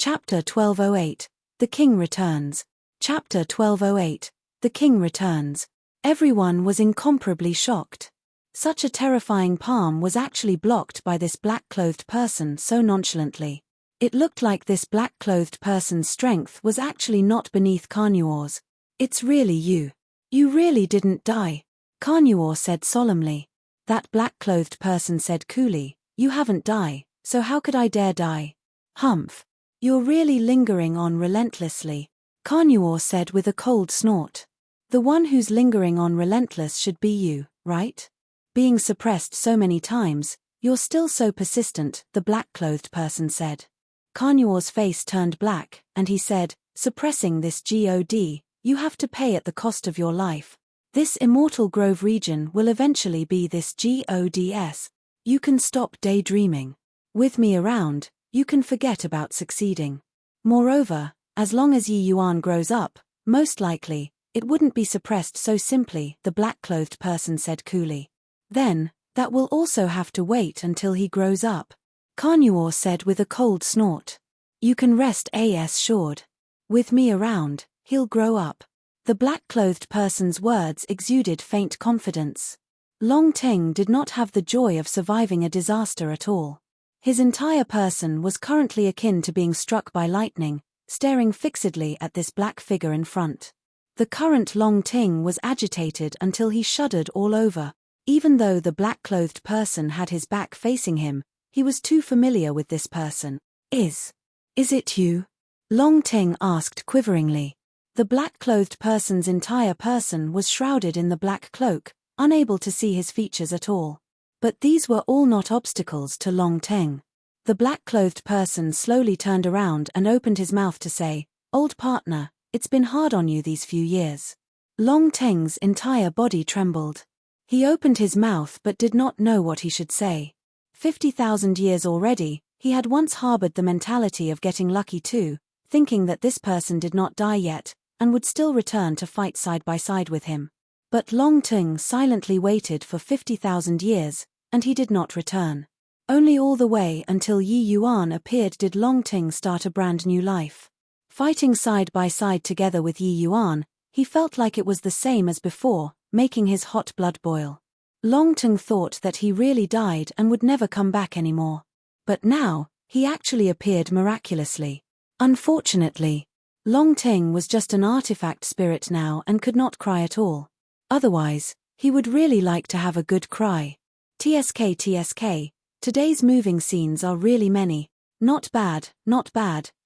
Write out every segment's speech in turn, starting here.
Chapter 1208. The King Returns. Chapter 1208. The King Returns. Everyone was incomparably shocked. Such a terrifying palm was actually blocked by this black-clothed person so nonchalantly. It looked like this black-clothed person's strength was actually not beneath Carnuor's. "It's really you. You really didn't die," Carnuor said solemnly. That black-clothed person said coolly, "You haven't died, so how could I dare die?" "Humph. You're really lingering on relentlessly," Carnuor said with a cold snort. "The one who's lingering on relentless should be you, right? Being suppressed so many times, you're still so persistent," the black-clothed person said. Carnuor's face turned black, and he said, "Suppressing this god, you have to pay at the cost of your life. This Immortal Grove region will eventually be this gods. You can stop daydreaming. With me around, you can forget about succeeding. Moreover, as long as Yi Yuan grows up, most likely, it wouldn't be suppressed so simply," the black-clothed person said coolly. "Then, that will also have to wait until he grows up," Carnuor said with a cold snort. "You can rest assured. With me around, he'll grow up." The black-clothed person's words exuded faint confidence. Long Ting did not have the joy of surviving a disaster at all. His entire person was currently akin to being struck by lightning, staring fixedly at this black figure in front. The current Long Ting was agitated until he shuddered all over. Even though the black-clothed person had his back facing him, he was too familiar with this person. Is it you?" Long Ting asked quiveringly. The black-clothed person's entire person was shrouded in the black cloak, unable to see his features at all. But these were all not obstacles to Long Ting. The black-clothed person slowly turned around and opened his mouth to say, "Old partner, it's been hard on you these few years." Long Ting's entire body trembled. He opened his mouth but did not know what he should say. 50,000 years already, he had once harbored the mentality of getting lucky too, thinking that this person did not die yet, and would still return to fight side by side with him. But Long Ting silently waited for 50,000 years, and he did not return. Only all the way until Yi Yuan appeared did Long Ting start a brand new life. Fighting side by side together with Yi Yuan, he felt like it was the same as before, making his hot blood boil. Long Ting thought that he really died and would never come back anymore. But now, he actually appeared miraculously. Unfortunately, Long Ting was just an artifact spirit now and could not cry at all. Otherwise, he would really like to have a good cry. TSK, today's moving scenes are really many. Not bad,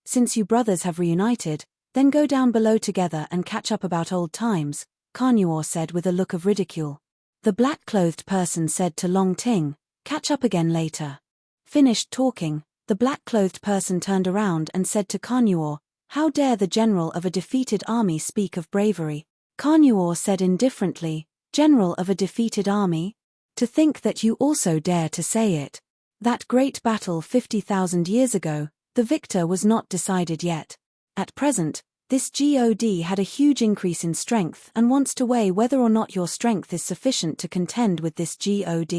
since you brothers have reunited, then go down below together and catch up about old times, Carnuor said with a look of ridicule. The black-clothed person said to Long Ting, "Catch up again later." Finished talking, the black-clothed person turned around and said to Carnuor, "How dare the general of a defeated army speak of bravery?" Carnuor said indifferently, "General of a defeated army? To think that you also dare to say it. That great battle 50,000 years ago, the victor was not decided yet. At present, this god had a huge increase in strength and wants to weigh whether or not your strength is sufficient to contend with this god."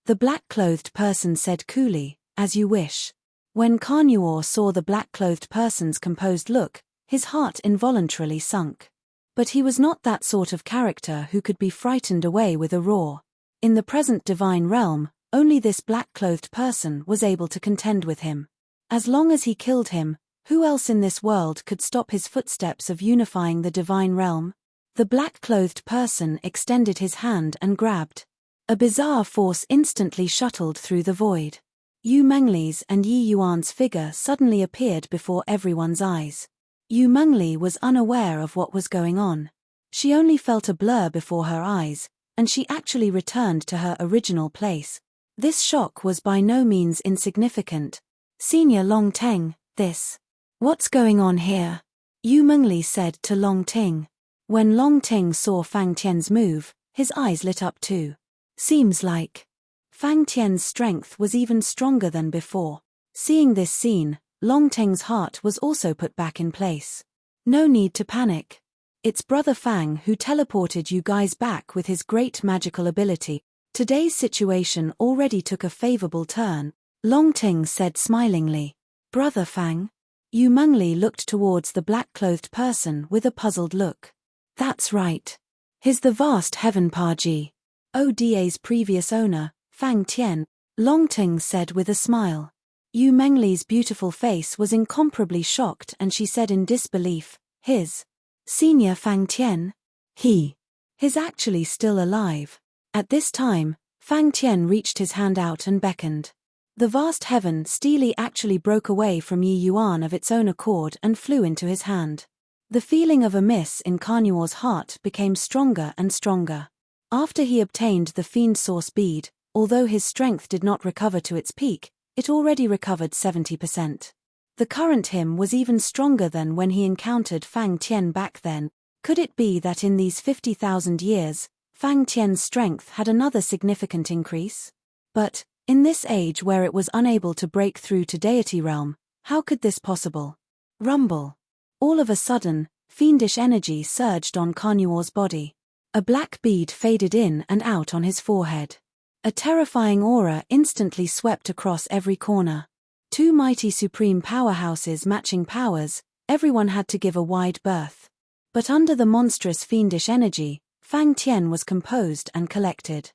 The black-clothed person said coolly, "As you wish." When Carnuor saw the black-clothed person's composed look, his heart involuntarily sunk. But he was not that sort of character who could be frightened away with a roar. In the present divine realm, only this black-clothed person was able to contend with him. As long as he killed him, who else in this world could stop his footsteps of unifying the divine realm? The black-clothed person extended his hand and grabbed. A bizarre force instantly shuttled through the void. Yu Mengli's and Yi Yuan's figure suddenly appeared before everyone's eyes. Yu Mengli was unaware of what was going on. She only felt a blur before her eyes, and she actually returned to her original place. This shock was by no means insignificant. "Senior Long Ting, what's going on here?" Yu Mengli said to Long Ting. When Long Ting saw Fang Tian's move, his eyes lit up too. Seems like Fang Tian's strength was even stronger than before. Seeing this scene, Long Ting's heart was also put back in place. "No need to panic. It's Brother Fang who teleported you guys back with his great magical ability. Today's situation already took a favorable turn," Long Ting said smilingly. "Brother Fang? Yu Mengli looked towards the black-clothed person with a puzzled look. That's right. He's the vast heaven Paji. Oda's previous owner, Fang Tian, Longting said with a smile. Yu Mengli's beautiful face was incomparably shocked and she said in disbelief, his senior Fang Tian? He's actually still alive. At this time, Fang Tian reached his hand out and beckoned. The vast heaven steely actually broke away from Yi Yuan of its own accord and flew into his hand. The feeling of amiss in Carnuor's heart became stronger and stronger. After he obtained the Fiend Source bead, although his strength did not recover to its peak, it already recovered 70%. The current him was even stronger than when he encountered Fang Tian back then. Could it be that in these 50,000 years, Fang Tian's strength had another significant increase? But, in this age where it was unable to break through to deity realm, how could this possible? Rumble. All of a sudden, fiendish energy surged on Carnuor's body. A black bead faded in and out on his forehead. A terrifying aura instantly swept across every corner. Two mighty supreme powerhouses matching powers, everyone had to give a wide berth. But under the monstrous fiendish energy, Fang Tian was composed and collected.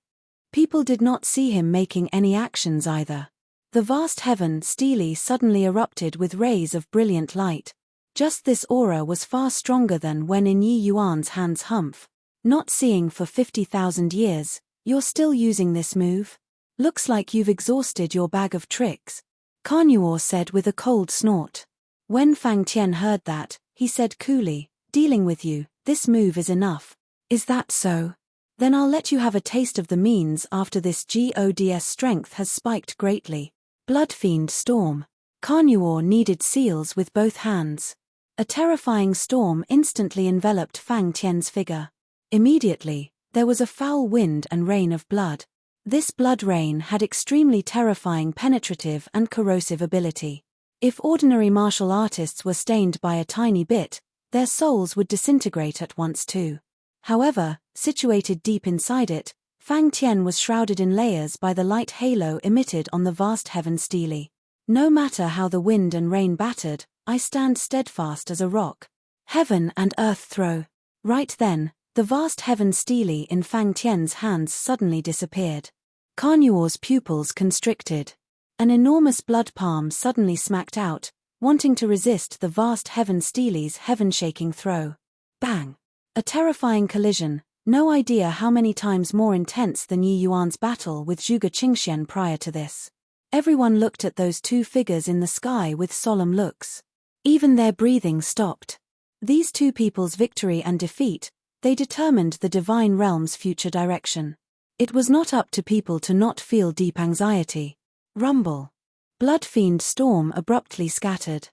People did not see him making any actions either. The vast heaven steely suddenly erupted with rays of brilliant light. Just this aura was far stronger than when in Yi Yuan's hands. Humph. Not seeing for 50,000 years, you're still using this move? Looks like you've exhausted your bag of tricks. Carnuor said with a cold snort. When Fang Tian heard that, he said coolly, dealing with you, this move is enough. Is that so? Then I'll let you have a taste of the means after this God's strength has spiked greatly. Bloodfiend storm. Carnuor kneaded seals with both hands. A terrifying storm instantly enveloped Fang Tian's figure. Immediately, there was a foul wind and rain of blood. This blood rain had extremely terrifying penetrative and corrosive ability. If ordinary martial artists were stained by a tiny bit, their souls would disintegrate at once too. However, situated deep inside it, Fang Tian was shrouded in layers by the light halo emitted on the vast heaven steely. No matter how the wind and rain battered, I stand steadfast as a rock. Heaven and earth throw. Right then, the vast heaven steely in Fang Tian's hands suddenly disappeared. Carnuor's pupils constricted. An enormous blood palm suddenly smacked out, wanting to resist the vast heaven steely's heaven-shaking throw. Bang! A terrifying collision, no idea how many times more intense than Yi Yuan's battle with Zhuge Qingxian prior to this. Everyone looked at those two figures in the sky with solemn looks. Even their breathing stopped. These two people's victory and defeat, they determined the divine realm's future direction. It was not up to people to not feel deep anxiety. Rumble. Bloodfiend storm abruptly scattered.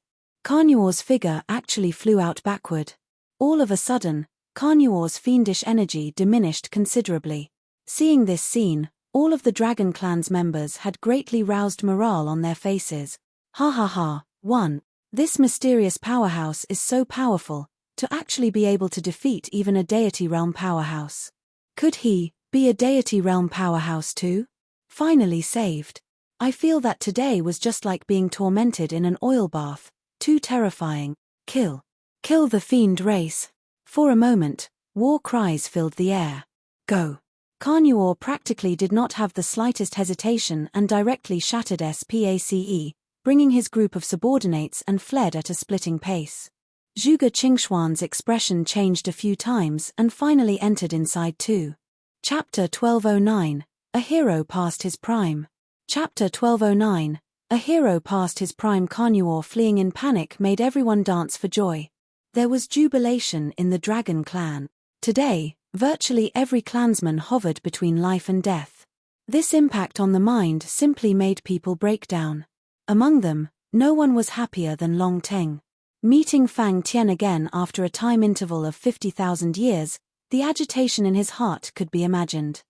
Carnuor's figure actually flew out backward. All of a sudden, Carnuor's fiendish energy diminished considerably. Seeing this scene, all of the Dragon Clan's members had greatly roused morale on their faces. Ha ha ha, 1. This mysterious powerhouse is so powerful, to actually be able to defeat even a deity realm powerhouse. Could he be a deity realm powerhouse too? Finally saved. I feel that today was just like being tormented in an oil bath, too terrifying. Kill. Kill the fiend race. For a moment, war cries filled the air. Go. Carnuor practically did not have the slightest hesitation and directly shattered SPACE, bringing his group of subordinates and fled at a splitting pace. Zhuge Qingxuan's expression changed a few times and finally entered inside too. Chapter 1209, A Hero Past His Prime. Chapter 1209, A Hero Past His Prime. Carnuor fleeing in panic made everyone dance for joy. There was jubilation in the Dragon Clan. Today, virtually every clansman hovered between life and death. This impact on the mind simply made people break down. Among them, no one was happier than Long Teng. Meeting Fang Tian again after a time interval of 50,000 years, the agitation in his heart could be imagined.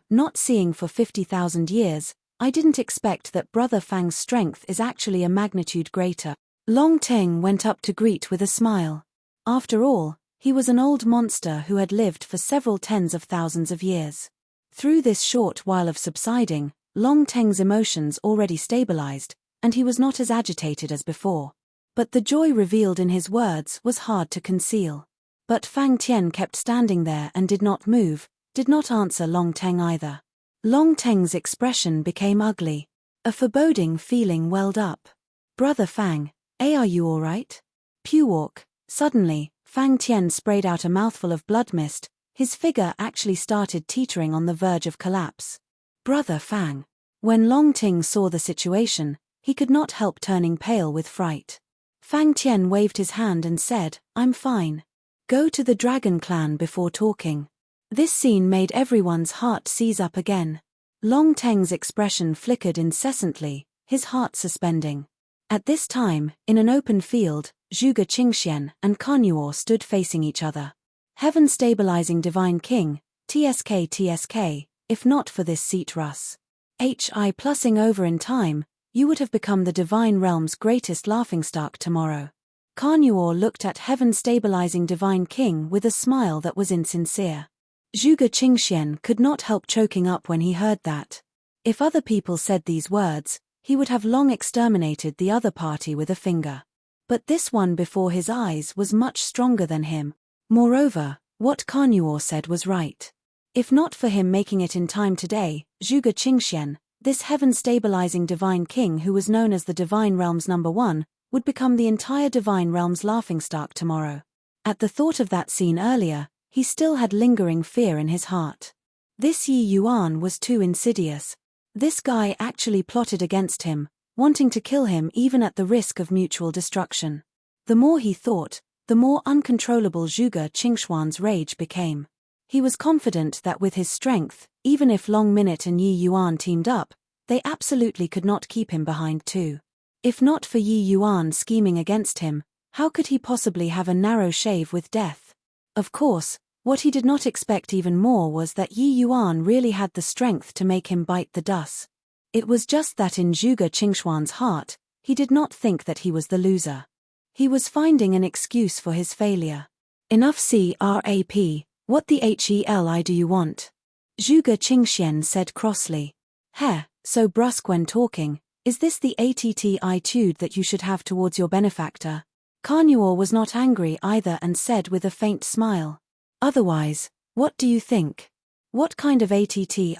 Not seeing for 50,000 years, I didn't expect that Brother Fang's strength is actually a magnitude greater. Long Teng went up to greet with a smile. After all, he was an old monster who had lived for several tens of thousands of years. Through this short while of subsiding, Long Teng's emotions already stabilized, and he was not as agitated as before. But the joy revealed in his words was hard to conceal. But Fang Tian kept standing there and did not move, did not answer Long Teng either. Long Teng's expression became ugly. A foreboding feeling welled up. "Brother Fang, are you all right?" Pewalk. Suddenly, Fang Tian sprayed out a mouthful of blood mist. His figure actually started teetering on the verge of collapse. "Brother Fang." When Long Ting saw the situation, he could not help turning pale with fright. Fang Tian waved his hand and said, "I'm fine. Go to the Dragon Clan before talking." This scene made everyone's heart seize up again. Long Teng's expression flickered incessantly, his heart suspending. At this time, in an open field, Zhuge Qingxian and Kanyuo stood facing each other. "Heaven stabilizing divine king, TSK, if not for this seat Russ. HI plussing over in time, you would have become the divine realm's greatest laughingstock tomorrow." Kanyuo looked at heaven stabilizing divine king with a smile that was insincere. Zhuge Qingxian could not help choking up when he heard that. If other people said these words, he would have long exterminated the other party with a finger. But this one before his eyes was much stronger than him. Moreover, what Kanyuo said was right. If not for him making it in time today, Zhuge Qingxian, this heaven-stabilizing divine king who was known as the divine realm's #1, would become the entire divine realm's laughingstock tomorrow. At the thought of that scene earlier, he still had lingering fear in his heart. This Yi Yuan was too insidious. This guy actually plotted against him, wanting to kill him even at the risk of mutual destruction. The more he thought, the more uncontrollable Zhuge Qingxian's rage became. He was confident that with his strength, even if Long Minute and Yi Yuan teamed up, they absolutely could not keep him behind too. If not for Yi Yuan scheming against him, how could he possibly have a narrow shave with death? Of course, what he did not expect even more was that Yi Yuan really had the strength to make him bite the dust. It was just that in Zhuge Qingxian's heart, he did not think that he was the loser. He was finding an excuse for his failure. "Enough crap, what the hell do you want?" Zhuge Qingxian said crossly. "Heh, so brusque when talking, is this the attitude that you should have towards your benefactor?" Kanyuo was not angry either and said with a faint smile. "Otherwise, what do you think? What kind of attitude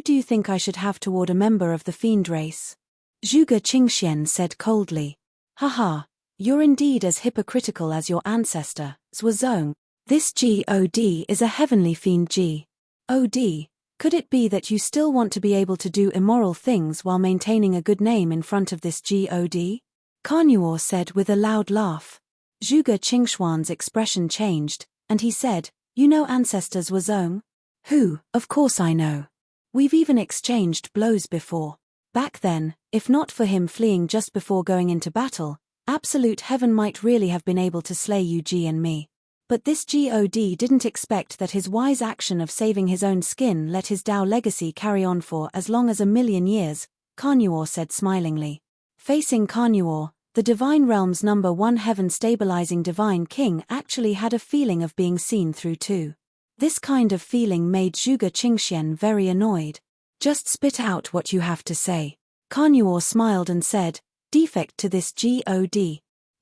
do you think I should have toward a member of the fiend race?" Zhuge Qingxian said coldly. "Haha, you're indeed as hypocritical as your ancestor, Zhuozong. This God is a heavenly fiend God. Could it be that you still want to be able to do immoral things while maintaining a good name in front of this God?" Kanyuo said with a loud laugh. Zhuge Qingxian's expression changed, and he said, "You know ancestor Zhuozong?" "Who, of course I know. We've even exchanged blows before. Back then, if not for him fleeing just before going into battle, absolute heaven might really have been able to slay Yuji and me. But this God didn't expect that his wise action of saving his own skin let his Dao legacy carry on for as long as 1,000,000 years, Kanyuo said smilingly. Facing Kanyuo, the divine realm's #1 heaven-stabilizing divine king actually had a feeling of being seen through too. This kind of feeling made Zhuge Qingxian very annoyed. "Just spit out what you have to say." Kanyuo smiled and said, "Defect to this God."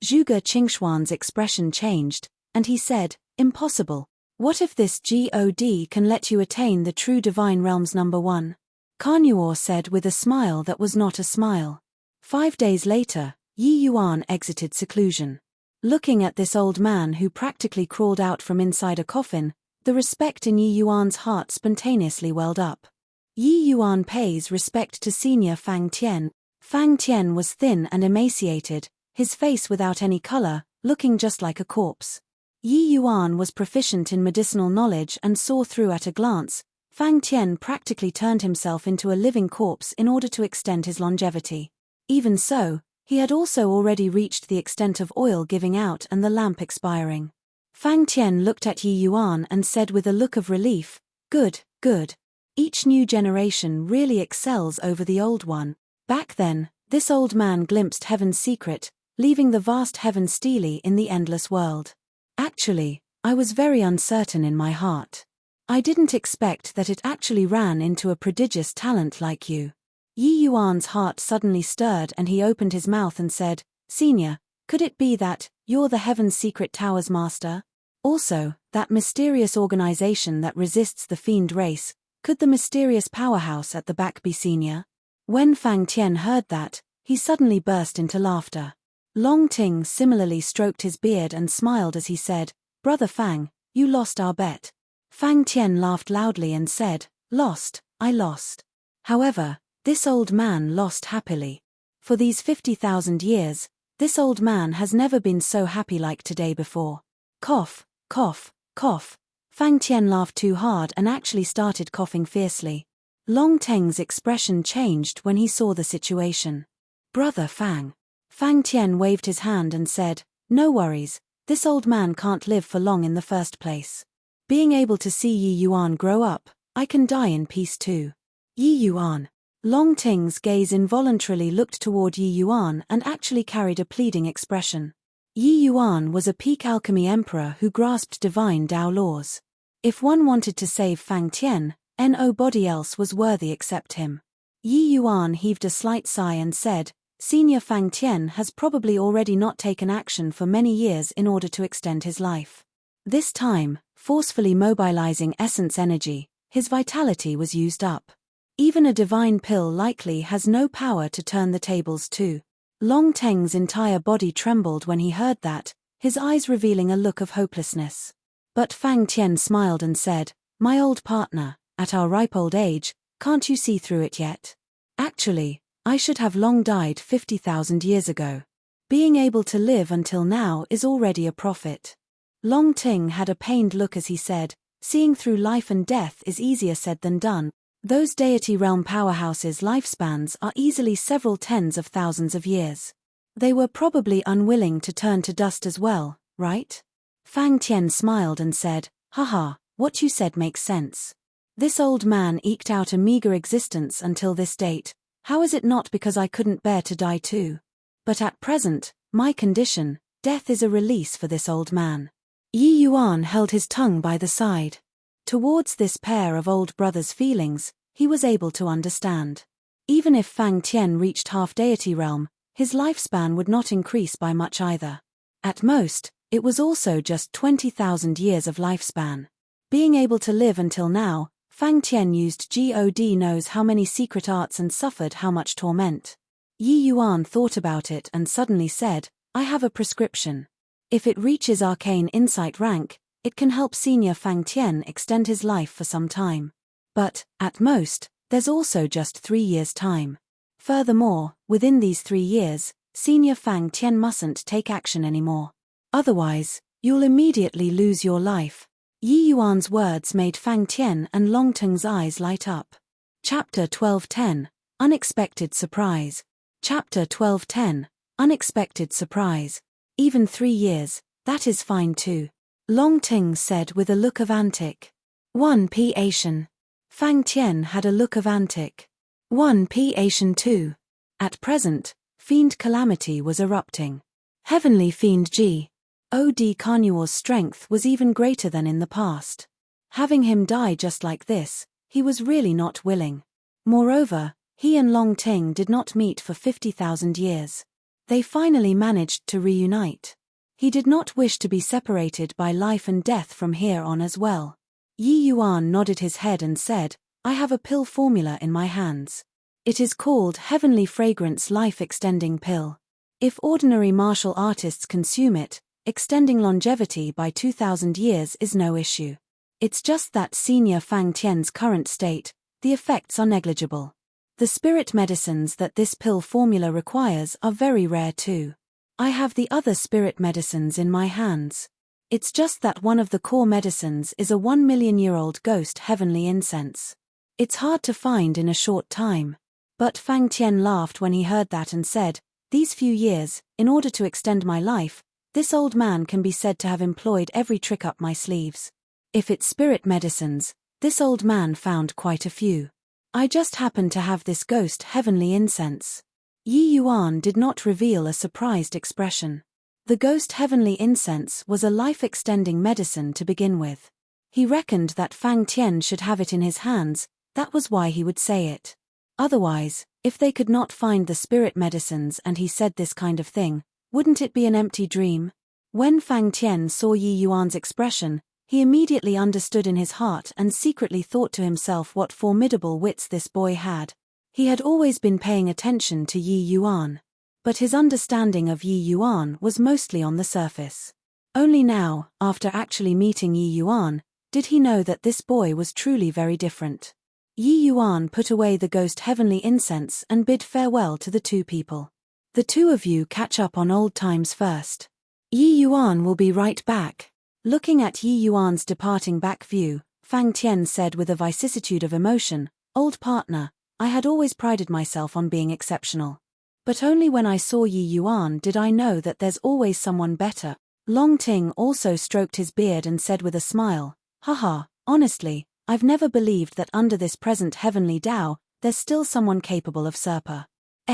Zhuge Qingxian's expression changed, and he said, "Impossible. What if this God can let you attain the true divine realm's #1? Kanyuo said with a smile that was not a smile. 5 days later, Yi Yuan exited seclusion. Looking at this old man who practically crawled out from inside a coffin, the respect in Yi Yuan's heart spontaneously welled up. Yi Yuan pays respect to senior Fang Tian. Fang Tian was thin and emaciated, his face without any color, looking just like a corpse. Yi Yuan was proficient in medicinal knowledge and saw through at a glance. Fang Tian practically turned himself into a living corpse in order to extend his longevity. Even so, he had also already reached the extent of oil giving out and the lamp expiring. Fang Tian looked at Yi Yuan and said with a look of relief, "Good, good. Each new generation really excels over the old one." Back then, this old man glimpsed heaven's secret, leaving the vast heaven steely in the endless world. "Actually, I was very uncertain in my heart. I didn't expect that it actually ran into a prodigious talent like you." Yi Yuan's heart suddenly stirred and he opened his mouth and said, "Senior, Could it be that you're the Heaven's Secret Tower's master? Also, that mysterious organization that resists the fiend race, could the mysterious powerhouse at the back be Senior? When Fang Tian heard that, he suddenly burst into laughter. Long Ting similarly stroked his beard and smiled as he said, "Brother Fang, you lost our bet." Fang Tian laughed loudly and said, "Lost, I lost. However, this old man lost happily. For these 50,000 years, this old man has never been so happy like today before." Cough, cough, cough. Fang Tian laughed too hard and actually started coughing fiercely. Long Teng's expression changed when he saw the situation. "Brother Fang." Fang Tian waved his hand and said, "No worries, this old man can't live for long in the first place. Being able to see Yi Yuan grow up, I can die in peace too." Yi Yuan. Long Ting's gaze involuntarily looked toward Yi Yuan and actually carried a pleading expression. Yi Yuan was a peak alchemy emperor who grasped divine Tao laws. If one wanted to save Fang Tian, nobody else was worthy except him. Yi Yuan heaved a slight sigh and said, "Senior Fang Tian has probably already not taken action for many years in order to extend his life. This time, forcefully mobilizing essence energy, his vitality was used up. Even a divine pill likely has no power to turn the tables too." Long Teng's entire body trembled when he heard that, his eyes revealing a look of hopelessness. But Fang Tian smiled and said, "My old partner, at our ripe old age, can't you see through it yet? Actually, I should have long died 50,000 years ago. Being able to live until now is already a profit." Long Ting had a pained look as he said, "Seeing through life and death is easier said than done. Those deity realm powerhouses' lifespans are easily several tens of thousands of years. They were probably unwilling to turn to dust as well, right?" Fang Tian smiled and said, "Haha, what you said makes sense. This old man eked out a meager existence until this date. How is it not because I couldn't bear to die too? But at present, my condition, death is a release for this old man." Yi Yuan held his tongue by the side. Towards this pair of old brothers' feelings, he was able to understand. Even if Fang Tian reached half-deity realm, his lifespan would not increase by much either. At most, it was also just 20,000 years of lifespan. Being able to live until now, Fang Tian used God knows how many secret arts and suffered how much torment. Yi Yuan thought about it and suddenly said, "I have a prescription. If it reaches arcane insight rank, it can help Senior Fang Tian extend his life for some time. But, at most, there's also just 3 years' time. Furthermore, within these 3 years, Senior Fang Tian mustn't take action anymore. Otherwise, you'll immediately lose your life." Yi Yuan's words made Fang Tian and Long Teng's eyes light up. Chapter 12:10, Unexpected Surprise. Chapter 12:10, Unexpected Surprise. "Even 3 years, that is fine too," Long Teng said with a look of antic. 1p Asian. Fang Tian had a look of antic. 1p Asian too. At present, Fiend Calamity was erupting. Heavenly Fiend G. O.D. Carnuor's strength was even greater than in the past. Having him die just like this, he was really not willing. Moreover, he and Long Teng did not meet for 50,000 years. They finally managed to reunite. He did not wish to be separated by life and death from here on as well. Yi Yuan nodded his head and said, "I have a pill formula in my hands. It is called Heavenly Fragrance Life-Extending Pill. If ordinary martial artists consume it, extending longevity by 2,000 years is no issue. It's just that Senior Fang Tian's current state, the effects are negligible. The spirit medicines that this pill formula requires are very rare too. I have the other spirit medicines in my hands. It's just that one of the core medicines is a 1 million-year-old ghost heavenly incense. It's hard to find in a short time." But Fang Tian laughed when he heard that and said, "These few years, in order to extend my life, this old man can be said to have employed every trick up my sleeves. If it's spirit medicines, this old man found quite a few. I just happen to have this ghost heavenly incense." Yi Yuan did not reveal a surprised expression. The ghost heavenly incense was a life-extending medicine to begin with. He reckoned that Fang Tian should have it in his hands, that was why he would say it. Otherwise, if they could not find the spirit medicines and he said this kind of thing, Wouldn't it be an empty dream? When Fang Tian saw Yi Yuan's expression, he immediately understood in his heart and secretly thought to himself what formidable wits this boy had. He had always been paying attention to Yi Yuan, but his understanding of Yi Yuan was mostly on the surface. Only now, after actually meeting Yi Yuan, did he know that this boy was truly very different. Yi Yuan put away the ghost heavenly incense and bid farewell to the two people. The two of you catch up on old times first. Yi Yuan will be right back. Looking at Yi Yuan's departing back view, Fang Tian said with a vicissitude of emotion, "Old partner, I had always prided myself on being exceptional. But only when I saw Yi Yuan did I know that there's always someone better." Long Ting also stroked his beard and said with a smile, "Haha, honestly, I've never believed that under this present heavenly Tao, there's still someone capable of Serpa's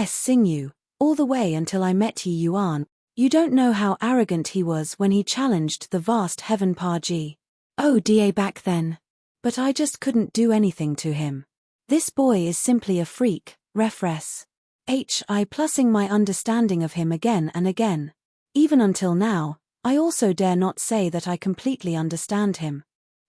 sinew. All the way until I met Yi Yuan. You don't know how arrogant he was when he challenged the vast heaven Pa Ji. Oh da back then. But I just couldn't do anything to him. This boy is simply a freak, refres. I plussing my understanding of him again and again. Even until now, I also dare not say that I completely understand him."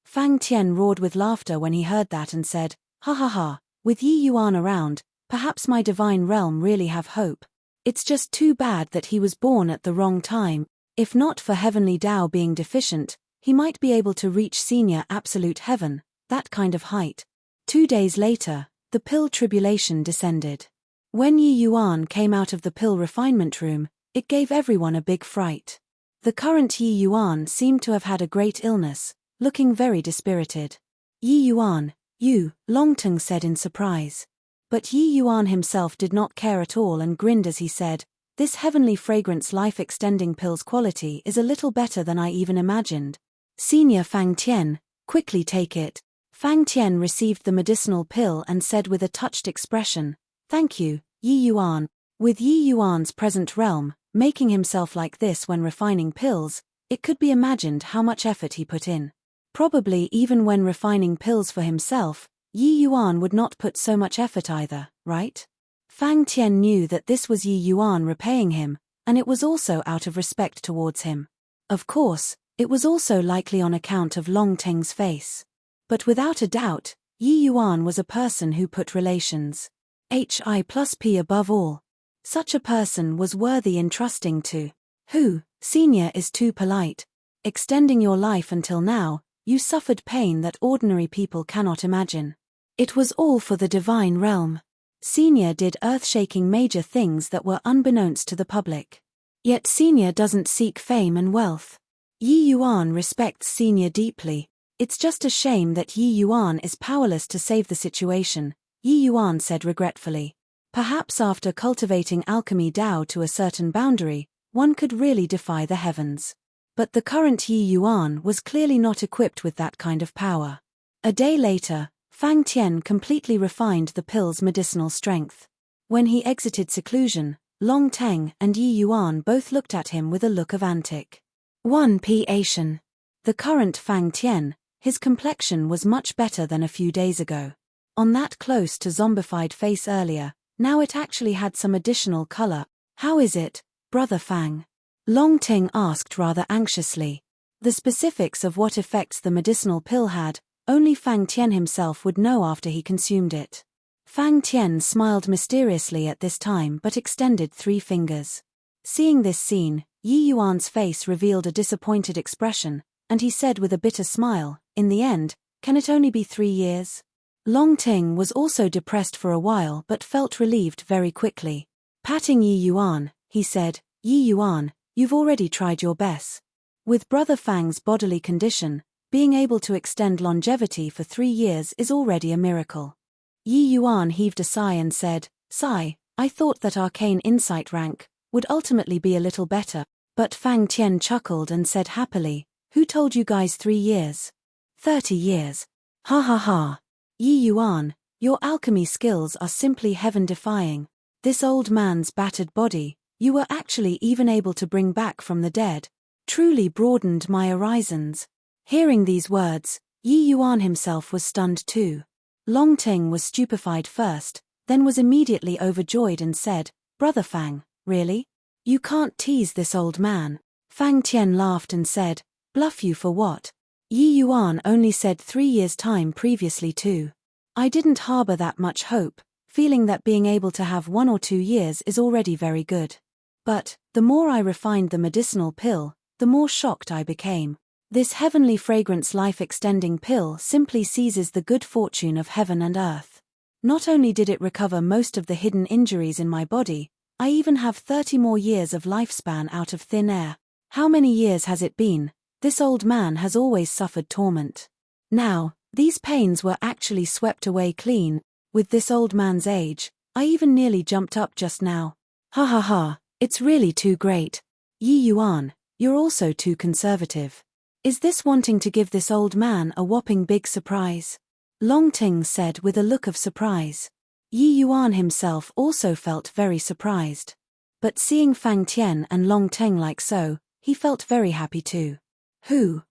Fang Tian roared with laughter when he heard that and said, "Ha ha ha, with Yi Yuan around, perhaps my divine realm really have hope. It's just too bad that he was born at the wrong time. If not for heavenly Tao being deficient, he might be able to reach senior absolute heaven, that kind of height." 2 days later, the pill tribulation descended. When Yi Yuan came out of the pill refinement room, it gave everyone a big fright. The current Yi Yuan seemed to have had a great illness, looking very dispirited. "Yi Yuan, you," Long Ting said in surprise. But Yi Yuan himself did not care at all and grinned as he said, "This heavenly fragrance life-extending pill's quality is a little better than I even imagined. Senior Fang Tian, quickly take it." Fang Tian received the medicinal pill and said with a touched expression, "Thank you, Yi Yuan." With Yi Yuan's present realm, making himself like this when refining pills, it could be imagined how much effort he put in. Probably even when refining pills for himself, Yi Yuan would not put so much effort either, right? Fang Tian knew that this was Yi Yuan repaying him, and it was also out of respect towards him. Of course, it was also likely on account of Long Teng's face. But without a doubt, Yi Yuan was a person who put relations Hi+P above all. Such a person was worthy entrusting to. Who, senior is too polite. Extending your life until now, you suffered pain that ordinary people cannot imagine. It was all for the divine realm. Senior did earth-shaking major things that were unbeknownst to the public. Yet Senior doesn't seek fame and wealth. Yi Yuan respects Senior deeply. It's just a shame that Yi Yuan is powerless to save the situation, Yi Yuan said regretfully. Perhaps after cultivating alchemy Dao to a certain boundary, one could really defy the heavens. But the current Yi Yuan was clearly not equipped with that kind of power. A day later, Fang Tian completely refined the pill's medicinal strength. When he exited seclusion, Long Teng and Yi Yuan both looked at him with a look of antic 1p Asian. The current Fang Tian, his complexion was much better than a few days ago. On that close to zombified face earlier, now it actually had some additional color. "How is it, brother Fang?" Long Teng asked rather anxiously. The specifics of what effects the medicinal pill had, only Fang Tian himself would know after he consumed it. Fang Tian smiled mysteriously at this time but extended 3 fingers. Seeing this scene, Yi Yuan's face revealed a disappointed expression, and he said with a bitter smile, "In the end, can it only be 3 years?" Long Ting was also depressed for a while but felt relieved very quickly. Patting Yi Yuan, he said, "Yi Yuan, you've already tried your best. With Brother Fang's bodily condition, being able to extend longevity for 3 years is already a miracle." Yi Yuan heaved a sigh and said, "Sigh, I thought that arcane insight rank would ultimately be a little better." But Fang Tian chuckled and said happily, "Who told you guys 3 years? 30 years. Ha ha ha. Yi Yuan, your alchemy skills are simply heaven-defying. This old man's battered body, you were actually even able to bring back from the dead. Truly broadened my horizons." Hearing these words, Yi Yuan himself was stunned too. Long Ting was stupefied first, then was immediately overjoyed and said, "Brother Fang, really? You can't tease this old man. Fang Tian laughed and said, bluff you for what? Yi Yuan only said 3 years' time previously too. I didn't harbor that much hope, feeling that being able to have 1 or 2 years is already very good. But, the more I refined the medicinal pill, the more shocked I became. This heavenly fragrance life-extending pill simply seizes the good fortune of heaven and earth. Not only did it recover most of the hidden injuries in my body, I even have 30 more years of lifespan out of thin air. How many years has it been? This old man has always suffered torment. Now, these pains were actually swept away clean. With this old man's age, I even nearly jumped up just now. Ha ha ha, it's really too great. Yi Yuan, you're also too conservative. Is this wanting to give this old man a whopping big surprise? Long Ting said with a look of surprise. Yi Yuan himself also felt very surprised. But seeing Fang Tian and Long Ting like so, he felt very happy too.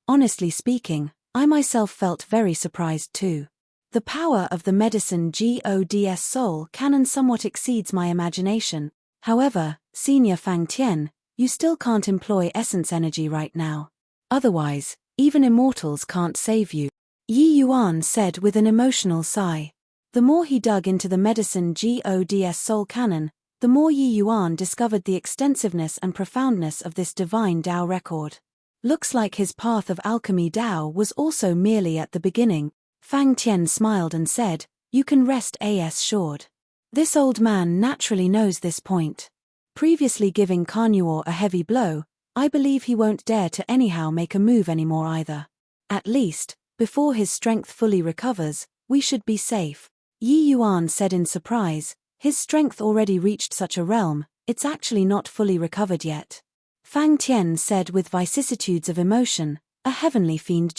Honestly speaking, I myself felt very surprised too. The power of the medicine Gods Soul Cannon somewhat exceeds my imagination. However, Senior Fang Tian, you still can't employ essence energy right now. Otherwise, even immortals can't save you. Yi Yuan said with an emotional sigh. The more he dug into the medicine Gods Soul Cannon, the more Yi Yuan discovered the extensiveness and profoundness of this divine Tao record. Looks like his path of alchemy Tao was also merely at the beginning. Fang Tian smiled and said, you can rest assured. This old man naturally knows this point. Previously giving Carnuor a heavy blow, I believe he won't dare to anyhow make a move anymore either. At least, before his strength fully recovers, we should be safe. Yi Yuan said in surprise, his strength already reached such a realm, it's actually not fully recovered yet. Fang Tian said with vicissitudes of emotion, a heavenly fiend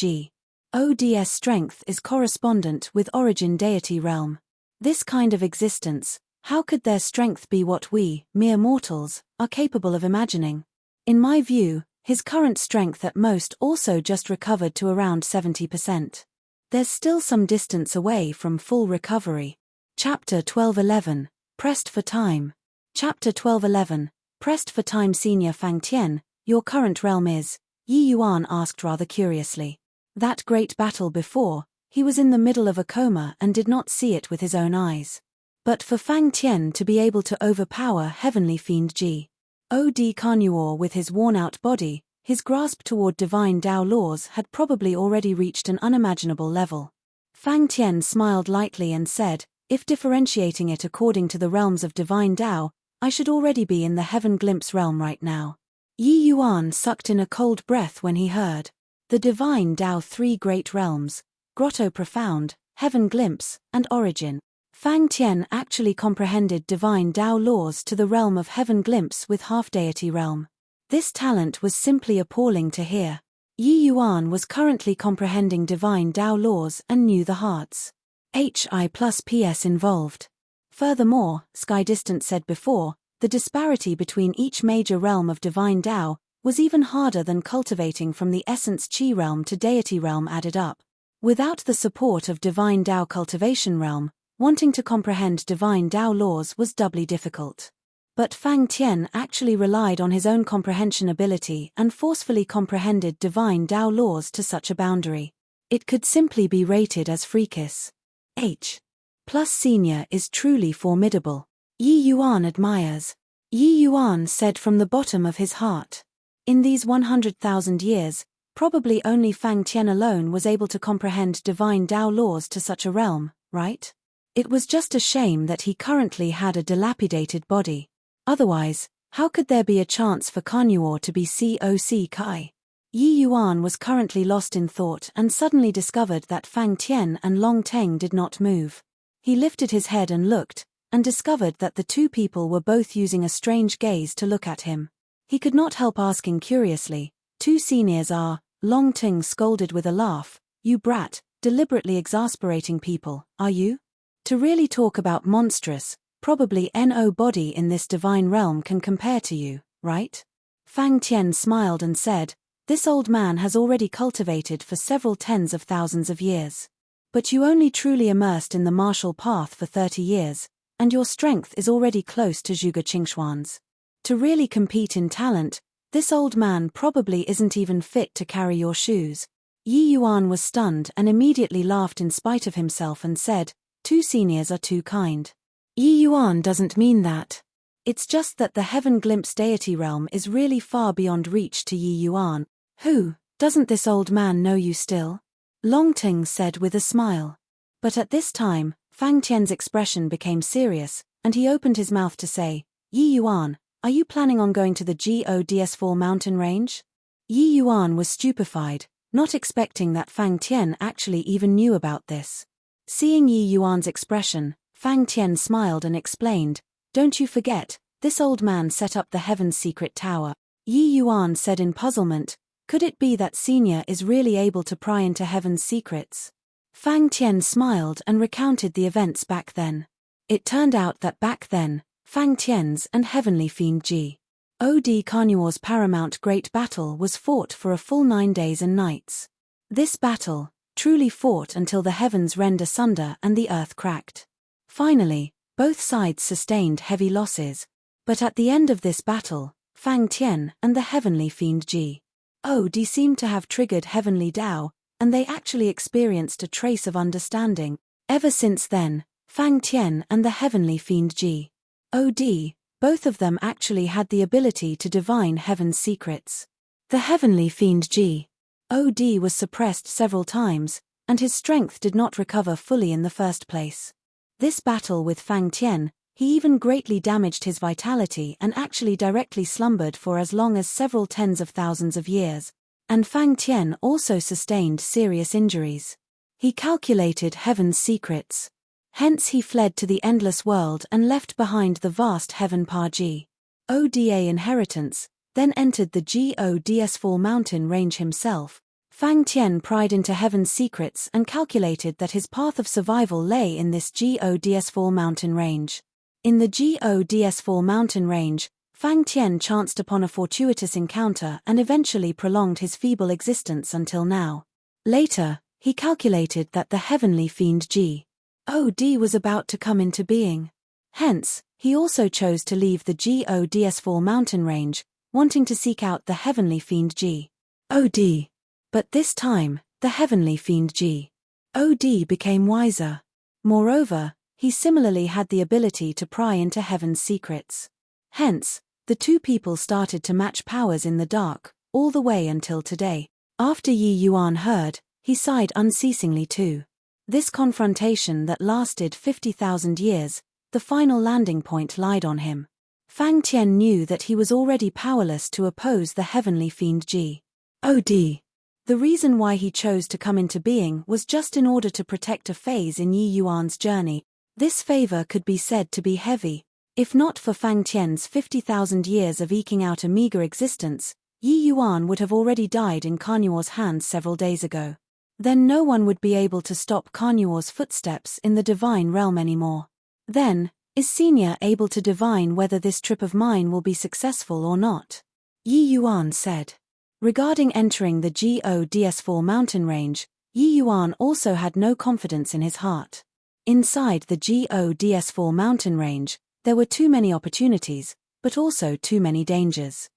God's strength is correspondent with origin deity realm. This kind of existence, how could their strength be what we, mere mortals, are capable of imagining? In my view, his current strength at most also just recovered to around 70%. There's still some distance away from full recovery. Chapter 12:11, Pressed for Time. Chapter 12:11, Pressed for Time. Senior Fang Tian, your current realm is? Yi Yuan asked rather curiously. That great battle before, he was in the middle of a coma and did not see it with his own eyes. But for Fang Tian to be able to overpower heavenly fiend Od Carnuor with his worn-out body, his grasp toward divine Tao laws had probably already reached an unimaginable level. Fang Tian smiled lightly and said, if differentiating it according to the realms of divine Tao, I should already be in the heaven glimpse realm right now. Yi Yuan sucked in a cold breath when he heard. The divine Tao 3 great realms, Grotto Profound, Heaven Glimpse, and Origin. Fang Tian actually comprehended divine Tao laws to the realm of Heaven Glimpse with half-deity realm. This talent was simply appalling to hear. Yi Yuan was currently comprehending divine Tao laws and knew the hearts. HI plus PS involved. Furthermore, Sky Distant said before, the disparity between each major realm of divine Tao was even harder than cultivating from the essence Qi realm to deity realm added up. Without the support of divine Tao cultivation realm, wanting to comprehend divine Tao laws was doubly difficult. But Fang Tian actually relied on his own comprehension ability and forcefully comprehended divine Tao laws to such a boundary. It could simply be rated as freakish. H. Plus Senior is truly formidable. Yi Yuan admires. Yi Yuan said from the bottom of his heart. In these 100,000 years, probably only Fang Tian alone was able to comprehend divine Tao laws to such a realm, right? It was just a shame that he currently had a dilapidated body. Otherwise, how could there be a chance for Carnuor to be COC Kai? Yi Yuan was currently lost in thought and suddenly discovered that Fang Tian and Long Teng did not move. He lifted his head and looked, and discovered that the two people were both using a strange gaze to look at him. He could not help asking curiously, two seniors are, Long Teng scolded with a laugh, you brat, deliberately exasperating people, are you? To really talk about monstrous, probably no body in this divine realm can compare to you, right? Fang Tian smiled and said, this old man has already cultivated for several tens of thousands of years. But you only truly immersed in the martial path for 30 years, and your strength is already close to Zhuge Qingxuan's. To really compete in talent, this old man probably isn't even fit to carry your shoes. Yi Yuan was stunned and immediately laughed in spite of himself and said, 2 seniors are too kind. Yi Yuan doesn't mean that. It's just that the heaven glimpse deity realm is really far beyond reach to Yi Yuan. Who, doesn't this old man know you still? Long Ting said with a smile. But at this time, Fang Tian's expression became serious, and he opened his mouth to say, Yi Yuan, are you planning on going to the GODS4 mountain range? Yi Yuan was stupefied, not expecting that Fang Tian actually even knew about this. Seeing Yi Yuan's expression, Fang Tian smiled and explained, don't you forget, this old man set up the Heaven's Secret Tower. Yi Yuan said in puzzlement, could it be that Senior is really able to pry into Heaven's secrets? Fang Tian smiled and recounted the events back then. It turned out that back then, Fang Tian's and Heavenly Fiend God Carnuor's paramount great battle was fought for a full 9 days and nights. This battle, truly fought until the heavens rend asunder and the earth cracked. Finally, both sides sustained heavy losses, but at the end of this battle, Fang Tian and the Heavenly Fiend God seemed to have triggered Heavenly Dao, and they actually experienced a trace of understanding. Ever since then, Fang Tian and the Heavenly Fiend God, both of them actually had the ability to divine heaven's secrets. The Heavenly Fiend God was suppressed several times, and his strength did not recover fully in the first place. This battle with Fang Tian, he even greatly damaged his vitality and actually directly slumbered for as long as several tens of thousands of years. And Fang Tian also sustained serious injuries. He calculated heaven's secrets. Hence he fled to the endless world and left behind the vast heaven par Oda inheritance, then entered the GODS4 mountain range himself. Fang Tian pried into heaven's secrets and calculated that his path of survival lay in this GODS4 mountain range. In the GODS4 mountain range, Fang Tian chanced upon a fortuitous encounter and eventually prolonged his feeble existence until now. Later, he calculated that the Heavenly Fiend God was about to come into being. Hence, he also chose to leave the GODS4 mountain range, wanting to seek out the Heavenly Fiend God. But this time, the Heavenly Fiend God became wiser. Moreover, he similarly had the ability to pry into heaven's secrets. Hence, the two people started to match powers in the dark, all the way until today. After Yi Yuan heard, he sighed unceasingly too. This confrontation that lasted 50,000 years, the final landing point lied on him. Fang Tian knew that he was already powerless to oppose the Heavenly Fiend God. The reason why he chose to come into being was just in order to protect a phase in Yi Yuan's journey. This favor could be said to be heavy. If not for Fang Tian's 50,000 years of eking out a meager existence, Yi Yuan would have already died in Carnuor's hands several days ago. Then no one would be able to stop Carnuor's footsteps in the divine realm anymore. Then, is Senior able to divine whether this trip of mine will be successful or not? Yi Yuan said. Regarding entering the GODS4 mountain range, Yi Yuan also had no confidence in his heart. Inside the GODS4 mountain range, there were too many opportunities, but also too many dangers.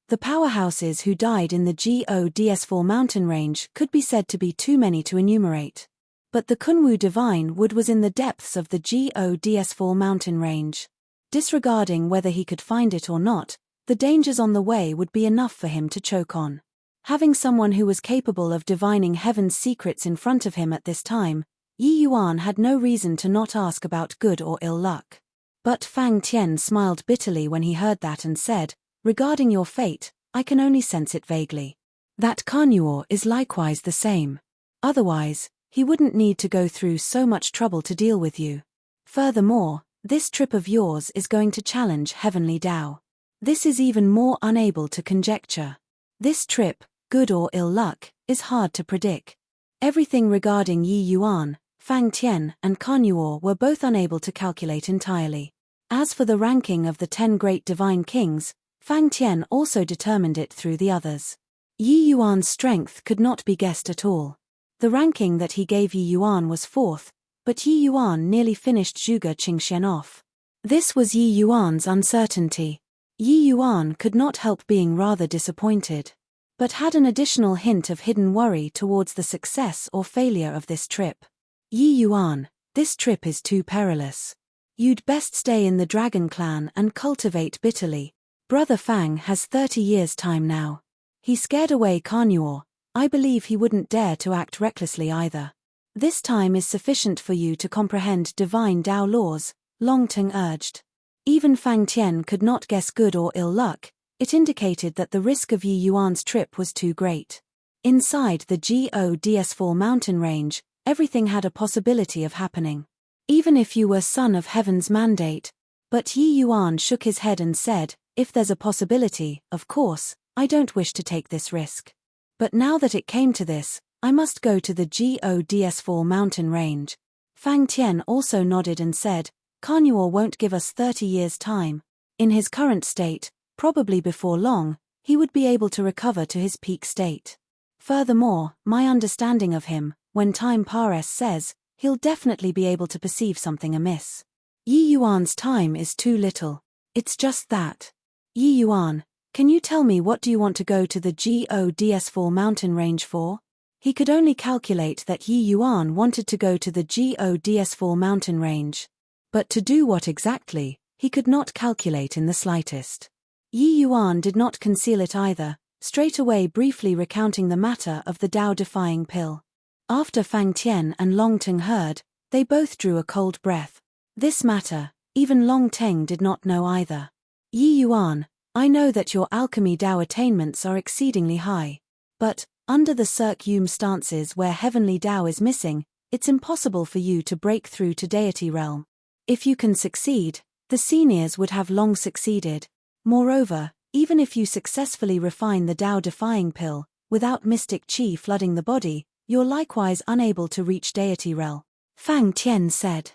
The powerhouses who died in the GODS4 mountain range could be said to be too many to enumerate. But the Kunwu Divine Wood was in the depths of the GODS4 mountain range. Disregarding whether he could find it or not, the dangers on the way would be enough for him to choke on. Having someone who was capable of divining heaven's secrets in front of him at this time, Yi Yuan had no reason to not ask about good or ill luck. But Fang Tian smiled bitterly when he heard that and said, regarding your fate, I can only sense it vaguely. That Carnuor is likewise the same. Otherwise, he wouldn't need to go through so much trouble to deal with you. Furthermore, this trip of yours is going to challenge Heavenly Dao. This is even more unable to conjecture. This trip, good or ill luck, is hard to predict. Everything regarding Yi Yuan, Fang Tian, and Carnuor were both unable to calculate entirely. As for the ranking of the 10 great divine kings, Fang Tian also determined it through the others. Yi Yuan's strength could not be guessed at all. The ranking that he gave Yi Yuan was 4th, but Yi Yuan nearly finished Zhuge Qingxian off. This was Yi Yuan's uncertainty. Yi Yuan could not help being rather disappointed, but had an additional hint of hidden worry towards the success or failure of this trip. Yi Yuan, this trip is too perilous. You'd best stay in the Dragon Clan and cultivate bitterly. Brother Fang has 30 years' time now. He scared away Carnuor. I believe he wouldn't dare to act recklessly either. This time is sufficient for you to comprehend divine Dao laws, Longteng urged. Even Fang Tian could not guess good or ill luck. It indicated that the risk of Yi Yuan's trip was too great. Inside the Gods4 mountain range, everything had a possibility of happening. Even if you were son of heaven's mandate. But Yi Yuan shook his head and said, if there's a possibility, of course, I don't wish to take this risk. But now that it came to this, I must go to the Gods4 mountain range. Fang Tian also nodded and said, Carnuor won't give us 30 years' time. In his current state, probably before long, he would be able to recover to his peak state. Furthermore, my understanding of him, when time passes says, he'll definitely be able to perceive something amiss. Yi Yuan's time is too little. It's just that. Yi Yuan, can you tell me what do you want to go to the Gods4 mountain range for? He could only calculate that Yi Yuan wanted to go to the Gods4 mountain range. But to do what exactly, he could not calculate in the slightest. Yi Yuan did not conceal it either, straight away briefly recounting the matter of the Dao-defying pill. After Fang Tian and Longteng heard, they both drew a cold breath. This matter, even Longteng did not know either. Yi Yuan, I know that your alchemy Dao attainments are exceedingly high. But, under the circumstances where heavenly Dao is missing, it's impossible for you to break through to deity realm. If you can succeed, the seniors would have long succeeded. Moreover, even if you successfully refine the Dao-defying pill, without mystic qi flooding the body, you're likewise unable to reach deity realm. Fang Tian said.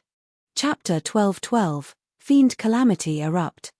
Chapter 12:12, Fiend Calamity Erupt.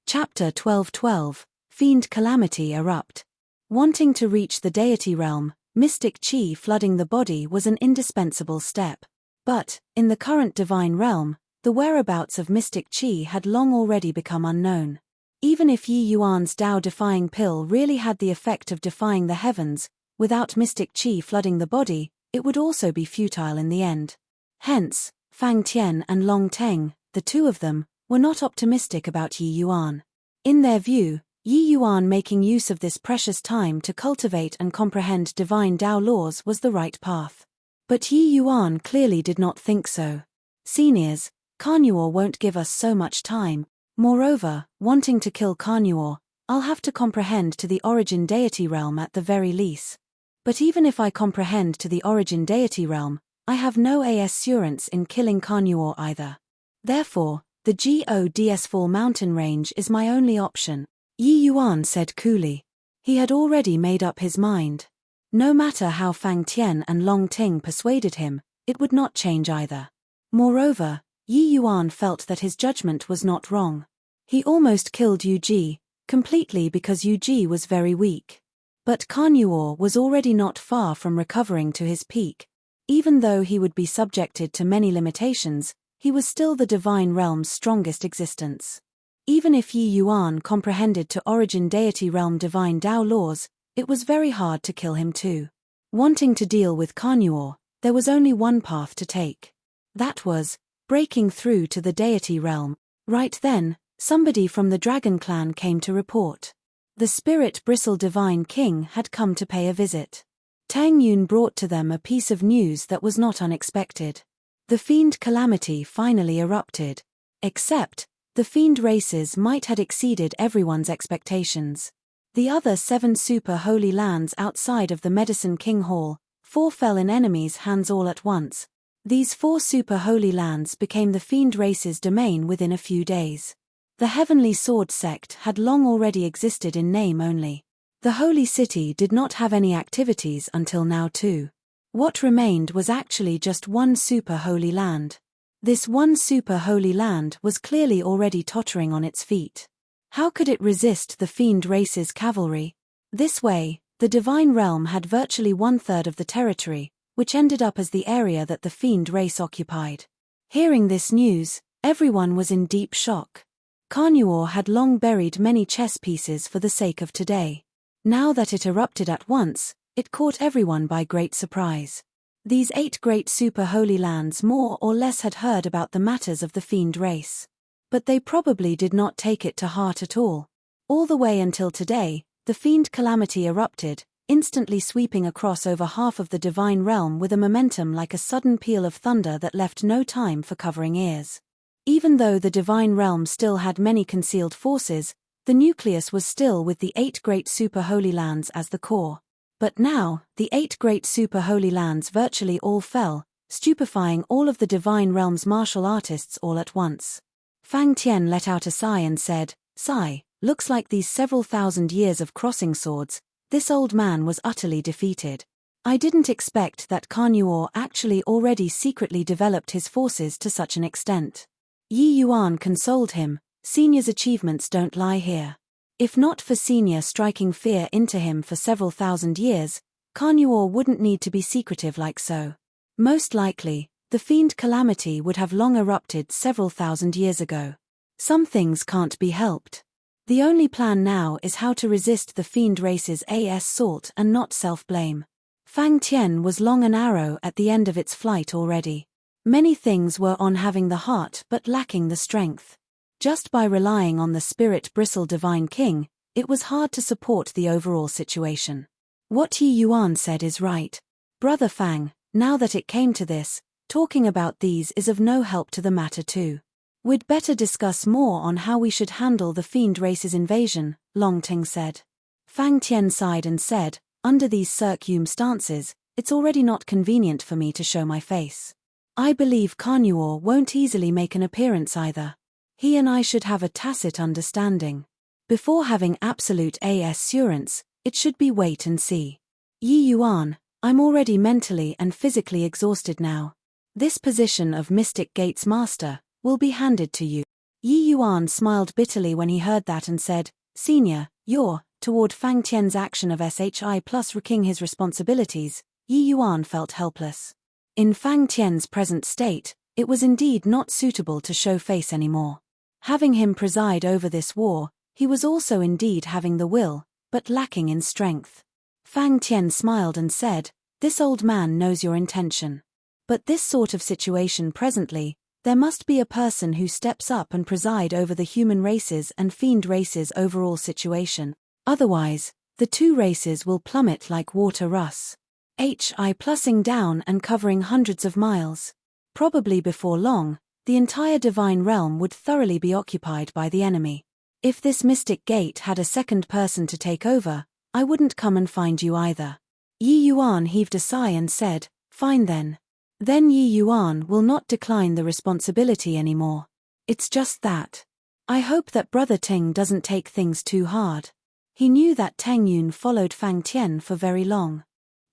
Chapter 12:12, Fiend Calamity Erupt. Wanting to reach the deity realm, mystic qi flooding the body was an indispensable step. But, in the current divine realm, the whereabouts of mystic qi had long already become unknown. Even if Yi Yuan's Dao-defying pill really had the effect of defying the heavens, without mystic qi flooding the body, it would also be futile in the end. Hence, Fang Tian and Longteng, the two of them, were not optimistic about Yi Yuan. In their view, Yi Yuan making use of this precious time to cultivate and comprehend divine Dao laws was the right path. But Yi Yuan clearly did not think so. Seniors, Carnuor won't give us so much time. Moreover, wanting to kill Carnuor, I'll have to comprehend to the origin deity realm at the very least. But even if I comprehend to the origin deity realm, I have no assurance in killing Carnuor either. Therefore, the Gods4 mountain range is my only option, Yi Yuan said coolly. He had already made up his mind. No matter how Fang Tian and Longteng persuaded him, it would not change either. Moreover, Yi Yuan felt that his judgment was not wrong. He almost killed Yu Ji, completely because Yu Ji was very weak. But Carnuor was already not far from recovering to his peak. Even though he would be subjected to many limitations, he was still the divine realm's strongest existence. Even if Yi Yuan comprehended to origin deity realm divine Dao laws, it was very hard to kill him too. Wanting to deal with Carnuor, there was only one path to take. That was, breaking through to the deity realm. Right then, somebody from the Dragon Clan came to report. The Spirit Bristle Divine King had come to pay a visit. Tang Yun brought to them a piece of news that was not unexpected. The fiend calamity finally erupted. Except, the fiend races might had exceeded everyone's expectations. The other 7 super holy lands outside of the Medicine King Hall, 4 fell in enemies' hands all at once. These 4 super holy lands became the fiend race's domain within a few days. The Heavenly Sword sect had long already existed in name only. The Holy City did not have any activities until now too. What remained was actually just one super holy land. This one super holy land was clearly already tottering on its feet. How could it resist the fiend race's cavalry? This way, the divine realm had virtually 1/3 of the territory, which ended up as the area that the fiend race occupied. Hearing this news, everyone was in deep shock. Carnuor had long buried many chess pieces for the sake of today. Now that it erupted at once, it caught everyone by great surprise. These 8 great super holy lands more or less had heard about the matters of the fiend race. But they probably did not take it to heart at all. All the way until today, the fiend calamity erupted, instantly sweeping across over half of the divine realm with a momentum like a sudden peal of thunder that left no time for covering ears. Even though the divine realm still had many concealed forces, the nucleus was still with the 8 great super holy lands as the core. But now, the 8 great super holy lands virtually all fell, stupefying all of the divine realm's martial artists all at once. Fang Tian let out a sigh and said, "Sigh, looks like these several thousand years of crossing swords, this old man was utterly defeated. I didn't expect that Carnuor actually already secretly developed his forces to such an extent." Yi Yuan consoled him, "Senior's achievements don't lie here. If not for Senior striking fear into him for several thousand years, Carnuor wouldn't need to be secretive like so. Most likely, the fiend calamity would have long erupted several thousand years ago. Some things can't be helped. The only plan now is how to resist the fiend race's assault and not self-blame." Fang Tian was long an arrow at the end of its flight already. Many things were on having the heart but lacking the strength. Just by relying on the spirit bristle divine king, it was hard to support the overall situation. What Yi Yuan said is right. Brother Fang, now that it came to this, talking about these is of no help to the matter too. We'd better discuss more on how we should handle the fiend race's invasion, Long Ting said. Fang Tian sighed and said, "Under these circumstances, it's already not convenient for me to show my face. I believe Carnuor won't easily make an appearance either. He and I should have a tacit understanding. Before having absolute assurance, it should be wait and see. Yi Yuan, I'm already mentally and physically exhausted now. This position of Mystic Gate's master will be handed to you." Yi Yuan smiled bitterly when he heard that and said, "Senior, you're," toward Fang Tian's action of SHI plus wrecking his responsibilities, Yi Yuan felt helpless. In Fang Tian's present state, it was indeed not suitable to show face anymore. Having him preside over this war, he was also indeed having the will, but lacking in strength. Fang Tian smiled and said, "This old man knows your intention. But this sort of situation presently, there must be a person who steps up and preside over the human races and fiend races' overall situation. Otherwise, the two races will plummet like water Russ. HI plussing down and covering hundreds of miles. Probably before long, the entire divine realm would thoroughly be occupied by the enemy. If this mystic gate had a second person to take over, I wouldn't come and find you either." Yi Yuan heaved a sigh and said, "Fine then. Then Yi Yuan will not decline the responsibility anymore. It's just that. I hope that Brother Ting doesn't take things too hard." He knew that Teng Yun followed Fang Tian for very long.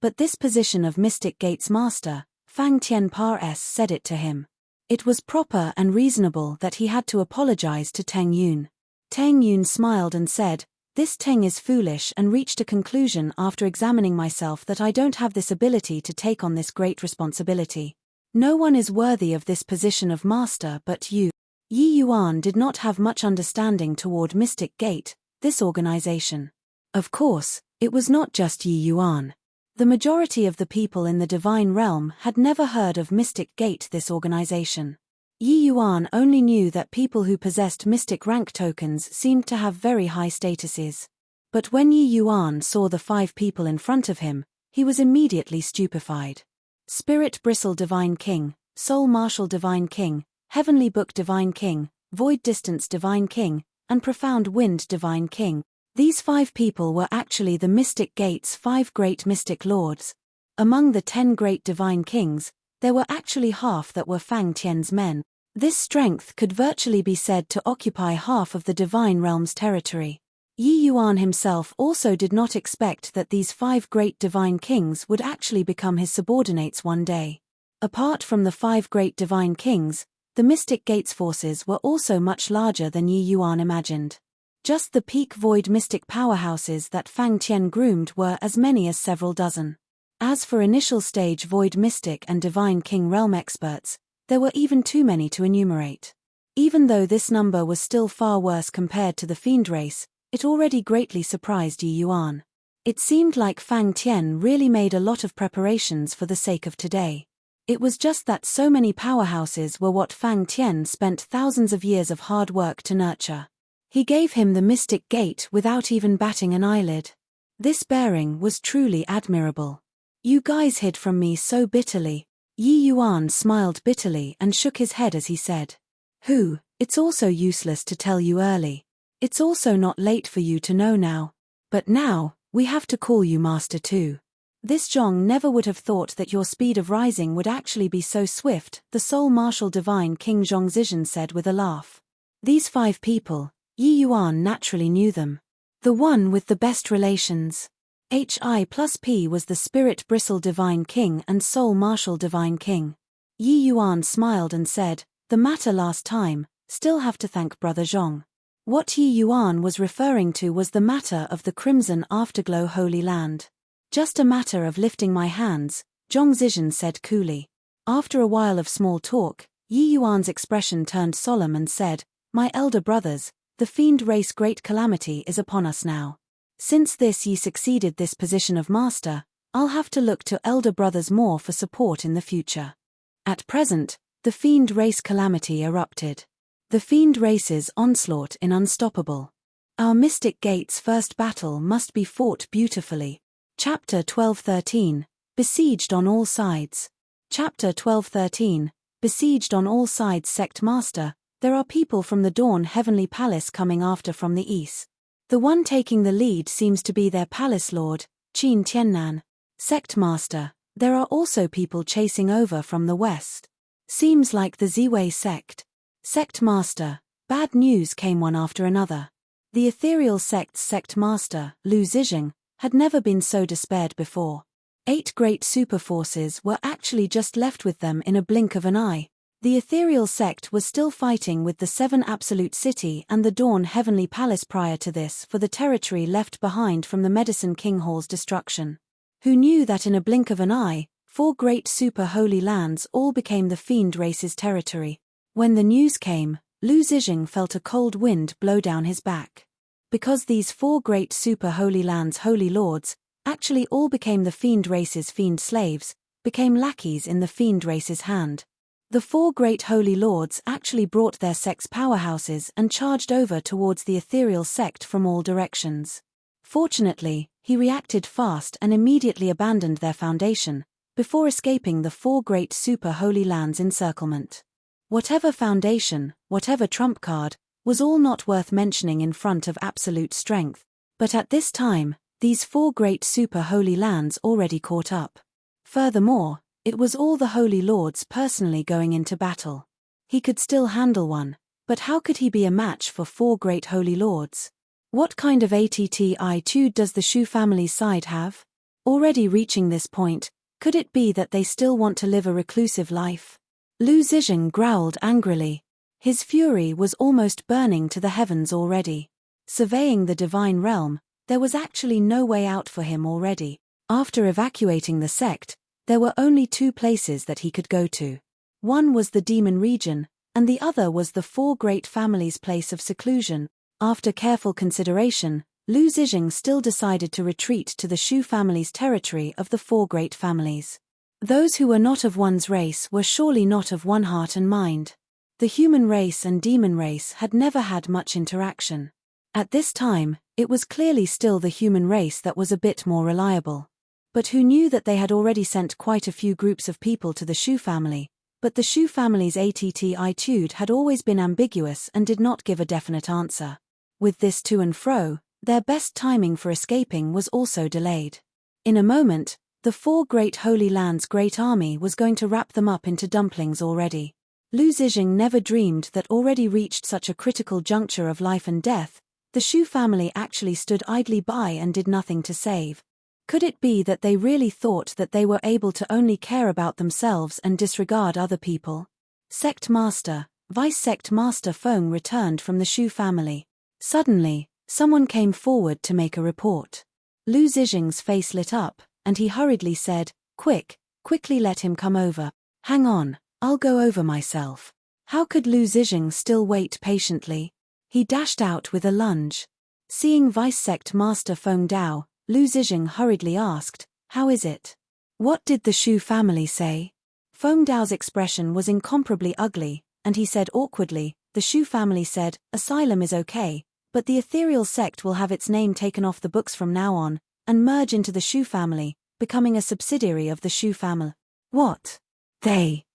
But this position of Mystic Gate's master, Fang Tian Par S said it to him. It was proper and reasonable that he had to apologize to Teng Yun. Teng Yun smiled and said, "This Teng is foolish," and reached a conclusion after examining myself that I don't have this ability to take on this great responsibility. No one is worthy of this position of master but you." Yi Yuan did not have much understanding toward Mystic Gate, this organization. Of course, it was not just Yi Yuan. The majority of the people in the divine realm had never heard of Mystic Gate, this organization. Yi Yuan only knew that people who possessed mystic rank tokens seemed to have very high statuses. But when Yi Yuan saw the 5 people in front of him, he was immediately stupefied. Spirit Bristle Divine King, Soul Martial Divine King, Heavenly Book Divine King, Void Distance Divine King, and Profound Wind Divine King. These 5 people were actually the Mystic Gate's 5 great mystic lords. Among the 10 great divine kings, there were actually half that were Fang Tian's men. This strength could virtually be said to occupy half of the divine realm's territory. Yi Yuan himself also did not expect that these 5 great divine kings would actually become his subordinates one day. Apart from the 5 great divine kings, the Mystic Gate's forces were also much larger than Yi Yuan imagined. Just the peak void mystic powerhouses that Fang Tian groomed were as many as several dozen. As for initial stage void mystic and divine king realm experts, there were even too many to enumerate. Even though this number was still far worse compared to the fiend race, it already greatly surprised Yi Yuan. It seemed like Fang Tian really made a lot of preparations for the sake of today. It was just that so many powerhouses were what Fang Tian spent thousands of years of hard work to nurture. He gave him the mystic gate without even batting an eyelid. This bearing was truly admirable. You guys hid from me so bitterly. Yi Yuan smiled bitterly and shook his head as he said. It's also useless to tell you early. It's also not late for you to know now. But now, we have to call you master too. This Zhong never would have thought that your speed of rising would actually be so swift, the Soul Martial Divine King Zhong Zizhen said with a laugh. These 5 people, Yi Yuan naturally knew them. The one with the best relations. Hi+P was the Spirit Bristle Divine King and Soul Martial Divine King. Yi Yuan smiled and said, the matter last time, still have to thank Brother Zhong. What Yi Yuan was referring to was the matter of the Crimson Afterglow Holy Land. Just a matter of lifting my hands, Zhong Zizhen said coolly. After a while of small talk, Yi Yuan's expression turned solemn and said, my elder brothers, the fiend race great calamity is upon us now. Since ye succeeded this position of master, I'll have to look to elder brothers more for support in the future. At present, the fiend race calamity erupted. The fiend race's onslaught in unstoppable. Our mystic gate's first battle must be fought beautifully. Chapter 12:13, Besieged on all sides. Chapter 12:13, Besieged on all sides. Sect Master, there are people from the Dawn Heavenly Palace coming after from the east. The one taking the lead seems to be their palace lord, Qin Tiannan. Sect Master, there are also people chasing over from the west. Seems like the Ziwei sect. Sect Master, bad news came one after another. The ethereal sect's sect master, Lu Zizheng, had never been so despaired before. 8 great superforces were actually just left with them in a blink of an eye. The ethereal sect was still fighting with the 7 Absolute City and the Dawn Heavenly Palace prior to this for the territory left behind from the Medicine King Hall's destruction. Who knew that in a blink of an eye, 4 great super holy lands all became the fiend race's territory? When the news came, Lu Zizheng felt a cold wind blow down his back. Because these 4 great super holy lands' holy lords, actually all became the fiend race's fiend slaves, became lackeys in the fiend race's hand. The 4 great holy lords actually brought their sect's powerhouses and charged over towards the ethereal sect from all directions. Fortunately, he reacted fast and immediately abandoned their foundation, before escaping the 4 great super holy lands' encirclement. Whatever foundation, whatever trump card, was all not worth mentioning in front of absolute strength. But at this time, these 4 great super holy lands already caught up. Furthermore, it was all the holy lords personally going into battle. He could still handle one, but how could he be a match for 4 great holy lords? What kind of attitude does the Shu family's side have? Already reaching this point, could it be that they still want to live a reclusive life? Lu Zizheng growled angrily. His fury was almost burning to the heavens already. Surveying the divine realm, there was actually no way out for him already. After evacuating the sect, there were only 2 places that he could go to. One was the demon region, and the other was the 4 great families' place of seclusion. After careful consideration, Lu Zizheng still decided to retreat to the Shu family's territory of the 4 great families. Those who were not of one's race were surely not of one heart and mind. The human race and demon race had never had much interaction. At this time, it was clearly still the human race that was a bit more reliable. But who knew that they had already sent quite a few groups of people to the Shu family, but the Shu family's attitude had always been ambiguous and did not give a definite answer. With this to and fro, their best timing for escaping was also delayed. In a moment, the 4 great holy lands' great army was going to wrap them up into dumplings already. Lu Zizheng never dreamed that already reached such a critical juncture of life and death, the Shu family actually stood idly by and did nothing to save. Could it be that they really thought that they were able to only care about themselves and disregard other people? Sect Master, Vice Sect Master Feng returned from the Shu family. Suddenly, someone came forward to make a report. Lu Zizheng's face lit up, and he hurriedly said, quickly let him come over. Hang on, I'll go over myself. How could Lu Zizheng still wait patiently? He dashed out with a lunge. Seeing Vice Sect Master Feng Dao, Lu Zizheng hurriedly asked, "How is it? What did the Shu family say?" Feng Dao's expression was incomparably ugly, and he said awkwardly, "The Shu family said, asylum is okay, but the ethereal sect will have its name taken off the books from now on, and merge into the Shu family, becoming a subsidiary of the Shu family." What? They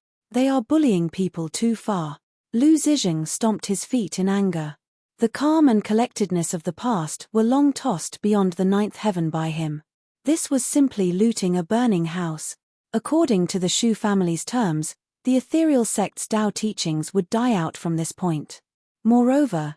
are bullying people too far. Lu Zizheng stomped his feet in anger. The calm and collectedness of the past were long tossed beyond the ninth heaven by him. This was simply looting a burning house. According to the Shu family's terms, the ethereal sect's Tao teachings would die out from this point. Moreover,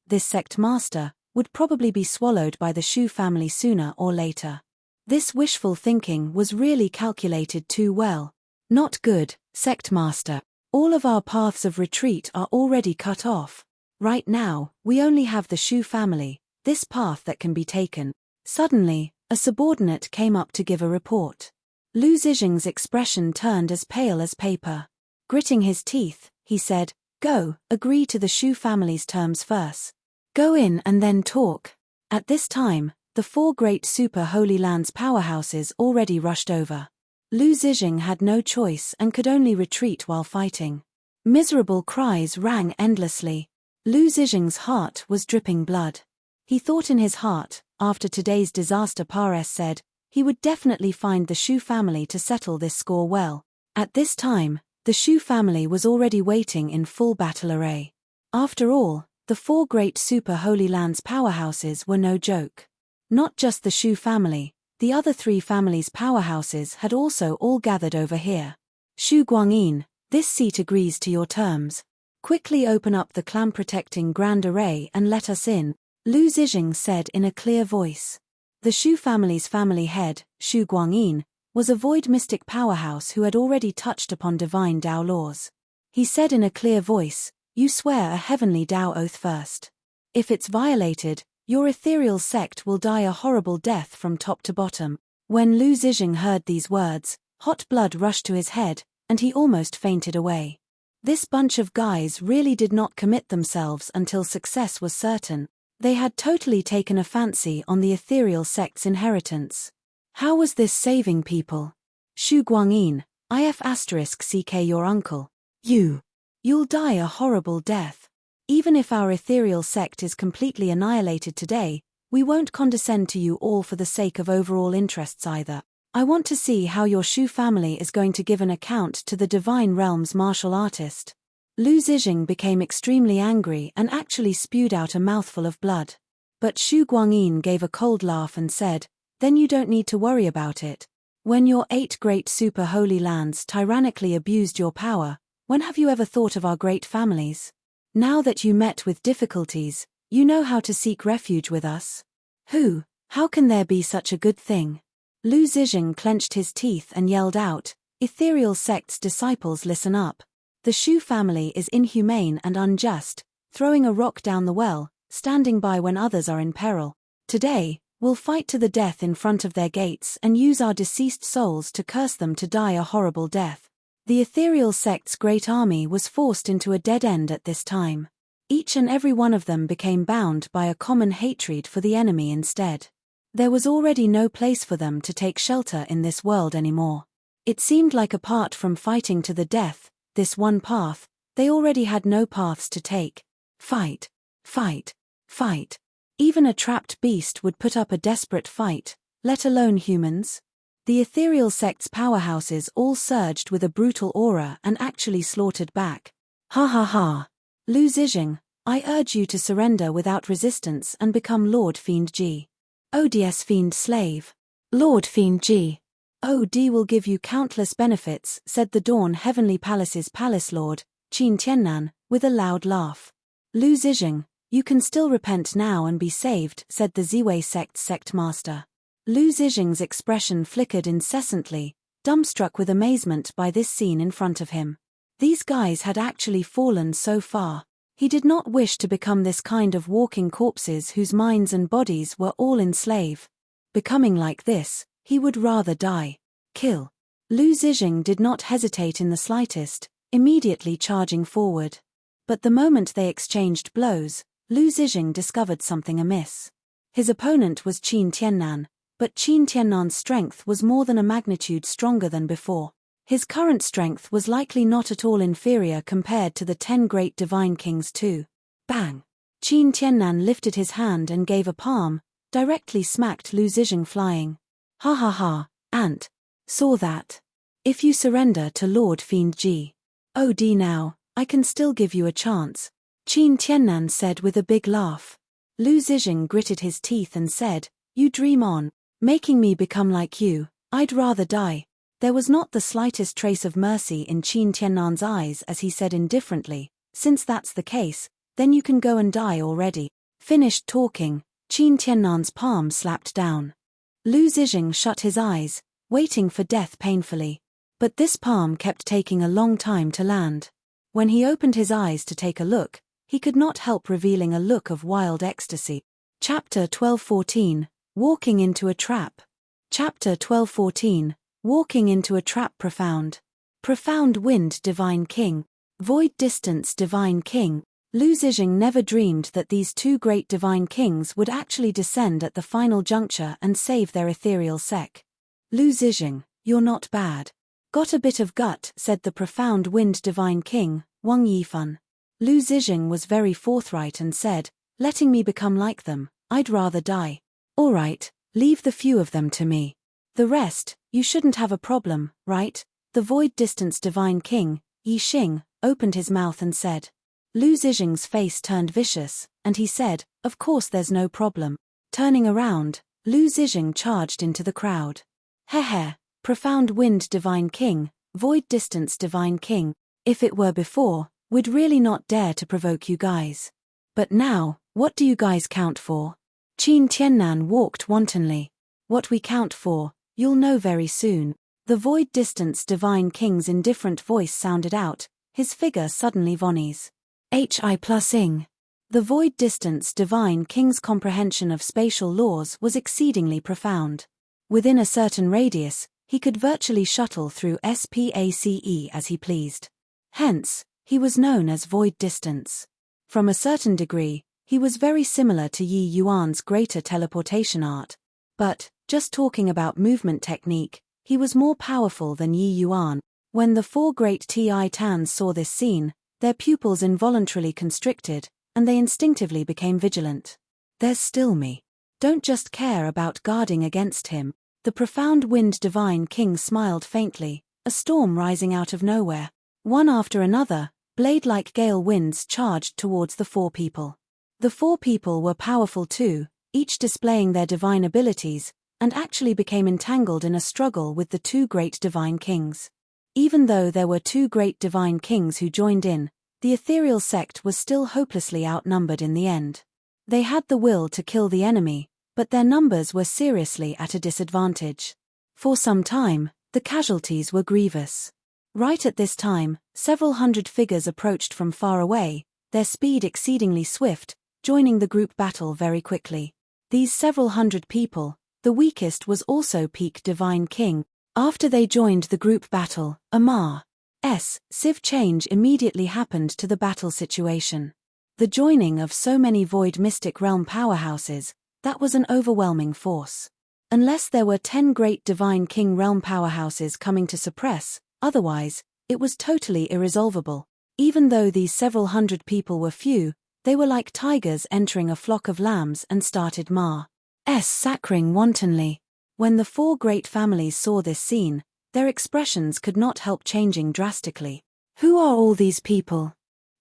this sect master, would probably be swallowed by the Shu family sooner or later. This wishful thinking was really calculated too well. Not good, sect master. All of our paths of retreat are already cut off. Right now, we only have the Shu family, this path that can be taken. Suddenly, a subordinate came up to give a report. Lu Zizheng's expression turned as pale as paper. Gritting his teeth, he said, "Go, agree to the Shu family's terms first. Go in and then talk." At this time, the 4 great super Holy Lands powerhouses already rushed over. Lu Zizheng had no choice and could only retreat while fighting. Miserable cries rang endlessly. Lu Zizheng's heart was dripping blood. He thought in his heart, after today's disaster Pares said, he would definitely find the Shu family to settle this score well. At this time, the Shu family was already waiting in full battle array. After all, the 4 great super Holy Lands powerhouses were no joke. Not just the Shu family, the other 3 families' powerhouses had also all gathered over here. "Shu Guangyin, this seat agrees to your terms. Quickly open up the clan-protecting Grand Array and let us in," Lu Zizheng said in a clear voice. The Shu family's family head, Shu Guangyin, was a void mystic powerhouse who had already touched upon divine Tao laws. He said in a clear voice, "You swear a heavenly Tao oath first. If it's violated, your ethereal sect will die a horrible death from top to bottom." When Lu Zizheng heard these words, hot blood rushed to his head, and he almost fainted away. This bunch of guys really did not commit themselves until success was certain. They had totally taken a fancy on the ethereal sect's inheritance. How was this saving people? "Shu Guangyin, if*CK your uncle. You'll die a horrible death. Even if our ethereal sect is completely annihilated today, we won't condescend to you all for the sake of overall interests either. I want to see how your Shu family is going to give an account to the Divine Realm's martial artist." Lu Zizheng became extremely angry and actually spewed out a mouthful of blood. But Shu Guangyin gave a cold laugh and said, "Then you don't need to worry about it. When your 8 great super holy lands tyrannically abused your power, when have you ever thought of our great families? Now that you met with difficulties, you know how to seek refuge with us. How can there be such a good thing?" Lu Zizheng clenched his teeth and yelled out, "Ethereal sect's disciples, listen up. The Shu family is inhumane and unjust, throwing a rock down the well, standing by when others are in peril. Today, we'll fight to the death in front of their gates and use our deceased souls to curse them to die a horrible death." The ethereal sect's great army was forced into a dead end at this time. Each and every one of them became bound by a common hatred for the enemy instead. There was already no place for them to take shelter in this world anymore. It seemed like apart from fighting to the death, this one path, they already had no paths to take. Fight. Even a trapped beast would put up a desperate fight, let alone humans. The ethereal sect's powerhouses all surged with a brutal aura and actually slaughtered back. Ha. Lu Zizheng, I urge you to surrender without resistance and become Lord Fiend G. ODS Fiend Slave. Lord Fiend G. OD will give you countless benefits, said the Dawn Heavenly Palace's Palace Lord, Qin Tiannan, with a loud laugh. Lu Zizheng, you can still repent now and be saved, said the Ziwei sect's sect master. Lu Zizheng's expression flickered incessantly, dumbstruck with amazement by this scene in front of him. These guys had actually fallen so far. He did not wish to become this kind of walking corpses whose minds and bodies were all enslaved. Becoming like this, he would rather die. Kill. Lu Zizheng did not hesitate in the slightest. immediately charging forward. But the moment they exchanged blows, Lu Zizheng discovered something amiss. His opponent was Qin Tiannan, but Qin Tiannan's strength was more than a magnitude stronger than before. His current strength was likely not at all inferior compared to the 10 great divine kings too. Bang! Qin Tiannan lifted his hand and gave a palm, directly smacked Lu Zizheng flying. Ha ha ha, ant. Saw that. If you surrender to Lord Fiend Ji. Oh d now, I can still give you a chance, Qin Tiannan said with a big laugh. Lu Zizheng gritted his teeth and said, you dream on, making me become like you, I'd rather die. There was not the slightest trace of mercy in Qin Tiannan's eyes as he said indifferently, since that's the case, then you can go and die already. Finished talking, Qin Tiannan's palm slapped down. Lu Zizheng shut his eyes, waiting for death painfully. But this palm kept taking a long time to land. When he opened his eyes to take a look, he could not help revealing a look of wild ecstasy. Chapter 12:14, Walking into a Trap. Chapter 12:14, Walking into a Trap. Profound Wind Divine King, Void Distance Divine King. Lu Zizheng never dreamed that these two great divine kings would actually descend at the final juncture and save their ethereal sec. Lu Zizheng, you're not bad. Got a bit of gut, said the Profound Wind Divine King, Wang Yifan. Lu Zizheng was very forthright and said, letting me become like them, I'd rather die. All right, leave the few of them to me. The rest, you shouldn't have a problem, right? The Void Distance Divine King, Yi Xing, opened his mouth and said. Lu Zizheng's face turned vicious, and he said, of course there's no problem. Turning around, Lu Zizheng charged into the crowd. Heh, Profound Wind Divine King, Void Distance Divine King, if it were before, we'd really not dare to provoke you guys. But now, what do you guys count for? Qin Tiannan walked wantonly. What we count for, you'll know very soon. The Void Distance Divine King's indifferent voice sounded out, his figure suddenly vonies. Hi+ing. The Void Distance Divine King's comprehension of spatial laws was exceedingly profound. Within a certain radius, he could virtually shuttle through space as he pleased. Hence, he was known as Void Distance. From a certain degree, he was very similar to Yi Yuan's greater teleportation art. But, just talking about movement technique, he was more powerful than Yi Yuan. When the four great Titans saw this scene, their pupils involuntarily constricted, and they instinctively became vigilant. There's still me. Don't just care about guarding against him. The Profound Wind Divine King smiled faintly, a storm rising out of nowhere. One after another, blade-like gale winds charged towards the four people. The four people were powerful too, each displaying their divine abilities, and actually became entangled in a struggle with the two great divine kings. Even though there were two great divine kings who joined in, the ethereal sect was still hopelessly outnumbered in the end. They had the will to kill the enemy, but their numbers were seriously at a disadvantage. For some time, the casualties were grievous. Right at this time, several hundred figures approached from far away, their speed exceedingly swift, joining the group battle very quickly. These several hundred people, the weakest was also Peak Divine King. After they joined the group battle, Civ change immediately happened to the battle situation. The joining of so many Void Mystic Realm powerhouses, that was an overwhelming force. Unless there were 10 great Divine King Realm powerhouses coming to suppress, otherwise, it was totally irresolvable. Even though these several hundred people were few, they were like tigers entering a flock of lambs and started massacring wantonly. When the four great families saw this scene, their expressions could not help changing drastically. Who are all these people?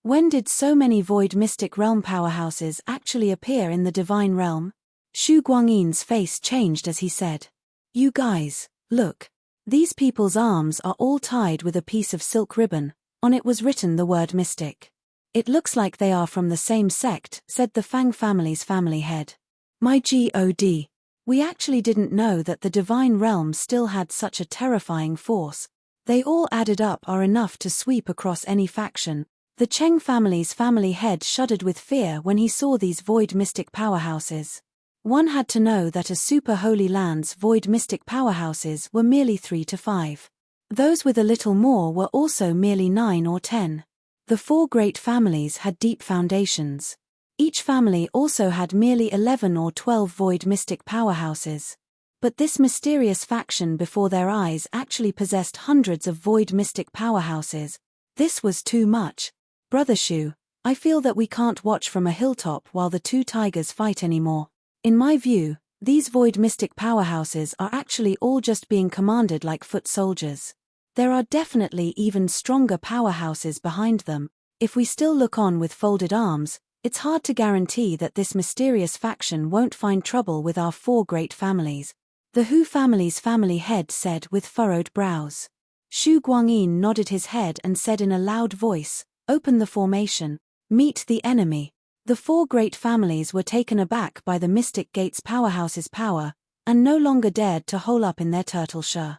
When did so many Void Mystic Realm powerhouses actually appear in the Divine Realm? Xu Guangyin's face changed as he said. You guys, look. These people's arms are all tied with a piece of silk ribbon, on it was written the word mystic. It looks like they are from the same sect, said the Fang family's family head. My god. We actually didn't know that the Divine Realm still had such a terrifying force. They all added up are enough to sweep across any faction. The Cheng family's family head shuddered with fear when he saw these Void Mystic powerhouses. One had to know that a Super Holy Land's Void Mystic powerhouses were merely 3 to 5. Those with a little more were also merely 9 or 10. The 4 great families had deep foundations. Each family also had merely 11 or 12 void mystic powerhouses. But this mysterious faction before their eyes actually possessed hundreds of void mystic powerhouses. This was too much. Brother Shu, I feel that we can't watch from a hilltop while the 2 tigers fight anymore. In my view, these void mystic powerhouses are actually all just being commanded like foot soldiers. There are definitely even stronger powerhouses behind them. If we still look on with folded arms, it's hard to guarantee that this mysterious faction won't find trouble with our 4 great families. The Hu family's family head said with furrowed brows. Shu Guangyin nodded his head and said in a loud voice, "Open the formation. Meet the enemy." The 4 great families were taken aback by the Mystic Gate's powerhouse's power, and no longer dared to hole up in their turtle shell.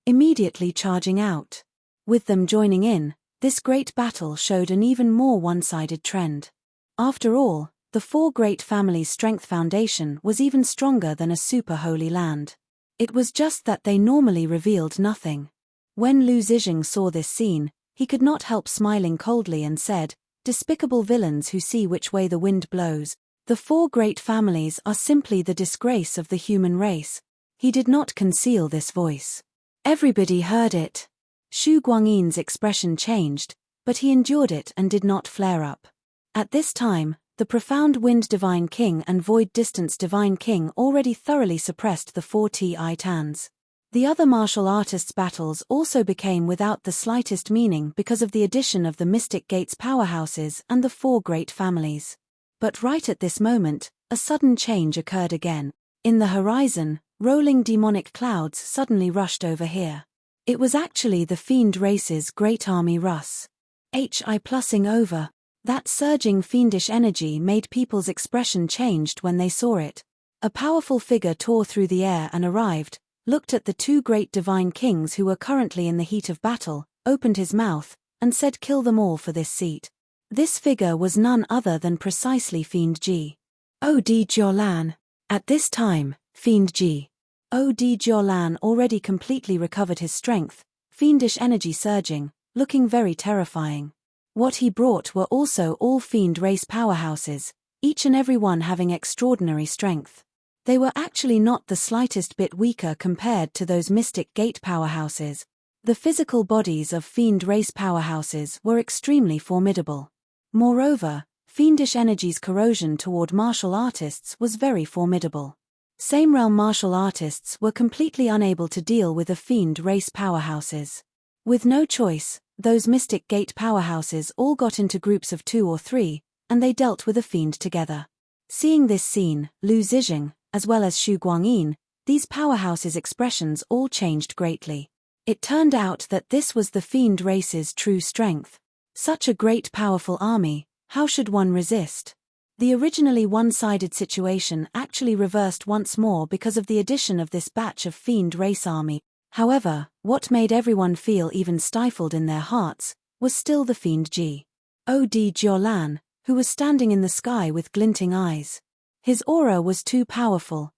Immediately charging out. With them joining in, this great battle showed an even more one-sided trend. After all, the 4 great families' strength foundation was even stronger than a super holy land. It was just that they normally revealed nothing. When Lu Zizheng saw this scene, he could not help smiling coldly and said, "Despicable villains who see which way the wind blows. The 4 great families are simply the disgrace of the human race." He did not conceal this voice. Everybody heard it. Shu Guangyin's expression changed, but he endured it and did not flare up. At this time, the profound Wind Divine King and Void Distance Divine King already thoroughly suppressed the 4 Titans. The other martial artists' battles also became without the slightest meaning because of the addition of the Mystic Gate's powerhouses and the 4 great families. But right at this moment, a sudden change occurred again. In the horizon, rolling demonic clouds suddenly rushed over here. It was actually the fiend race's great army Russ. Plussing over. That surging fiendish energy made people's expression changed when they saw it. A powerful figure tore through the air and arrived, looked at the 2 great divine kings who were currently in the heat of battle, opened his mouth, and said, "Kill them all for this seat." This figure was none other than precisely Fiend Ji. Od Jiaolan. At this time, Fiend Ji. Od Jiaolan already completely recovered his strength, fiendish energy surging, looking very terrifying. What he brought were also all fiend race powerhouses, each and every one having extraordinary strength. They were actually not the slightest bit weaker compared to those Mystic Gate powerhouses. The physical bodies of fiend race powerhouses were extremely formidable. Moreover, fiendish energy's corrosion toward martial artists was very formidable. Same realm martial artists were completely unable to deal with the fiend race powerhouses. With no choice, those Mystic Gate powerhouses all got into groups of 2 or 3, and they dealt with the fiend together. Seeing this scene, Lu Zizheng, as well as Shu Guangyin, these powerhouses' expressions all changed greatly. It turned out that this was the fiend race's true strength. Such a great powerful army, how should one resist? The originally one-sided situation actually reversed once more because of the addition of this batch of fiend race army. However, what made everyone feel even stifled in their hearts was still the Fiend Ji. Od Jiaolan, who was standing in the sky with glinting eyes. His aura was too powerful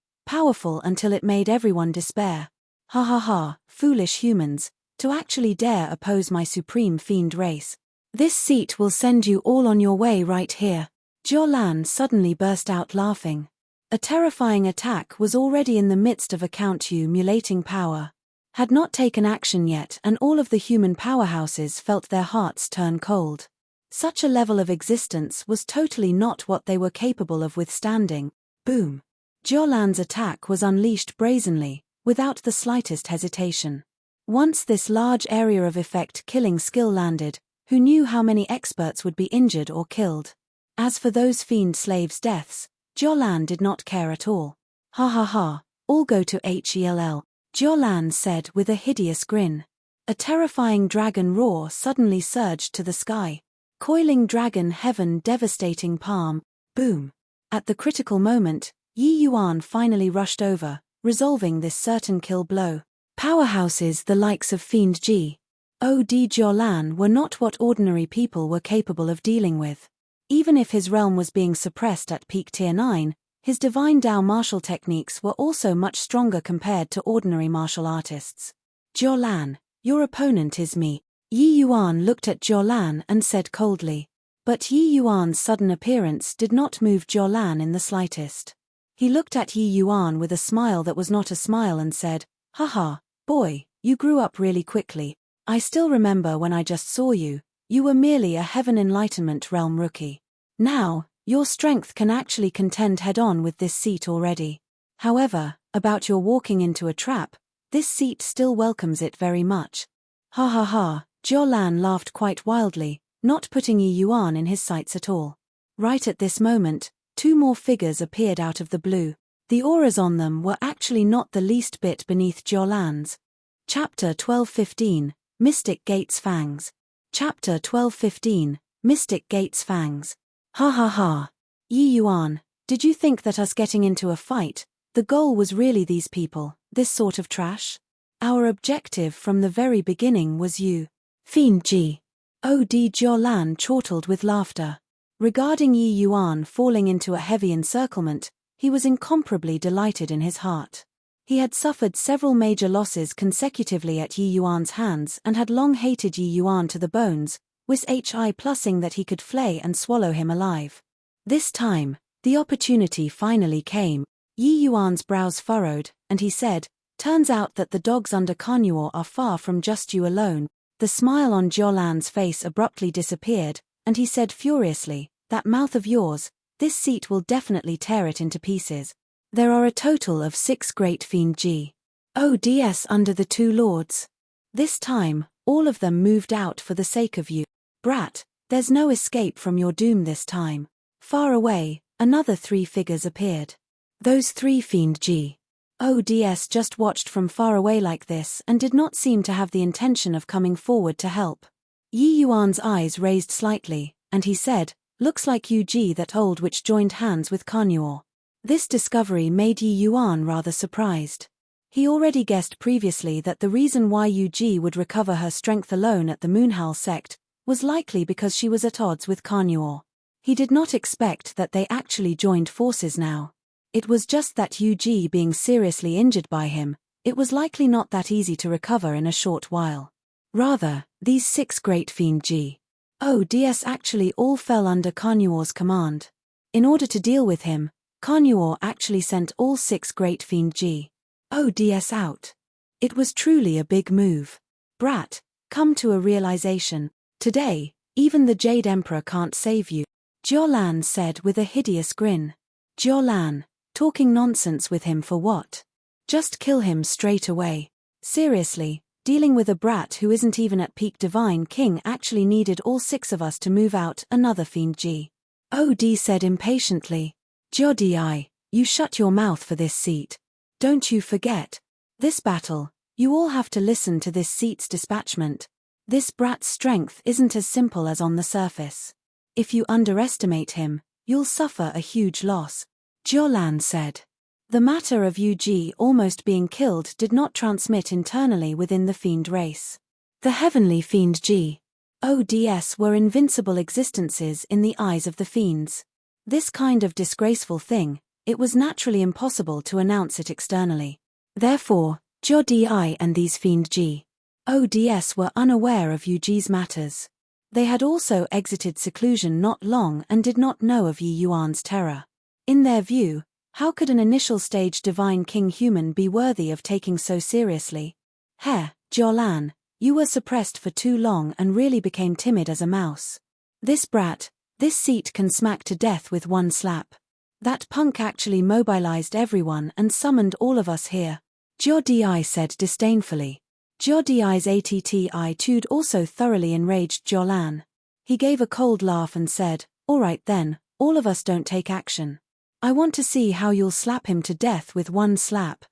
until it made everyone despair. Ha ha ha, foolish humans, to actually dare oppose my supreme fiend race. This seat will send you all on your way right here. Jiaolan suddenly burst out laughing. A terrifying attack was already in the midst of a Count Yu mutilating power. Had not taken action yet, and all of the human powerhouses felt their hearts turn cold. Such a level of existence was totally not what they were capable of withstanding. Boom! Jiaolan's attack was unleashed brazenly, without the slightest hesitation. Once this large area of effect killing skill landed, who knew how many experts would be injured or killed? As for those fiend slaves' deaths, Jiaolan did not care at all. Ha ha ha, all go to hell. Jiaolan said with a hideous grin. A terrifying dragon roar suddenly surged to the sky. Coiling dragon heaven devastating palm. Boom! At the critical moment, Yi Yuan finally rushed over, resolving this certain kill blow. Powerhouses the likes of Fiend Ji, Od Jiaolan were not what ordinary people were capable of dealing with. Even if his realm was being suppressed at peak tier 9, his divine Dao martial techniques were also much stronger compared to ordinary martial artists. Lan, your opponent is me. Yi Yuan looked at Lan and said coldly. But Yi Yuan's sudden appearance did not move Lan in the slightest. He looked at Yi Yuan with a smile that was not a smile and said, "Haha, boy, you grew up really quickly. I still remember when I just saw you, you were merely a Heaven Enlightenment Realm rookie. Now, your strength can actually contend head-on with this seat already. However, about your walking into a trap, this seat still welcomes it very much." Ha ha ha, Lan laughed quite wildly, not putting Yi Yuan in his sights at all. Right at this moment, two more figures appeared out of the blue. The auras on them were actually not the least bit beneath Lan's. Chapter 12:15, Mystic Gate's Fangs. Chapter 12:15, Mystic Gate's Fangs. Ha ha ha. Yi Yuan, did you think that us getting into a fight, the goal was really these people, this sort of trash? Our objective from the very beginning was you. Fiend G. Od Lan chortled with laughter. Regarding Yi Yuan falling into a heavy encirclement, he was incomparably delighted in his heart. He had suffered several major losses consecutively at Yi Yuan's hands and had long hated Yi Yuan to the bones, with hi plussing that he could flay and swallow him alive. This time, the opportunity finally came. Yi Yuan's brows furrowed, and he said, "Turns out that the dogs under Carnuor are far from just you alone." The smile on Lan's face abruptly disappeared, and he said furiously, "That mouth of yours, this seat will definitely tear it into pieces. There are a total of 6 great Fiend G. Ods under the two lords. This time, all of them moved out for the sake of you. Brat, there's no escape from your doom this time." Far away, another 3 figures appeared. Those 3 Fiend G. Ods just watched from far away like this and did not seem to have the intention of coming forward to help. Yi Yuan's eyes raised slightly, and he said, "Looks like UG that old witch joined hands with Carnuor." This discovery made Yi Yuan rather surprised. He already guessed previously that the reason why UG would recover her strength alone at the Moonhowl sect was likely because she was at odds with Carnuor. He did not expect that they actually joined forces now. It was just that UG being seriously injured by him, it was likely not that easy to recover in a short while. Rather, these 6 great Fiend G. Ods actually all fell under Carnuor's command. In order to deal with him, Carnuor actually sent all 6 great Fiend G. Ods out. It was truly a big move. Brat, come to a realization. Today, even the Jade Emperor can't save you. Lan said with a hideous grin. Lan, talking nonsense with him for what? Just kill him straight away. Seriously, dealing with a brat who isn't even at peak Divine King actually needed all 6 of us to move out another Fiend G. Od said impatiently. Jodi, you shut your mouth for this seat. Don't you forget. This battle, you all have to listen to this seat's dispatchment. This brat's strength isn't as simple as on the surface. If you underestimate him, you'll suffer a huge loss. Lan said. The matter of UG almost being killed did not transmit internally within the fiend race. The heavenly Fiend G. Ods were invincible existences in the eyes of the fiends. This kind of disgraceful thing, it was naturally impossible to announce it externally. Therefore, Jodi and these Fiend G. Ods were unaware of UG's matters. They had also exited seclusion not long and did not know of Yi Yuan's terror. In their view, how could an initial stage Divine King human be worthy of taking so seriously? Lan, you were suppressed for too long and really became timid as a mouse. This brat, this seat can smack to death with one slap. That punk actually mobilized everyone and summoned all of us here. Jodi said disdainfully. Jodi's attitude also thoroughly enraged Lan. He gave a cold laugh and said, "Alright then, all of us don't take action. I want to see how you'll slap him to death with one slap.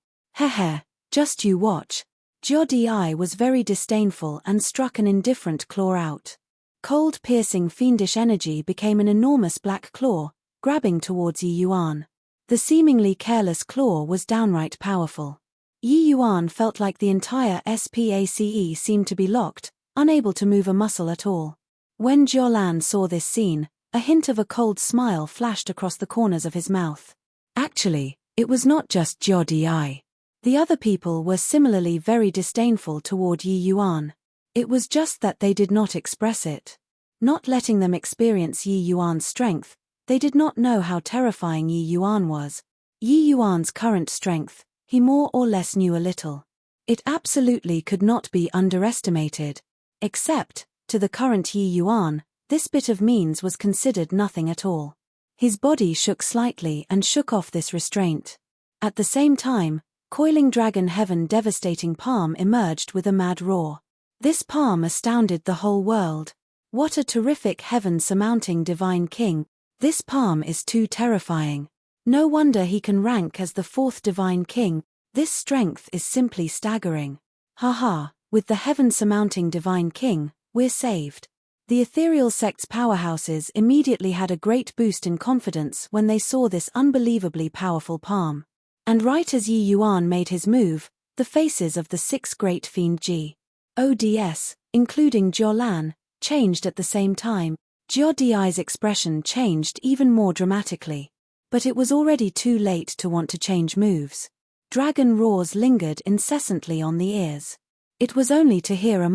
Just you watch." Jodi was very disdainful and struck an indifferent claw out. Cold piercing fiendish energy became an enormous black claw, grabbing towards Yi Yuan. The seemingly careless claw was downright powerful. Yi Yuan felt like the entire SPACE seemed to be locked, unable to move a muscle at all. When Lan saw this scene, a hint of a cold smile flashed across the corners of his mouth. Actually, it was not just Jodi. The other people were similarly very disdainful toward Yi Yuan. It was just that they did not express it. Not letting them experience Yi Yuan's strength, they did not know how terrifying Yi Yuan was. Yi Yuan's current strength, he more or less knew a little. It absolutely could not be underestimated. Except, to the current Yi Yuan, this bit of means was considered nothing at all. His body shook slightly and shook off this restraint. At the same time, coiling dragon heaven devastating palm emerged with a mad roar. This palm astounded the whole world. What a terrific heaven-surmounting divine king. This palm is too terrifying. No wonder he can rank as the fourth divine king. This strength is simply staggering. Haha, with the heaven-surmounting divine king, we're saved. The ethereal sect's powerhouses immediately had a great boost in confidence when they saw this unbelievably powerful palm. And right as Yi Yuan made his move, the faces of the 6 great fiend G.O.D.S., including Jiao Lan, changed at the same time. Jiao Di's expression changed even more dramatically. But it was already too late to want to change moves. Dragon roars lingered incessantly on the ears. It was only to hear a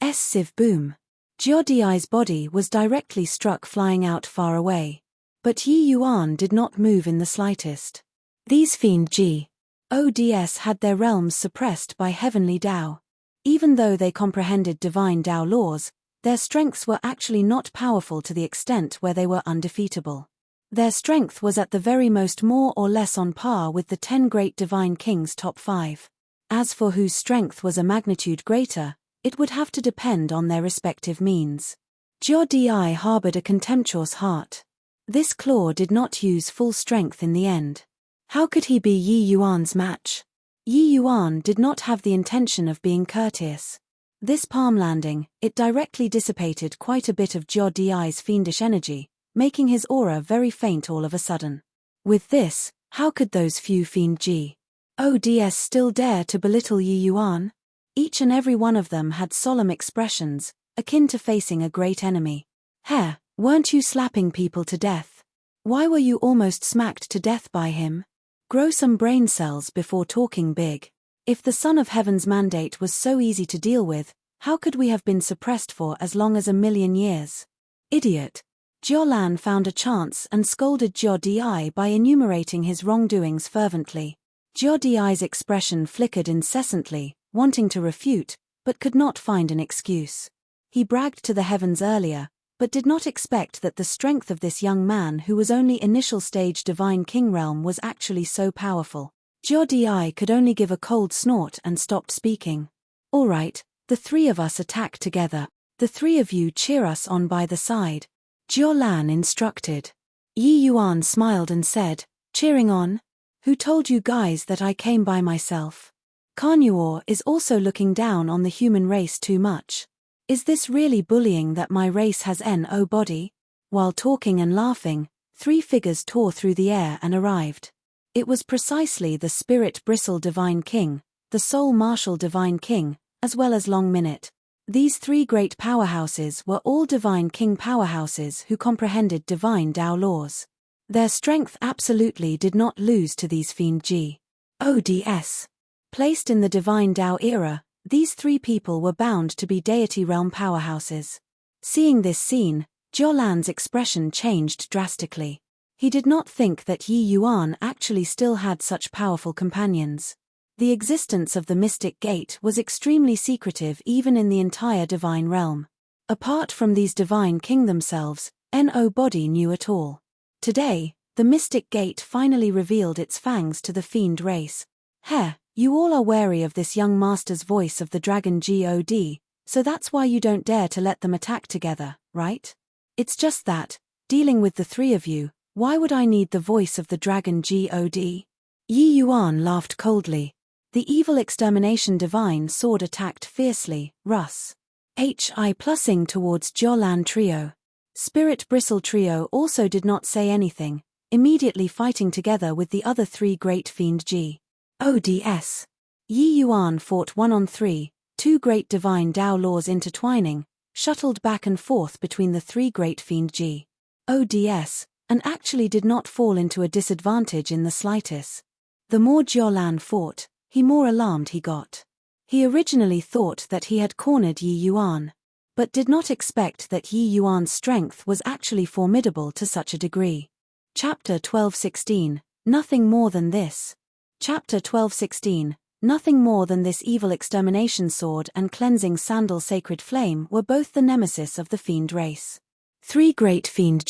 massive boom. Jiao Di's body was directly struck flying out far away. But Yi Yuan did not move in the slightest. These fiend G.O.D.S. had their realms suppressed by heavenly Tao. Even though they comprehended divine Tao laws, their strengths were actually not powerful to the extent where they were undefeatable. Their strength was at the very most more or less on par with the 10 great divine kings top 5. As for whose strength was a magnitude greater, it would have to depend on their respective means. Jiao Di harbored a contemptuous heart. This claw did not use full strength in the end. How could he be Yi Yuan's match? Yi Yuan did not have the intention of being courteous. This palm landing, it directly dissipated quite a bit of Jiao Di's fiendish energy, making his aura very faint all of a sudden. With this, how could those few fiend G.O.D.S. still dare to belittle Yi Yuan? Each and every one of them had solemn expressions, akin to facing a great enemy. Heh, weren't you slapping people to death? Why were you almost smacked to death by him? Grow some brain cells before talking big. If the Son of Heaven's mandate was so easy to deal with, how could we have been suppressed for as long as 1,000,000 years? Idiot. Jiao Lan found a chance and scolded Jiao Di by enumerating his wrongdoings fervently. Jiao Di's expression flickered incessantly, wanting to refute, but could not find an excuse. He bragged to the heavens earlier, but did not expect that the strength of this young man who was only initial stage divine king realm was actually so powerful. Jiao Di could only give a cold snort and stopped speaking. All right, the 3 of us attack together. The 3 of you cheer us on by the side. Jiao Lan instructed. Yi Yuan smiled and said, cheering on? Who told you guys that I came by myself? Carnivore is also looking down on the human race too much. Is this really bullying that my race has no body? While talking and laughing, 3 figures tore through the air and arrived. It was precisely the Spirit Bristle Divine King, the Soul Martial Divine King, as well as Long Minute. These 3 great powerhouses were all Divine King powerhouses who comprehended divine Tao laws. Their strength absolutely did not lose to these fiend G.O.D.S. Placed in the divine Tao era, these 3 people were bound to be deity realm powerhouses. Seeing this scene, Jiao Lan's expression changed drastically. He did not think that Yi Yuan actually still had such powerful companions. The existence of the Mystic Gate was extremely secretive even in the entire divine realm. Apart from these divine king themselves, nobody knew at all. Today, the Mystic Gate finally revealed its fangs to the fiend race. Heh, you all are wary of this young master's voice of the dragon God, so that's why you don't dare to let them attack together, right? It's just that, dealing with the 3 of you, why would I need the voice of the dragon God? Yi Yuan laughed coldly. The evil extermination divine sword attacked fiercely, Russ. Hi plussing towards Jiao Lan trio. Spirit Bristle trio also did not say anything, immediately fighting together with the other 3 great fiend G.O.D.S. Yi Yuan fought 1-on-3, 2 great divine Tao laws intertwining, shuttled back and forth between the 3 great fiend G.O.D.S, and actually did not fall into a disadvantage in the slightest. The more Jiao Lan fought, he more alarmed he got. He originally thought that he had cornered Yi Yuan, but did not expect that Yi Yuan's strength was actually formidable to such a degree. Chapter 12:16, Nothing more than this. Chapter 12:16, Nothing more than this evil extermination sword and cleansing sandal sacred flame were both the nemesis of the fiend race. Three great fiend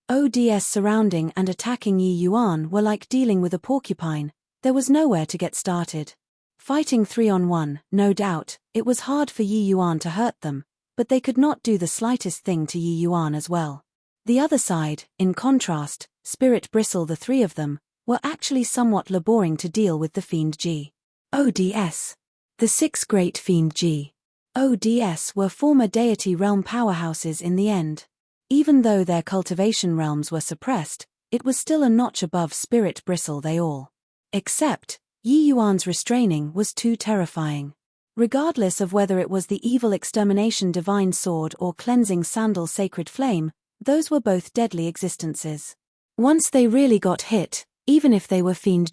Ods surrounding and attacking Yi Yuan were like dealing with a porcupine. There was nowhere to get started. Fighting 3-on-1, no doubt, it was hard for Yi Yuan to hurt them, but they could not do the slightest thing to Yi Yuan as well. The other side, in contrast, Spirit Bristle, the three of them, were actually somewhat laboring to deal with the fiend Ods. The six great fiend Ods were former deity realm powerhouses in the end. Even though their cultivation realms were suppressed, it was still a notch above Spirit Bristle they all. Except, Yi Yuan's restraining was too terrifying. Regardless of whether it was the evil extermination divine sword or cleansing sandal sacred flame, those were both deadly existences. Once they really got hit, even if they were fiend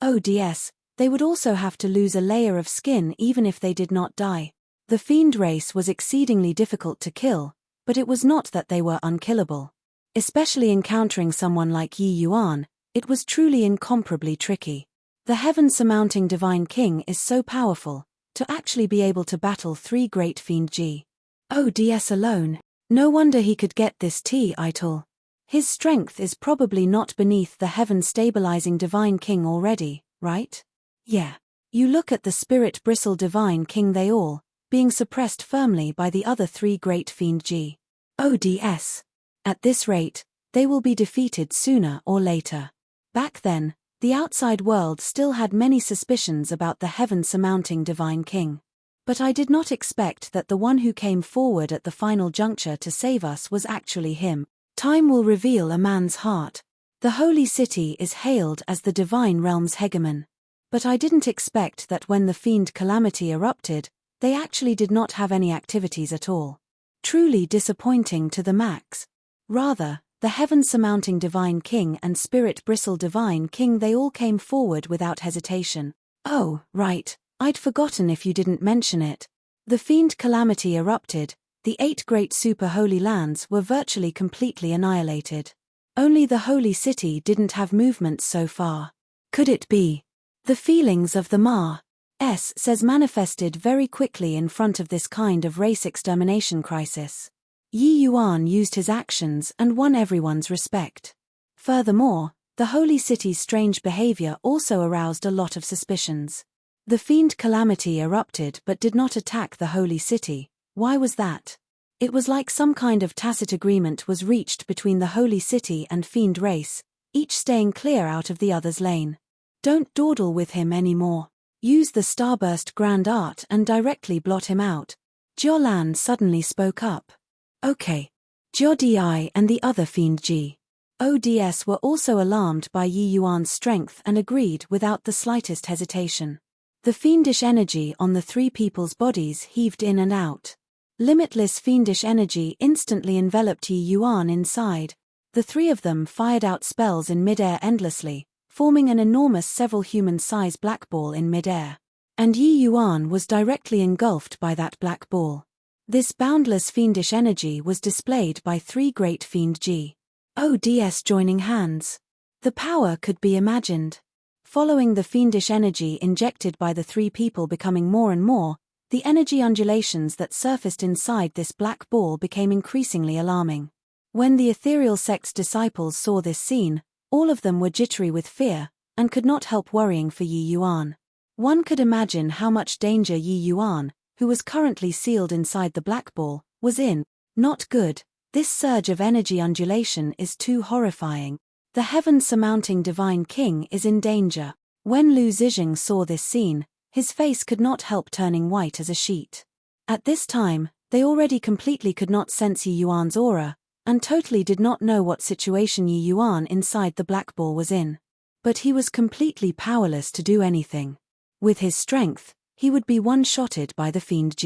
Ods, they would also have to lose a layer of skin even if they did not die. The fiend race was exceedingly difficult to kill, but it was not that they were unkillable. Especially encountering someone like Yi Yuan, it was truly incomparably tricky. The heaven-surmounting divine king is so powerful, to actually be able to battle three great fiend Ods alone, no wonder he could get this title. His strength is probably not beneath the heaven-stabilizing divine king already, right? Yeah. You look at the Spirit Bristle divine king, they all being suppressed firmly by the other three great fiend Ods. At this rate, they will be defeated sooner or later. Back then, the outside world still had many suspicions about the heaven-surmounting divine king. But I did not expect that the one who came forward at the final juncture to save us was actually him. Time will reveal a man's heart. The holy city is hailed as the divine realm's hegemon. But I didn't expect that when the fiend calamity erupted, they actually did not have any activities at all. Truly disappointing to the max. Rather, the heaven-surmounting divine king and Spirit Bristle divine king, they all came forward without hesitation. Oh, right, I'd forgotten if you didn't mention it. The fiend calamity erupted, the 8 great super holy lands were virtually completely annihilated. Only the holy city didn't have movements so far. Could it be? The feelings of the says manifested very quickly in front of this kind of race extermination crisis. Yi Yuan used his actions and won everyone's respect. Furthermore, the holy city's strange behavior also aroused a lot of suspicions. The fiend calamity erupted but did not attack the holy city. Why was that? It was like some kind of tacit agreement was reached between the holy city and fiend race, each staying clear out of the other's lane. Don't dawdle with him anymore. Use the starburst grand art and directly blot him out. Jiolan suddenly spoke up. Okay. Jiao Di and the other fiend Ods were also alarmed by Yi Yuan's strength and agreed without the slightest hesitation. The fiendish energy on the three people's bodies heaved in and out. Limitless fiendish energy instantly enveloped Yi Yuan inside. The three of them fired out spells in midair endlessly, forming an enormous several human-size black ball in midair. And Yi Yuan was directly engulfed by that black ball. This boundless fiendish energy was displayed by three great fiend Ods joining hands. The power could be imagined. Following the fiendish energy injected by the three people becoming more and more, the energy undulations that surfaced inside this black ball became increasingly alarming. When the ethereal sect's disciples saw this scene, all of them were jittery with fear, and could not help worrying for Yi Yuan. One could imagine how much danger Yi Yuan, who was currently sealed inside the black ball, was in. Not good. This surge of energy undulation is too horrifying. The heaven-surmounting divine king is in danger. When Lu Zizheng saw this scene, his face could not help turning white as a sheet. At this time, they already completely could not sense Yi Yuan's aura, and totally did not know what situation Yi Yuan inside the black ball was in. But he was completely powerless to do anything. With his strength, he would be one-shotted by the fiend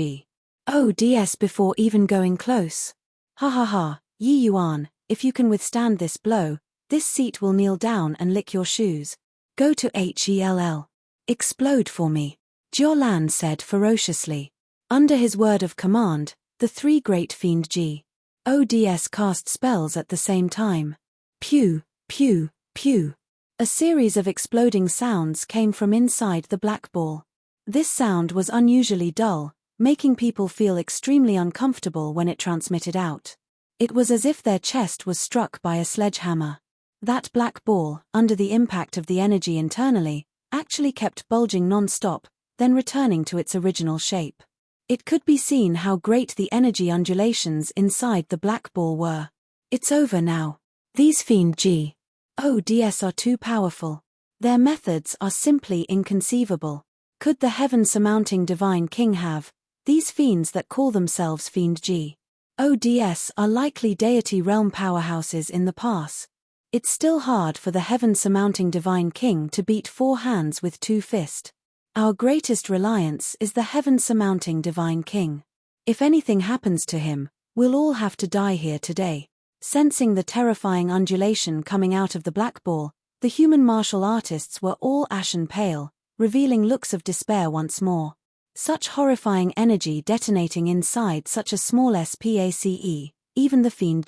Ods before even going close. Ha ha ha, Yi Yuan, if you can withstand this blow, this seat will kneel down and lick your shoes. Go to hell. Explode for me, Jiaolan said ferociously. Under his word of command, the three great fiend Ods cast spells at the same time. Pew, pew, pew. A series of exploding sounds came from inside the black ball. This sound was unusually dull, making people feel extremely uncomfortable when it transmitted out. It was as if their chest was struck by a sledgehammer. That black ball, under the impact of the energy internally, actually kept bulging non-stop, then returning to its original shape. It could be seen how great the energy undulations inside the black ball were. It's over now. These fiend Ods are too powerful. Their methods are simply inconceivable. Could the heaven-surmounting divine king have these fiends that call themselves fiend Ods are likely deity realm powerhouses in the past. It's still hard for the heaven-surmounting divine king to beat four hands with two fists. Our greatest reliance is the heaven-surmounting divine king. If anything happens to him, we'll all have to die here today. Sensing the terrifying undulation coming out of the black ball, the human martial artists were all ashen pale, revealing looks of despair once more. Such horrifying energy detonating inside such a small space, even the fiend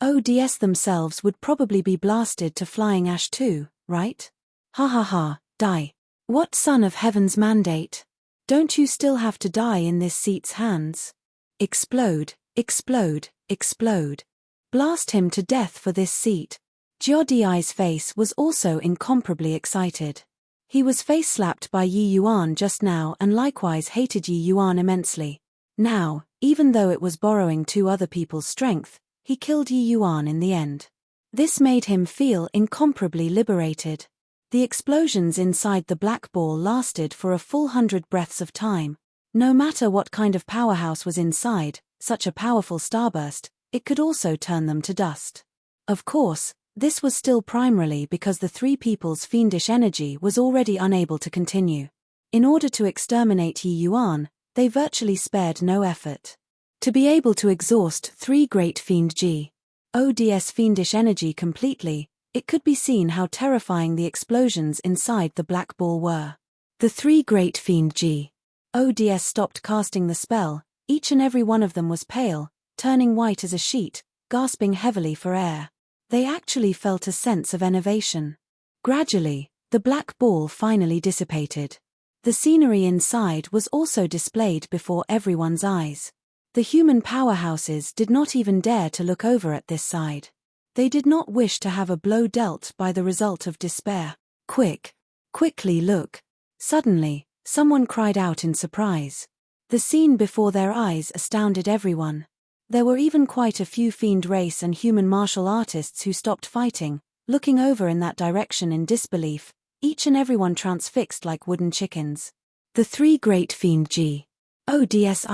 Ods themselves would probably be blasted to flying ash too, right? Ha ha ha, die. What son of heaven's mandate? Don't you still have to die in this seat's hands? Explode, explode, explode. Blast him to death for this seat. Jiadi's face was also incomparably excited. He was face-slapped by Yi Yuan just now and likewise hated Yi Yuan immensely. Now, even though it was borrowing two other people's strength, he killed Yi Yuan in the end. This made him feel incomparably liberated. The explosions inside the black ball lasted for a full 100 breaths of time. No matter what kind of powerhouse was inside, such a powerful starburst, it could also turn them to dust. Of course, this was still primarily because the three people's fiendish energy was already unable to continue. In order to exterminate Yi Yuan, they virtually spared no effort. To be able to exhaust three great fiend Ods fiendish energy completely, it could be seen how terrifying the explosions inside the black ball were. The three great fiend Ods stopped casting the spell, each and every one of them was pale, turning white as a sheet, gasping heavily for air. They actually felt a sense of enervation. Gradually, the black ball finally dissipated. The scenery inside was also displayed before everyone's eyes. The human powerhouses did not even dare to look over at this side. They did not wish to have a blow dealt by the result of despair. Quickly look. Suddenly, someone cried out in surprise. The scene before their eyes astounded everyone. There were even quite a few fiend race and human martial artists who stopped fighting, looking over in that direction in disbelief, each and everyone transfixed like wooden chickens. The three great fiend Ods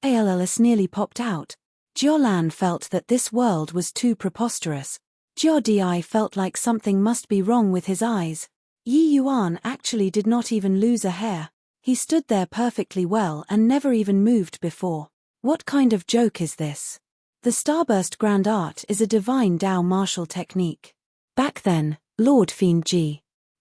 Alls nearly popped out. Jiaolan felt that this world was too preposterous. Jiadi felt like something must be wrong with his eyes. Yi Yuan actually did not even lose a hair. He stood there perfectly well and never even moved before. What kind of joke is this? The Starburst Grand Art is a divine Dao martial technique. Back then, Lord Fiend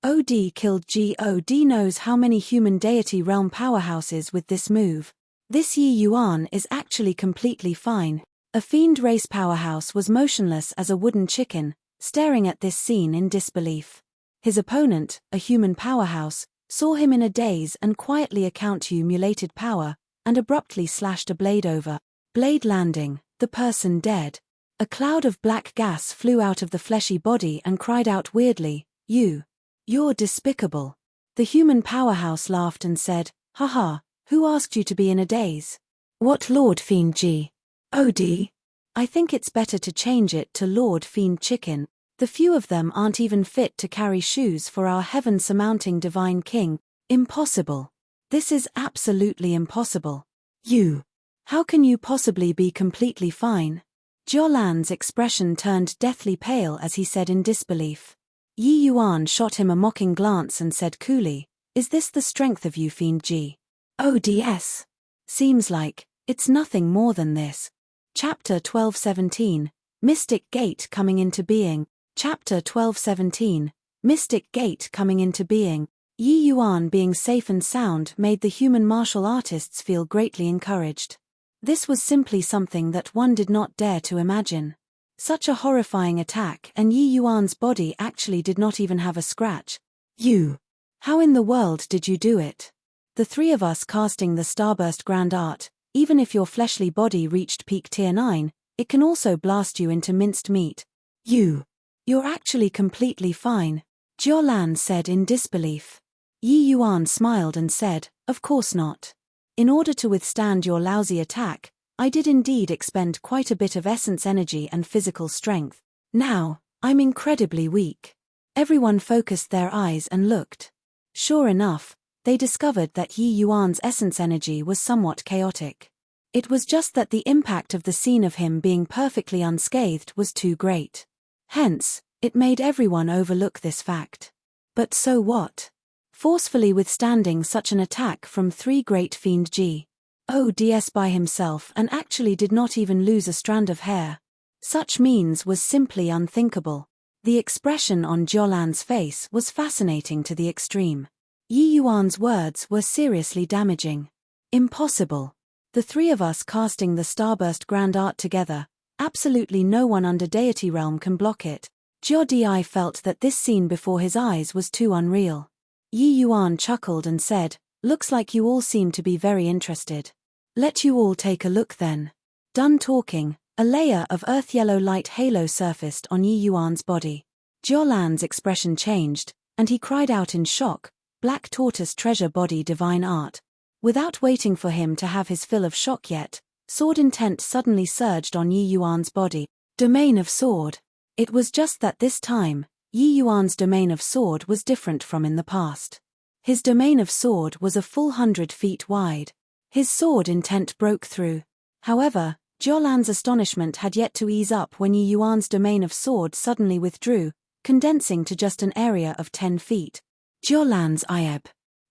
Od killed God knows how many human deity realm powerhouses with this move. This Yi Yuan is actually completely fine. A fiend race powerhouse was motionless as a wooden chicken, staring at this scene in disbelief. His opponent, a human powerhouse, saw him in a daze and quietly accumulated power, and abruptly slashed a blade over. Blade landing, the person dead. A cloud of black gas flew out of the fleshy body and cried out weirdly, You're despicable. The human powerhouse laughed and said, Haha, who asked you to be in a daze? What Lord Fiend Od? I think it's better to change it to Lord Fiend Chicken. The few of them aren't even fit to carry shoes for our heaven-surmounting divine king. Impossible. This is absolutely impossible. How can you possibly be completely fine? Jiaolan's expression turned deathly pale as he said in disbelief. Yi Yuan shot him a mocking glance and said coolly, Is this the strength of you, Fiend Ods? Seems like it's nothing more than this. Chapter 12:17, Mystic Gate coming into being. Chapter 12:17, Mystic Gate coming into being. Yi Yuan being safe and sound made the human martial artists feel greatly encouraged. This was simply something that one did not dare to imagine. Such a horrifying attack, and Yi Yuan's body actually did not even have a scratch. You! How in the world did you do it? The three of us casting the Starburst Grand Art, even if your fleshly body reached peak tier 9, it can also blast you into minced meat. You're actually completely fine, Jiaolan said in disbelief. Yi Yuan smiled and said, of course not. In order to withstand your lousy attack, I did indeed expend quite a bit of essence energy and physical strength. Now, I'm incredibly weak. Everyone focused their eyes and looked. Sure enough, they discovered that Yi Yuan's essence energy was somewhat chaotic. It was just that the impact of the scene of him being perfectly unscathed was too great. Hence, it made everyone overlook this fact. But so what? Forcefully withstanding such an attack from three great fiend G.O.D.S by himself and actually did not even lose a strand of hair. Such means was simply unthinkable. The expression on Jiaolan's face was fascinating to the extreme. Yi Yuan's words were seriously damaging. Impossible. The three of us casting the Starburst Grand Art together, absolutely no one under deity realm can block it. Jiao felt that this scene before his eyes was too unreal. Yi Yuan chuckled and said, looks like you all seem to be very interested. Let you all take a look then. Done talking, a layer of earth-yellow light halo surfaced on Yi Yuan's body. Jiaolan's expression changed, and he cried out in shock, Black Tortoise Treasure Body Divine Art. Without waiting for him to have his fill of shock yet, sword intent suddenly surged on Yi Yuan's body. Domain of Sword. It was just that this time, Yi Yuan's domain of sword was different from in the past. His domain of sword was a full 100 feet wide. His sword intent broke through. However, Jiaolan's astonishment had yet to ease up when Yi Yuan's domain of sword suddenly withdrew, condensing to just an area of 10 feet. Jiaolan's Ieb.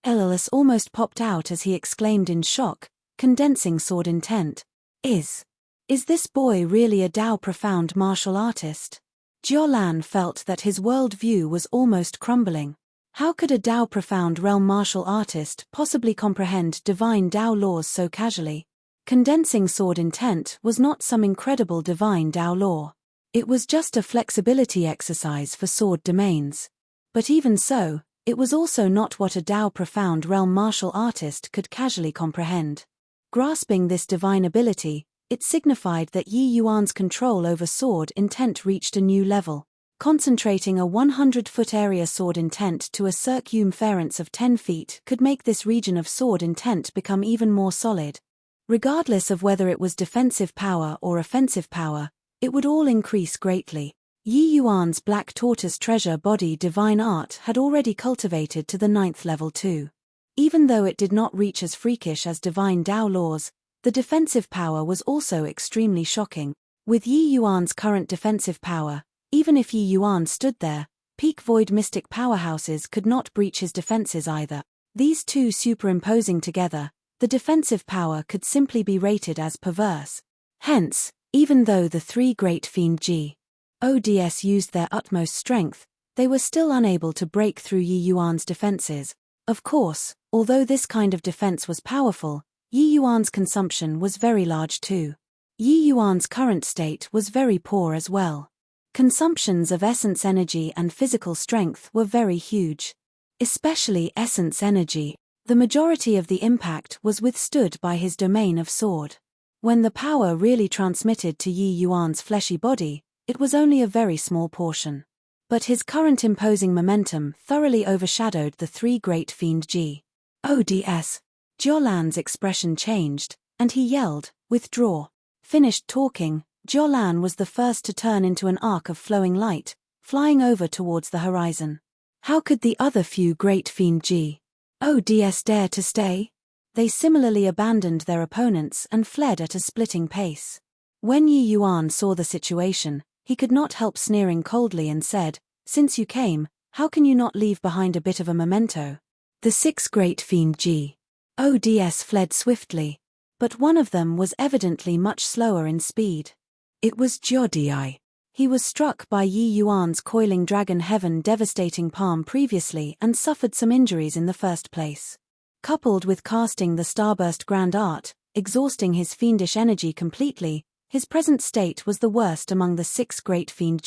Elilas almost popped out as he exclaimed in shock, condensing sword intent. Is this boy really a Dao profound martial artist? Jiaolan felt that his world view was almost crumbling. How could a Dao profound realm martial artist possibly comprehend divine Dao laws so casually? Condensing sword intent was not some incredible divine Dao law. It was just a flexibility exercise for sword domains. But even so, it was also not what a Dao profound realm martial artist could casually comprehend. Grasping this divine ability, it signified that Yi Yuan's control over sword intent reached a new level. Concentrating a 100-foot area sword intent to a circumference of 10 feet could make this region of sword intent become even more solid. Regardless of whether it was defensive power or offensive power, it would all increase greatly. Yi Yuan's Black Tortoise Treasure Body Divine Art had already cultivated to the 9th level too. Even though it did not reach as freakish as divine Dao laws, the defensive power was also extremely shocking. With Yi Yuan's current defensive power, even if Yi Yuan stood there, peak void mystic powerhouses could not breach his defenses either. These two superimposing together, the defensive power could simply be rated as perverse. Hence, even though the three great fiend G.O.D.S used their utmost strength, they were still unable to break through Yi Yuan's defenses. Of course, although this kind of defense was powerful, Yi Yuan's consumption was very large too. Yi Yuan's current state was very poor as well. Consumptions of essence energy and physical strength were very huge. Especially essence energy. The majority of the impact was withstood by his domain of sword. When the power really transmitted to Yi Yuan's fleshy body, it was only a very small portion. But his current imposing momentum thoroughly overshadowed the three great fiend G.O.D.S. Jiaolan's expression changed, and he yelled, withdraw. Finished talking, Jiaolan was the first to turn into an arc of flowing light, flying over towards the horizon. How could the other few great fiend G.O.D.S dare to stay? They similarly abandoned their opponents and fled at a splitting pace. When Yi Yuan saw the situation, he could not help sneering coldly and said, since you came, how can you not leave behind a bit of a memento? The six great fiend G.O.D.S fled swiftly, but one of them was evidently much slower in speed. It was Jiao. He was struck by Yi Yuan's coiling dragon heaven devastating palm previously and suffered some injuries in the first place. Coupled with casting the starburst grand art, exhausting his fiendish energy completely, his present state was the worst among the 6 great fiend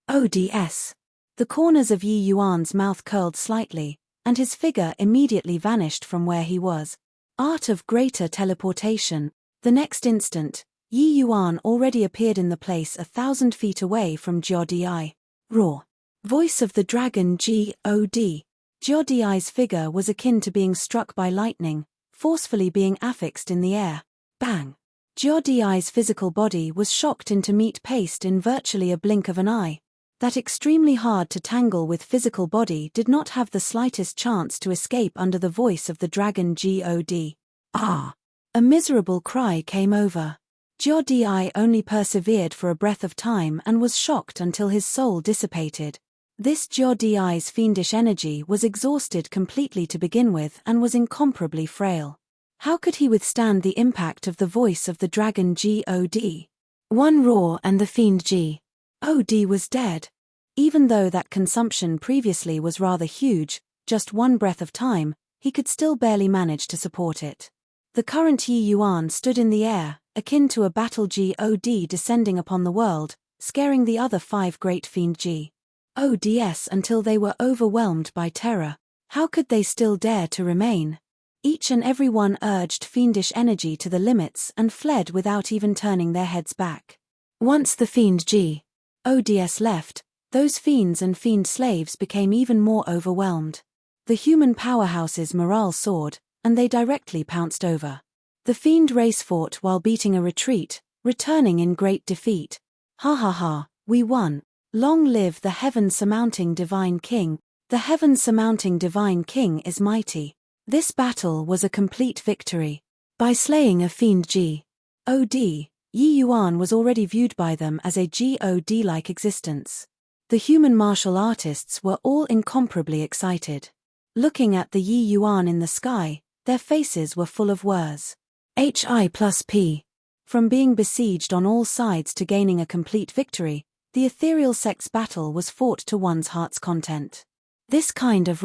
gods. The corners of Yi Yuan's mouth curled slightly, and his figure immediately vanished from where he was. Art of greater teleportation. The next instant, Yi Yuan already appeared in the place 1,000 feet away from Jiodiai. Roar. Voice of the dragon God. Jiodiai's figure was akin to being struck by lightning, forcefully being affixed in the air. Bang! Jiodiai's physical body was shocked into meat paste in virtually a blink of an eye. That extremely hard to tangle with physical body did not have the slightest chance to escape under the voice of the dragon God. Ah! A miserable cry came over. Jiodiai only persevered for a breath of time and was shocked until his soul dissipated. This Jiodiai's fiendish energy was exhausted completely to begin with and was incomparably frail. How could he withstand the impact of the voice of the dragon God? One roar and the fiend God was dead. Even though that consumption previously was rather huge, just one breath of time, he could still barely manage to support it. The current Yi Yuan stood in the air, akin to a battle God descending upon the world, scaring the other 5 great fiend gods until they were overwhelmed by terror. How could they still dare to remain? Each and every one urged fiendish energy to the limits and fled without even turning their heads back. Once the fiend gods left, those fiends and fiend slaves became even more overwhelmed. The human powerhouse's morale soared, and they directly pounced over. The fiend race fought while beating a retreat, returning in great defeat. Ha ha ha, we won. Long live the heaven-surmounting divine king. The heaven-surmounting divine king is mighty. This battle was a complete victory. By slaying a fiend God, Yi Yuan was already viewed by them as a God-like existence. The human martial artists were all incomparably excited. Looking at the Yi Yuan in the sky, their faces were full of whirs. Hi+P. From being besieged on all sides to gaining a complete victory, the ethereal sect's battle was fought to one's heart's content. This kind of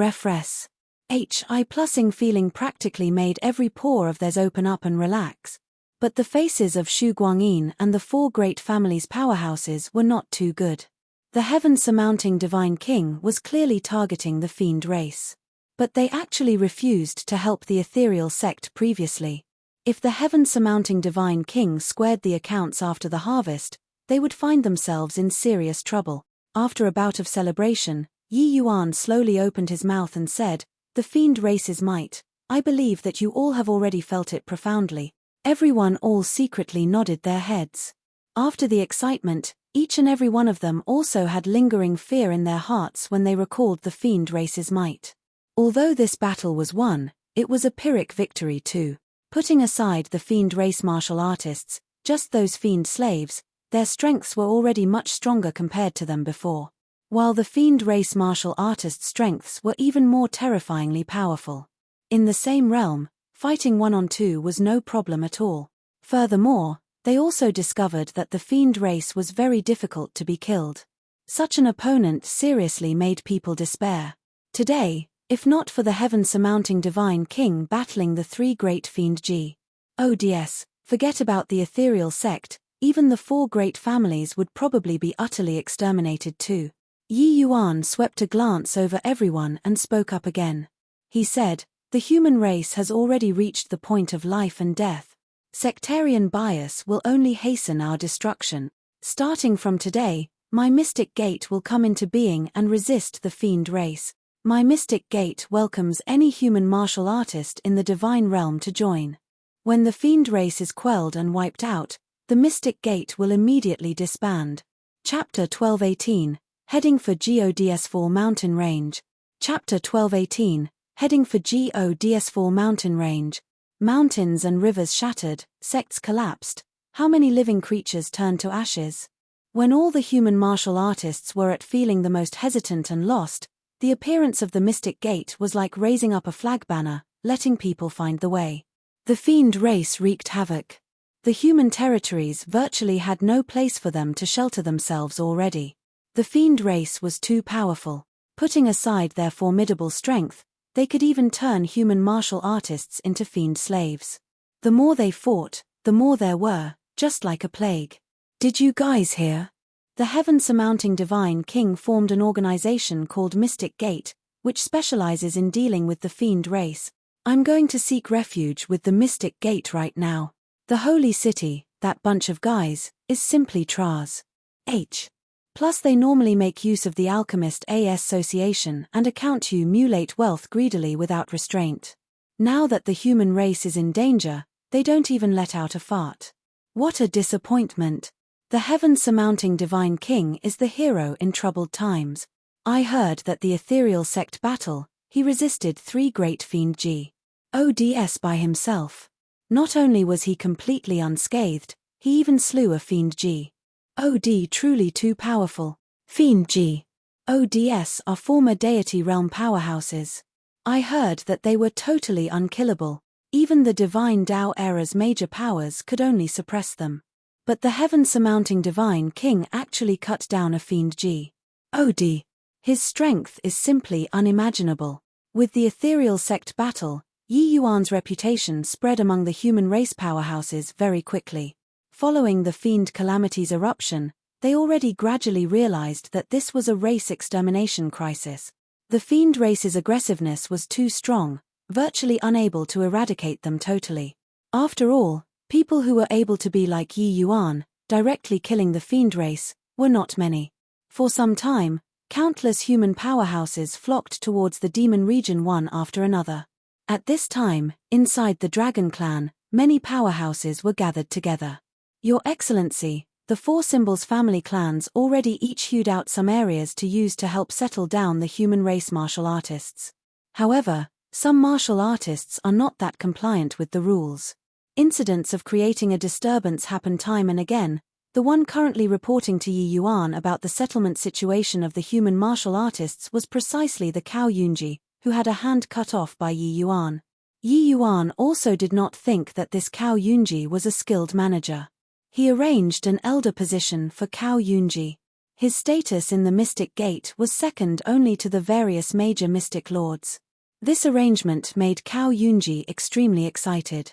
Hi+ing feeling practically made every pore of theirs open up and relax. But the faces of Shu Guangyin and the 4 great families' powerhouses were not too good. The heaven-surmounting divine king was clearly targeting the fiend race. But they actually refused to help the ethereal sect previously. If the heaven-surmounting divine king squared the accounts after the harvest, they would find themselves in serious trouble. After a bout of celebration, Yi Yuan slowly opened his mouth and said, "The fiend race's might, I believe that you all have already felt it profoundly." Everyone all secretly nodded their heads. After the excitement, each and every one of them also had lingering fear in their hearts when they recalled the fiend race's might. Although this battle was won, it was a Pyrrhic victory too. Putting aside the fiend race martial artists, just those fiend slaves, their strengths were already much stronger compared to them before. While the fiend race martial artists' strengths were even more terrifyingly powerful. In the same realm, fighting 1-on-2 was no problem at all. Furthermore, they also discovered that the fiend race was very difficult to be killed. Such an opponent seriously made people despair. Today, if not for the heaven-surmounting divine king battling the 3 great fiend gods, forget about the ethereal sect, even the 4 great families would probably be utterly exterminated too. Yi Yuan swept a glance over everyone and spoke up again. He said, "The human race has already reached the point of life and death. Sectarian bias will only hasten our destruction. Starting from today, my mystic gate will come into being and resist the fiend race. My mystic gate welcomes any human martial artist in the divine realm to join. When the fiend race is quelled and wiped out, the mystic gate will immediately disband." Chapter 12:18, Heading for Gods4 Mountain Range. Chapter 12:18, Heading for Gods4 Mountain Range. Mountains and rivers shattered, sects collapsed. How many living creatures turned to ashes? When all the human martial artists were at feeling the most hesitant and lost, the appearance of the mystic gate was like raising up a flag banner, letting people find the way. The fiend race wreaked havoc. The human territories virtually had no place for them to shelter themselves already. The fiend race was too powerful. Putting aside their formidable strength, they could even turn human martial artists into fiend slaves. The more they fought, the more there were, just like a plague. Did you guys hear? The heaven-surmounting divine king formed an organization called Mystic Gate, which specializes in dealing with the fiend race. I'm going to seek refuge with the Mystic Gate right now. The holy city, that bunch of guys, is simply Traz. Plus they normally make use of the alchemist association and account you mulate wealth greedily without restraint. Now that the human race is in danger, they don't even let out a fart. What a disappointment. The heaven-surmounting divine king is the hero in troubled times. I heard that the ethereal sect battle, he resisted 3 great fiend gods by himself. Not only was he completely unscathed, he even slew a fiend god truly too powerful. Fiend gods are former deity realm powerhouses. I heard that they were totally unkillable. Even the divine Tao era's major powers could only suppress them. But the heaven-surmounting divine king actually cut down a fiend god. His strength is simply unimaginable. With the ethereal sect battle, Yi Yuan's reputation spread among the human race powerhouses very quickly. Following the fiend calamity's eruption, they already gradually realized that this was a race extermination crisis. The fiend race's aggressiveness was too strong, virtually unable to eradicate them totally. After all, people who were able to be like Yi Yuan, directly killing the fiend race, were not many. For some time, countless human powerhouses flocked towards the demon region one after another. At this time, inside the Dragon Clan, many powerhouses were gathered together. Your Excellency, the 4 Symbols family clans already each hewed out some areas to use to help settle down the human race martial artists. However, some martial artists are not that compliant with the rules. Incidents of creating a disturbance happen time and again. The one currently reporting to Yi Yuan about the settlement situation of the human martial artists was precisely the Cao Yunji, who had a hand cut off by Yi Yuan. Yi Yuan also did not think that this Cao Yunji was a skilled manager. He arranged an elder position for Cao Yunji. His status in the Mystic Gate was second only to the various major mystic lords. This arrangement made Cao Yunji extremely excited.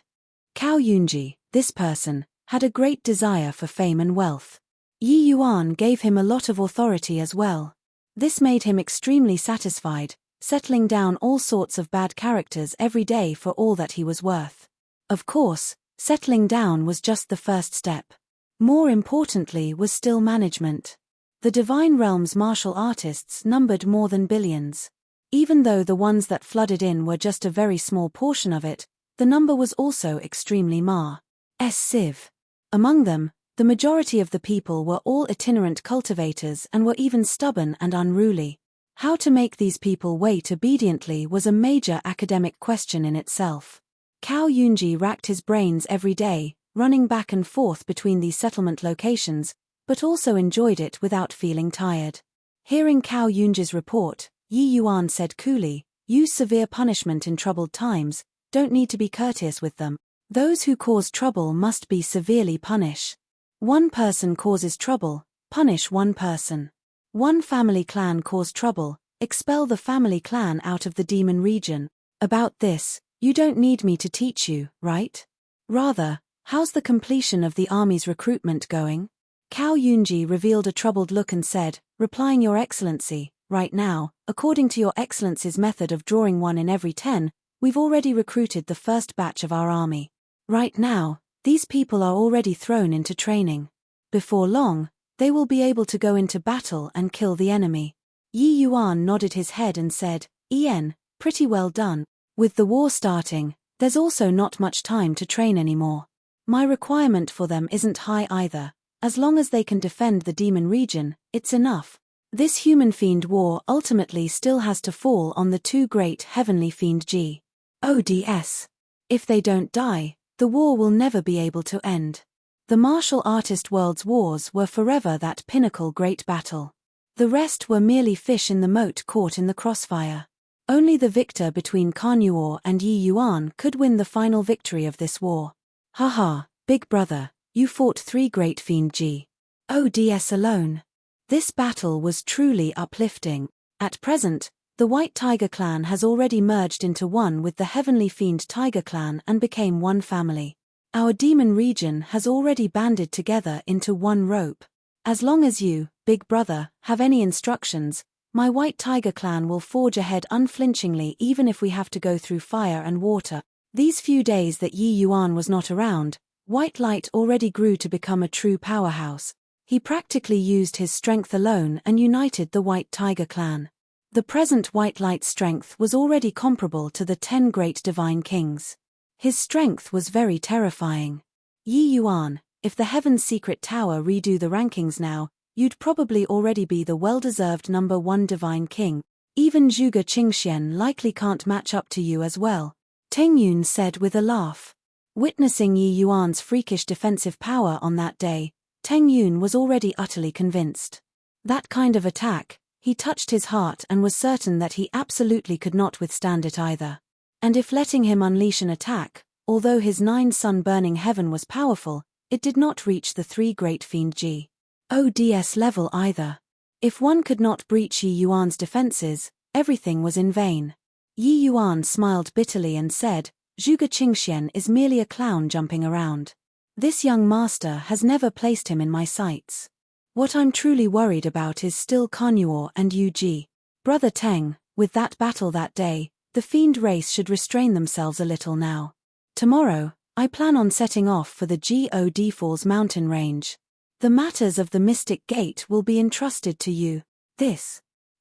Cao Yunji, this person, had a great desire for fame and wealth. Yi Yuan gave him a lot of authority as well. This made him extremely satisfied, settling down all sorts of bad characters every day for all that he was worth. Of course, settling down was just the first step. More importantly was still management. The Divine Realm's martial artists numbered more than billions. Even though the ones that flooded in were just a very small portion of it, the number was also extremely massive. Among them, the majority of the people were all itinerant cultivators and were even stubborn and unruly. How to make these people wait obediently was a major academic question in itself. Cao Yunji racked his brains every day, running back and forth between these settlement locations, but also enjoyed it without feeling tired. Hearing Cao Yunji's report, Yi Yuan said coolly, "Use severe punishment in troubled times, don't need to be courteous with them. Those who cause trouble must be severely punished. One person causes trouble, punish one person. One family clan cause trouble, expel the family clan out of the demon region. About this, you don't need me to teach you, right? Rather, how's the completion of the army's recruitment going?" Cao Yunji revealed a troubled look and said, replying, "Your Excellency, right now, according to Your Excellency's method of drawing 1 in every 10, we've already recruited the first batch of our army. Right now, these people are already thrown into training. Before long, they will be able to go into battle and kill the enemy." Yi Yuan nodded his head and said, Pretty well done. With the war starting, there's also not much time to train anymore. My requirement for them isn't high either. As long as they can defend the demon region, it's enough. This human-fiend war ultimately still has to fall on the 2 great heavenly fiend gods. If they don't die, the war will never be able to end. The martial artist world's wars were forever that pinnacle great battle. The rest were merely fish in the moat caught in the crossfire. Only the victor between Carnuor and Yi Yuan could win the final victory of this war. Haha, Big brother, you fought 3 great fiend gods alone. This battle was truly uplifting. At present, the White Tiger clan has already merged into one with the Heavenly Fiend Tiger clan and became one family. Our demon region has already banded together into one rope. As long as you, big brother, have any instructions, my White Tiger clan will forge ahead unflinchingly even if we have to go through fire and water. These few days that Yi Yuan was not around, White Light already grew to become a true powerhouse. He practically used his strength alone and united the White Tiger clan. The present White Light's strength was already comparable to the 10 great divine kings. His strength was very terrifying. Yi Yuan, if the Heaven's Secret Tower redo the rankings now, you'd probably already be the well-deserved number 1 divine king. Even Zhuge Qingxian likely can't match up to you as well, Teng Yun said with a laugh. Witnessing Yi Yuan's freakish defensive power on that day, Teng Yun was already utterly convinced. That kind of attack, he touched his heart and was certain that he absolutely could not withstand it either. And if letting him unleash an attack, although his 9-sun-burning heaven was powerful, it did not reach the 3 great fiend gods level either. If one could not breach Yi Yuan's defenses, everything was in vain. Yi Yuan smiled bitterly and said, Zhuge Qingxian is merely a clown jumping around. This young master has never placed him in my sights. What I'm truly worried about is still Kanyuo and Yu Ji. Brother Teng, with that battle that day, the fiend race should restrain themselves a little now. Tomorrow, I plan on setting off for the God Falls mountain range. The matters of the Mystic Gate will be entrusted to you.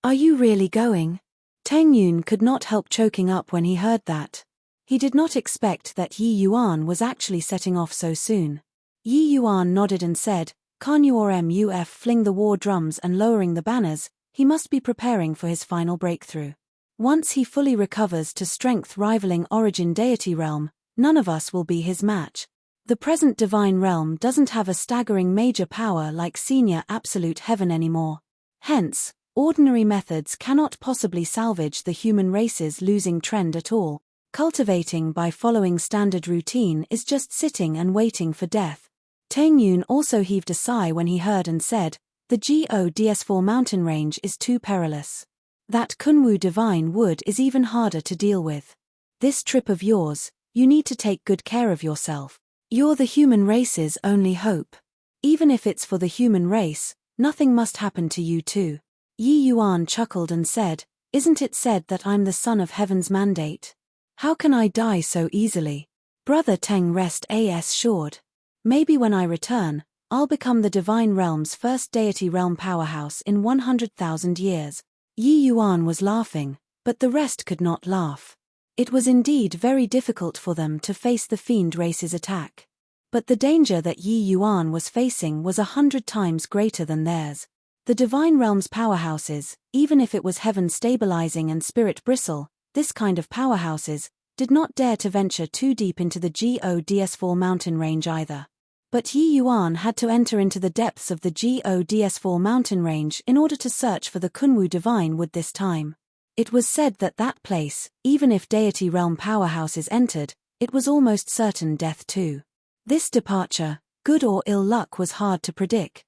Are you really going? Teng Yun could not help choking up when he heard that. He did not expect that Yi Yuan was actually setting off so soon. Yi Yuan nodded and said, Kanyuo Muf fling the war drums and lowering the banners, he must be preparing for his final breakthrough. Once he fully recovers to strength rivaling Origin Deity Realm, none of us will be his match. The present Divine Realm doesn't have a staggering major power like Senior Absolute Heaven anymore. Hence, ordinary methods cannot possibly salvage the human race's losing trend at all. Cultivating by following standard routine is just sitting and waiting for death. Teng Yun also heaved a sigh when he heard and said, the GODS4 mountain range is too perilous. That Kunwu divine wood is even harder to deal with. This trip of yours, you need to take good care of yourself. You're the human race's only hope. Even if it's for the human race, nothing must happen to you too. Yi Yuan chuckled and said, isn't it said that I'm the son of heaven's mandate? How can I die so easily? Brother Teng rest assured. Maybe when I return, I'll become the Divine Realm's first deity realm powerhouse in 100,000 years. Yi Yuan was laughing, but the rest could not laugh. It was indeed very difficult for them to face the fiend race's attack. But the danger that Yi Yuan was facing was 100 times greater than theirs. The Divine Realm's powerhouses, even if it was heaven stabilizing and spirit bristle, this kind of powerhouses, did not dare to venture too deep into the GODS4 mountain range either. But Yi Yuan had to enter into the depths of the GODS4 mountain range in order to search for the Kunwu divine wood this time. It was said that that place, even if deity realm powerhouses entered, it was almost certain death too. This departure, good or ill luck, was hard to predict.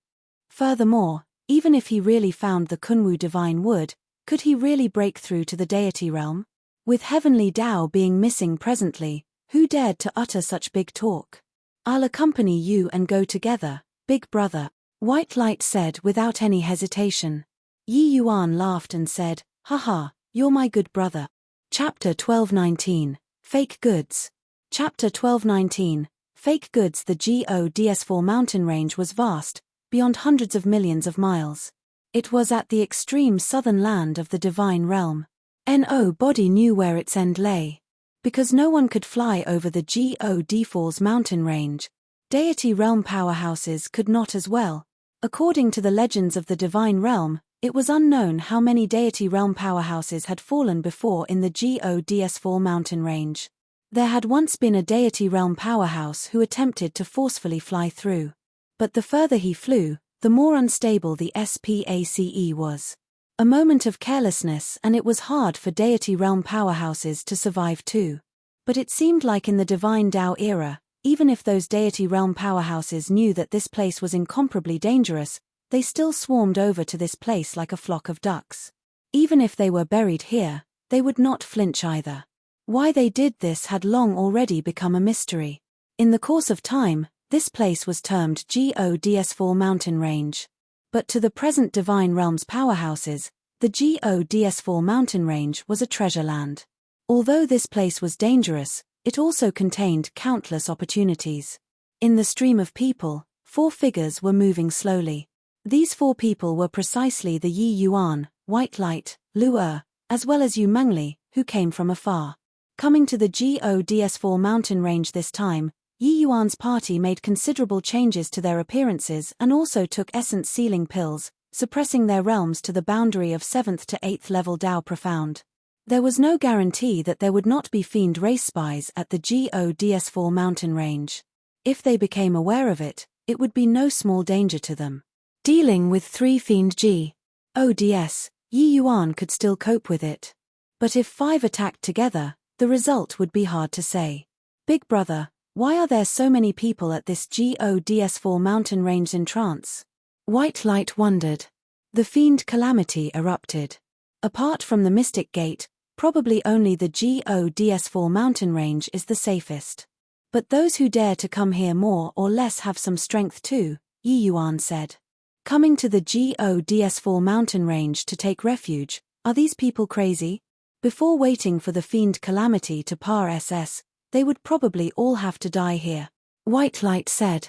Furthermore, even if he really found the Kunwu divine wood, could he really break through to the deity realm? With heavenly Tao being missing presently, who dared to utter such big talk? I'll accompany you and go together, big brother, White Light said without any hesitation. Yi Yuan laughed and said, haha, you're my good brother. Chapter 12:19, Fake Goods. Chapter 12:19, Fake Goods. The GODS4 mountain range was vast, beyond hundreds of millions of miles. It was at the extreme southern land of the Divine Realm. Nobody knew where its end lay. Because no one could fly over the God Falls mountain range, deity realm powerhouses could not as well. According to the legends of the Divine Realm, it was unknown how many deity realm powerhouses had fallen before in the GODS4 mountain range. There had once been a deity realm powerhouse who attempted to forcefully fly through. But the further he flew, the more unstable the SPACE was. A moment of carelessness and it was hard for deity realm powerhouses to survive too. But it seemed like in the Divine Tao era, Even if those deity realm powerhouses knew that this place was incomparably dangerous, they still swarmed over to this place like a flock of ducks. Even if they were buried here, they would not flinch either. Why they did this had long already become a mystery. In the course of time, this place was termed Gods4 Mountain Range. But to the present Divine Realms powerhouses, the Gods4 Mountain Range was a treasure land. Although this place was dangerous, it also contained countless opportunities. In the stream of people, 4 figures were moving slowly. These 4 people were precisely the Yi Yuan, White Light, Lu Er, as well as Yu Mengli, who came from afar. Coming to the Gods4 mountain range this time, Yi Yuan's party made considerable changes to their appearances and also took essence sealing pills, suppressing their realms to the boundary of 7th to 8th level Dao Profound. There was no guarantee that there would not be fiend race spies at the Gods4 mountain range. If they became aware of it, it would be no small danger to them. Dealing with 3 fiend Gods, Yi Yuan could still cope with it. But if 5 attacked together, the result would be hard to say. Big brother, why are there so many people at this Gods4 mountain range in trance? White Light wondered. The fiend calamity erupted. Apart from the Mystic Gate, probably only the Gods4 mountain range is the safest. But those who dare to come here more or less have some strength too, Yi Yuan said. Coming to the Gods4 mountain range to take refuge, are these people crazy? Before waiting for the fiend calamity to pass, they would probably all have to die here. White Light said.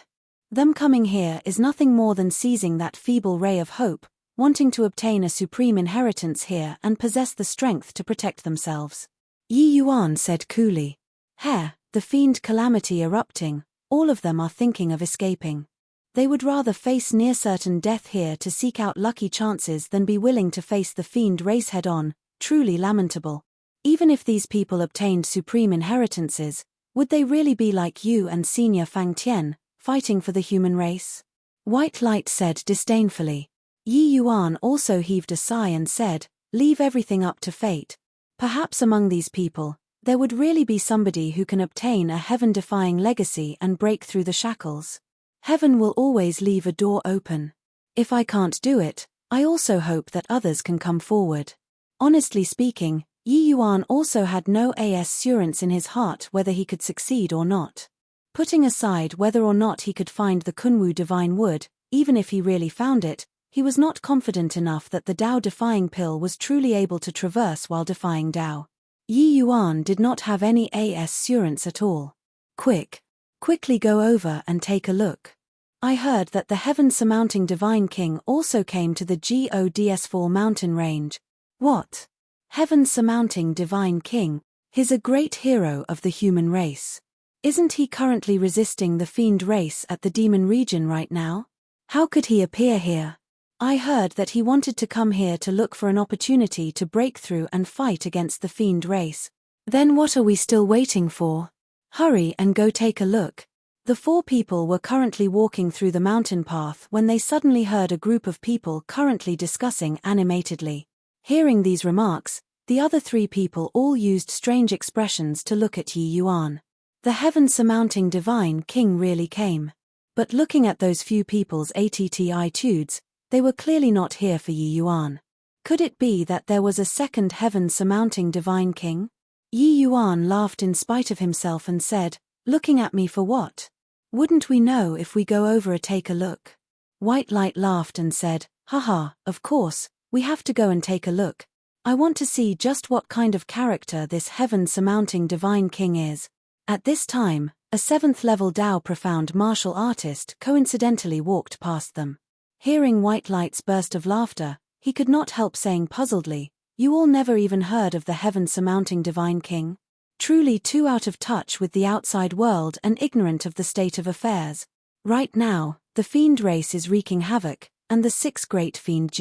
Them coming here is nothing more than seizing that feeble ray of hope, wanting to obtain a supreme inheritance here and possess the strength to protect themselves. Yi Yuan said coolly. The fiend calamity erupting, all of them are thinking of escaping. They would rather face near-certain death here to seek out lucky chances than be willing to face the fiend race head-on, truly lamentable. Even if these people obtained supreme inheritances, would they really be like you and Senior Fang Tian, fighting for the human race? White Light said disdainfully. Yi Yuan also heaved a sigh and said, leave everything up to fate. Perhaps among these people, there would really be somebody who can obtain a heaven-defying legacy and break through the shackles. Heaven will always leave a door open. If I can't do it, I also hope that others can come forward. Honestly speaking, Yi Yuan also had no assurance in his heart whether he could succeed or not. Putting aside whether or not he could find the Kunwu divine wood, even if he really found it, he was not confident enough that the Dao-defying pill was truly able to traverse while defying Dao. Yi Yuan did not have any assurance at all. Quickly go over and take a look. I heard that the heaven-surmounting Divine King also came to the Gods4 mountain range. What? Heaven-surmounting Divine King? He's a great hero of the human race. Isn't he currently resisting the fiend race at the demon region right now? How could he appear here? I heard that he wanted to come here to look for an opportunity to break through and fight against the fiend race. Then what are we still waiting for? Hurry and go take a look. The 4 people were currently walking through the mountain path when they suddenly heard a group of people currently discussing animatedly. Hearing these remarks, the other 3 people all used strange expressions to look at Yi Yuan. The heaven-surmounting Divine King really came. But looking at those few people's attitudes, they were clearly not here for Yi Yuan. Could it be that there was a second heaven-surmounting Divine King? Yi Yuan laughed in spite of himself and said, looking at me for what? Wouldn't we know if we go over and take a look? White Light laughed and said, haha, of course, we have to go and take a look. I want to see just what kind of character this heaven-surmounting Divine King is. At this time, a 7th level Dao Profound martial artist coincidentally walked past them. Hearing White Light's burst of laughter, he could not help saying puzzledly, you all never even heard of the heaven-surmounting Divine King? Truly too out of touch with the outside world and ignorant of the state of affairs. Right now, the fiend race is wreaking havoc, and the 6 great fiend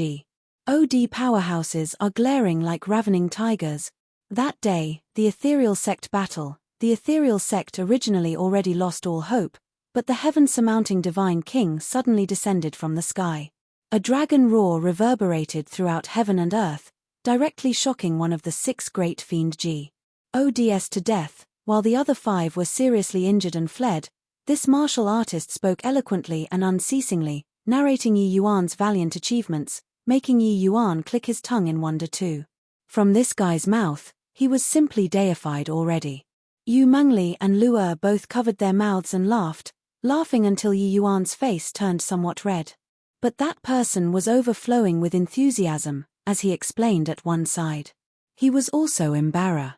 God powerhouses are glaring like ravening tigers. That day, the ethereal sect battle, the ethereal sect originally already lost all hope, but the heaven-surmounting Divine King suddenly descended from the sky. A dragon roar reverberated throughout heaven and earth, directly shocking one of the 6 great fiend Gods to death, while the other 5 were seriously injured and fled. This martial artist spoke eloquently and unceasingly, narrating Yi Yuan's valiant achievements, making Yi Yuan click his tongue in wonder too. From this guy's mouth, he was simply deified already. Yu Mengli and Lu Er both covered their mouths and laughed, laughing until Yi Yuan's face turned somewhat red. But that person was overflowing with enthusiasm, as he explained at one side. He was also embarrassed.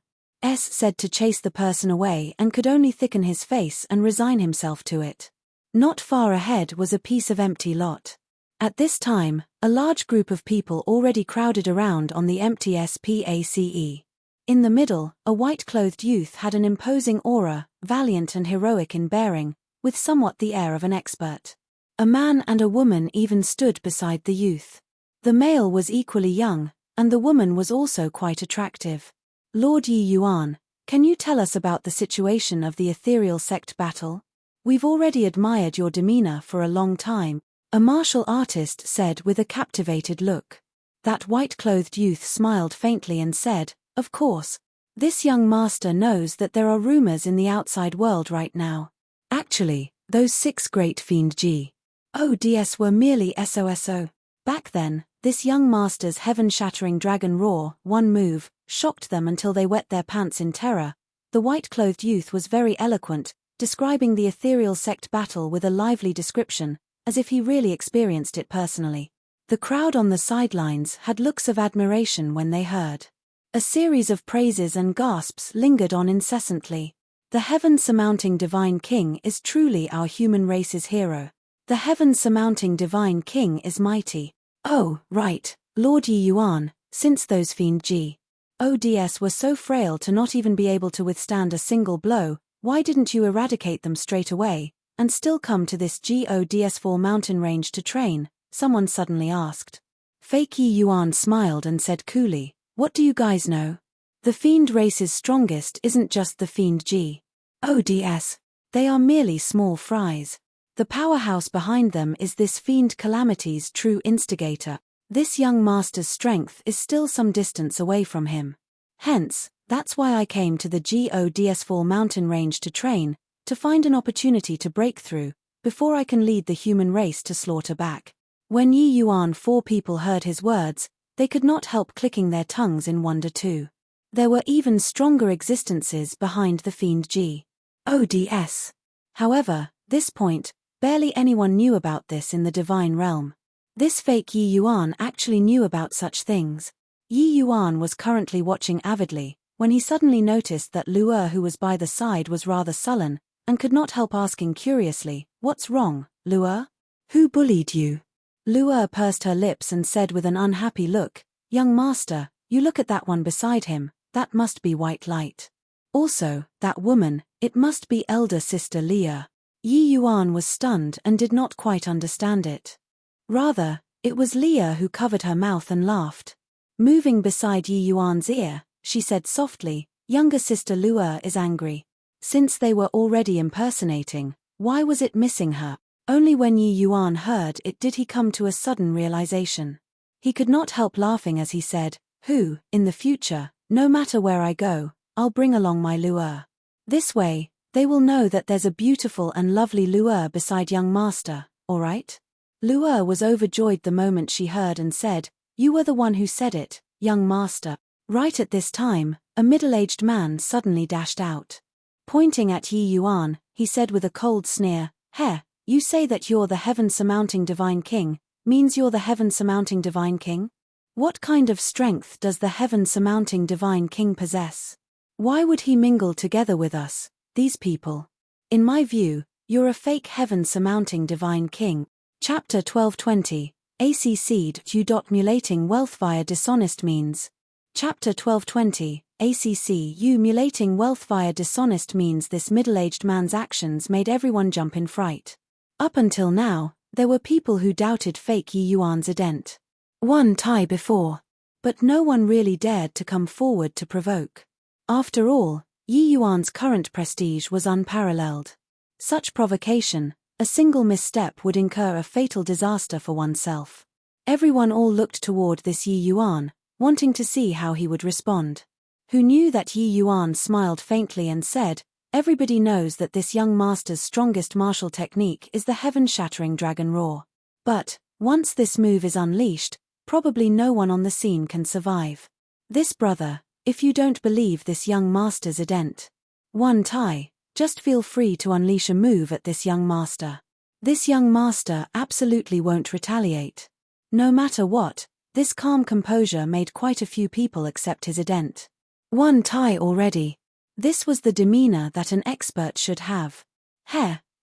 Said to chase the person away and could only thicken his face and resign himself to it. Not far ahead was a piece of empty lot. At this time, a large group of people already crowded around on the empty space. In the middle, a white-clothed youth had an imposing aura, valiant and heroic in bearing, with somewhat the air of an expert. A man and a woman even stood beside the youth. The male was equally young, and the woman was also quite attractive. Lord Yi Yuan, can you tell us about the situation of the ethereal sect battle? We've already admired your demeanor for a long time, a martial artist said with a captivated look. That white-clothed youth smiled faintly and said, of course. This young master knows that there are rumors in the outside world right now. Actually, those 6 great fiend gods were merely SOSO. Back then, this young master's heaven-shattering dragon roar, one move, shocked them until they wet their pants in terror. The white-clothed youth was very eloquent, describing the ethereal sect battle with a lively description, as if he really experienced it personally. The crowd on the sidelines had looks of admiration when they heard. A series of praises and gasps lingered on incessantly. The heaven-surmounting divine king is truly our human race's hero. The heaven-surmounting divine king is mighty. Oh, right, Lord Yi Yuan, since those fiend gods were so frail to not even be able to withstand a single blow, why didn't you eradicate them straight away, and still come to this gods-4 mountain range to train? Someone suddenly asked. Fake Yi Yuan smiled and said coolly, what do you guys know? The fiend race's strongest isn't just the fiend gods. They are merely small fries. The powerhouse behind them is this fiend calamity's true instigator. This young master's strength is still some distance away from him. Hence, that's why I came to the gods-4 mountain range to train, to find an opportunity to break through, before I can lead the human race to slaughter back. When Yi Yuan 4 people heard his words, they could not help clicking their tongues in wonder too. There were even stronger existences behind the fiend gods. However, this point, barely anyone knew about this in the divine realm. This fake Yi Yuan actually knew about such things. Yi Yuan was currently watching avidly, when he suddenly noticed that Lu Er, who was by the side, was rather sullen, and could not help asking curiously, what's wrong, Lu Er? Who bullied you? Lu Er pursed her lips and said with an unhappy look, young master, you look at that one beside him, that must be white light. Also, that woman, it must be elder sister Leah. Yi Yuan was stunned and did not quite understand it. Rather, it was Leah who covered her mouth and laughed. Moving beside Yi Yuan's ear, she said softly, younger sister Lu Er is angry. Since they were already impersonating, why was it missing her? Only when Yi Yuan heard it did he come to a sudden realization. He could not help laughing as he said, who, in the future, no matter where I go, I'll bring along my Lu Er. This way, they will know that there's a beautiful and lovely Lu Er beside young master, alright? Lu Er was overjoyed the moment she heard and said, you were the one who said it, young master. Right at this time, a middle-aged man suddenly dashed out. Pointing at Yi Yuan, he said with a cold sneer, Heh, you say that you're the heaven-surmounting divine king, means you're the heaven-surmounting divine king? What kind of strength does the heaven-surmounting divine king possess? Why would he mingle together with us, these people? In my view, you're a fake heaven-surmounting divine king. Chapter 1220, ACC'd mulating wealth via dishonest means. Chapter 1220, ACCU mulating wealth via dishonest means. This middle-aged man's actions made everyone jump in fright. Up until now, there were people who doubted fake Yi Yuan's ident. One tie before. But no one really dared to come forward to provoke. After all, Yi Yuan's current prestige was unparalleled. Such provocation, a single misstep would incur a fatal disaster for oneself. Everyone all looked toward this Yi Yuan, wanting to see how he would respond. Who knew that Yi Yuan smiled faintly and said, Everybody knows that this young master's strongest martial technique is the heaven-shattering dragon roar. But, once this move is unleashed, probably no one on the scene can survive. This brother, if you don't believe this young master's ident. One tie, just feel free to unleash a move at this young master. This young master absolutely won't retaliate. No matter what, this calm composure made quite a few people accept his ident. One tie already. This was the demeanor that an expert should have.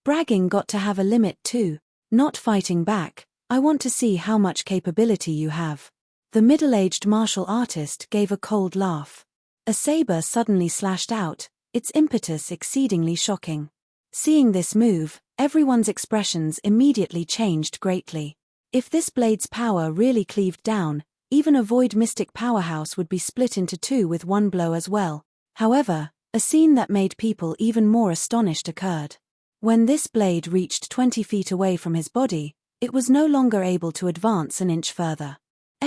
Bragging got to have a limit too. Not fighting back, I want to see how much capability you have. The middle-aged martial artist gave a cold laugh. A saber suddenly slashed out, its impetus exceedingly shocking. Seeing this move, everyone's expressions immediately changed greatly. If this blade's power really cleaved down, even a void mystic powerhouse would be split into two with one blow as well. However, a scene that made people even more astonished occurred. When this blade reached 20 feet away from his body, it was no longer able to advance an inch further.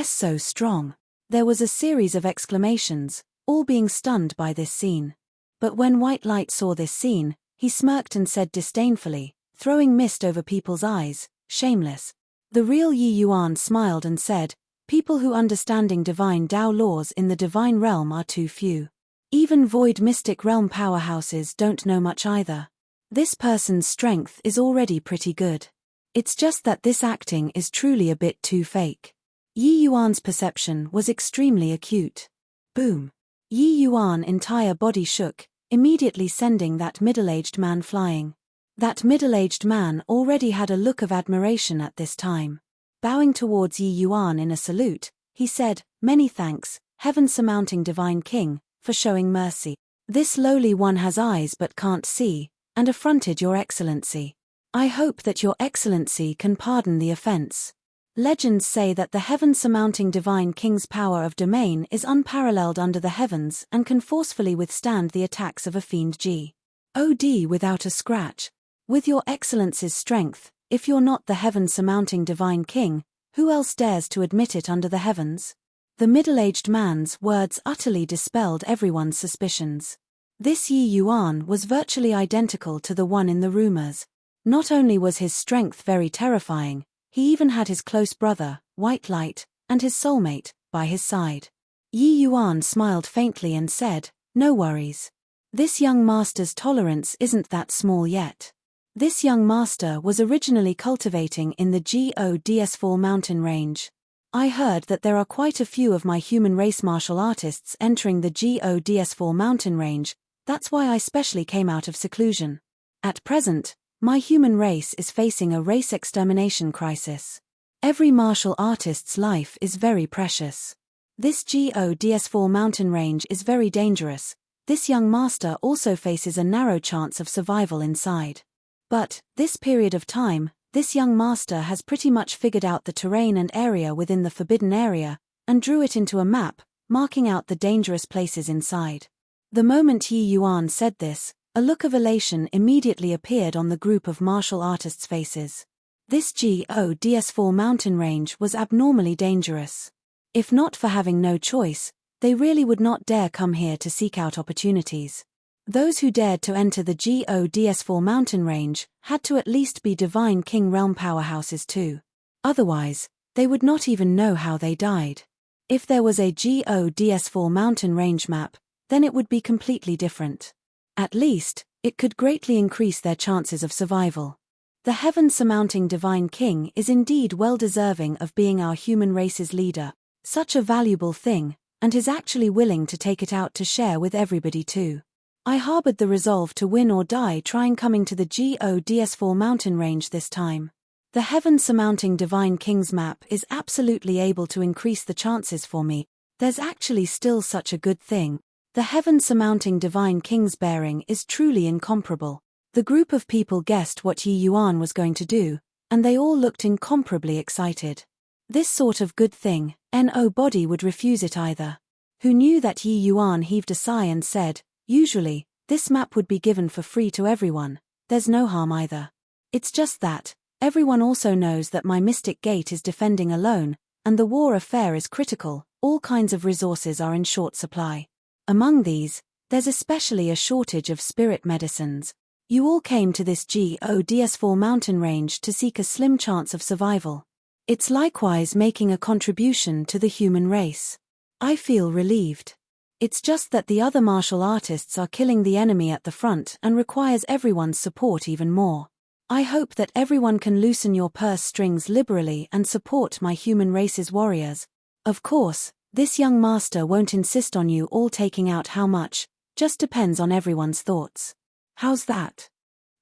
So strong. There was a series of exclamations, all being stunned by this scene. But when White Light saw this scene, he smirked and said disdainfully, throwing mist over people's eyes, shameless. The real Yi Yuan smiled and said, people who understanding divine Tao laws in the divine realm are too few. Even void mystic realm powerhouses don't know much either. This person's strength is already pretty good. It's just that this acting is truly a bit too fake. Yi Yuan's perception was extremely acute. Boom. Yi Yuan's entire body shook, immediately sending that middle-aged man flying. That middle-aged man already had a look of admiration at this time. Bowing towards Yi Yuan in a salute, he said, "Many thanks, heaven-surmounting divine king, for showing mercy. This lowly one has eyes but can't see, and affronted your excellency. I hope that your excellency can pardon the offense." Legends say that the heaven-surmounting divine king's power of domain is unparalleled under the heavens and can forcefully withstand the attacks of a fiend God without a scratch. With your excellency's strength, if you're not the heaven-surmounting divine king, who else dares to admit it under the heavens? The middle-aged man's words utterly dispelled everyone's suspicions. This Yi Yuan was virtually identical to the one in the rumors. Not only was his strength very terrifying, he even had his close brother, White Light, and his soulmate, by his side. Yi Yuan smiled faintly and said, "No worries. This young master's tolerance isn't that small yet." This young master was originally cultivating in the GODS4 mountain range. I heard that there are quite a few of my human race martial artists entering the GODS4 mountain range, that's why I specially came out of seclusion. At present, my human race is facing a race extermination crisis. Every martial artist's life is very precious. This GODS4 mountain range is very dangerous. This young master also faces a narrow chance of survival inside. But, this period of time, this young master has pretty much figured out the terrain and area within the forbidden area, and drew it into a map, marking out the dangerous places inside. The moment Yi Yuan said this, a look of elation immediately appeared on the group of martial artists' faces. This GODS4 mountain range was abnormally dangerous. If not for having no choice, they really would not dare come here to seek out opportunities. Those who dared to enter the GODS4 mountain range had to at least be Divine King realm powerhouses too. Otherwise, they would not even know how they died. If there was a GODS4 mountain range map, then it would be completely different. At least, it could greatly increase their chances of survival. The heaven-surmounting Divine King is indeed well deserving of being our human race's leader, such a valuable thing, and is actually willing to take it out to share with everybody too. I harbored the resolve to win or die trying coming to the GODS4 mountain range this time. The heaven-surmounting Divine King's map is absolutely able to increase the chances for me. There's actually still such a good thing. The heaven-surmounting Divine King's bearing is truly incomparable. The group of people guessed what Yi Yuan was going to do, and they all looked incomparably excited. This sort of good thing, nobody would refuse it either. Who knew that Yi Yuan heaved a sigh and said, "Usually, this map would be given for free to everyone, there's no harm either. It's just that, everyone also knows that my mystic gate is defending alone, and the war affair is critical, all kinds of resources are in short supply. Among these, There's especially a shortage of spirit medicines. You all came to this GODS4 mountain range to seek a slim chance of survival. It's likewise making a contribution to the human race. I feel relieved. It's just that the other martial artists are killing the enemy at the front and requires everyone's support even more. I hope that everyone can loosen your purse strings liberally and support my human race's warriors. Of course, this young master won't insist on you all taking out how much, just depends on everyone's thoughts. How's that?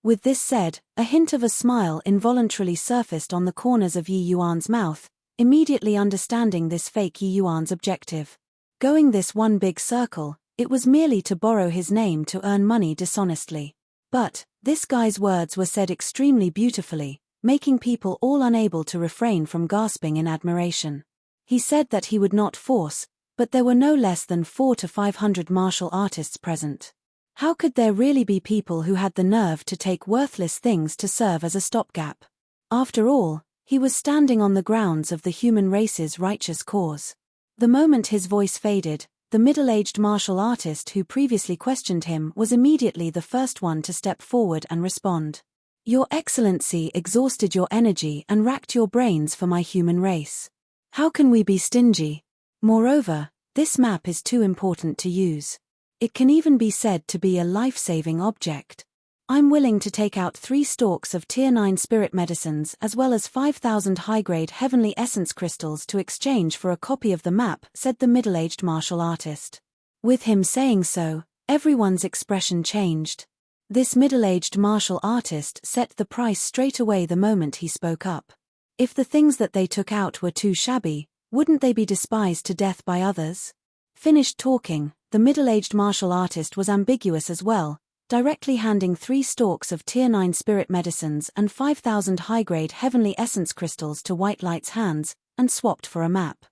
With this said, a hint of a smile involuntarily surfaced on the corners of Yi Yuan's mouth, immediately understanding this fake Yi Yuan's objective. Going this one big circle, it was merely to borrow his name to earn money dishonestly. But this guy's words were said extremely beautifully, making people all unable to refrain from gasping in admiration. He said that he would not force, but there were no less than 400 to 500 martial artists present. How could there really be people who had the nerve to take worthless things to serve as a stopgap? After all, he was standing on the grounds of the human race's righteous cause. The moment his voice faded, the middle-aged martial artist who previously questioned him was immediately the first one to step forward and respond. Your Excellency exhausted your energy and racked your brains for my human race. How can we be stingy? Moreover, this map is too important to use. It can even be said to be a life-saving object. I'm willing to take out 3 stalks of Tier 9 spirit medicines as well as 5,000 high-grade heavenly essence crystals to exchange for a copy of the map, said the middle-aged martial artist. With him saying so, everyone's expression changed. This middle-aged martial artist set the price straight away the moment he spoke up. If the things that they took out were too shabby, wouldn't they be despised to death by others? Finished talking, the middle-aged martial artist was ambiguous as well, directly handing 3 stalks of Tier 9 spirit medicines and 5,000 high-grade heavenly essence crystals to White Light's hands, and swapped for a map.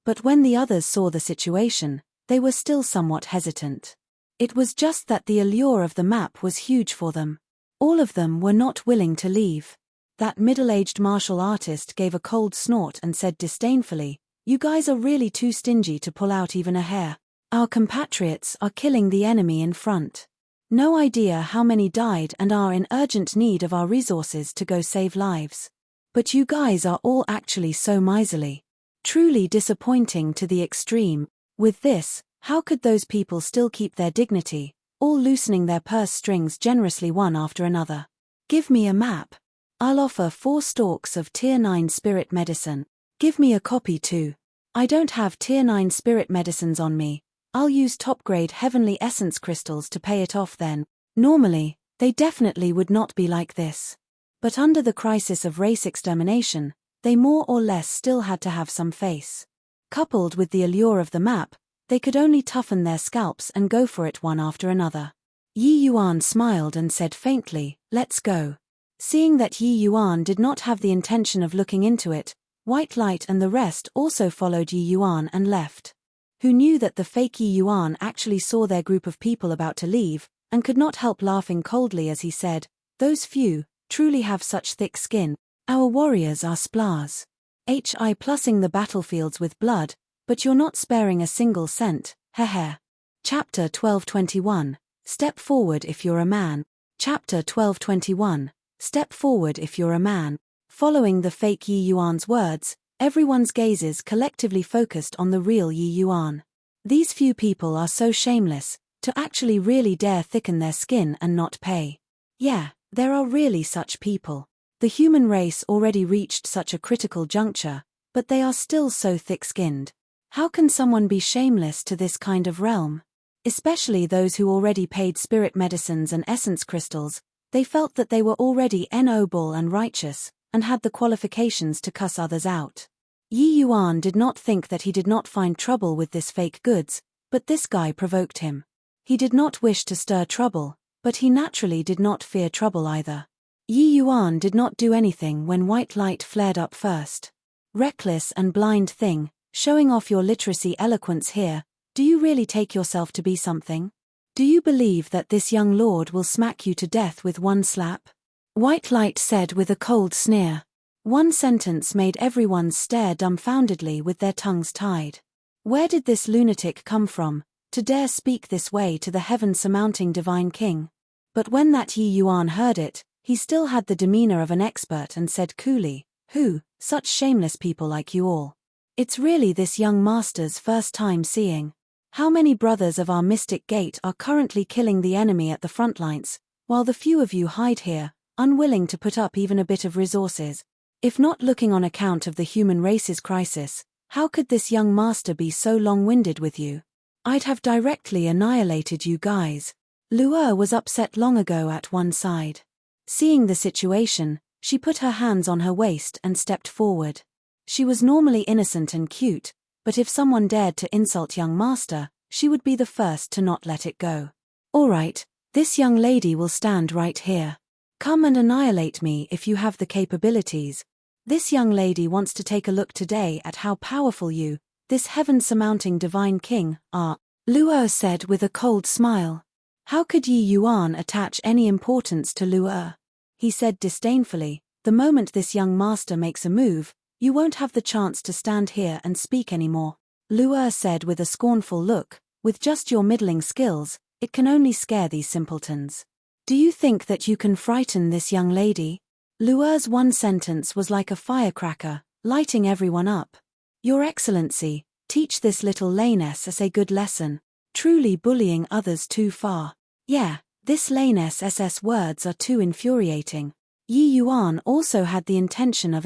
But when the others saw the situation, they were still somewhat hesitant. It was just that the allure of the map was huge for them. All of them were not willing to leave. That middle-aged martial artist gave a cold snort and said disdainfully, "You guys are really too stingy to pull out even a hair. Our compatriots are killing the enemy in front. No idea how many died and are in urgent need of our resources to go save lives. But you guys are all actually so miserly. Truly disappointing to the extreme. With this, how could those people still keep their dignity, all loosening their purse strings generously one after another? Give me a map. I'll offer 4 stalks of Tier 9 spirit medicine. Give me a copy too. I don't have Tier 9 spirit medicines on me. I'll use top-grade heavenly essence crystals to pay it off then." Normally, they definitely would not be like this. But under the crisis of race extermination, they more or less still had to have some face. Coupled with the allure of the map, they could only toughen their scalps and go for it one after another. Yi Yuan smiled and said faintly, "Let's go." Seeing that Yi Yuan did not have the intention of looking into it, White Light and the rest also followed Yi Yuan and left. Who knew that the fake Yi Yuan actually saw their group of people about to leave, and could not help laughing coldly as he said, "Those few truly have such thick skin. Our warriors are splars. HI plussing the battlefields with blood, but you're not sparing a single cent, heh." Chapter 1221, Step Forward If You're a Man. Chapter 1221, Step Forward If You're a Man. Following the fake Yi Yuan's words, everyone's gazes collectively focused on the real Yi Yuan. These few people are so shameless, to actually really dare thicken their skin and not pay. Yeah, there are really such people. The human race already reached such a critical juncture, but they are still so thick-skinned. How can someone be shameless to this kind of realm? Especially those who already paid spirit medicines and essence crystals, they felt that they were already noble and righteous, and had the qualifications to cuss others out. Yi Yuan did not think that he did not find trouble with this fake goods, but this guy provoked him. He did not wish to stir trouble, but he naturally did not fear trouble either. Yi Yuan did not do anything when White Light flared up first. "Reckless and blind thing, showing off your literacy eloquence here, do you really take yourself to be something? Do you believe that this young lord will smack you to death with one slap?" White Light said with a cold sneer. One sentence made everyone stare dumbfoundedly with their tongues tied. Where did this lunatic come from, To dare speak this way to the heaven-surmounting divine king. But when that Yi Yuan heard it, he still had the demeanor of an expert and said coolly, "Who, such shameless people like you all. It's really this young master's first time seeing. How many brothers of our mystic gate are currently killing the enemy at the front lines, while the few of you hide here, unwilling to put up even a bit of resources? If not looking on account of the human race's crisis, how could this young master be so long-winded with you? I'd have directly annihilated you guys." Lu'er was upset long ago at one side. Seeing the situation, she put her hands on her waist and stepped forward. She was normally innocent and cute, but if someone dared to insult young master, she would be the first to not let it go. "All right, this young lady will stand right here. Come and annihilate me if you have the capabilities. This young lady wants to take a look today at how powerful you, this heaven-surmounting divine king, are," Lu'er said with a cold smile. How could Yi Yuan attach any importance to Lu'er? He said disdainfully, "The moment this young master makes a move, you won't have the chance to stand here and speak anymore." Lu'er said with a scornful look, "With just your middling skills, it can only scare these simpletons. Do you think that you can frighten this young lady?" Lu'er's one sentence was like a firecracker, lighting everyone up. "Your Excellency, teach this little laness a good lesson. Truly bullying others too far. Yeah, this laness's words are too infuriating." Yi Yuan also had the intention of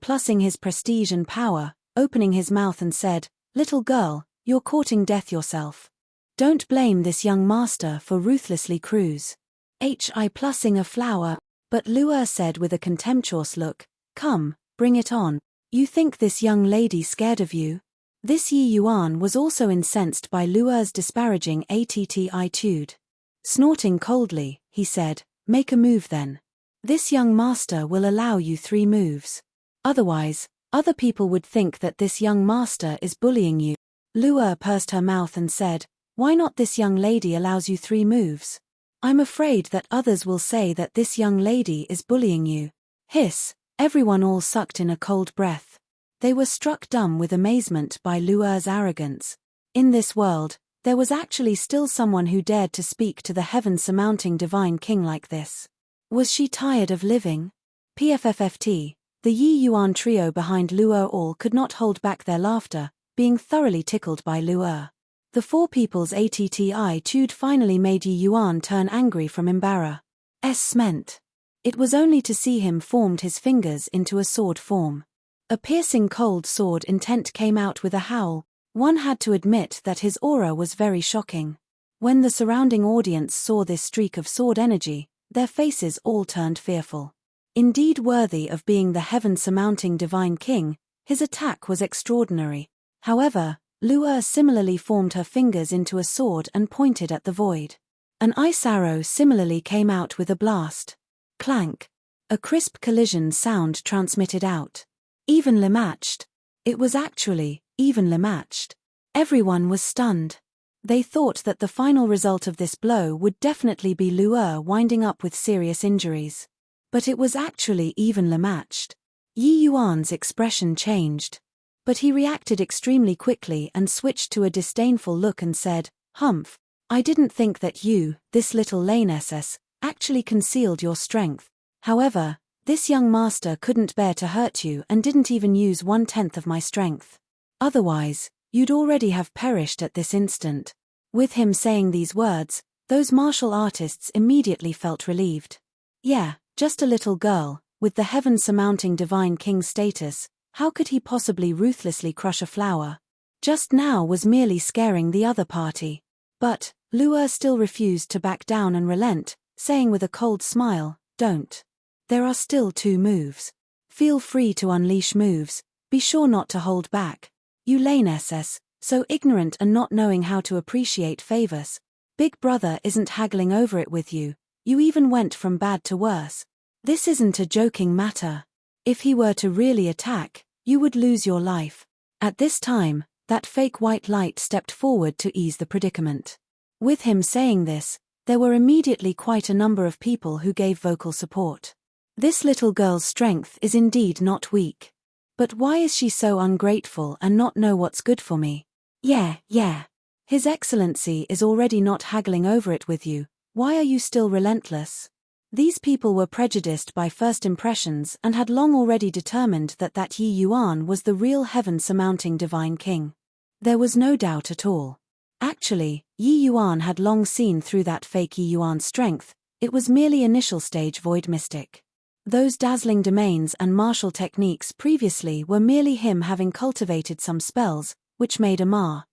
plussing his prestige and power, opening his mouth and said, "Little girl, you're courting death yourself. Don't blame this young master for ruthlessly cruise. Plussing a flower," but Lu'er said with a contemptuous look, "Come, bring it on. You think this young lady scared of you?" This Yi Yuan was also incensed by Lu'er's disparaging attitude. Snorting coldly, he said, "Make a move then. This young master will allow you 3 moves. Otherwise, other people would think that this young master is bullying you." Lu'er pursed her mouth and said, "Why not this young lady allows you 3 moves? I'm afraid that others will say that this young lady is bullying you." Hiss, everyone all sucked in a cold breath. They were struck dumb with amazement by Lu'er's arrogance. In this world, there was actually still someone who dared to speak to the heaven-surmounting divine king like this. Was she tired of living? PFFFT, the Yi Yuan trio behind Lu'er all could not hold back their laughter, being thoroughly tickled by Lu'er. The 4 people's attitude finally made Yi Yuan turn angry from embarrassment. It was only to see him formed his fingers into a sword form. A piercing cold sword intent came out with a howl. One had to admit that his aura was very shocking. When the surrounding audience saw this streak of sword energy, their faces all turned fearful. Indeed worthy of being the heaven-surmounting divine king, his attack was extraordinary. However, Lu'er similarly formed her fingers into a sword and pointed at the void. An ice arrow similarly came out with a blast. Clank. A crisp collision sound transmitted out. Evenly matched. It was actually evenly matched. Everyone was stunned. They thought that the final result of this blow would definitely be Lu'er winding up with serious injuries. But it was actually evenly matched. Yi Yuan's expression changed. But he reacted extremely quickly and switched to a disdainful look and said, "Humph, I didn't think that you, this little laness, actually concealed your strength. However, this young master couldn't bear to hurt you and didn't even use 1/10 of my strength. Otherwise, you'd already have perished at this instant." With him saying these words, those martial artists immediately felt relieved. Yeah, just a little girl, with the heaven-surmounting divine king status, how could he possibly ruthlessly crush a flower? Just now was merely scaring the other party. But, Lu'er still refused to back down and relent, saying with a cold smile, "Don't. There are still 2 moves. Feel free to unleash moves, be sure not to hold back. You lanesses, so ignorant and not knowing how to appreciate favors. Big brother isn't haggling over it with you, you even went from bad to worse. This isn't a joking matter. If he were to really attack, you would lose your life." At this time, that fake white light stepped forward to ease the predicament. With him saying this, there were immediately quite a number of people who gave vocal support. This little girl's strength is indeed not weak. But why is she so ungrateful and not know what's good for me? Yeah. His Excellency is already not haggling over it with you. Why are you still relentless? These people were prejudiced by first impressions and had long already determined that Yi Yuan was the real heaven-surmounting divine king. There was no doubt at all. Actually, Yi Yuan had long seen through that fake Yi Yuan's strength. It was merely initial stage void mystic. Those dazzling domains and martial techniques previously were merely him having cultivated some spells, which made Amar's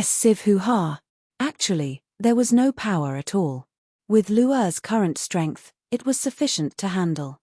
sieve hoo-ha. Actually, there was no power at all. With Luer's current strength, it was sufficient to handle.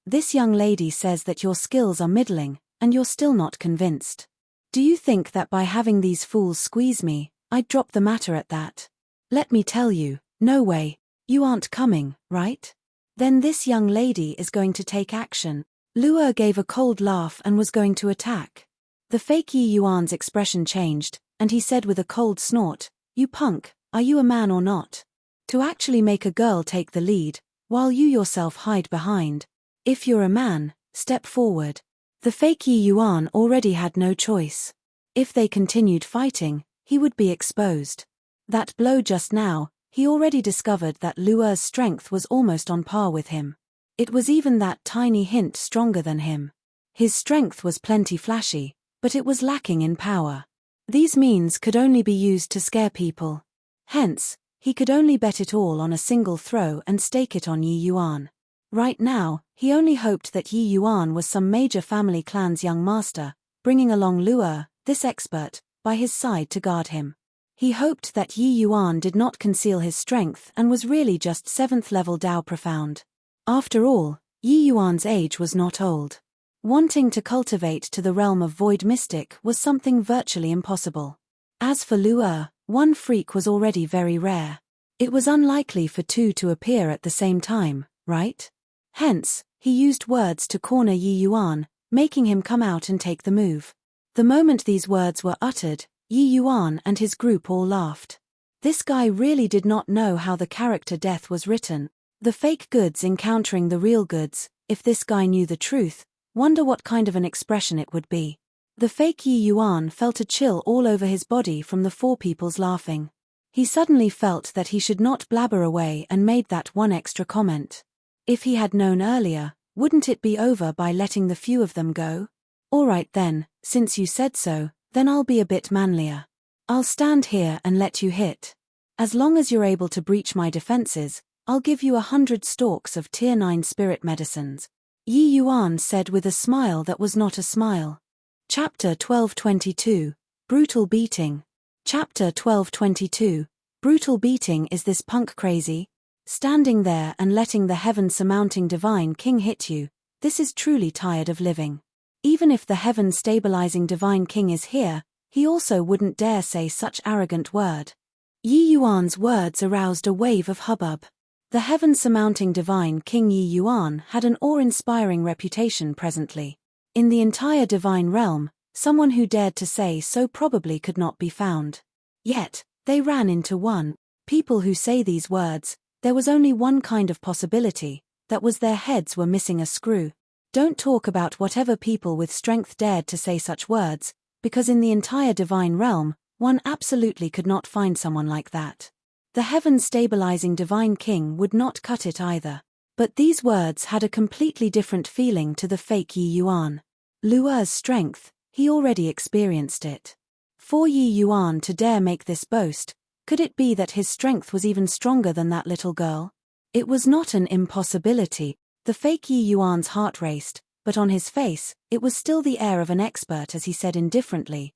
This young lady says that your skills are middling, and you're still not convinced. Do you think that by having these fools squeeze me, I'd drop the matter at that? Let me tell you, no way. You aren't coming, right? Then this young lady is going to take action. Luer gave a cold laugh and was going to attack. The fake Yi Yuan's expression changed, and he said with a cold snort, "You punk, are you a man or not? To actually make a girl take the lead, while you yourself hide behind. If you're a man, step forward." The fake Yi Yuan already had no choice. If they continued fighting, he would be exposed. That blow just now, he already discovered that Luer's strength was almost on par with him. It was even that tiny hint stronger than him. His strength was plenty flashy, but it was lacking in power. These means could only be used to scare people. Hence, he could only bet it all on a single throw and stake it on Yi Yuan. Right now, he only hoped that Yi Yuan was some major family clan's young master, bringing along Luer, this expert, by his side to guard him. He hoped that Yi Yuan did not conceal his strength and was really just 7th level Dao profound. After all, Yi Yuan's age was not old. Wanting to cultivate to the realm of void mystic was something virtually impossible. As for Luer, one freak was already very rare. It was unlikely for two to appear at the same time, right? Hence, he used words to corner Yi Yuan, making him come out and take the move. The moment these words were uttered, Yi Yuan and his group all laughed. This guy really did not know how the character death was written. The fake goods encountering the real goods. If this guy knew the truth, wonder what kind of an expression it would be. The fake Yi Yuan felt a chill all over his body from the four people's laughing. He suddenly felt that he should not blabber away and made that one extra comment. If he had known earlier, wouldn't it be over by letting the few of them go? Alright then, since you said so, then I'll be a bit manlier. I'll stand here and let you hit. As long as you're able to breach my defenses, I'll give you 100 stalks of Tier 9 spirit medicines. Yi Yuan said with a smile that was not a smile. Chapter 1222, Brutal Beating. Chapter 1222, Brutal Beating. Is this punk crazy? Standing there and letting the heaven-surmounting divine king hit you, this is truly tired of living. Even if the heaven-stabilizing divine king is here, he also wouldn't dare say such arrogant word. Yi Yuan's words aroused a wave of hubbub. The heaven-surmounting divine king Yi Yuan had an awe-inspiring reputation presently. In the entire divine realm, someone who dared to say so probably could not be found. Yet, they ran into one. People who say these words, there was only one kind of possibility, that was their heads were missing a screw. Don't talk about whatever people with strength dared to say such words, because in the entire divine realm, one absolutely could not find someone like that. The heaven-stabilizing divine king would not cut it either. But these words had a completely different feeling to the fake Yi Yuan. Luer's strength, he already experienced it. For Yi Yuan to dare make this boast, could it be that his strength was even stronger than that little girl? It was not an impossibility. The fake Yi Yuan's heart raced, but on his face, it was still the air of an expert as he said indifferently,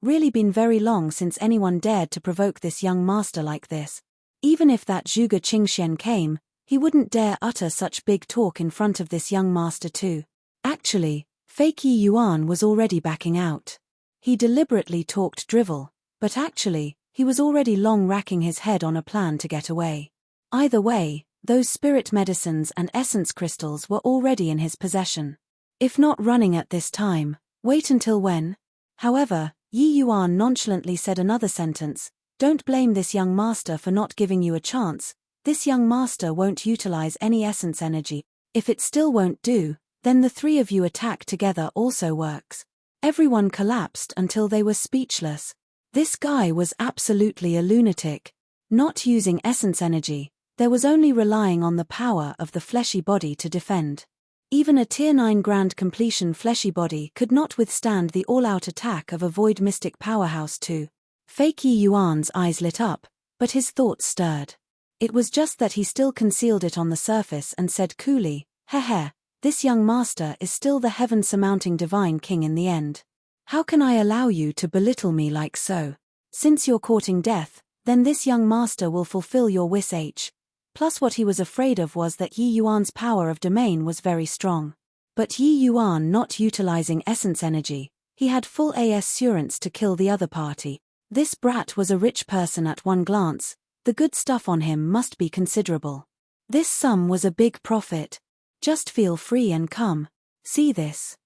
really been very long since anyone dared to provoke this young master like this. Even if that Zhuge Qingxian came, he wouldn't dare utter such big talk in front of this young master too. Actually, fake Yi Yuan was already backing out. He deliberately talked drivel, but actually, he was already long racking his head on a plan to get away. Either way, those spirit medicines and essence crystals were already in his possession. If not running at this time, wait until when? However, Yi Yuan nonchalantly said another sentence, "Don't blame this young master for not giving you a chance. This young master won't utilize any essence energy. If it still won't do, then the three of you attack together also works." Everyone collapsed until they were speechless. This guy was absolutely a lunatic. Not using essence energy, there was only relying on the power of the fleshy body to defend. Even a Tier 9 Grand Completion fleshy body could not withstand the all-out attack of a Void Mystic Powerhouse 2. Fake Yi Yuan's eyes lit up, but his thoughts stirred. It was just that he still concealed it on the surface and said coolly, "Heh, this young master is still the heaven-surmounting divine king in the end. How can I allow you to belittle me like so? Since you're courting death, then this young master will fulfill your wish." Plus what he was afraid of was that Yi Yuan's power of domain was very strong. But Yi Yuan not utilizing essence energy, he had full assurance to kill the other party. This brat was a rich person at one glance, the good stuff on him must be considerable. This sum was a big profit. Just feel free and come. See this.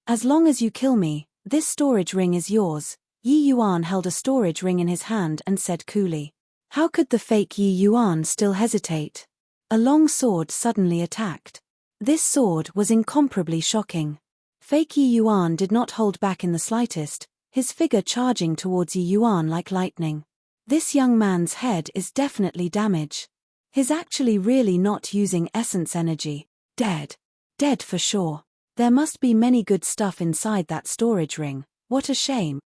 As long as you kill me, this storage ring is yours. Yi Yuan held a storage ring in his hand and said coolly. How could the fake Yi Yuan still hesitate? A long sword suddenly attacked. This sword was incomparably shocking. Fake Yi Yuan did not hold back in the slightest, his figure charging towards Yi Yuan like lightning. This young man's head is definitely damaged. He's actually really not using essence energy. Dead. Dead for sure. There must be many good stuff inside that storage ring. What a shame.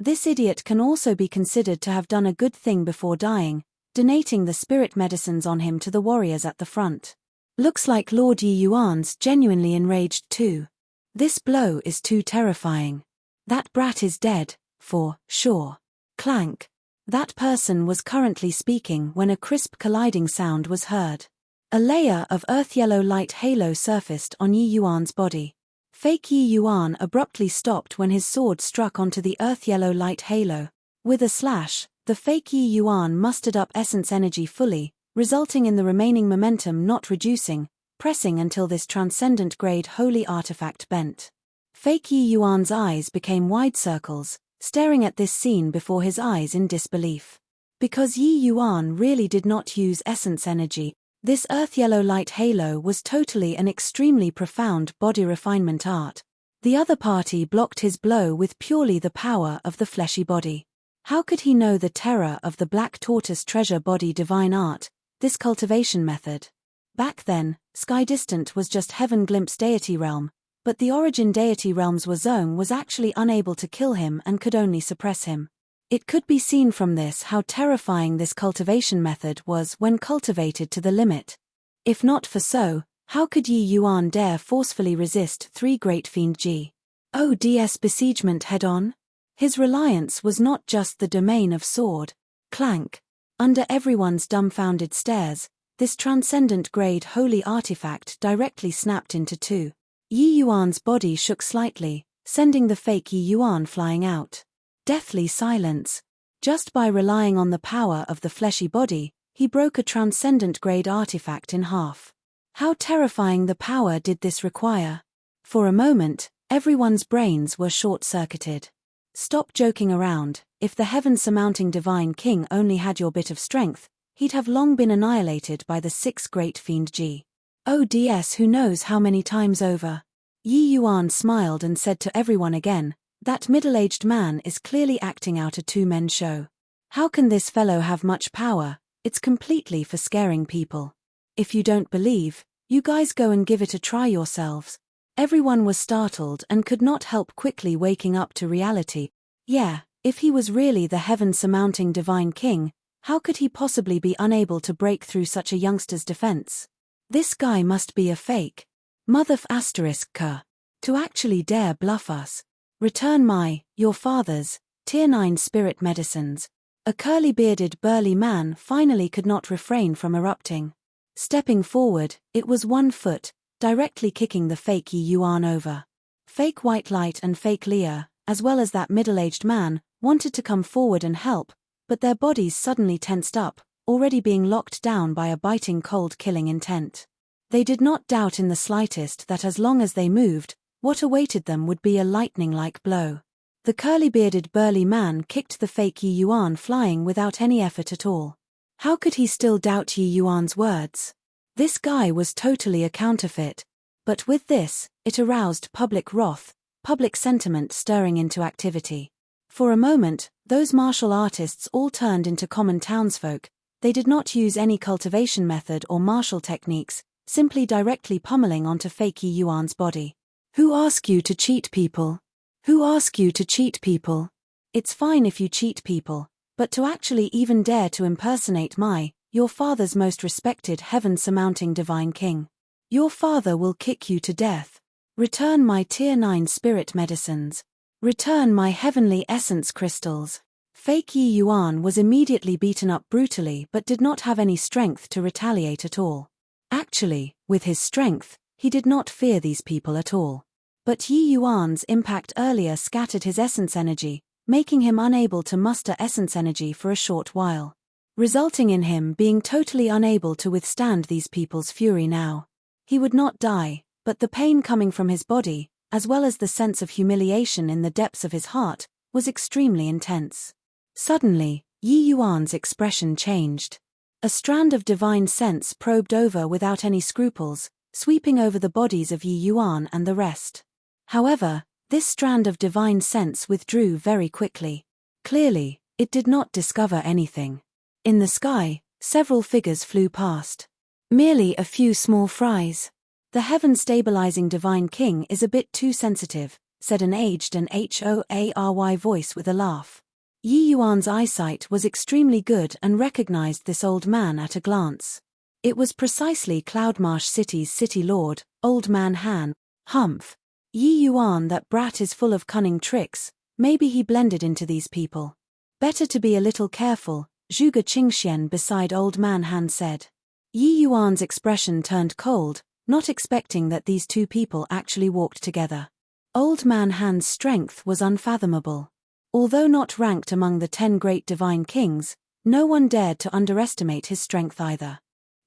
This idiot can also be considered to have done a good thing before dying, donating the spirit medicines on him to the warriors at the front. Looks like Lord Yi Yuan's genuinely enraged too. This blow is too terrifying. That brat is dead, for sure. Clank. That person was currently speaking when a crisp colliding sound was heard. A layer of earth-yellow light halo surfaced on Yi Yuan's body. Fake Yi Yuan abruptly stopped when his sword struck onto the earth-yellow light halo. With a slash, the fake Yi Yuan mustered up essence energy fully, resulting in the remaining momentum not reducing, pressing until this transcendent-grade holy artifact bent. Fake Yi Yuan's eyes became wide circles, staring at this scene before his eyes in disbelief. Because Yi Yuan really did not use essence energy, this earth-yellow light halo was totally an extremely profound body refinement art. The other party blocked his blow with purely the power of the fleshy body. How could he know the terror of the black tortoise treasure body divine art, this cultivation method? Back then, Sky Distant was just heaven glimpse deity realm, but the origin deity realm's Wazong was actually unable to kill him and could only suppress him. It could be seen from this how terrifying this cultivation method was when cultivated to the limit. If not for so, how could Yi Yuan dare forcefully resist 3 Great Fiend G? ODS besiegement head-on? His reliance was not just the domain of sword. Clank. Under everyone's dumbfounded stares, this transcendent-grade holy artifact directly snapped into 2. Yi Yuan's body shook slightly, sending the fake Yi Yuan flying out. Deathly silence. Just by relying on the power of the fleshy body, he broke a transcendent-grade artifact in half. How terrifying the power did this require? For a moment, everyone's brains were short-circuited. Stop joking around. If the heaven-surmounting divine king only had your bit of strength, he'd have long been annihilated by the 6 Great Fiend G. ODS who knows how many times over. Yi Yuan smiled and said to everyone again, that middle-aged man is clearly acting out a two-men show. How can this fellow have much power? It's completely for scaring people. If you don't believe, you guys go and give it a try yourselves. Everyone was startled and could not help quickly waking up to reality. Yeah, if he was really the heaven-surmounting divine king, how could he possibly be unable to break through such a youngster's defense? This guy must be a fake. To actually dare bluff us. Return your father's, Tier 9 spirit medicines. A curly-bearded burly man finally could not refrain from erupting. Stepping forward, it was 1 foot, directly kicking the fake Yi Yuan over. Fake White Light and fake Leah, as well as that middle-aged man, wanted to come forward and help, but their bodies suddenly tensed up, already being locked down by a biting cold killing intent. They did not doubt in the slightest that as long as they moved, what awaited them would be a lightning-like blow. The curly-bearded burly man kicked the fake Yi Yuan flying without any effort at all. How could he still doubt Yi Yuan's words? This guy was totally a counterfeit. But with this, it aroused public wrath, public sentiment stirring into activity. For a moment, those martial artists all turned into common townsfolk. They did not use any cultivation method or martial techniques, simply directly pummeling onto fake Yi Yuan's body. Who ask you to cheat people? Who ask you to cheat people? It's fine if you cheat people, but to actually even dare to impersonate your father's most respected heaven-surmounting divine king. Your father will kick you to death. Return my Tier 9 spirit medicines. Return my heavenly essence crystals. Fake Yi Yuan was immediately beaten up brutally but did not have any strength to retaliate at all. Actually, with his strength, he did not fear these people at all. But Yi Yuan's impact earlier scattered his essence energy, making him unable to muster essence energy for a short while, resulting in him being totally unable to withstand these people's fury now. He would not die, but the pain coming from his body, as well as the sense of humiliation in the depths of his heart, was extremely intense. Suddenly, Yi Yuan's expression changed. A strand of divine sense probed over without any scruples, sweeping over the bodies of Yi Yuan and the rest. However, this strand of divine sense withdrew very quickly. Clearly, it did not discover anything. In the sky, several figures flew past. Merely a few small fries. The heaven-stabilizing divine king is a bit too sensitive, said an aged and hoary voice with a laugh. Yi Yuan's eyesight was extremely good and recognized this old man at a glance. It was precisely Cloudmarsh City's city lord, Old Man Han. Humph. Yi Yuan, that brat is full of cunning tricks, maybe he blended into these people. Better to be a little careful, Zhuge Qingxian beside Old Man Han said. Yi Yuan's expression turned cold, not expecting that these two people actually walked together. Old Man Han's strength was unfathomable. Although not ranked among the 10 great divine kings, no one dared to underestimate his strength either.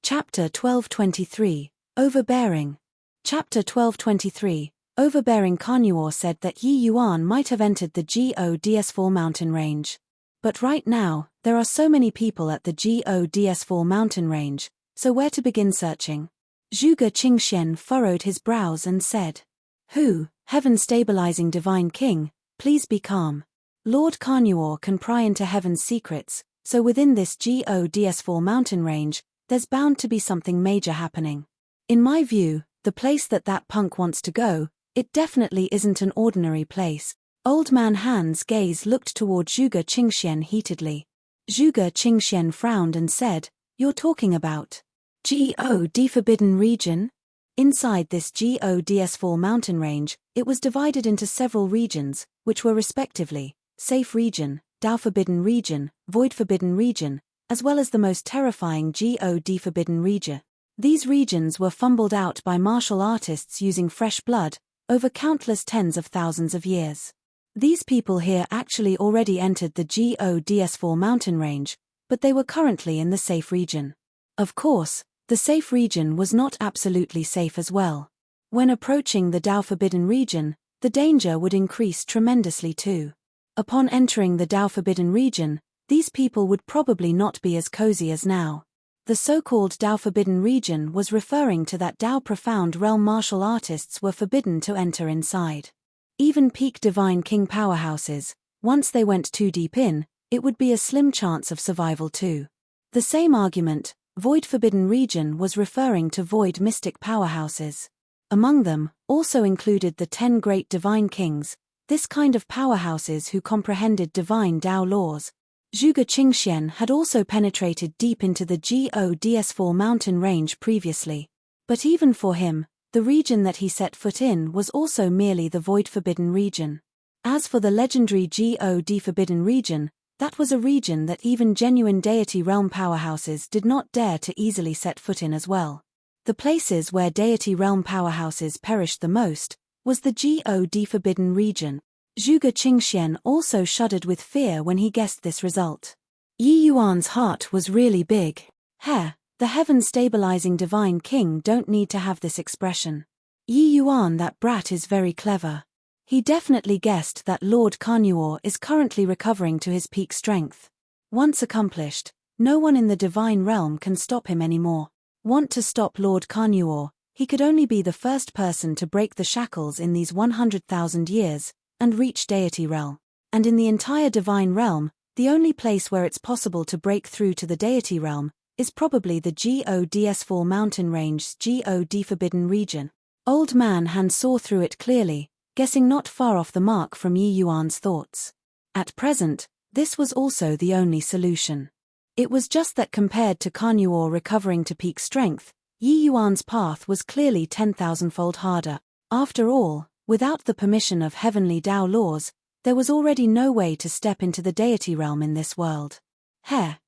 Chapter 1223, Overbearing. Chapter 1223, Overbearing. Carnuor said that Yi Yuan might have entered the Gods4 mountain range. But right now, there are so many people at the Gods4 mountain range, so where to begin searching? Zhuge Qingxian furrowed his brows and said. Who, heaven-stabilizing divine king, please be calm. Lord Carnuor can pry into heaven's secrets, so within this Gods4 mountain range, there's bound to be something major happening. In my view, the place that punk wants to go, it definitely isn't an ordinary place. Old Man Han's gaze looked toward Zhuge Qingxian heatedly. Zhuge Qingxian frowned and said, You're talking about God Forbidden Region? Inside this Gods4 mountain range, it was divided into several regions, which were respectively, Safe Region, Dao Forbidden Region, Void Forbidden Region, as well as the most terrifying God Forbidden Region. These regions were fumbled out by martial artists using fresh blood, over countless tens of thousands of years. These people here actually already entered the Gods4 mountain range, but they were currently in the Safe Region. Of course, the Safe Region was not absolutely safe as well. When approaching the Dao Forbidden Region, the danger would increase tremendously too. Upon entering the Dao Forbidden Region, these people would probably not be as cozy as now. The so-called Dao Forbidden Region was referring to that Dao Profound Realm martial artists were forbidden to enter inside. Even peak divine king powerhouses, once they went too deep in, it would be a slim chance of survival too. The same argument, Void Forbidden Region, was referring to void mystic powerhouses. Among them, also included the 10 great divine kings, this kind of powerhouses who comprehended divine Dao laws. Zhuge Qingxian had also penetrated deep into the Gods4 mountain range previously. But even for him, the region that he set foot in was also merely the Void Forbidden Region. As for the legendary God Forbidden Region, that was a region that even genuine deity realm powerhouses did not dare to easily set foot in as well. The places where deity realm powerhouses perished the most was the God Forbidden Region. Zhuge Qingxian also shuddered with fear when he guessed this result. Yi Yuan's heart was really big. The heaven-stabilizing divine king don't need to have this expression. Yi Yuan, that brat, is very clever. He definitely guessed that Lord Carnuor is currently recovering to his peak strength. Once accomplished, no one in the divine realm can stop him anymore. Want to stop Lord Carnuor, he could only be the first person to break the shackles in these 100,000 years, and reach deity realm. And in the entire divine realm, the only place where it's possible to break through to the deity realm is probably the God-4 mountain range's God forbidden region. Old Man Han saw through it clearly, guessing not far off the mark from Yi Yuan's thoughts. At present, this was also the only solution. It was just that compared to Carnuor recovering to peak strength, Yi Yuan's path was clearly 10,000-fold harder. After all, without the permission of heavenly Tao laws, there was already no way to step into the deity realm in this world.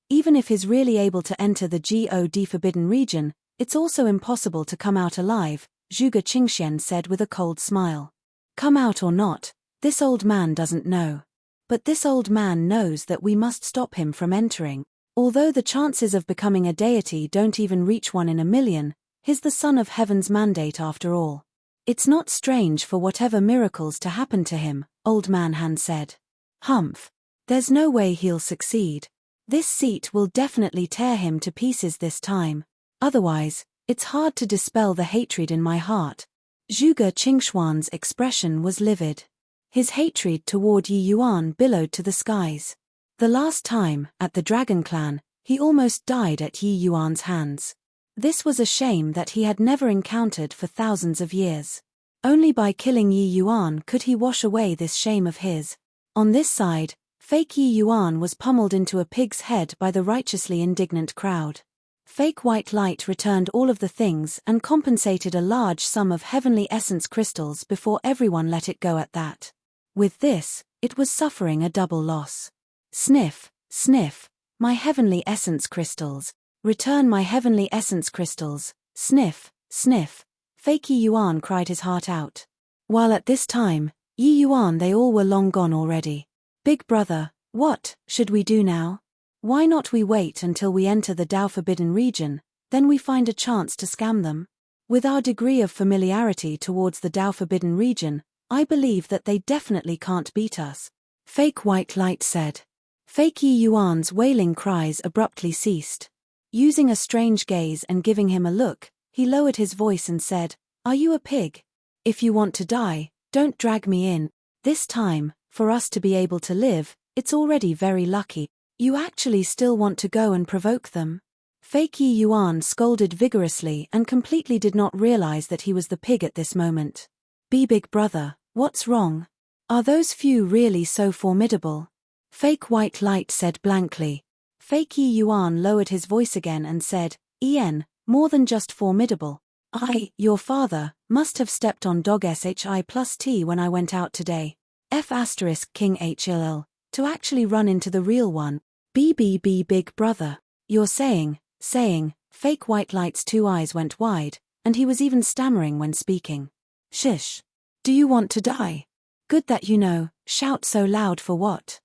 Even if he's really able to enter the God forbidden region, it's also impossible to come out alive, Zhuge Qingxian said with a cold smile. Come out or not, this old man doesn't know. But this old man knows that we must stop him from entering. Although the chances of becoming a deity don't even reach 1 in a million, he's the son of heaven's mandate after all. It's not strange for whatever miracles to happen to him, Old Man Han said. Humph. There's no way he'll succeed. This seat will definitely tear him to pieces this time. Otherwise, it's hard to dispel the hatred in my heart. Zhuge Qingxuan's expression was livid. His hatred toward Yi Yuan billowed to the skies. The last time, at the Dragon Clan, he almost died at Yi Yuan's hands. This was a shame that he had never encountered for thousands of years. Only by killing Yi Yuan could he wash away this shame of his. On this side, fake Yi Yuan was pummeled into a pig's head by the righteously indignant crowd. Fake white light returned all of the things and compensated a large sum of heavenly essence crystals before everyone let it go at that. With this, it was suffering a double loss. Sniff, sniff, my heavenly essence crystals. Return my heavenly essence crystals. Sniff, sniff. Fake Yi Yuan cried his heart out. While at this time, Yi Yuan they all were long gone already. Big brother, what should we do now? Why not we wait until we enter the Tao forbidden region, then we find a chance to scam them? With our degree of familiarity towards the Tao forbidden region, I believe that they definitely can't beat us. Fake white light said. Fake Yi Yuan's wailing cries abruptly ceased. Using a strange gaze and giving him a look, he lowered his voice and said, Are you a pig? If you want to die, don't drag me in. This time, for us to be able to live, it's already very lucky. You actually still want to go and provoke them? Fake Yi Yuan scolded vigorously and completely did not realize that he was the pig at this moment. Big brother, what's wrong? Are those few really so formidable? Fake white light said blankly. Fake Yi Yuan lowered his voice again and said, more than just formidable. Your father, must have stepped on dog SHI+T when I went out today. King HLL, to actually run into the real one. Big brother. You're saying, fake white light's 2 eyes went wide, and he was even stammering when speaking. Shish. Do you want to die? Good that you know, shout so loud for what?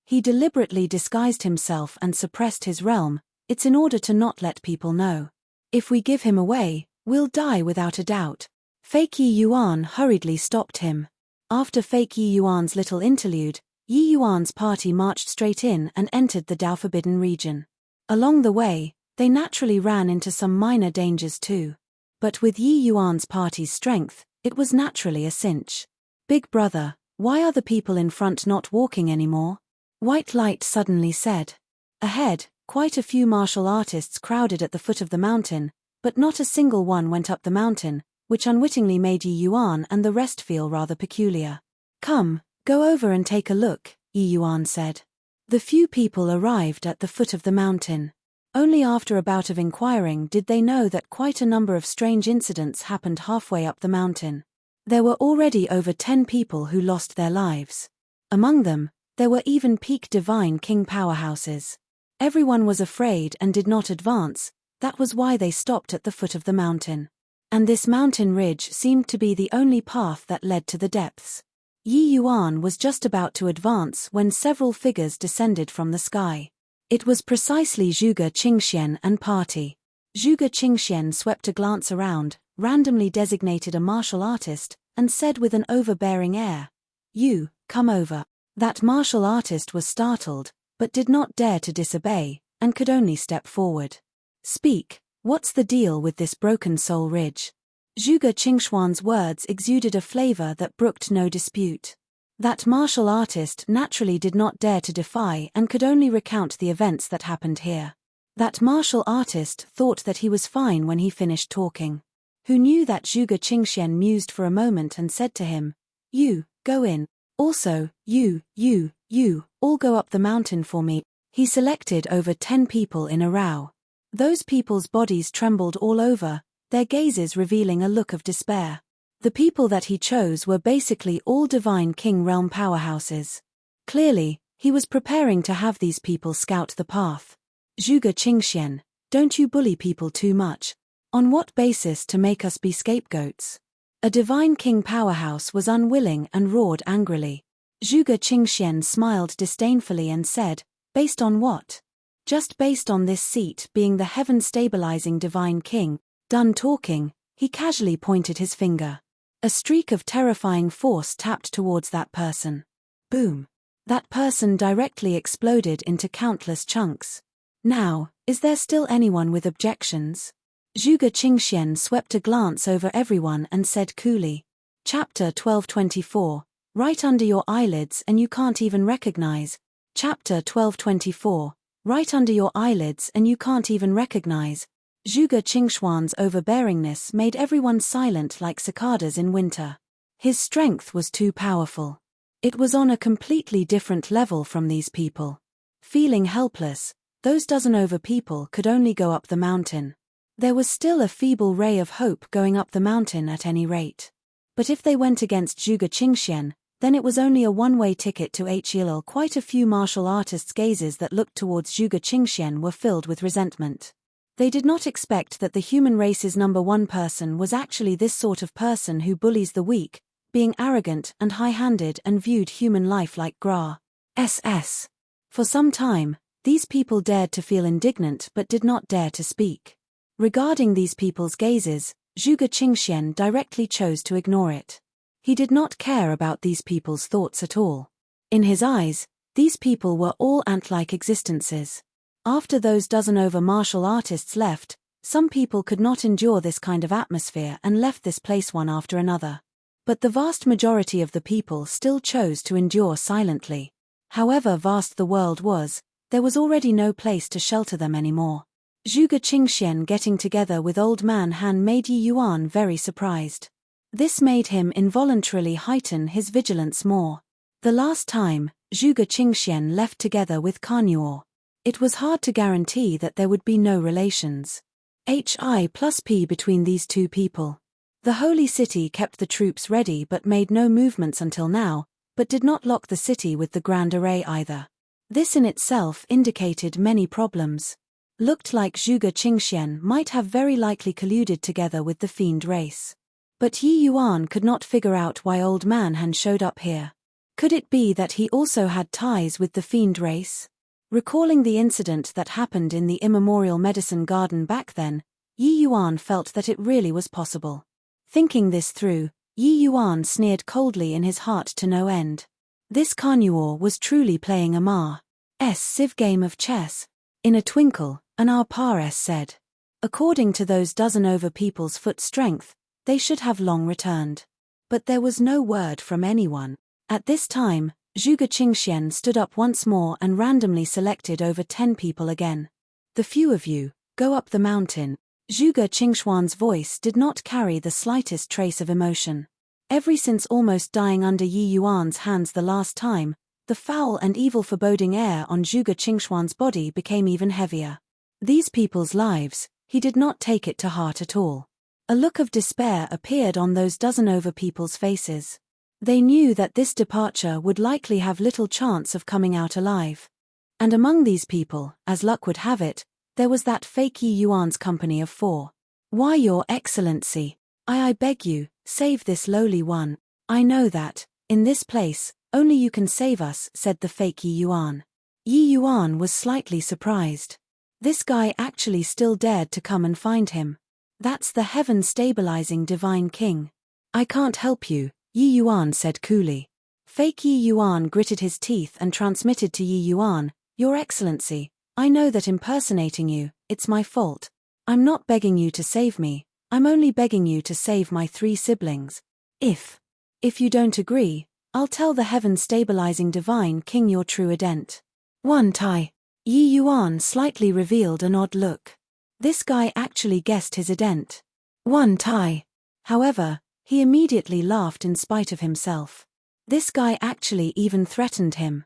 He deliberately disguised himself and suppressed his realm, it's in order to not let people know. If we give him away, we'll die without a doubt. Fake Yi Yuan hurriedly stopped him. After Fake Yi Yuan's little interlude, Yi Yuan's party marched straight in and entered the Tao forbidden region. Along the way, they naturally ran into some minor dangers too. But with Yi Yuan's party's strength, it was naturally a cinch. Big brother, why are the people in front not walking anymore? White light suddenly said. Ahead, quite a few martial artists crowded at the foot of the mountain, but not a single one went up the mountain, which unwittingly made Yi Yuan and the rest feel rather peculiar. Come, go over and take a look, Yi Yuan said. The few people arrived at the foot of the mountain. Only after a bout of inquiring did they know that quite a number of strange incidents happened halfway up the mountain. There were already over 10 people who lost their lives. Among them, there were even peak divine king powerhouses. Everyone was afraid and did not advance, that was why they stopped at the foot of the mountain. And this mountain ridge seemed to be the only path that led to the depths. Yi Yuan was just about to advance when several figures descended from the sky. It was precisely Zhuge Qingxian and party. Zhuge Qingxian swept a glance around, randomly designated a martial artist, and said with an overbearing air, You, come over. That martial artist was startled, but did not dare to disobey, and could only step forward. Speak, what's the deal with this broken soul ridge? Zhuge Qingxuan's words exuded a flavor that brooked no dispute. That martial artist naturally did not dare to defy and could only recount the events that happened here. That martial artist thought that he was fine when he finished talking. Who knew that Zhuge Qingxian mused for a moment and said to him, "You, go in. Also, you, all go up the mountain for me." He selected over 10 people in a row. Those people's bodies trembled all over, their gazes revealing a look of despair. The people that he chose were basically all divine king realm powerhouses. Clearly, he was preparing to have these people scout the path. "Zhuge Qingxian, don't you bully people too much. On what basis to make us be scapegoats?" A divine king powerhouse was unwilling and roared angrily. Zhuge Qingxian smiled disdainfully and said, "Based on what?" "Just based on this seat being the heaven-stabilizing divine king." Done talking, he casually pointed his finger. A streak of terrifying force tapped towards that person. Boom. That person directly exploded into countless chunks. Now, is there still anyone with objections? Zhuge Qingxian swept a glance over everyone and said coolly. Chapter 1224, right under your eyelids and you can't even recognize. Chapter 1224, right under your eyelids and you can't even recognize. Zhuge Qingxuan's overbearingness made everyone silent like cicadas in winter. His strength was too powerful. It was on a completely different level from these people. Feeling helpless, those dozen over people could only go up the mountain. There was still a feeble ray of hope going up the mountain at any rate. But if they went against Zhuge Qingxian, then it was only a one-way ticket to Hil. Quite a few martial artists' gazes that looked towards Zhuge Qingxian were filled with resentment. They did not expect that the human race's number one person was actually this sort of person who bullies the weak, being arrogant and high-handed and viewed human life like grass. For some time, these people dared to feel indignant but did not dare to speak. Regarding these people's gazes, Zhuge Qingxian directly chose to ignore it. He did not care about these people's thoughts at all. In his eyes, these people were all ant-like existences. After those dozen over martial artists left, some people could not endure this kind of atmosphere and left this place one after another. But the vast majority of the people still chose to endure silently. However vast the world was, there was already no place to shelter them anymore. Zhuge Qingxian getting together with old man Han made Yi Yuan very surprised. This made him involuntarily heighten his vigilance more. The last time, Zhuge Qingxian left together with Carnuor. It was hard to guarantee that there would be no relations. Hi+P between these two people. The holy city kept the troops ready but made no movements until now, but did not lock the city with the Grand Array either. This in itself indicated many problems. Looked like Zhuge Qingxian might have very likely colluded together with the fiend race. But Yi Yuan could not figure out why old man Han showed up here. Could it be that he also had ties with the fiend race? Recalling the incident that happened in the immemorial medicine garden back then, Yi Yuan felt that it really was possible. Thinking this through, Yi Yuan sneered coldly in his heart to no end. This Carnuor was truly playing a massive game of chess. In a twinkle, an Arpares said. According to those dozen over people's foot strength, they should have long returned. But there was no word from anyone. At this time, Zhuge Qingxian stood up once more and randomly selected over 10 people again. "The few of you, go up the mountain." Zhuge Qingxuan's voice did not carry the slightest trace of emotion. Ever since almost dying under Yi Yuan's hands the last time, the foul and evil foreboding air on Zhuge Qingxuan's body became even heavier. These people's lives, he did not take it to heart at all. A look of despair appeared on those dozen over people's faces. They knew that this departure would likely have little chance of coming out alive. And among these people, as luck would have it, there was that fake Yi Yuan's company of 4. "Why, Your Excellency, I beg you, save this lowly one. I know that, in this place, only you can save us," said the fake Yi Yuan. Yi Yuan was slightly surprised. This guy actually still dared to come and find him. That's the heaven-stabilizing divine king. "I can't help you," Yi Yuan said coolly. Fake Yi Yuan gritted his teeth and transmitted to Yi Yuan, "Your Excellency, I know that impersonating you, it's my fault. I'm not begging you to save me, I'm only begging you to save my 3 siblings. If you don't agree, I'll tell the heaven-stabilizing divine king your true ident. 1 Tai. Yi Yuan slightly revealed an odd look. This guy actually guessed his ident. 1 Tai. However, he immediately laughed in spite of himself. This guy actually even threatened him.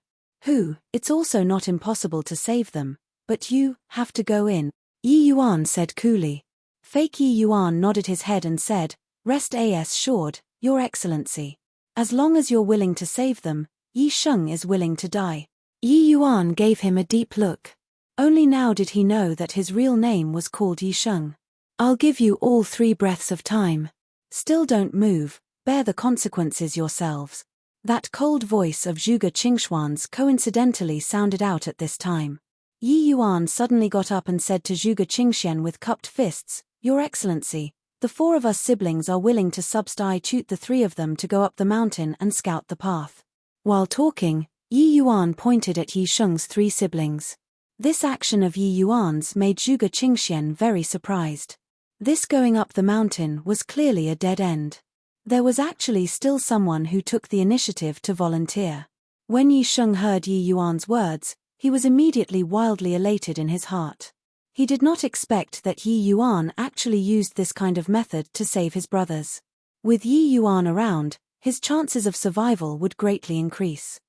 It's also not impossible to save them, but you have to go in, Yi Yuan said coolly. Fake Yi Yuan nodded his head and said, rest assured, Your Excellency. As long as you're willing to save them, Yi Sheng is willing to die. Yi Yuan gave him a deep look. Only now did he know that his real name was called Yi Sheng. I'll give you all 3 breaths of time. Still don't move, bear the consequences yourselves. That cold voice of Zhuge Qingxuan's coincidentally sounded out at this time. Yi Yuan suddenly got up and said to Zhuge Qingxian with cupped fists, Your Excellency, the 4 of us siblings are willing to substitute the 3 of them to go up the mountain and scout the path. While talking, Yi Yuan pointed at Yi Sheng's 3 siblings. This action of Yi Yuan's made Zhuge Qingxian very surprised. This going up the mountain was clearly a dead end. There was actually still someone who took the initiative to volunteer. When Yi Sheng heard Yi Yuan's words, he was immediately wildly elated in his heart. He did not expect that Yi Yuan actually used this kind of method to save his brothers. With Yi Yuan around, his chances of survival would greatly increase.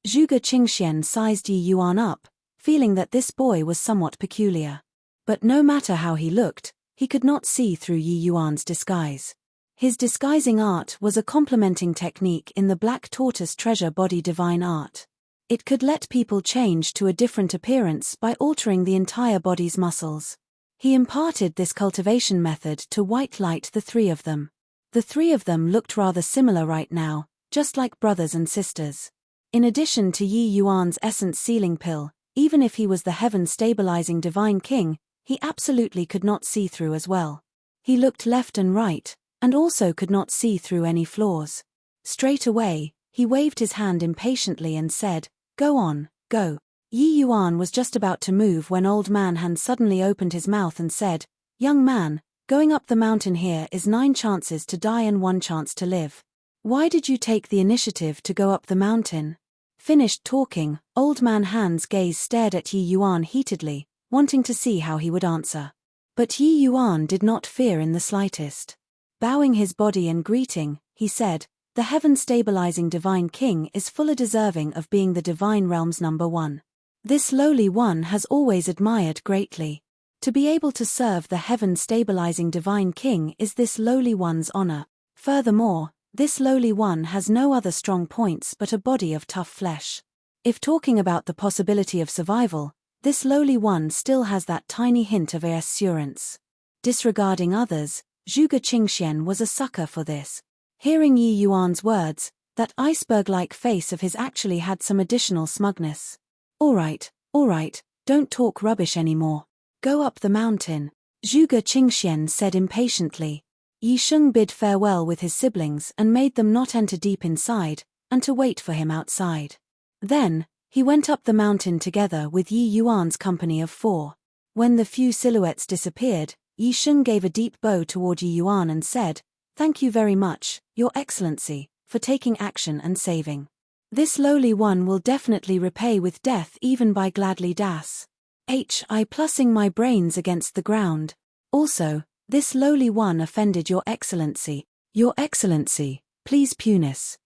Zhuge Qingxian sized Yi Yuan up, feeling that this boy was somewhat peculiar. But no matter how he looked, he could not see through Yi Yuan's disguise. His disguising art was a complementing technique in the Black Tortoise Treasure Body divine art. It could let people change to a different appearance by altering the entire body's muscles. He imparted this cultivation method to white light the 3 of them. The 3 of them looked rather similar right now, just like brothers and sisters. In addition to Yi Yuan's essence sealing pill, even if he was the heaven-stabilizing divine king, he absolutely could not see through as well. He looked left and right, and also could not see through any flaws. Straight away, he waved his hand impatiently and said, Go on, go. Yi Yuan was just about to move when Old Man Han suddenly opened his mouth and said, Young man, going up the mountain here is 9 chances to die and 1 chance to live. Why did you take the initiative to go up the mountain? Finished talking, Old Man Han's gaze stared at Yi Yuan heatedly, wanting to see how he would answer. But Yi Yuan did not fear in the slightest. Bowing his body and greeting, he said, The heaven-stabilizing divine king is fully deserving of being the divine realm's number 1. This lowly one has always admired greatly. To be able to serve the heaven-stabilizing divine king is this lowly one's honor. Furthermore, this lowly one has no other strong points but a body of tough flesh. If talking about the possibility of survival, this lowly one still has that tiny hint of assurance. Disregarding others, Zhuge Qingxian was a sucker for this. Hearing Yi Yuan's words, that iceberg-like face of his actually had some additional smugness. All right, don't talk rubbish anymore. Go up the mountain, Zhuge Qingxian said impatiently. Yi Sheng bid farewell with his siblings and made them not enter deep inside, and to wait for him outside. Then, he went up the mountain together with Yi Yuan's company of 4. When the few silhouettes disappeared, Yi Sheng gave a deep bow toward Yi Yuan and said, Thank you very much, Your Excellency, for taking action and saving. This lowly one will definitely repay with death even by gladly das. I plussing my brains against the ground. Also, this lowly one offended Your Excellency. Your Excellency, please punis.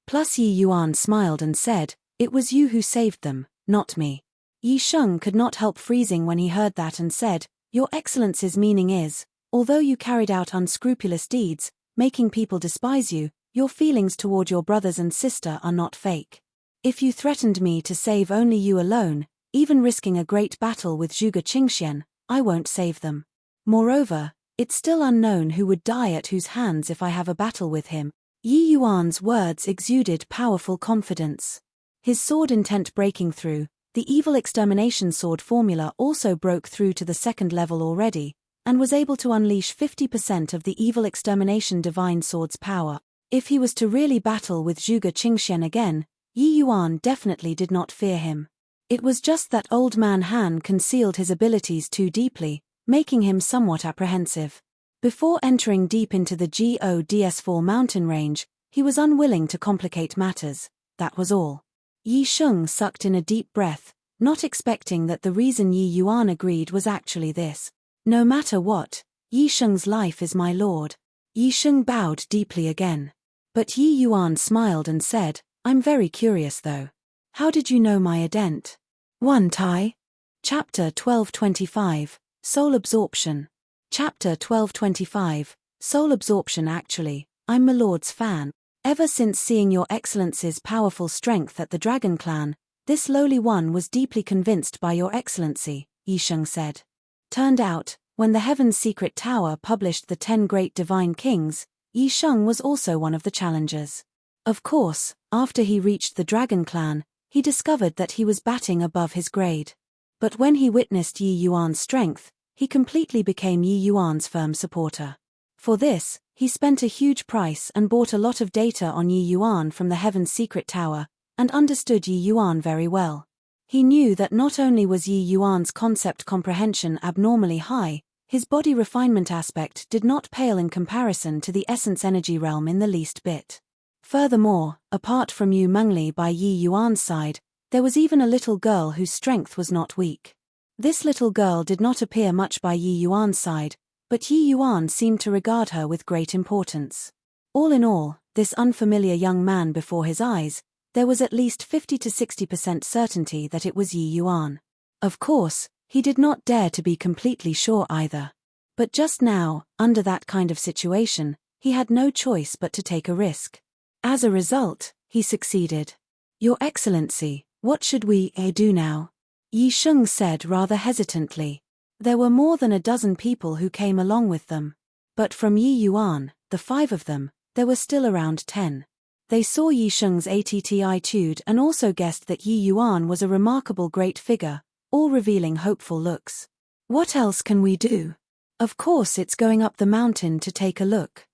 Plus Yi Yuan smiled and said, It was you who saved them, not me. Yi Sheng could not help freezing when he heard that and said, Your Excellency's meaning is, although you carried out unscrupulous deeds, making people despise you, your feelings toward your brothers and sister are not fake. If you threatened me to save only you alone, even risking a great battle with Zhuge Qingxian, I won't save them. Moreover, it's still unknown who would die at whose hands if I have a battle with him. Yi Yuan's words exuded powerful confidence. His sword intent breaking through, the evil extermination sword formula also broke through to the 2nd level already, and was able to unleash 50% of the evil extermination divine sword's power. If he was to really battle with Zhuge Qingxian again, Yi Yuan definitely did not fear him. It was just that Old Man Han concealed his abilities too deeply, making him somewhat apprehensive. Before entering deep into the GODS4 mountain range, He was unwilling to complicate matters, that was all. Yi Sheng sucked in a deep breath, not expecting that the reason Yi Yuan agreed was actually this. No matter what, Yi Sheng's life is my lord. Yi Sheng bowed deeply again. But Yi Yuan smiled and said, I'm very curious though. How did you know my ident? 1 Tai. Chapter 1225, Soul Absorption. Chapter 1225, Soul Absorption. Actually, I'm my lord's fan. Ever since seeing your excellency's powerful strength at the Dragon Clan, this lowly one was deeply convinced by your excellency, Yi Sheng said. Turned out, when the Heaven's Secret Tower published the 10 Great Divine Kings, Yi Sheng was also one of the challengers. Of course, after he reached the Dragon Clan, he discovered that he was batting above his grade. But when he witnessed Yi Yuan's strength, he completely became Yi Yuan's firm supporter. For this, he spent a huge price and bought a lot of data on Yi Yuan from the Heaven's Secret Tower, and understood Yi Yuan very well. He knew that not only was Yi Yuan's concept comprehension abnormally high, his body refinement aspect did not pale in comparison to the essence energy realm in the least bit. Furthermore, apart from Yu Mengli by Yi Yuan's side, there was even a little girl whose strength was not weak. This little girl did not appear much by Yi Yuan's side, but Yi Yuan seemed to regard her with great importance. All in all, this unfamiliar young man before his eyes, there was at least 50 to 60% certainty that it was Yi Yuan. Of course, he did not dare to be completely sure either. But just now, under that kind of situation, he had no choice but to take a risk. As a result, he succeeded. Your Excellency, what should we do now? Yi Sheng said rather hesitantly. There were more than a dozen people who came along with them. But from Yi Yuan, the 5 of them, there were still around 10. They saw Yi Sheng's attitude and also guessed that Yi Yuan was a remarkable great figure, all revealing hopeful looks. What else can we do? Of course it's going up the mountain to take a look.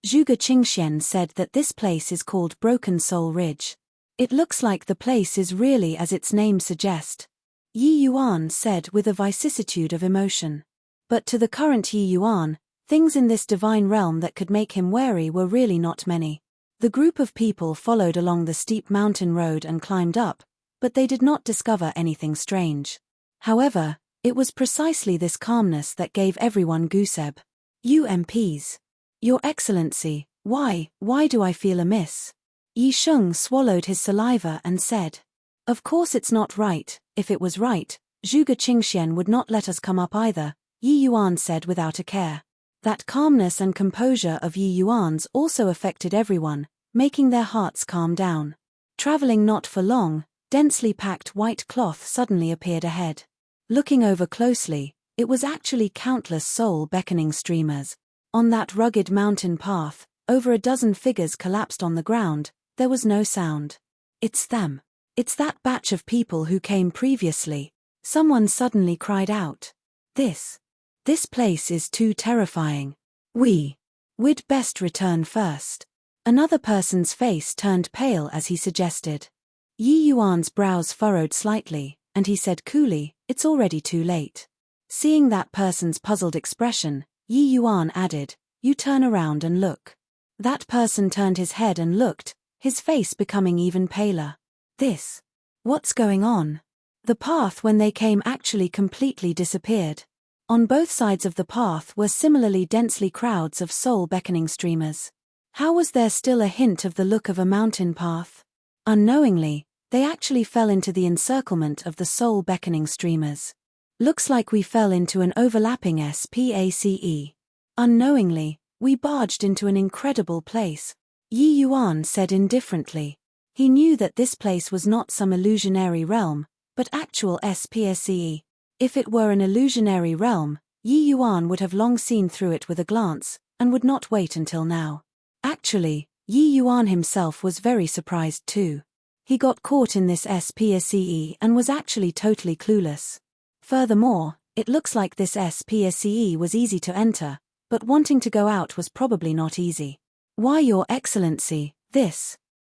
Zhuge Qingxian said that this place is called Broken Soul Ridge. It looks like the place is really as its name suggests. Yi Yuan said with a vicissitude of emotion. But to the current Yi Yuan, things in this divine realm that could make him wary were really not many. The group of people followed along the steep mountain road and climbed up, but they did not discover anything strange. However, it was precisely this calmness that gave everyone goosebumps. UMPs. Your Excellency, why do I feel amiss? Yi Sheng swallowed his saliva and said. Of course it's not right. If it was right, Zhuge Qingxian would not let us come up either, Yi Yuan said without a care. That calmness and composure of Yi Yuan's also affected everyone, making their hearts calm down. Traveling not for long, densely packed white cloth suddenly appeared ahead. Looking over closely, it was actually countless soul-beckoning streamers. On that rugged mountain path, over a dozen figures collapsed on the ground. There was no sound. It's them. It's that batch of people who came previously. Someone suddenly cried out. This place is too terrifying. We'd best return first. Another person's face turned pale as he suggested. Yi Yuan's brows furrowed slightly, and he said coolly, it's already too late. Seeing that person's puzzled expression, Yi Yuan added, you turn around and look. That person turned his head and looked, his face becoming even paler. What's going on? The path when they came actually completely disappeared. On both sides of the path were similarly densely crowds of soul-beckoning streamers. How was there still a hint of the look of a mountain path? Unknowingly, they actually fell into the encirclement of the soul-beckoning streamers. Looks like we fell into an overlapping space. Unknowingly, we barged into an incredible place. Yi Yuan said indifferently. He knew that this place was not some illusionary realm, but actual space. If it were an illusionary realm, Yi Yuan would have long seen through it with a glance, and would not wait until now. Actually, Yi Yuan himself was very surprised too. He got caught in this space and was actually totally clueless. Furthermore, it looks like this space was easy to enter, but wanting to go out was probably not easy. Why, Your Excellency,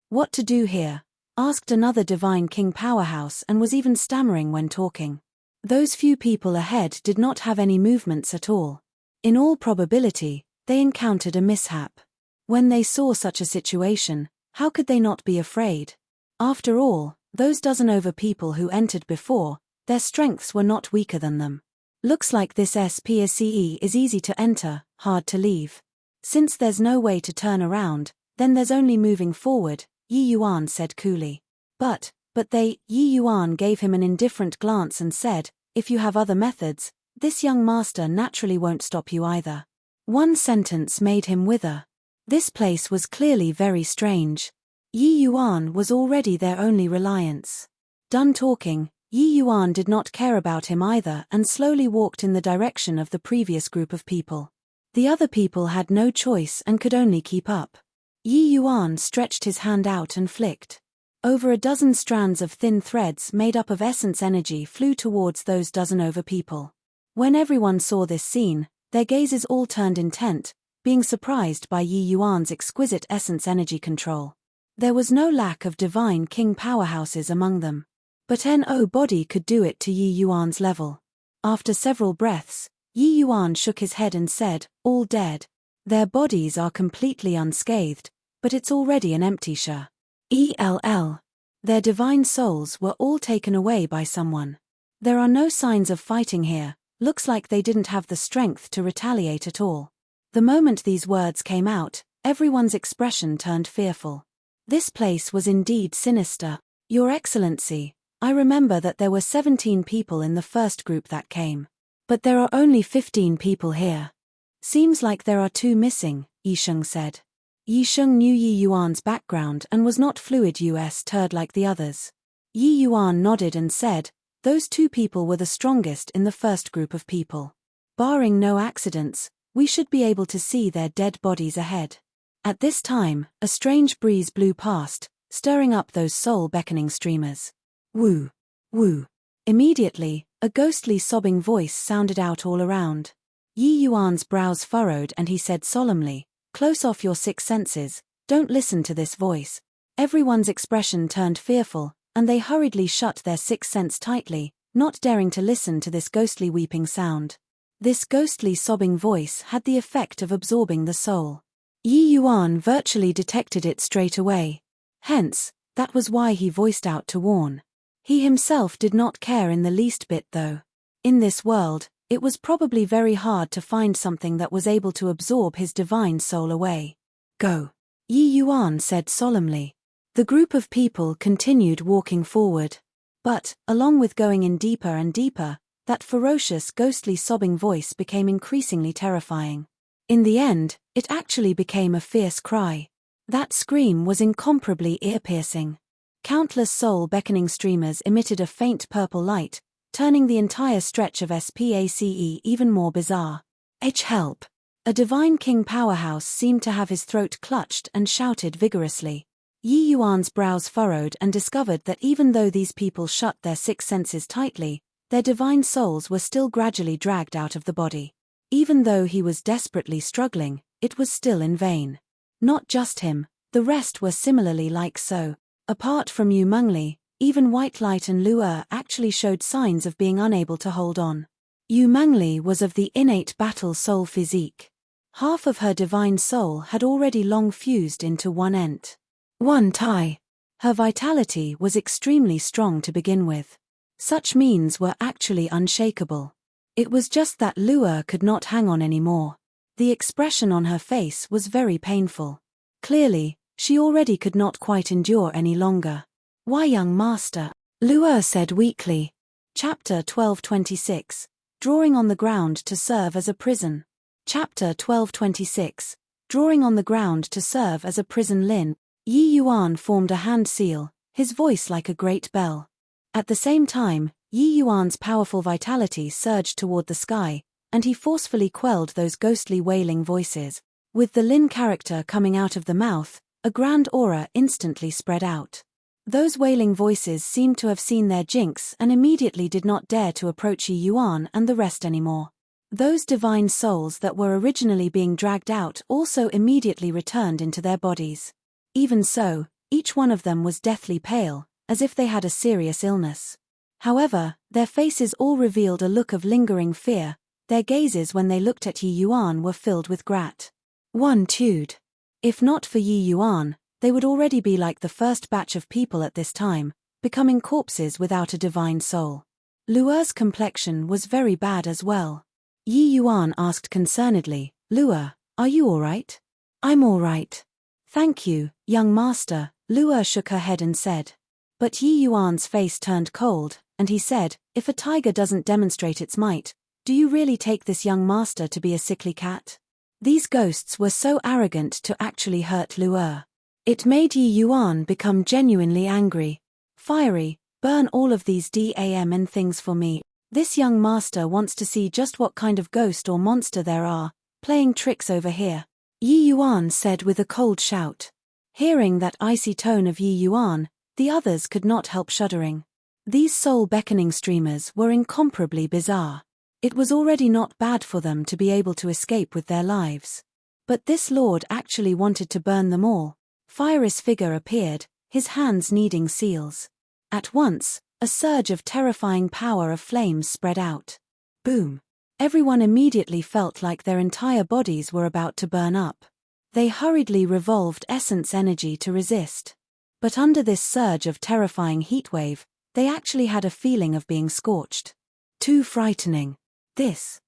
what to do here? Asked another Divine King powerhouse and was even stammering when talking. Those few people ahead did not have any movements at all. In all probability, they encountered a mishap. When they saw such a situation, how could they not be afraid? After all, those dozen over people who entered before, their strengths were not weaker than them. Looks like this SPACE is easy to enter, hard to leave. Since there's no way to turn around, then there's only moving forward, Yi Yuan said coolly. But Yi Yuan gave him an indifferent glance and said, if you have other methods, this young master naturally won't stop you either. One sentence made him wither. This place was clearly very strange. Yi Yuan was already their only reliance. Done talking, Yi Yuan did not care about him either and slowly walked in the direction of the previous group of people. The other people had no choice and could only keep up. Yi Yuan stretched his hand out and flicked. Over a dozen strands of thin threads made up of essence energy flew towards those dozen over people. When everyone saw this scene, their gazes all turned intent, being surprised by Yi Yuan's exquisite essence energy control. There was no lack of divine king powerhouses among them. But nobody could do it to Yi Yuan's level. After several breaths, Yi Yuan shook his head and said, all dead. Their bodies are completely unscathed, but it's already an empty shell. Their divine souls were all taken away by someone. There are no signs of fighting here, looks like they didn't have the strength to retaliate at all. The moment these words came out, everyone's expression turned fearful. This place was indeed sinister. Your Excellency, I remember that there were 17 people in the first group that came. But there are only 15 people here. Seems like there are 2 missing, Yisheng said. Yisheng knew Yi Yuan's background and was not fluid US turd like the others. Yi Yuan nodded and said, those 2 people were the strongest in the first group of people. Barring no accidents, we should be able to see their dead bodies ahead. At this time, a strange breeze blew past, stirring up those soul-beckoning streamers. Woo! Woo! Immediately, a ghostly sobbing voice sounded out all around. Yi Yuan's brows furrowed and he said solemnly, close off your 6 senses, don't listen to this voice. Everyone's expression turned fearful, and they hurriedly shut their 6th sense tightly, not daring to listen to this ghostly weeping sound. This ghostly sobbing voice had the effect of absorbing the soul. Yi Yuan virtually detected it straight away. Hence, that was why he voiced out to warn. He himself did not care in the least bit though. In this world, it was probably very hard to find something that was able to absorb his divine soul away. Go. Yi Yuan said solemnly. The group of people continued walking forward. But, along with going in deeper and deeper, that ferocious ghostly sobbing voice became increasingly terrifying. In the end, it actually became a fierce cry. That scream was incomparably ear-piercing. Countless soul-beckoning streamers emitted a faint purple light, turning the entire stretch of SPACE even more bizarre. Help! A divine king powerhouse seemed to have his throat clutched and shouted vigorously. Yi Yuan's brows furrowed and discovered that even though these people shut their 6 senses tightly, their divine souls were still gradually dragged out of the body. Even though he was desperately struggling, it was still in vain. Not just him, the rest were similarly like so. Apart from Yu Mengli, even White Light and Lu'er actually showed signs of being unable to hold on. Yu Mengli was of the innate battle soul physique. Half of her divine soul had already long fused into one Tai. Her vitality was extremely strong to begin with. Such means were actually unshakable. It was just that Lu'er could not hang on anymore. The expression on her face was very painful. Clearly, she already could not quite endure any longer. Why, young master? Lu'er said weakly. Chapter 1226. Drawing on the ground to serve as a prison. Chapter 1226. Drawing on the ground to serve as a prison. Lin. Yi Yuan formed a hand seal, his voice like a great bell. At the same time, Yi Yuan's powerful vitality surged toward the sky, and he forcefully quelled those ghostly wailing voices. With the Lin character coming out of the mouth, a grand aura instantly spread out. Those wailing voices seemed to have seen their jinx and immediately did not dare to approach Yi Yuan and the rest anymore. Those divine souls that were originally being dragged out also immediately returned into their bodies. Even so, each one of them was deathly pale, as if they had a serious illness. However, their faces all revealed a look of lingering fear. Their gazes when they looked at Yi Yuan were filled with gratitude. If not for Yi Yuan, they would already be like the first batch of people at this time, becoming corpses without a divine soul. Luer's complexion was very bad as well. Yi Yuan asked concernedly, "Luer, are you all right?" "I'm all right. Thank you, young master," Luer shook her head and said. But Yi Yuan's face turned cold, and he said, "If a tiger doesn't demonstrate its might, do you really take this young master to be a sickly cat?" These ghosts were so arrogant to actually hurt Luer. It made Yi Yuan become genuinely angry. "Fiery, burn all of these damn things for me. This young master wants to see just what kind of ghost or monster there are, playing tricks over here," Yi Yuan said with a cold shout. Hearing that icy tone of Yi Yuan, the others could not help shuddering. These soul-beckoning streamers were incomparably bizarre. It was already not bad for them to be able to escape with their lives. But this lord actually wanted to burn them all. Fiery's figure appeared, his hands kneading seals. At once, a surge of terrifying power of flames spread out. Boom! Everyone immediately felt like their entire bodies were about to burn up. They hurriedly revolved essence energy to resist. But under this surge of terrifying heatwave, they actually had a feeling of being scorched. Too frightening. This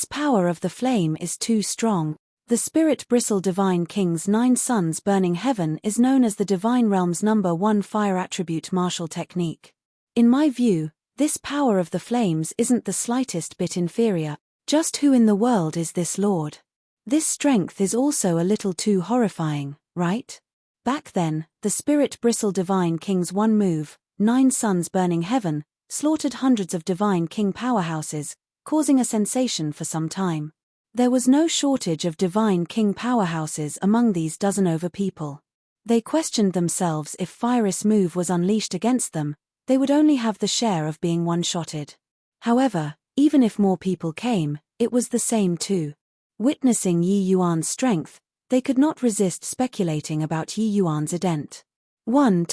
power of the flame is too strong. The spirit bristle divine king's 9 suns burning heaven is known as the divine realm's #1 fire attribute martial technique. In my view, this power of the flames isn't the slightest bit inferior. Just who in the world is this lord? This strength is also a little too horrifying, right? Back then, the spirit bristle divine king's one move, 9 suns burning heaven, slaughtered hundreds of divine king powerhouses, causing a sensation for some time. There was no shortage of divine king powerhouses among these dozen-over people. They questioned themselves if Fiery's move was unleashed against them, they would only have the share of being one-shotted. However, even if more people came, it was the same too. Witnessing Yi Yuan's strength, they could not resist speculating about Yi Yuan's ident. One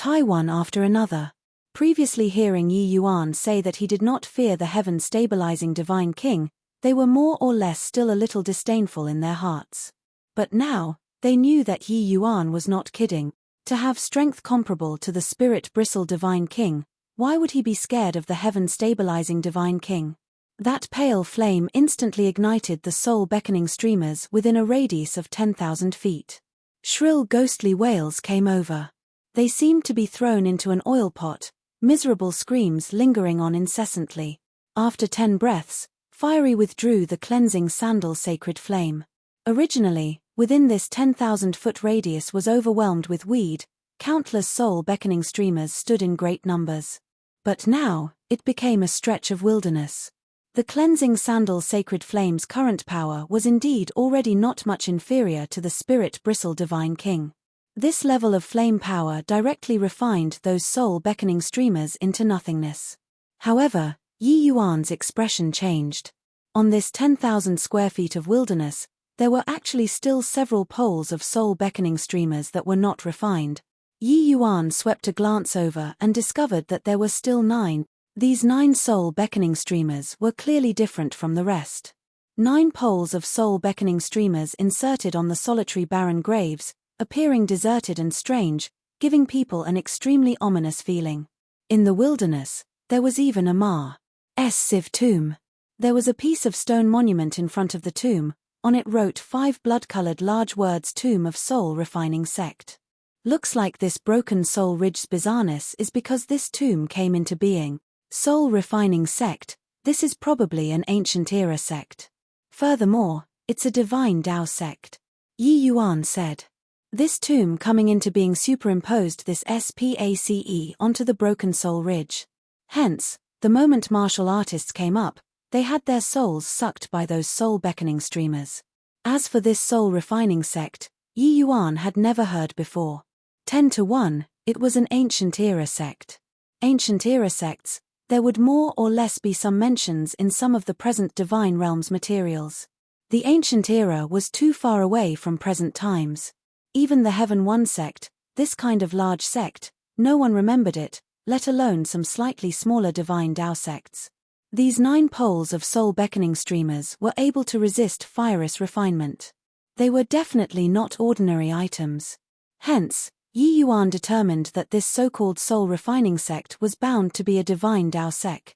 after another. Previously hearing Yi Yuan say that he did not fear the heaven-stabilizing divine king, they were more or less still a little disdainful in their hearts. But now, they knew that Yi Yuan was not kidding. To have strength comparable to the spirit bristle divine king, why would he be scared of the heaven-stabilizing divine king? That pale flame instantly ignited the soul-beckoning streamers within a radius of 10,000 feet. Shrill ghostly wails came over. They seemed to be thrown into an oil pot, miserable screams lingering on incessantly. After 10 breaths, Fiery withdrew the cleansing sandal sacred flame. Originally, within this 10,000-foot radius was overwhelmed with weed, countless soul-beckoning streamers stood in great numbers. But now, it became a stretch of wilderness. The cleansing sandal sacred flame's current power was indeed already not much inferior to the spirit bristle divine king. This level of flame power directly refined those soul-beckoning streamers into nothingness. However, Yi Yuan's expression changed. On this 10,000 square feet of wilderness, there were actually still several poles of soul-beckoning streamers that were not refined. Yi Yuan swept a glance over and discovered that there were still 9. These 9 soul-beckoning streamers were clearly different from the rest. 9 poles of soul-beckoning streamers inserted on the solitary barren graves, appearing deserted and strange, giving people an extremely ominous feeling. In the wilderness, there was even a massive tomb. There was a piece of stone monument in front of the tomb. On it wrote 5 blood-colored large words, Tomb of Soul Refining Sect. Looks like this broken soul ridge's bizarreness is because this tomb came into being. Soul Refining Sect, this is probably an ancient era sect. Furthermore, it's a divine Tao sect. Yi Yuan said. This tomb coming into being superimposed this SPACE onto the broken soul ridge. Hence, the moment martial artists came up, they had their souls sucked by those soul-beckoning streamers. As for this soul-refining sect, Yi Yuan had never heard before. 10-1, it was an ancient era sect. Ancient era sects, there would more or less be some mentions in some of the present divine realms materials. The ancient era was too far away from present times. Even the Heaven One sect, this kind of large sect, no one remembered it, let alone some slightly smaller divine Tao sects. These 9 poles of soul-beckoning streamers were able to resist Fiery's refinement. They were definitely not ordinary items. Hence, Yi Yuan determined that this so-called soul-refining sect was bound to be a divine Dao sect.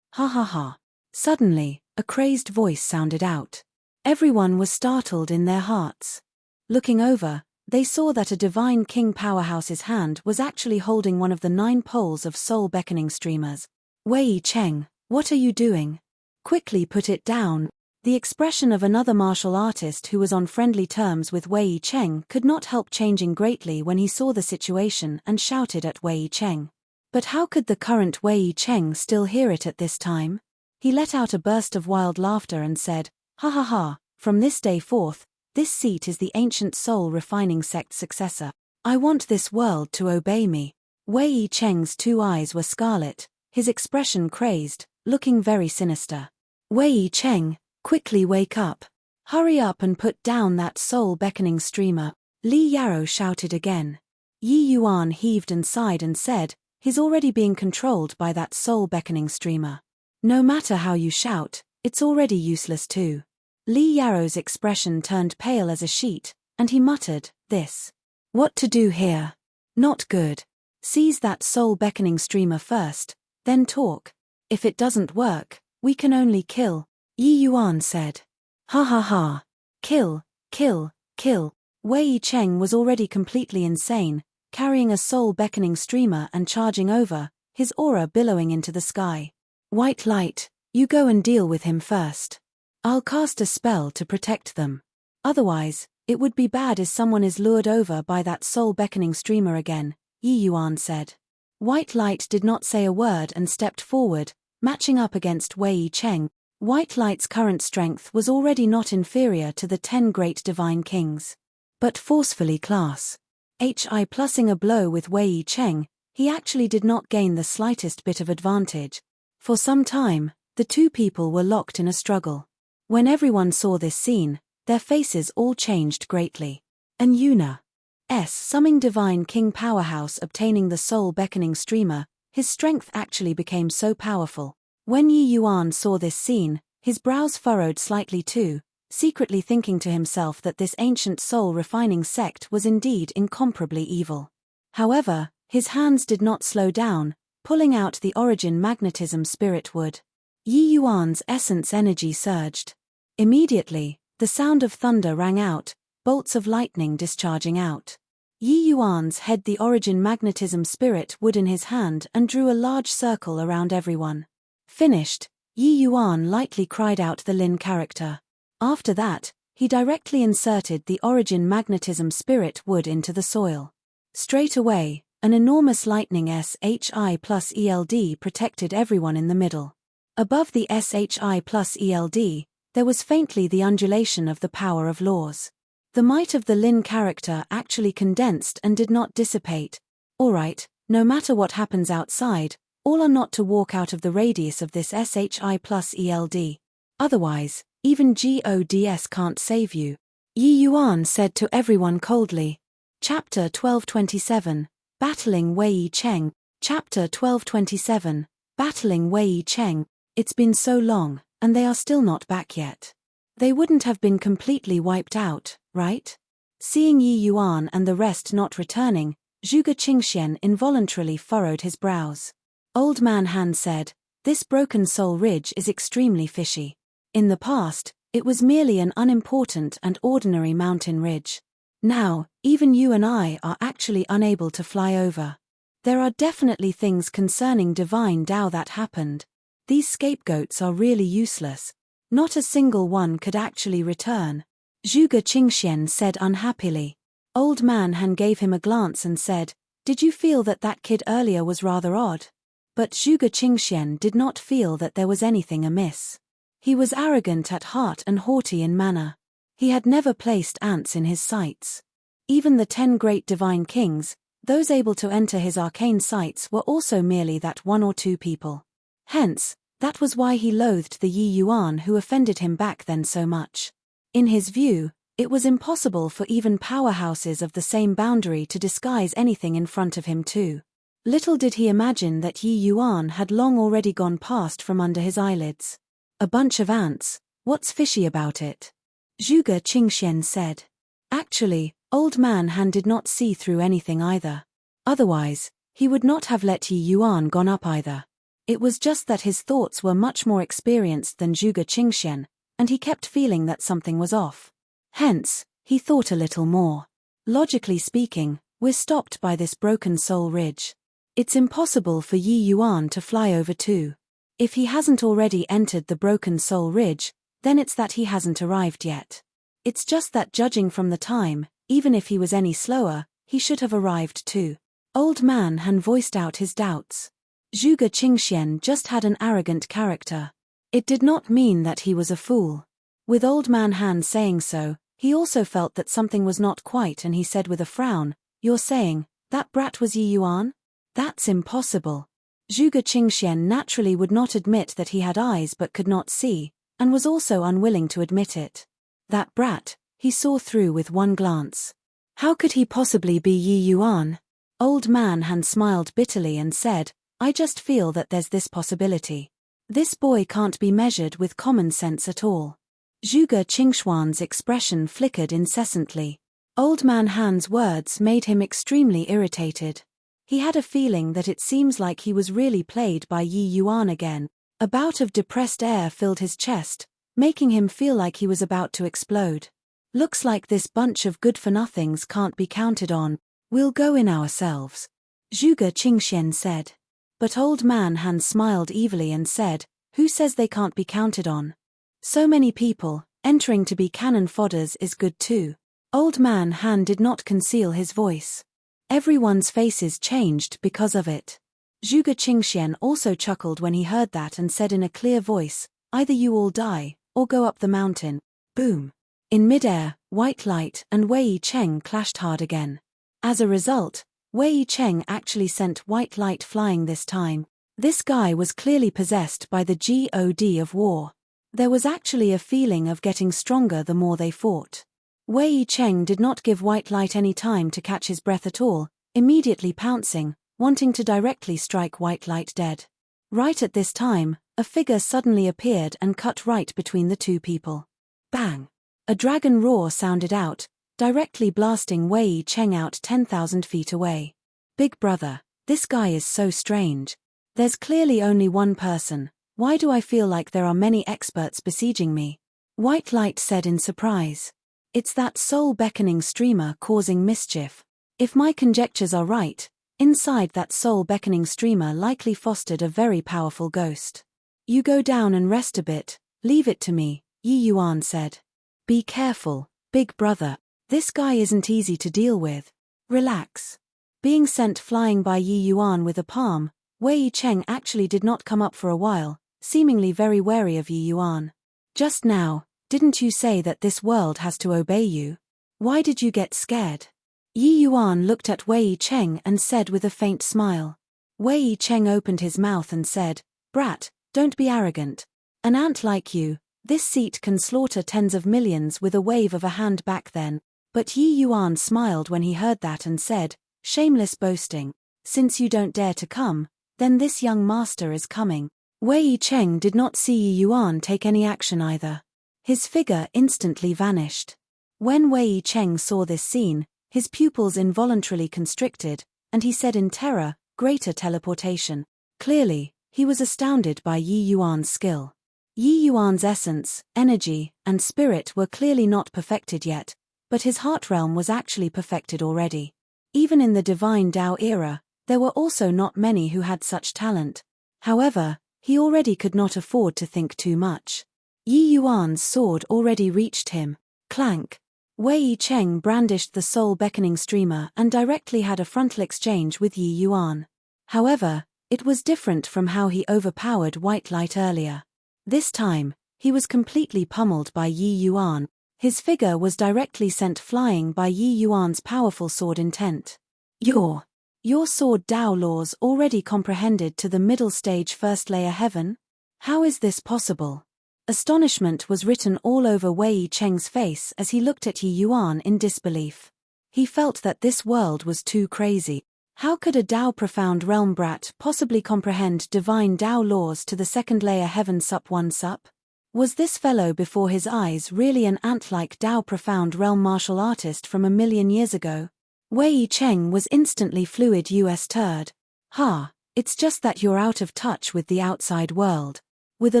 Ha ha ha. Suddenly, a crazed voice sounded out. Everyone was startled in their hearts. Looking over, they saw that a divine king powerhouse's hand was actually holding one of the 9 poles of soul-beckoning streamers. Wei Cheng, what are you doing? Quickly put it down. The expression of another martial artist who was on friendly terms with Wei Cheng could not help changing greatly when he saw the situation and shouted at Wei Cheng. But how could the current Wei Cheng still hear it at this time? He let out a burst of wild laughter and said, "Ha ha ha, from this day forth, this seat is the ancient soul-refining sect's successor. I want this world to obey me." Wei Cheng's 2 eyes were scarlet, his expression crazed, looking very sinister. "Wei Cheng, quickly wake up. Hurry up and put down that soul-beckoning streamer," Li Yarrow shouted again. Yi Yuan heaved and sighed and said, "He's already being controlled by that soul-beckoning streamer. No matter how you shout, it's already useless too." Li Yarrow's expression turned pale as a sheet, and he muttered, "This. What to do here? Not good. Seize that soul-beckoning streamer first, then talk. If it doesn't work, we can only kill," Yi Yuan said. "Ha ha ha. Kill, kill, kill." Wei Cheng was already completely insane, carrying a soul-beckoning streamer and charging over, his aura billowing into the sky. "White light, you go and deal with him first. I'll cast a spell to protect them. Otherwise, it would be bad if someone is lured over by that soul-beckoning streamer again," Yi Yuan said. White Light did not say a word and stepped forward, matching up against Wei Cheng. White Light's current strength was already not inferior to the 10 great divine kings. But forcefully class. Plussing a blow with Wei Cheng, he actually did not gain the slightest bit of advantage. For some time, the 2 people were locked in a struggle. When everyone saw this scene, their faces all changed greatly. And Yuna's summing divine king powerhouse obtaining the soul-beckoning streamer, his strength actually became so powerful. When Yi Yuan saw this scene, his brows furrowed slightly too, secretly thinking to himself that this ancient soul-refining sect was indeed incomparably evil. However, his hands did not slow down, pulling out the origin magnetism spirit wood. Yi Yuan's essence energy surged. Immediately, the sound of thunder rang out, bolts of lightning discharging out. Yi Yuan's had the origin magnetism spirit wood in his hand and drew a large circle around everyone. Finished, Yi Yuan lightly cried out the Lin character. After that, he directly inserted the origin magnetism spirit wood into the soil. Straight away, an enormous lightning SHI plus ELD protected everyone in the middle. Above the SHI plus ELD, there was faintly the undulation of the power of laws. The might of the Lin character actually condensed and did not dissipate. Alright, no matter what happens outside, all are not to walk out of the radius of this SHI plus ELD. Otherwise, even GODS can't save you, Yi Yuan said to everyone coldly. Chapter 1227, Battling Wei Cheng. Chapter 1227, Battling Wei Cheng. It's been so long, and they are still not back yet. They wouldn't have been completely wiped out, right? Seeing Yi Yuan and the rest not returning, Zhuge Qingxian involuntarily furrowed his brows. Old Man Han said, "This broken soul ridge is extremely fishy. In the past, it was merely an unimportant and ordinary mountain ridge. Now, even you and I are actually unable to fly over. There are definitely things concerning divine Tao that happened. These scapegoats are really useless. Not a single one could actually return," Zhuge Qingxian said unhappily. Old Man Han gave him a glance and said, "Did you feel that that kid earlier was rather odd?" But Zhuge Qingxian did not feel that there was anything amiss. He was arrogant at heart and haughty in manner. He had never placed ants in his sights. Even the 10 great divine kings, those able to enter his arcane sights, were also merely that 1 or 2 people. Hence, that was why he loathed the Yi Yuan who offended him back then so much. In his view, it was impossible for even powerhouses of the same boundary to disguise anything in front of him too. Little did he imagine that Yi Yuan had long already gone past from under his eyelids. "A bunch of ants, what's fishy about it?" Zhuge Qingxian said. Actually, Old Man Han did not see through anything either. Otherwise, he would not have let Yi Yuan gone up either. It was just that his thoughts were much more experienced than Zhuge Qingxian, and he kept feeling that something was off. Hence, he thought a little more. Logically speaking, we're stopped by this broken soul ridge. It's impossible for Yi Yuan to fly over too. If he hasn't already entered the broken soul ridge, then it's that he hasn't arrived yet. It's just that judging from the time, even if he was any slower, he should have arrived too. Old Man Han voiced out his doubts. Zhuge Qingxian just had an arrogant character. It did not mean that he was a fool. With Old Man Han saying so, he also felt that something was not quite, and he said with a frown, "You're saying, that brat was Yi Yuan? That's impossible." Zhuge Qingxian naturally would not admit that he had eyes but could not see, and was also unwilling to admit it. That brat, he saw through with one glance. How could he possibly be Yi Yuan? Old Man Han smiled bitterly and said, "I just feel that there's this possibility. This boy can't be measured with common sense at all." Zhuge Qingxuan's expression flickered incessantly. Old Man Han's words made him extremely irritated. He had a feeling that it seems like he was really played by Yi Yuan again. A bout of depressed air filled his chest, making him feel like he was about to explode. Looks like this bunch of good-for-nothings can't be counted on. We'll go in ourselves, Zhuge Qingxian said. But Old Man Han smiled evilly and said, "Who says they can't be counted on? So many people, entering to be cannon fodders is good too." Old Man Han did not conceal his voice. Everyone's faces changed because of it. Zhuge Qingxian also chuckled when he heard that and said in a clear voice, "Either you all die, or go up the mountain." Boom. In midair, white light and Wei Cheng clashed hard again. As a result, Wei Cheng actually sent white light flying this time. This guy was clearly possessed by the god of war. There was actually a feeling of getting stronger the more they fought. Wei Cheng did not give white light any time to catch his breath at all, immediately pouncing, wanting to directly strike white light dead. Right at this time, a figure suddenly appeared and cut right between the two people. Bang! A dragon roar sounded out, directly blasting Wei Cheng out 10,000 feet away. "Big brother, this guy is so strange. There's clearly only one person. Why do I feel like there are many experts besieging me?" White light said in surprise. "It's that soul-beckoning streamer causing mischief. If my conjectures are right, inside that soul-beckoning streamer likely fostered a very powerful ghost. You go down and rest a bit, leave it to me," Yi Yuan said. "Be careful, big brother. This guy isn't easy to deal with. Relax." Being sent flying by Yi Yuan with a palm, Wei Cheng actually did not come up for a while, seemingly very wary of Yi Yuan. "Just now, didn't you say that this world has to obey you? Why did you get scared?" Yi Yuan looked at Wei Cheng and said with a faint smile. Wei Cheng opened his mouth and said, "Brat, don't be arrogant. An ant like you, this seat can slaughter tens of millions with a wave of a hand back then." But Yi Yuan smiled when he heard that and said, "Shameless boasting. Since you don't dare to come, then this young master is coming." Wei Cheng did not see Yi Yuan take any action either. His figure instantly vanished. When Wei Cheng saw this scene, his pupils involuntarily constricted, and he said in terror, "Greater teleportation." Clearly, he was astounded by Yi Yuan's skill. Yi Yuan's essence, energy, and spirit were clearly not perfected yet, but his heart realm was actually perfected already. Even in the divine Tao era, there were also not many who had such talent. However, he already could not afford to think too much. Yi Yuan's sword already reached him. Clank! Wei Cheng brandished the soul-beckoning streamer and directly had a frontal exchange with Yi Yuan. However, it was different from how he overpowered white light earlier. This time, he was completely pummeled by Yi Yuan. His figure was directly sent flying by Yi Yuan's powerful sword intent. Your sword Tao laws already comprehended to the middle stage first layer heaven? How is this possible? Astonishment was written all over Wei Cheng's face as he looked at Yi Yuan in disbelief. He felt that this world was too crazy. How could a Tao profound realm brat possibly comprehend divine Tao laws to the second layer heaven sup 1 sup? Was this fellow before his eyes really an ant-like Dao profound realm martial artist from a million years ago? Wei Cheng was instantly fluid US turd. Ha, it's just that you're out of touch with the outside world. With a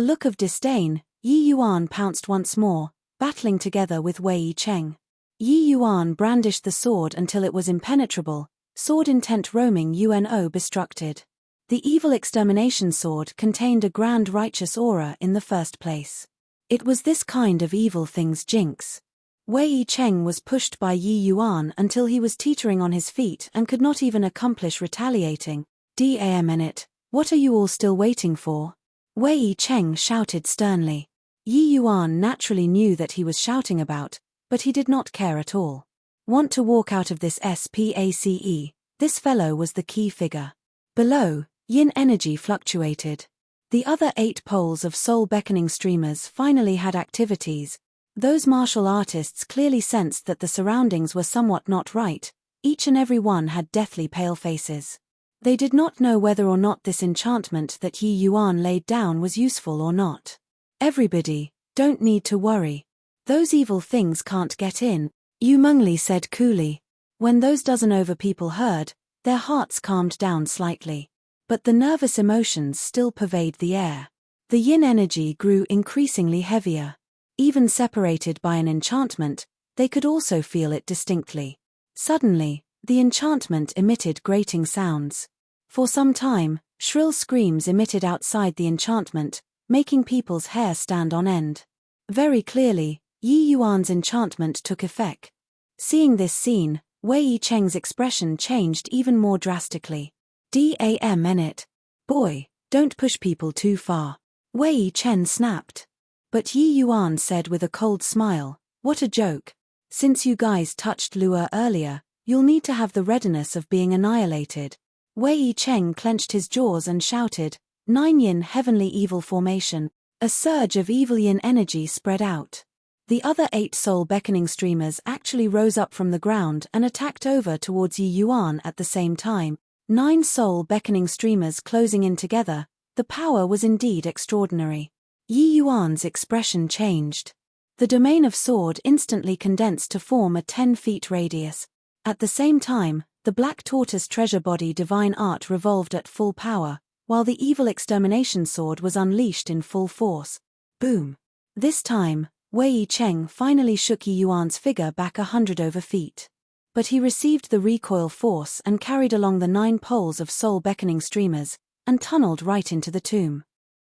look of disdain, Yi Yuan pounced once more, battling together with Wei Cheng. Yi Yuan brandished the sword until it was impenetrable, sword intent roaming UNO bestructed. The evil extermination sword contained a grand righteous aura in the first place. It was this kind of evil thing's jinx. Wei Cheng was pushed by Yi Yuan until he was teetering on his feet and could not even accomplish retaliating. Damn it, what are you all still waiting for? Wei Cheng shouted sternly. Yi Yuan naturally knew that he was shouting about, but he did not care at all. Want to walk out of this space? This fellow was the key figure. Below, yin energy fluctuated. The other 8 poles of soul-beckoning streamers finally had activities. Those martial artists clearly sensed that the surroundings were somewhat not right. Each and every one had deathly pale faces. They did not know whether or not this enchantment that Yi Yuan laid down was useful or not. Everybody, don't need to worry. Those evil things can't get in, Yu Mengli said coolly. When those dozen over people heard, their hearts calmed down slightly. But the nervous emotions still pervade the air. The yin energy grew increasingly heavier. Even separated by an enchantment, they could also feel it distinctly. Suddenly, the enchantment emitted grating sounds. For some time, shrill screams emitted outside the enchantment, making people's hair stand on end. Very clearly, Yi Yuan's enchantment took effect. Seeing this scene, Wei Cheng's expression changed even more drastically. Damn it. Boy, don't push people too far. Wei Chen snapped. But Yi Yuan said with a cold smile, what a joke. Since you guys touched Lua earlier, you'll need to have the readiness of being annihilated. Wei Cheng clenched his jaws and shouted, 9 yin heavenly evil formation. A surge of evil yin energy spread out. The other 8 soul-beckoning streamers actually rose up from the ground and attacked over towards Yi Yuan at the same time. 9 soul-beckoning streamers closing in together. The power was indeed extraordinary. Yi Yuan's expression changed. The domain of sword instantly condensed to form a 10-feet radius. At the same time, the black tortoise treasure body divine art revolved at full power, while the evil extermination sword was unleashed in full force. Boom. This time, Wei Cheng finally shook Yi Yuan's figure back 100 over feet. But he received the recoil force and carried along the 9 poles of soul-beckoning streamers, and tunneled right into the tomb.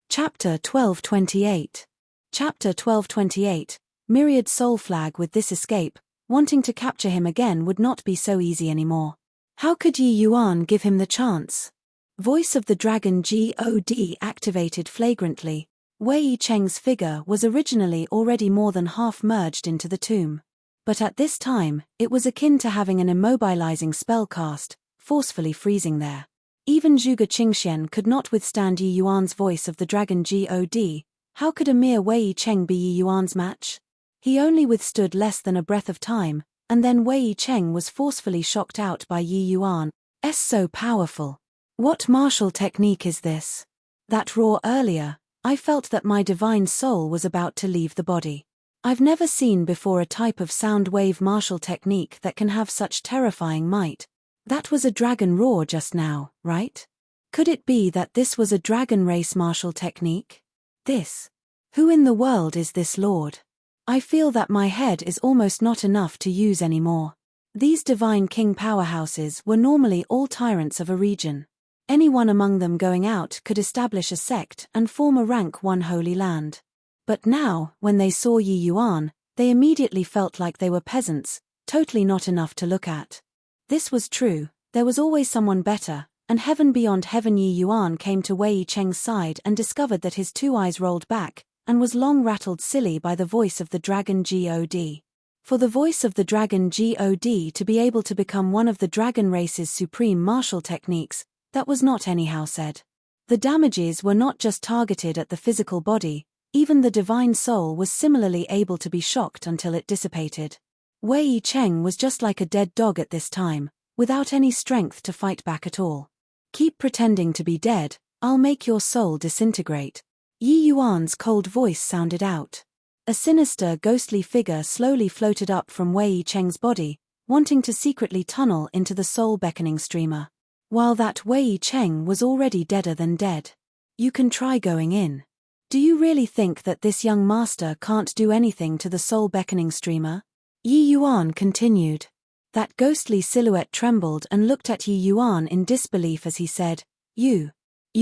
Chapter 1228. Chapter 1228, Myriad Soul Flag. With this escape, wanting to capture him again would not be so easy anymore. How could Yi Yuan give him the chance? Voice of the Dragon God activated flagrantly. Wei Cheng's figure was originally already more than half merged into the tomb. But at this time, it was akin to having an immobilizing spell cast, forcefully freezing there. Even Zhuge Qingxian could not withstand Yi Yuan's voice of the Dragon God. How could a mere Wei Cheng be Yi Yuan's match? He only withstood less than a breath of time, and then Wei Cheng was forcefully shocked out by Yi Yuan's so powerful. What martial technique is this? That roar earlier, I felt that my divine soul was about to leave the body. I've never seen before a type of sound wave martial technique that can have such terrifying might. That was a dragon roar just now, right? Could it be that this was a dragon race martial technique? This. Who in the world is this lord? I feel that my head is almost not enough to use anymore. These divine king powerhouses were normally all tyrants of a region. Anyone among them going out could establish a sect and form a rank one holy land. But now, when they saw Yi Yuan, they immediately felt like they were peasants, totally not enough to look at. This was true, there was always someone better, and heaven beyond heaven. Yi Yuan came to Wei Cheng's side and discovered that his 2 eyes rolled back, and was long rattled silly by the voice of the Dragon God. For the voice of the Dragon God to be able to become one of the dragon race's supreme martial techniques, that was not anyhow said. The damages were not just targeted at the physical body, even the divine soul was similarly able to be shocked until it dissipated. Wei Cheng was just like a dead dog at this time, without any strength to fight back at all. Keep pretending to be dead, I'll make your soul disintegrate. Yi Yuan's cold voice sounded out. A sinister, ghostly figure slowly floated up from Wei Cheng's body, wanting to secretly tunnel into the soul-beckoning streamer. While that Wei Cheng was already deader than dead. You can try going in. Do you really think that this young master can't do anything to the soul-beckoning streamer? Yi Yuan continued. That ghostly silhouette trembled and looked at Yi Yuan in disbelief as he said, You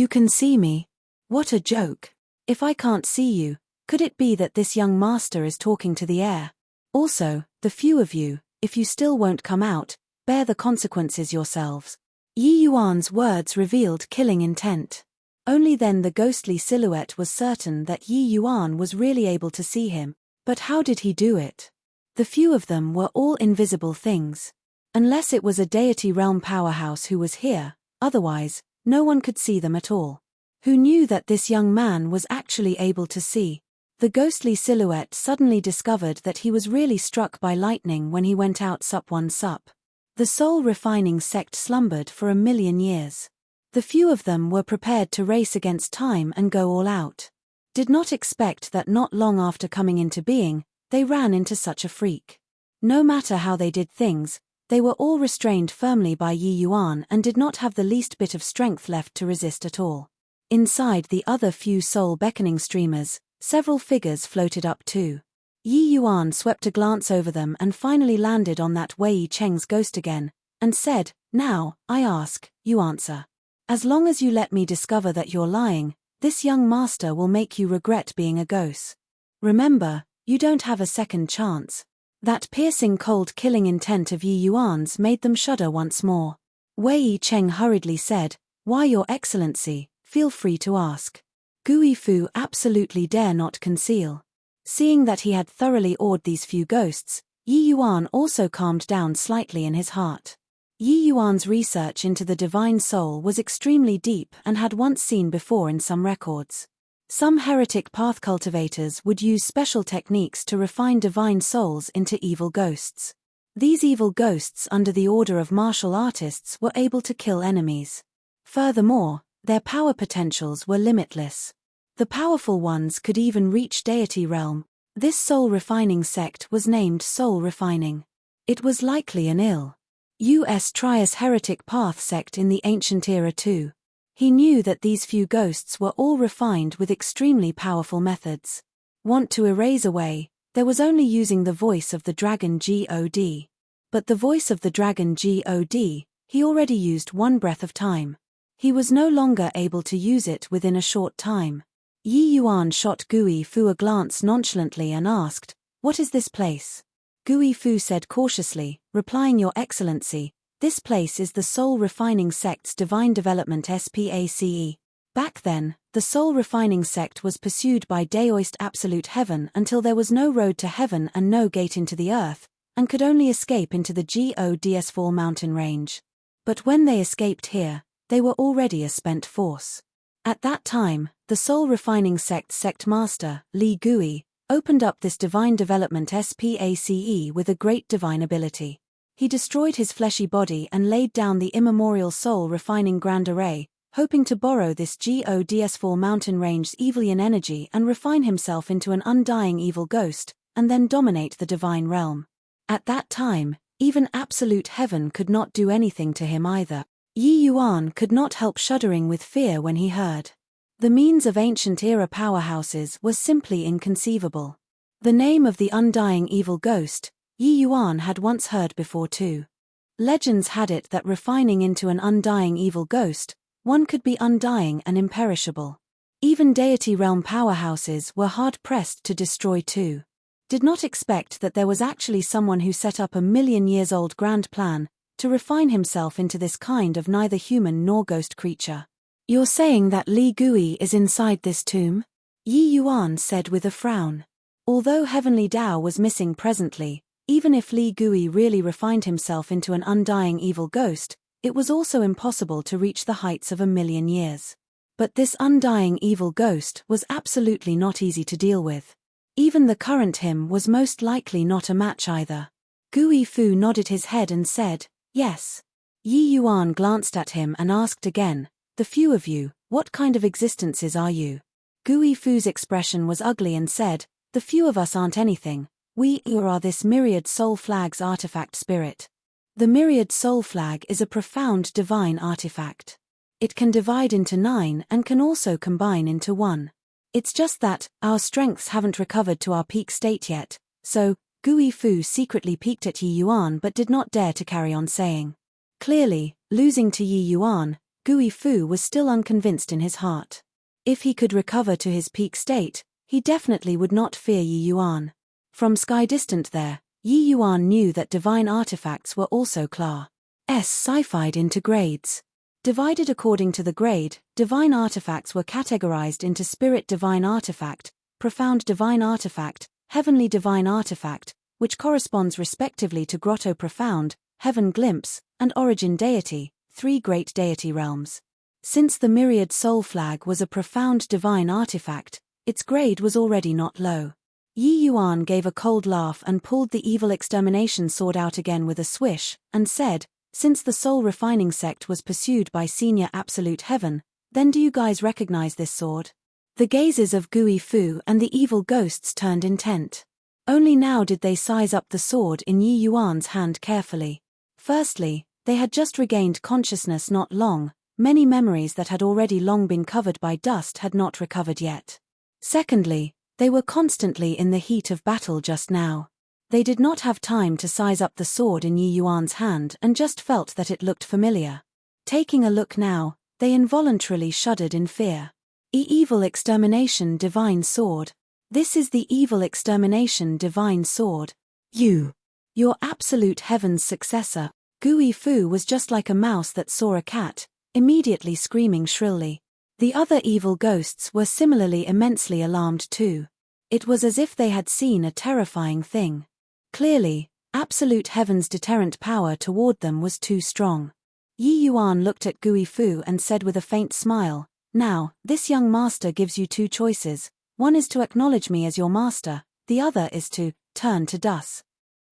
can see me? What a joke. If I can't see you, could it be that this young master is talking to the air? Also, the few of you, if you still won't come out, bear the consequences yourselves. Yi Yuan's words revealed killing intent. Only then the ghostly silhouette was certain that Yi Yuan was really able to see him, but how did he do it? The few of them were all invisible things. Unless it was a deity realm powerhouse who was here, otherwise, no one could see them at all. Who knew that this young man was actually able to see? The ghostly silhouette suddenly discovered that he was really struck by lightning when he went out sup one sup. The soul-refining sect slumbered for 1,000,000 years. The few of them were prepared to race against time and go all out. Did not expect that not long after coming into being, they ran into such a freak. No matter how they did things, they were all restrained firmly by Yi Yuan and did not have the least bit of strength left to resist at all. Inside the other few soul-beckoning streamers, several figures floated up too. Yi Yuan swept a glance over them and finally landed on that Wei Cheng's ghost again, and said, Now, I ask, you answer. As long as you let me discover that you're lying, this young master will make you regret being a ghost. Remember, you don't have a second chance. That piercing cold killing intent of Yi Yuan's made them shudder once more. Wei Cheng hurriedly said, Why, Your Excellency, feel free to ask. Gui Fu absolutely dare not conceal. Seeing that he had thoroughly awed these few ghosts, Yi Yuan also calmed down slightly in his heart. Yi Yuan's research into the divine soul was extremely deep and had once seen before in some records. Some heretic path cultivators would use special techniques to refine divine souls into evil ghosts. These evil ghosts under the order of martial artists were able to kill enemies. Furthermore, their power potentials were limitless. The powerful ones could even reach deity realm. This soul-refining sect was named Soul Refining. It was likely an ill-US Trias heretic path sect in the ancient era too. He knew that these few ghosts were all refined with extremely powerful methods. Want to erase away, there was only using the voice of the dragon God. But the voice of the dragon God, he already used one breath of time. He was no longer able to use it within a short time. Yi Yuan shot Gui Fu a glance nonchalantly and asked, What is this place? Gui Fu said cautiously, replying, Your Excellency, this place is the Soul Refining Sect's Divine Development SPACE. Back then, the Soul Refining Sect was pursued by Daoist Absolute Heaven until there was no road to heaven and no gate into the earth, and could only escape into the Gods4 mountain range. But when they escaped here, they were already a spent force. At that time, the Soul Refining Sect master, Li Gui, opened up this divine development SPACE with a great divine ability. He destroyed his fleshy body and laid down the immemorial Soul Refining Grand Array, hoping to borrow this Gods4 mountain range's Evilian energy and refine himself into an undying evil ghost, and then dominate the divine realm. At that time, even absolute heaven could not do anything to him either. Yi Yuan could not help shuddering with fear when he heard. The means of ancient-era powerhouses was simply inconceivable. The name of the undying evil ghost, Yi Yuan had once heard before too. Legends had it that refining into an undying evil ghost, one could be undying and imperishable. Even deity realm powerhouses were hard-pressed to destroy too. Did not expect that there was actually someone who set up a 1,000,000-years-old grand plan to refine himself into this kind of neither human nor ghost creature. You're saying that Li Gui is inside this tomb? Yi Yuan said with a frown. Although Heavenly Tao was missing presently, even if Li Gui really refined himself into an undying evil ghost, it was also impossible to reach the heights of 1,000,000 years. But this undying evil ghost was absolutely not easy to deal with. Even the current him was most likely not a match either. Gui Fu nodded his head and said, Yes. Yi Yuan glanced at him and asked again, The few of you, what kind of existences are you? Gui Fu's expression was ugly and said, "The few of us aren't anything. We are this myriad soul flag's artifact spirit." The myriad soul flag is a profound divine artifact. It can divide into 9 and can also combine into 1. It's just that our strengths haven't recovered to our peak state yet, so Gui Fu secretly peeked at Yi Yuan but did not dare to carry on saying. Clearly, losing to Yi Yuan, Gui Fu was still unconvinced in his heart. If he could recover to his peak state, he definitely would not fear Yi Yuan. From sky distant there, Yi Yuan knew that divine artifacts were also Class sci-fied into grades. Divided according to the grade, divine artifacts were categorized into Spirit Divine Artifact, Profound Divine Artifact, Heavenly Divine Artifact, which corresponds respectively to Grotto Profound, Heaven Glimpse, and Origin Deity, 3 great deity realms. Since the Myriad Soul Flag was a profound divine artifact, its grade was already not low. Yi Yuan gave a cold laugh and pulled the evil extermination sword out again with a swish, and said, "Since the soul refining sect was pursued by Senior Absolute Heaven, then do you guys recognize this sword?" The gazes of Gui Fu and the evil ghosts turned intent. Only now did they size up the sword in Yi Yuan's hand carefully. Firstly, they had just regained consciousness not long, many memories that had already long been covered by dust had not recovered yet. Secondly, they were constantly in the heat of battle just now. They did not have time to size up the sword in Yi Yuan's hand and just felt that it looked familiar. Taking a look now, they involuntarily shuddered in fear. Evil Extermination Divine Sword. This is the Evil Extermination Divine Sword. Your Absolute Heaven's successor. Gui Fu was just like a mouse that saw a cat, immediately screaming shrilly. The other evil ghosts were similarly immensely alarmed too. It was as if they had seen a terrifying thing. Clearly, Absolute Heaven's deterrent power toward them was too strong. Yi Yuan looked at Gui Fu and said with a faint smile, "Now, this young master gives you 2 choices. One is to acknowledge me as your master, the other is to turn to dust."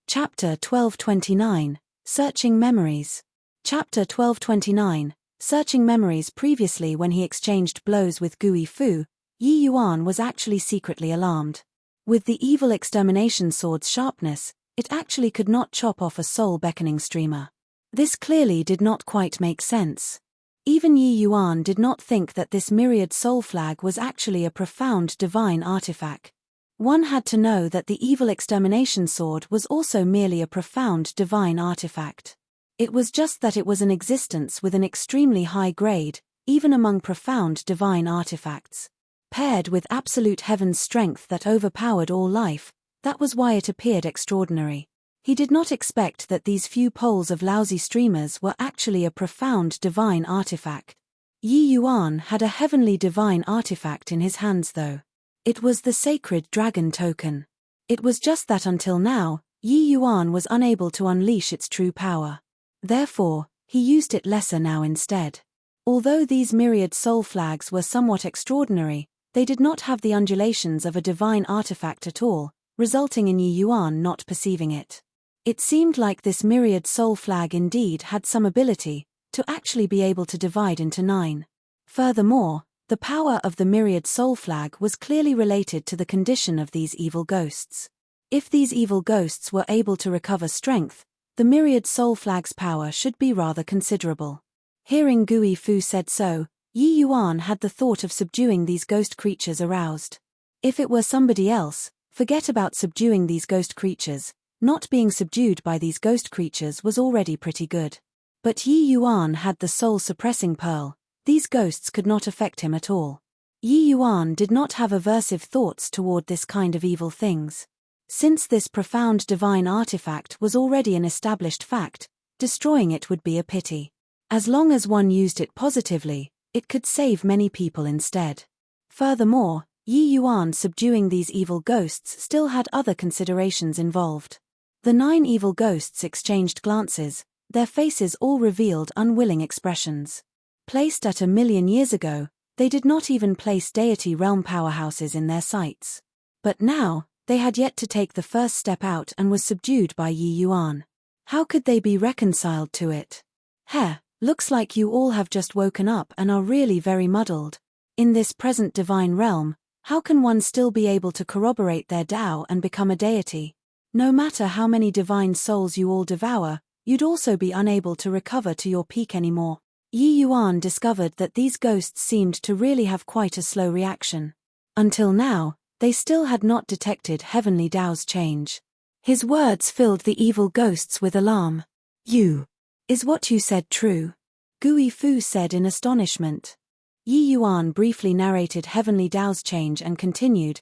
Chapter 1229, Searching Memories. Chapter 1229, Searching Memories. Previously, when he exchanged blows with Gui Fu, Yi Yuan was actually secretly alarmed. With the evil extermination sword's sharpness, it actually could not chop off a soul-beckoning streamer. This clearly did not quite make sense. Even Yi Yuan did not think that this myriad soul flag was actually a profound divine artifact. One had to know that the evil extermination sword was also merely a profound divine artifact. It was just that it was an existence with an extremely high grade, even among profound divine artifacts. Paired with absolute heaven's strength that overpowered all life, that was why it appeared extraordinary. He did not expect that these few poles of lousy streamers were actually a profound divine artifact. Yi Yuan had a heavenly divine artifact in his hands though. It was the sacred dragon token. It was just that until now, Yi Yuan was unable to unleash its true power. Therefore, he used it lesser now instead. Although these myriad soul flags were somewhat extraordinary, they did not have the undulations of a divine artifact at all, resulting in Yi Yuan not perceiving it. It seemed like this myriad soul flag indeed had some ability to actually be able to divide into 9. Furthermore, the power of the myriad soul flag was clearly related to the condition of these evil ghosts. If these evil ghosts were able to recover strength, the myriad soul flag's power should be rather considerable. Hearing Gui Fu said so, Yi Yuan had the thought of subduing these ghost creatures aroused. If it were somebody else, forget about subduing these ghost creatures. Not being subdued by these ghost creatures was already pretty good. But Yi Yuan had the soul-suppressing pearl. These ghosts could not affect him at all. Yi Yuan did not have aversive thoughts toward this kind of evil things. Since this profound divine artifact was already an established fact, destroying it would be a pity. As long as one used it positively, it could save many people instead. Furthermore, Yi Yuan subduing these evil ghosts still had other considerations involved. The 9 evil ghosts exchanged glances, their faces all revealed unwilling expressions. Placed at 1,000,000 years ago, they did not even place deity realm powerhouses in their sights. But now, they had yet to take the first step out and was subdued by Yi Yuan. How could they be reconciled to it? Looks like you all have just woken up and are really very muddled. In this present divine realm, how can one still be able to corroborate their Tao and become a deity? No matter how many divine souls you all devour, you'd also be unable to recover to your peak anymore. Yi Yuan discovered that these ghosts seemed to really have quite a slow reaction. Until now, they still had not detected heavenly Tao's change. His words filled the evil ghosts with alarm. Is what you said true? Gui Fu said in astonishment. Yi Yuan briefly narrated heavenly Tao's change and continued,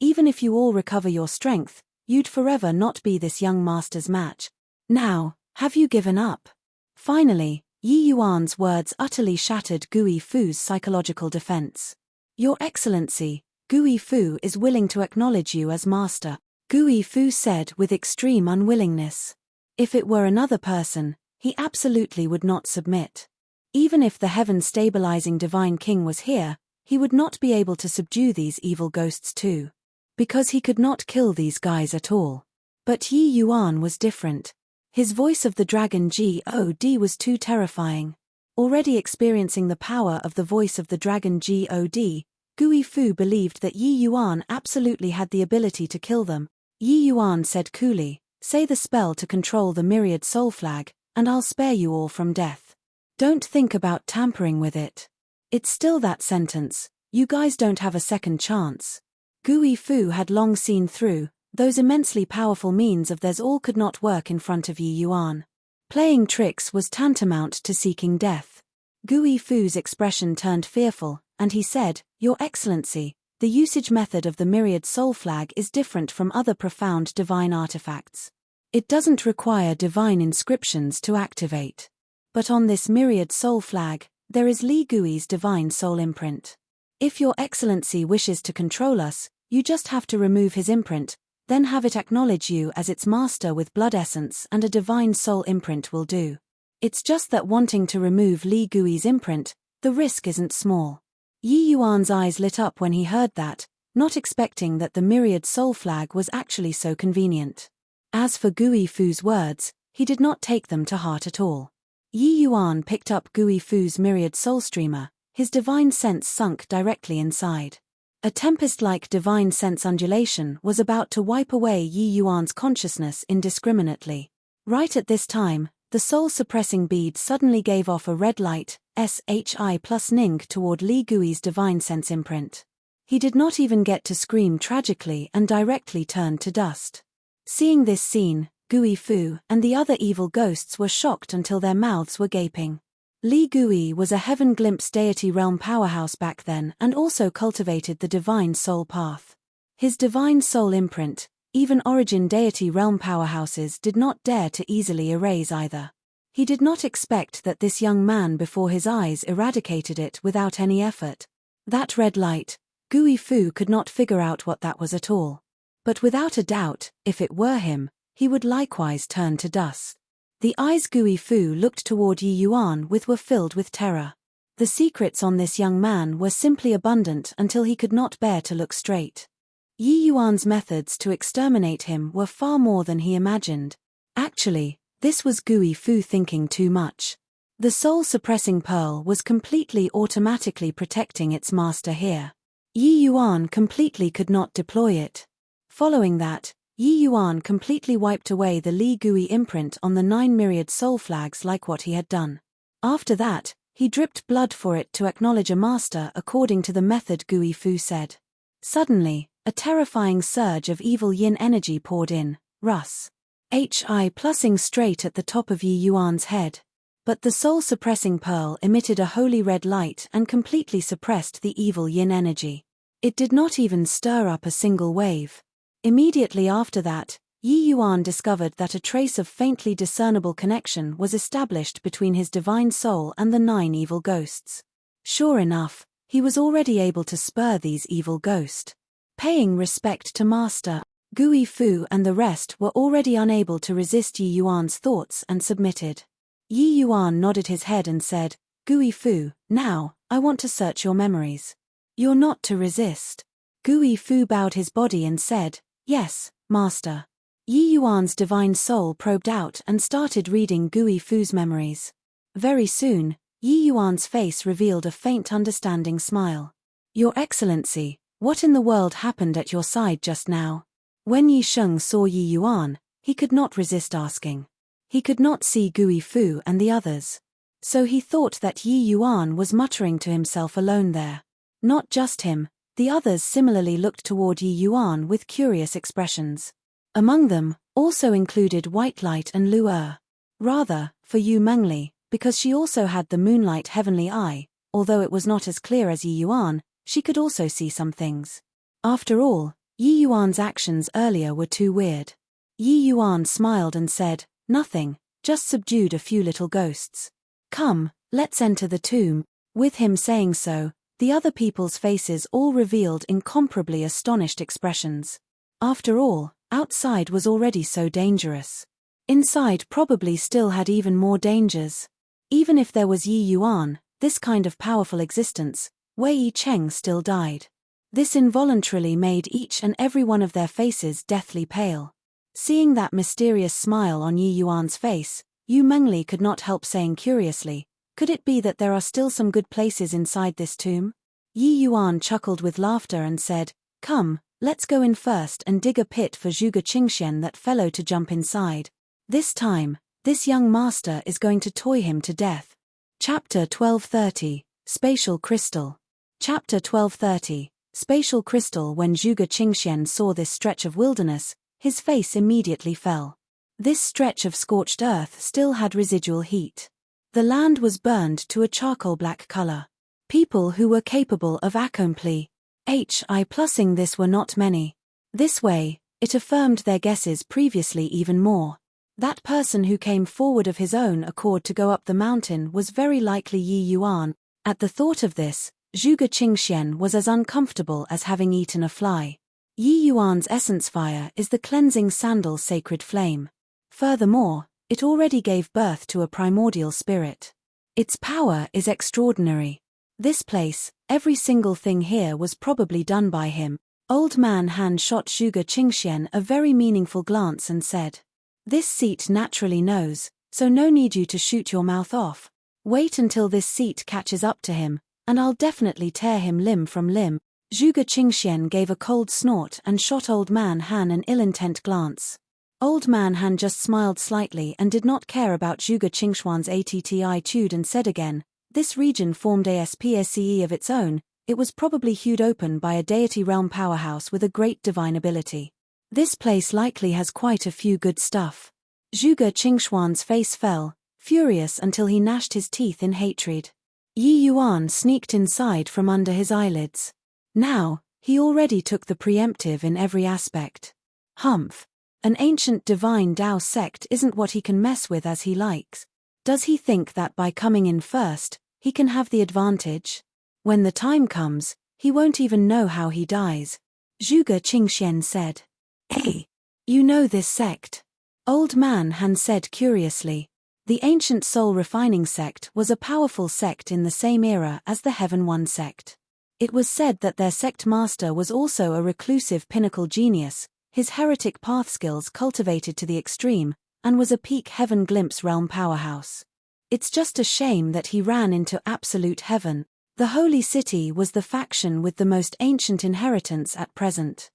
even if you all recover your strength, you'd forever not be this young master's match. Now, have you given up? Finally, Yi Yuan's words utterly shattered Gui Fu's psychological defense. Your Excellency, Gui Fu is willing to acknowledge you as master, Gui Fu said with extreme unwillingness. If it were another person, he absolutely would not submit. Even if the heaven-stabilizing divine king was here, he would not be able to subdue these evil ghosts too. Because he could not kill these guys at all. But Yi Yuan was different. His voice of the dragon God was too terrifying. Already experiencing the power of the voice of the dragon God, Gui Fu believed that Yi Yuan absolutely had the ability to kill them. Yi Yuan said coolly, say the spell to control the myriad soul flag, and I'll spare you all from death. Don't think about tampering with it. It's still that sentence, you guys don't have a second chance. Gui Fu had long seen through, those immensely powerful means of theirs all could not work in front of Yi Yuan. Playing tricks was tantamount to seeking death. Gui Fu's expression turned fearful, and he said, Your Excellency, the usage method of the myriad soul flag is different from other profound divine artifacts. It doesn't require divine inscriptions to activate. But on this myriad soul flag, there is Li Gui's divine soul imprint. If Your Excellency wishes to control us, you just have to remove his imprint, then have it acknowledge you as its master with blood essence, and a divine soul imprint will do. It's just that wanting to remove Li Gui's imprint, the risk isn't small. Yi Yuan's eyes lit up when he heard that, not expecting that the myriad soul flag was actually so convenient. As for Gui Fu's words, he did not take them to heart at all. Yi Yuan picked up Gui Fu's myriad soul streamer, his divine sense sunk directly inside. A tempest-like divine sense undulation was about to wipe away Yi Yuan's consciousness indiscriminately. Right at this time, the soul-suppressing bead suddenly gave off a red light, SHI plus Ning toward Li Gui's divine sense imprint. He did not even get to scream tragically and directly turned to dust. Seeing this scene, Gui Fu and the other evil ghosts were shocked until their mouths were gaping. Li Gui was a heaven glimpse deity realm powerhouse back then and also cultivated the divine soul path. His divine soul imprint, even origin deity realm powerhouses did not dare to easily erase either. He did not expect that this young man before his eyes eradicated it without any effort. That red light, Gui Fu could not figure out what that was at all. But without a doubt, if it were him, he would likewise turn to dust. The eyes Gui Fu looked toward Yi Yuan with were filled with terror. The secrets on this young man were simply abundant until he could not bear to look straight. Yi Yuan's methods to exterminate him were far more than he imagined. Actually, this was Gui Fu thinking too much. The soul-suppressing pearl was completely automatically protecting its master here. Yi Yuan completely could not deploy it. Following that, Yi Yuan completely wiped away the Li Gui imprint on the 9 myriad soul flags like what he had done. After that, he dripped blood for it to acknowledge a master according to the method Gui Fu said. Suddenly, a terrifying surge of evil yin energy poured in, Russ. HI plussing straight at the top of Yi Yuan's head. But the soul-suppressing pearl emitted a holy red light and completely suppressed the evil yin energy. It did not even stir up a single wave. Immediately after that, Yi Yuan discovered that a trace of faintly discernible connection was established between his divine soul and the 9 evil ghosts. Sure enough, he was already able to spur these evil ghosts. Paying respect to Master, Gui Fu and the rest were already unable to resist Yi Yuan's thoughts and submitted. Yi Yuan nodded his head and said, Gui Fu, now, I want to search your memories. You're not to resist. Gui Fu bowed his body and said, Yes, Master. Yi Yuan's divine soul probed out and started reading Gui Fu's memories. Very soon, Yi Yuan's face revealed a faint understanding smile. Your Excellency, what in the world happened at your side just now? When Yi Sheng saw Yi Yuan, he could not resist asking. He could not see Gui Fu and the others. So he thought that Yi Yuan was muttering to himself alone there. Not just him, the others similarly looked toward Yi Yuan with curious expressions. Among them, also included White Light and Lu Er. Rather, for Yu Mengli, because she also had the moonlight heavenly eye, although it was not as clear as Yi Yuan, she could also see some things. After all, Yi Yuan's actions earlier were too weird. Yi Yuan smiled and said, nothing, just subdued a few little ghosts. Come, let's enter the tomb. With him saying so, the other people's faces all revealed incomparably astonished expressions. After all, outside was already so dangerous. Inside probably still had even more dangers. Even if there was Yi Yuan, this kind of powerful existence, Wei Yi Cheng still died. This involuntarily made each and every one of their faces deathly pale. Seeing that mysterious smile on Yi Yuan's face, Yu Mengli could not help saying curiously, could it be that there are still some good places inside this tomb? Yi Yuan chuckled with laughter and said, come, let's go in first and dig a pit for Zhuge Qingxian that fellow to jump inside. This time, this young master is going to toy him to death. Chapter 1230, Spatial Crystal. Chapter 1230, Spatial Crystal. When Zhuge Qingxian saw this stretch of wilderness, his face immediately fell. This stretch of scorched earth still had residual heat. The land was burned to a charcoal black color. People who were capable of accompli HI+ing this were not many. This way, it affirmed their guesses previously even more. That person who came forward of his own accord to go up the mountain was very likely Yi Yuan. At the thought of this, Zhuge Qingxian was as uncomfortable as having eaten a fly. Yi Yuan's essence fire is the cleansing sandal sacred flame. Furthermore, it already gave birth to a primordial spirit. Its power is extraordinary. This place, every single thing here was probably done by him. Old Man Han shot Zhuge Qingxian a very meaningful glance and said, this seat naturally knows, so no need you to shoot your mouth off. Wait until this seat catches up to him, and I'll definitely tear him limb from limb. Zhuge Qingxian gave a cold snort and shot Old Man Han an ill-intent glance. Old Man Han just smiled slightly and did not care about Zhuge Qingxian's attitude and said again, this region formed a SPSCE of its own, it was probably hewed open by a deity realm powerhouse with a great divine ability. This place likely has quite a few good stuff. Zhuge Qingxian's face fell, furious until he gnashed his teeth in hatred. Yi Yuan sneaked inside from under his eyelids. Now, he already took the preemptive in every aspect. Humph. An ancient divine Tao sect isn't what he can mess with as he likes. Does he think that by coming in first, he can have the advantage? When the time comes, he won't even know how he dies. Zhuge Qingxian said. Hey, you know this sect? Old Man Han said curiously. The ancient soul refining sect was a powerful sect in the same era as the Heaven One sect. It was said that their sect master was also a reclusive pinnacle genius, his heretic path skills cultivated to the extreme, and was a peak heaven glimpse realm powerhouse. It's just a shame that he ran into absolute heaven. The holy city was the faction with the most ancient inheritance at present.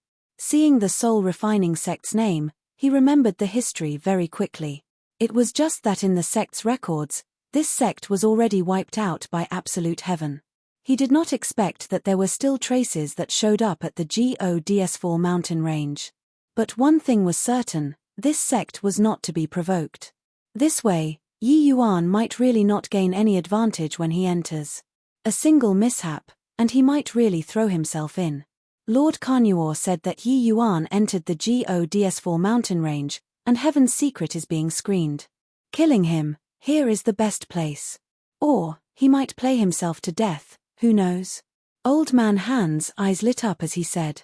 Seeing the soul refining sect's name, he remembered the history very quickly. It was just that in the sect's records, this sect was already wiped out by absolute heaven. He did not expect that there were still traces that showed up at the Gods4 mountain range. But one thing was certain, this sect was not to be provoked. This way, Yi Yuan might really not gain any advantage when he enters. A single mishap, and he might really throw himself in. Lord Carnuor said that Yi Yuan entered the Gods4 mountain range, and Heaven's secret is being screened. Killing him, here is the best place. Or, he might play himself to death, who knows? Old Man Han's eyes lit up as he said.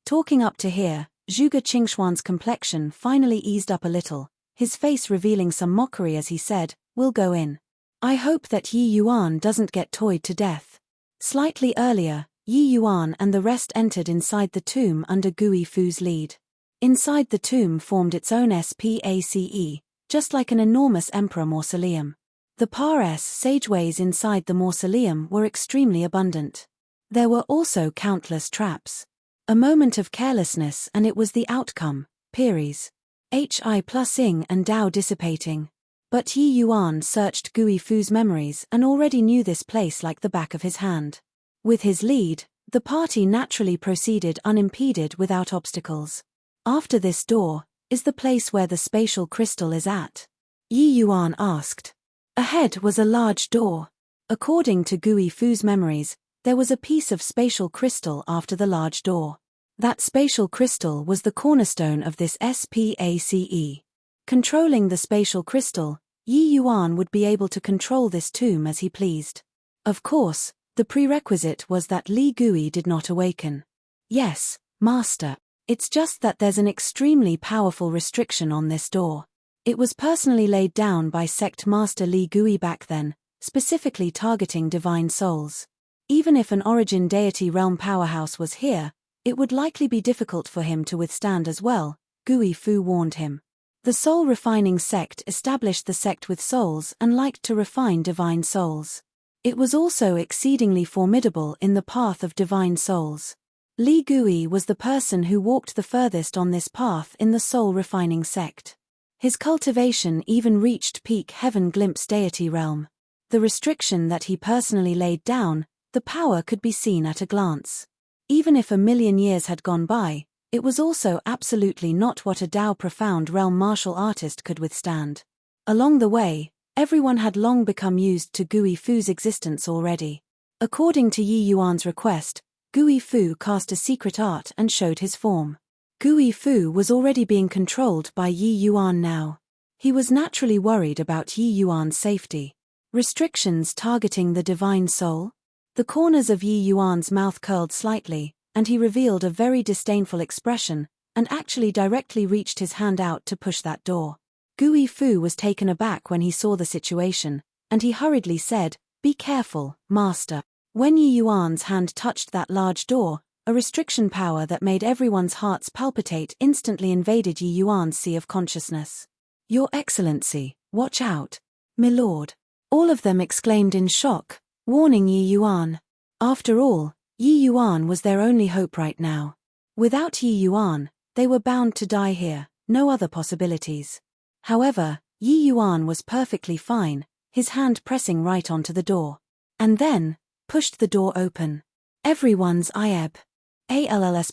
Talking up to here, Zhuge Qingxian's complexion finally eased up a little, his face revealing some mockery as he said, we'll go in. I hope that Yi Yuan doesn't get toyed to death. Slightly earlier, Yi Yuan and the rest entered inside the tomb under Gui Fu's lead. Inside the tomb formed its own SPACE, just like an enormous emperor mausoleum. The Pares sageways inside the mausoleum were extremely abundant. There were also countless traps. A moment of carelessness and it was the outcome, Peries. Hi plus Ing and Dao dissipating. But Yi Yuan searched Gui Fu's memories and already knew this place like the back of his hand. With his lead, the party naturally proceeded unimpeded without obstacles. After this door, is the place where the spatial crystal is at? Yi Yuan asked. Ahead was a large door. According to Gui Fu's memories, there was a piece of spatial crystal after the large door. That spatial crystal was the cornerstone of this SPACE. Controlling the spatial crystal, Yi Yuan would be able to control this tomb as he pleased. Of course, the prerequisite was that Li Gui did not awaken. Yes, Master. It's just that there's an extremely powerful restriction on this door. It was personally laid down by Sect Master Li Gui back then, specifically targeting divine souls. Even if an origin deity realm powerhouse was here, it would likely be difficult for him to withstand as well, Gui Fu warned him. The soul-refining sect established the sect with souls and liked to refine divine souls. It was also exceedingly formidable in the path of divine souls. Li Gui was the person who walked the furthest on this path in the soul-refining sect. His cultivation even reached peak heaven glimpse deity realm. The restriction that he personally laid down, the power could be seen at a glance. Even if 1,000,000 years had gone by, it was also absolutely not what a Dao profound realm martial artist could withstand. Along the way, everyone had long become used to Gui Fu's existence already. According to Yi Yuan's request, Gui Fu cast a secret art and showed his form. Gui Fu was already being controlled by Yi Yuan now. He was naturally worried about Yi Yuan's safety. Restrictions targeting the divine soul? The corners of Yi Yuan's mouth curled slightly, and he revealed a very disdainful expression, and actually directly reached his hand out to push that door. Gui Fu was taken aback when he saw the situation, and he hurriedly said, "Be careful, Master." When Yi Yuan's hand touched that large door, a restriction power that made everyone's hearts palpitate instantly invaded Yi Yuan's sea of consciousness. "Your Excellency, watch out. Milord." All of them exclaimed in shock, warning Yi Yuan. After all, Yi Yuan was their only hope right now. Without Yi Yuan, they were bound to die here, no other possibilities. However, Yi Yuan was perfectly fine, his hand pressing right onto the door. And then, pushed the door open. Everyone's IEB.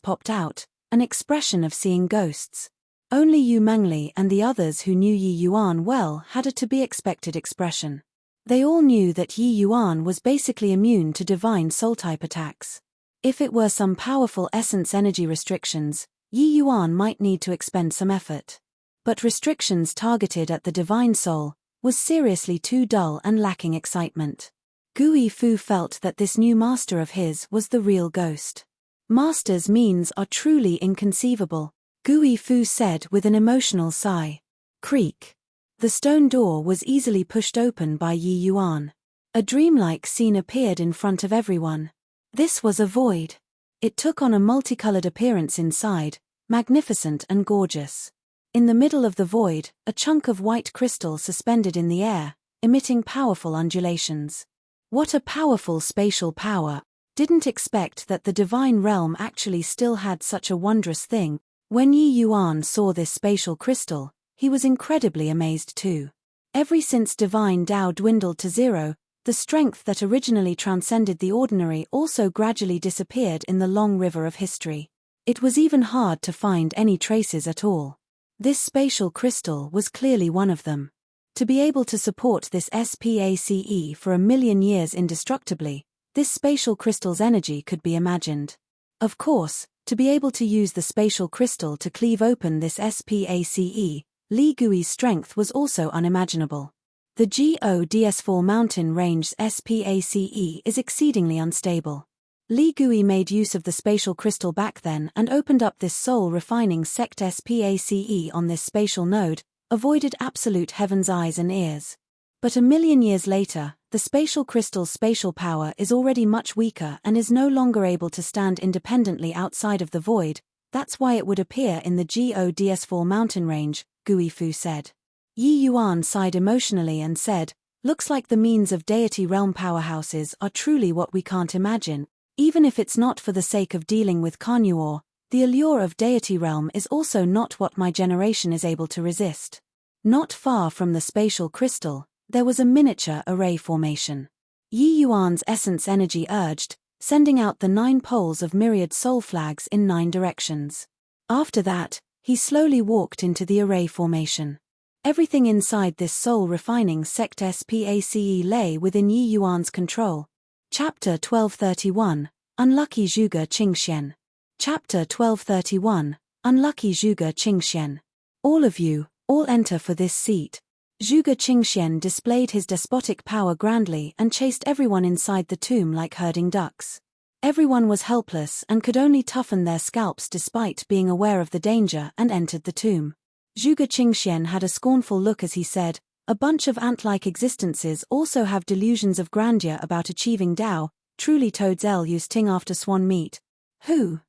Popped out, an expression of seeing ghosts. Only Yu Mengli and the others who knew Yi Yuan well had a to-be-expected expression. They all knew that Yi Yuan was basically immune to divine soul-type attacks. If it were some powerful essence energy restrictions, Yi Yuan might need to expend some effort. But restrictions targeted at the divine soul was seriously too dull and lacking excitement. Gui Fu felt that this new master of his was the real ghost. Master's means are truly inconceivable, Gui Fu said with an emotional sigh. Creak. The stone door was easily pushed open by Yi Yuan. A dreamlike scene appeared in front of everyone. This was a void. It took on a multicolored appearance inside, magnificent and gorgeous. In the middle of the void, a chunk of white crystal suspended in the air, emitting powerful undulations. What a powerful spatial power! Didn't expect that the divine realm actually still had such a wondrous thing. When Yi Yuan saw this spatial crystal, he was incredibly amazed too. Ever since divine Dao dwindled to zero, the strength that originally transcended the ordinary also gradually disappeared in the long river of history. It was even hard to find any traces at all. This spatial crystal was clearly one of them. To be able to support this SPACE for 1,000,000 years indestructibly, this spatial crystal's energy could be imagined. Of course, to be able to use the spatial crystal to cleave open this SPACE, Li Gui's strength was also unimaginable. The GODS4 mountain range's SPACE is exceedingly unstable. Li Gui made use of the spatial crystal back then and opened up this soul-refining sect SPACE on this spatial node, avoided absolute heaven's eyes and ears. But 1,000,000 years later, the spatial crystal's spatial power is already much weaker and is no longer able to stand independently outside of the void. That's why it would appear in the GODS4 mountain range, Gui Fu said. Yi Yuan sighed emotionally and said, Looks like the means of deity realm powerhouses are truly what we can't imagine. Even if it's not for the sake of dealing with carnivore, the allure of deity realm is also not what my generation is able to resist. Not far from the spatial crystal, there was a miniature array formation. Yi Yuan's essence energy urged, sending out the 9 poles of myriad soul flags in 9 directions. After that, he slowly walked into the array formation. Everything inside this soul-refining sect SPACE lay within Yi Yuan's control. Chapter 1231, Unlucky Zhuge Qingxian. Chapter 1231, Unlucky Zhuge Qingxian. All of you, all enter for this seat. Zhuge Qingxian displayed his despotic power grandly and chased everyone inside the tomb like herding ducks. Everyone was helpless and could only toughen their scalps despite being aware of the danger and entered the tomb. Zhuge Qingxian had a scornful look as he said, "A bunch of ant-like existences also have delusions of grandeur about achieving Tao, truly toads use ting after swan meat.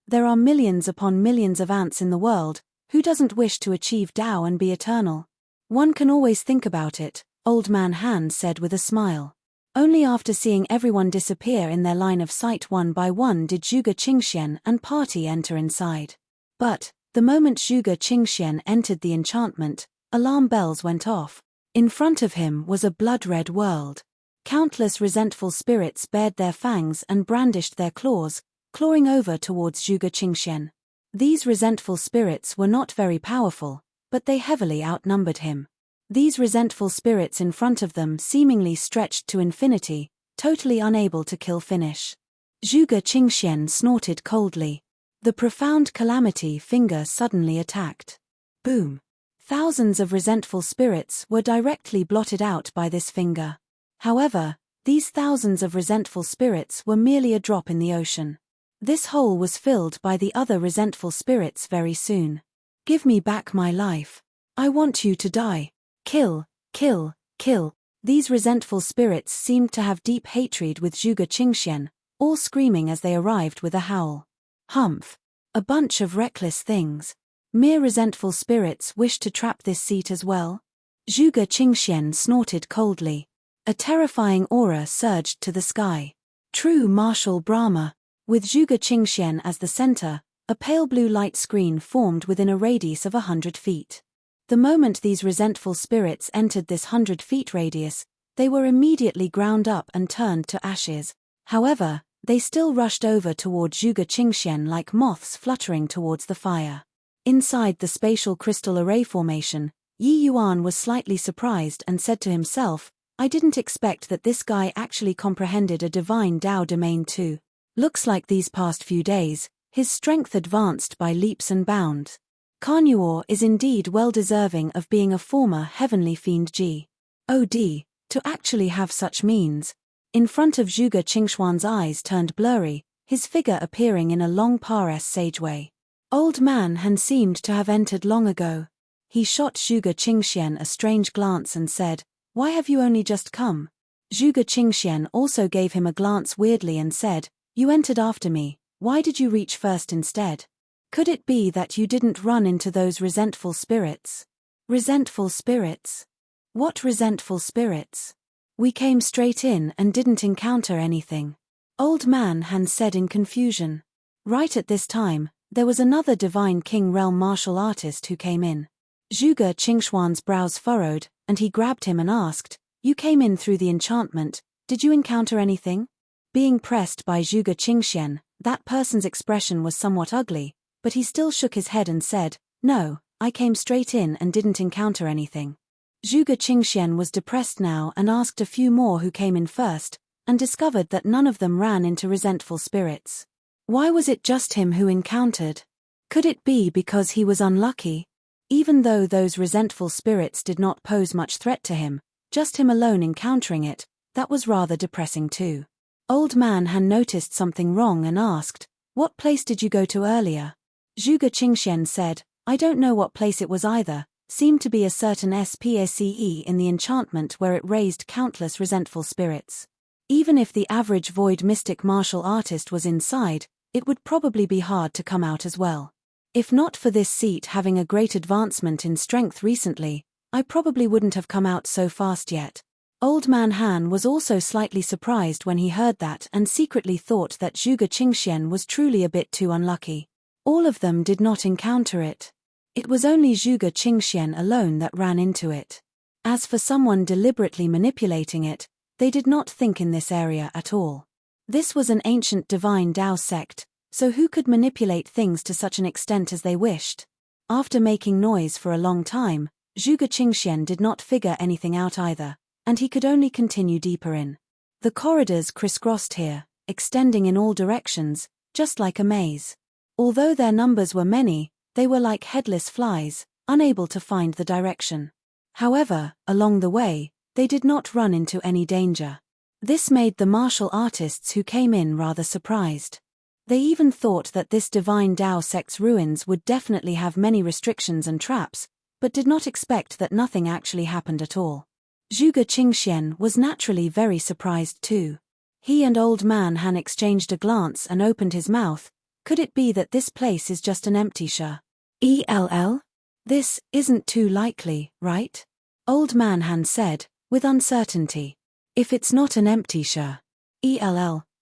There are millions upon millions of ants in the world, who doesn't wish to achieve Tao and be eternal? One can always think about it," Old Man Han said with a smile. Only after seeing everyone disappear in their line of sight one by one did Zhuge Qingxian and party enter inside. But, the moment Zhuge Qingxian entered the enchantment, alarm bells went off. In front of him was a blood-red world. Countless resentful spirits bared their fangs and brandished their claws, clawing over towards Zhuge Qingxian. These resentful spirits were not very powerful, but they heavily outnumbered him. These resentful spirits in front of them seemingly stretched to infinity, totally unable to kill finish. Zhuge Qingxian snorted coldly. The profound calamity finger suddenly attacked. Boom! Thousands of resentful spirits were directly blotted out by this finger. However, these thousands of resentful spirits were merely a drop in the ocean. This hole was filled by the other resentful spirits very soon. "Give me back my life. I want you to die. Kill, kill, kill." These resentful spirits seemed to have deep hatred with Zhuge Qingxian, all screaming as they arrived with a howl. Humph! A bunch of reckless things. Mere resentful spirits wish to trap this seat as well? Zhuge Qingxian snorted coldly. A terrifying aura surged to the sky. True martial Brahma. With Zhuge Qingxian as the center, a pale blue light screen formed within a radius of 100 feet. The moment these resentful spirits entered this 100 feet radius, they were immediately ground up and turned to ashes. However, they still rushed over toward Zhuge Qingxian like moths fluttering towards the fire. Inside the spatial crystal array formation, Yi Yuan was slightly surprised and said to himself, "I didn't expect that this guy actually comprehended a divine Tao domain too. Looks like these past few days, his strength advanced by leaps and bounds. Carnivore is indeed well deserving of being a former heavenly fiend God. To actually have such means." In front of Zhuge Qingxian's eyes turned blurry, his figure appearing in a long pares sageway. Old Man Han seemed to have entered long ago. He shot Zhuge Qingxian a strange glance and said, "Why have you only just come?" Zhuge Qingxian also gave him a glance weirdly and said, "You entered after me, why did you reach first instead? Could it be that you didn't run into those resentful spirits?" Resentful spirits? What resentful spirits? "We came straight in and didn't encounter anything," Old Man Han said in confusion. Right at this time, there was another Divine King Realm martial artist who came in. Zhuge Qingxian's brows furrowed, and he grabbed him and asked, "You came in through the enchantment, did you encounter anything?" Being pressed by Zhuge Qingxian, that person's expression was somewhat ugly, but he still shook his head and said, "No, I came straight in and didn't encounter anything." Zhuge Qingxian was depressed now and asked a few more who came in first, and discovered that none of them ran into resentful spirits. Why was it just him who encountered? Could it be because he was unlucky? Even though those resentful spirits did not pose much threat to him, just him alone encountering it, that was rather depressing too. Old Man Han noticed something wrong and asked, "What place did you go to earlier?" Zhuge Qingxian said, "I don't know what place it was either, seemed to be a certain SPACE in the enchantment where it raised countless resentful spirits. Even if the average void mystic martial artist was inside, it would probably be hard to come out as well. If not for this seat having a great advancement in strength recently, I probably wouldn't have come out so fast yet." Old Man Han was also slightly surprised when he heard that and secretly thought that Zhuge Qingxian was truly a bit too unlucky. All of them did not encounter it. It was only Zhuge Qingxian alone that ran into it. As for someone deliberately manipulating it, they did not think in this area at all. This was an ancient divine Dao sect, so who could manipulate things to such an extent as they wished? After making noise for a long time, Zhuge Qingxian did not figure anything out either, and he could only continue deeper in. The corridors crisscrossed here, extending in all directions, just like a maze. Although their numbers were many, they were like headless flies, unable to find the direction. However, along the way, they did not run into any danger. This made the martial artists who came in rather surprised. They even thought that this divine Dao sect's ruins would definitely have many restrictions and traps, but did not expect that nothing actually happened at all. Zhuge Qingxian was naturally very surprised too. He and Old Man Han exchanged a glance and opened his mouth. Could it be that this place is just an empty shell? This isn't too likely, right? Old Man Han said, with uncertainty. If it's not an empty shell,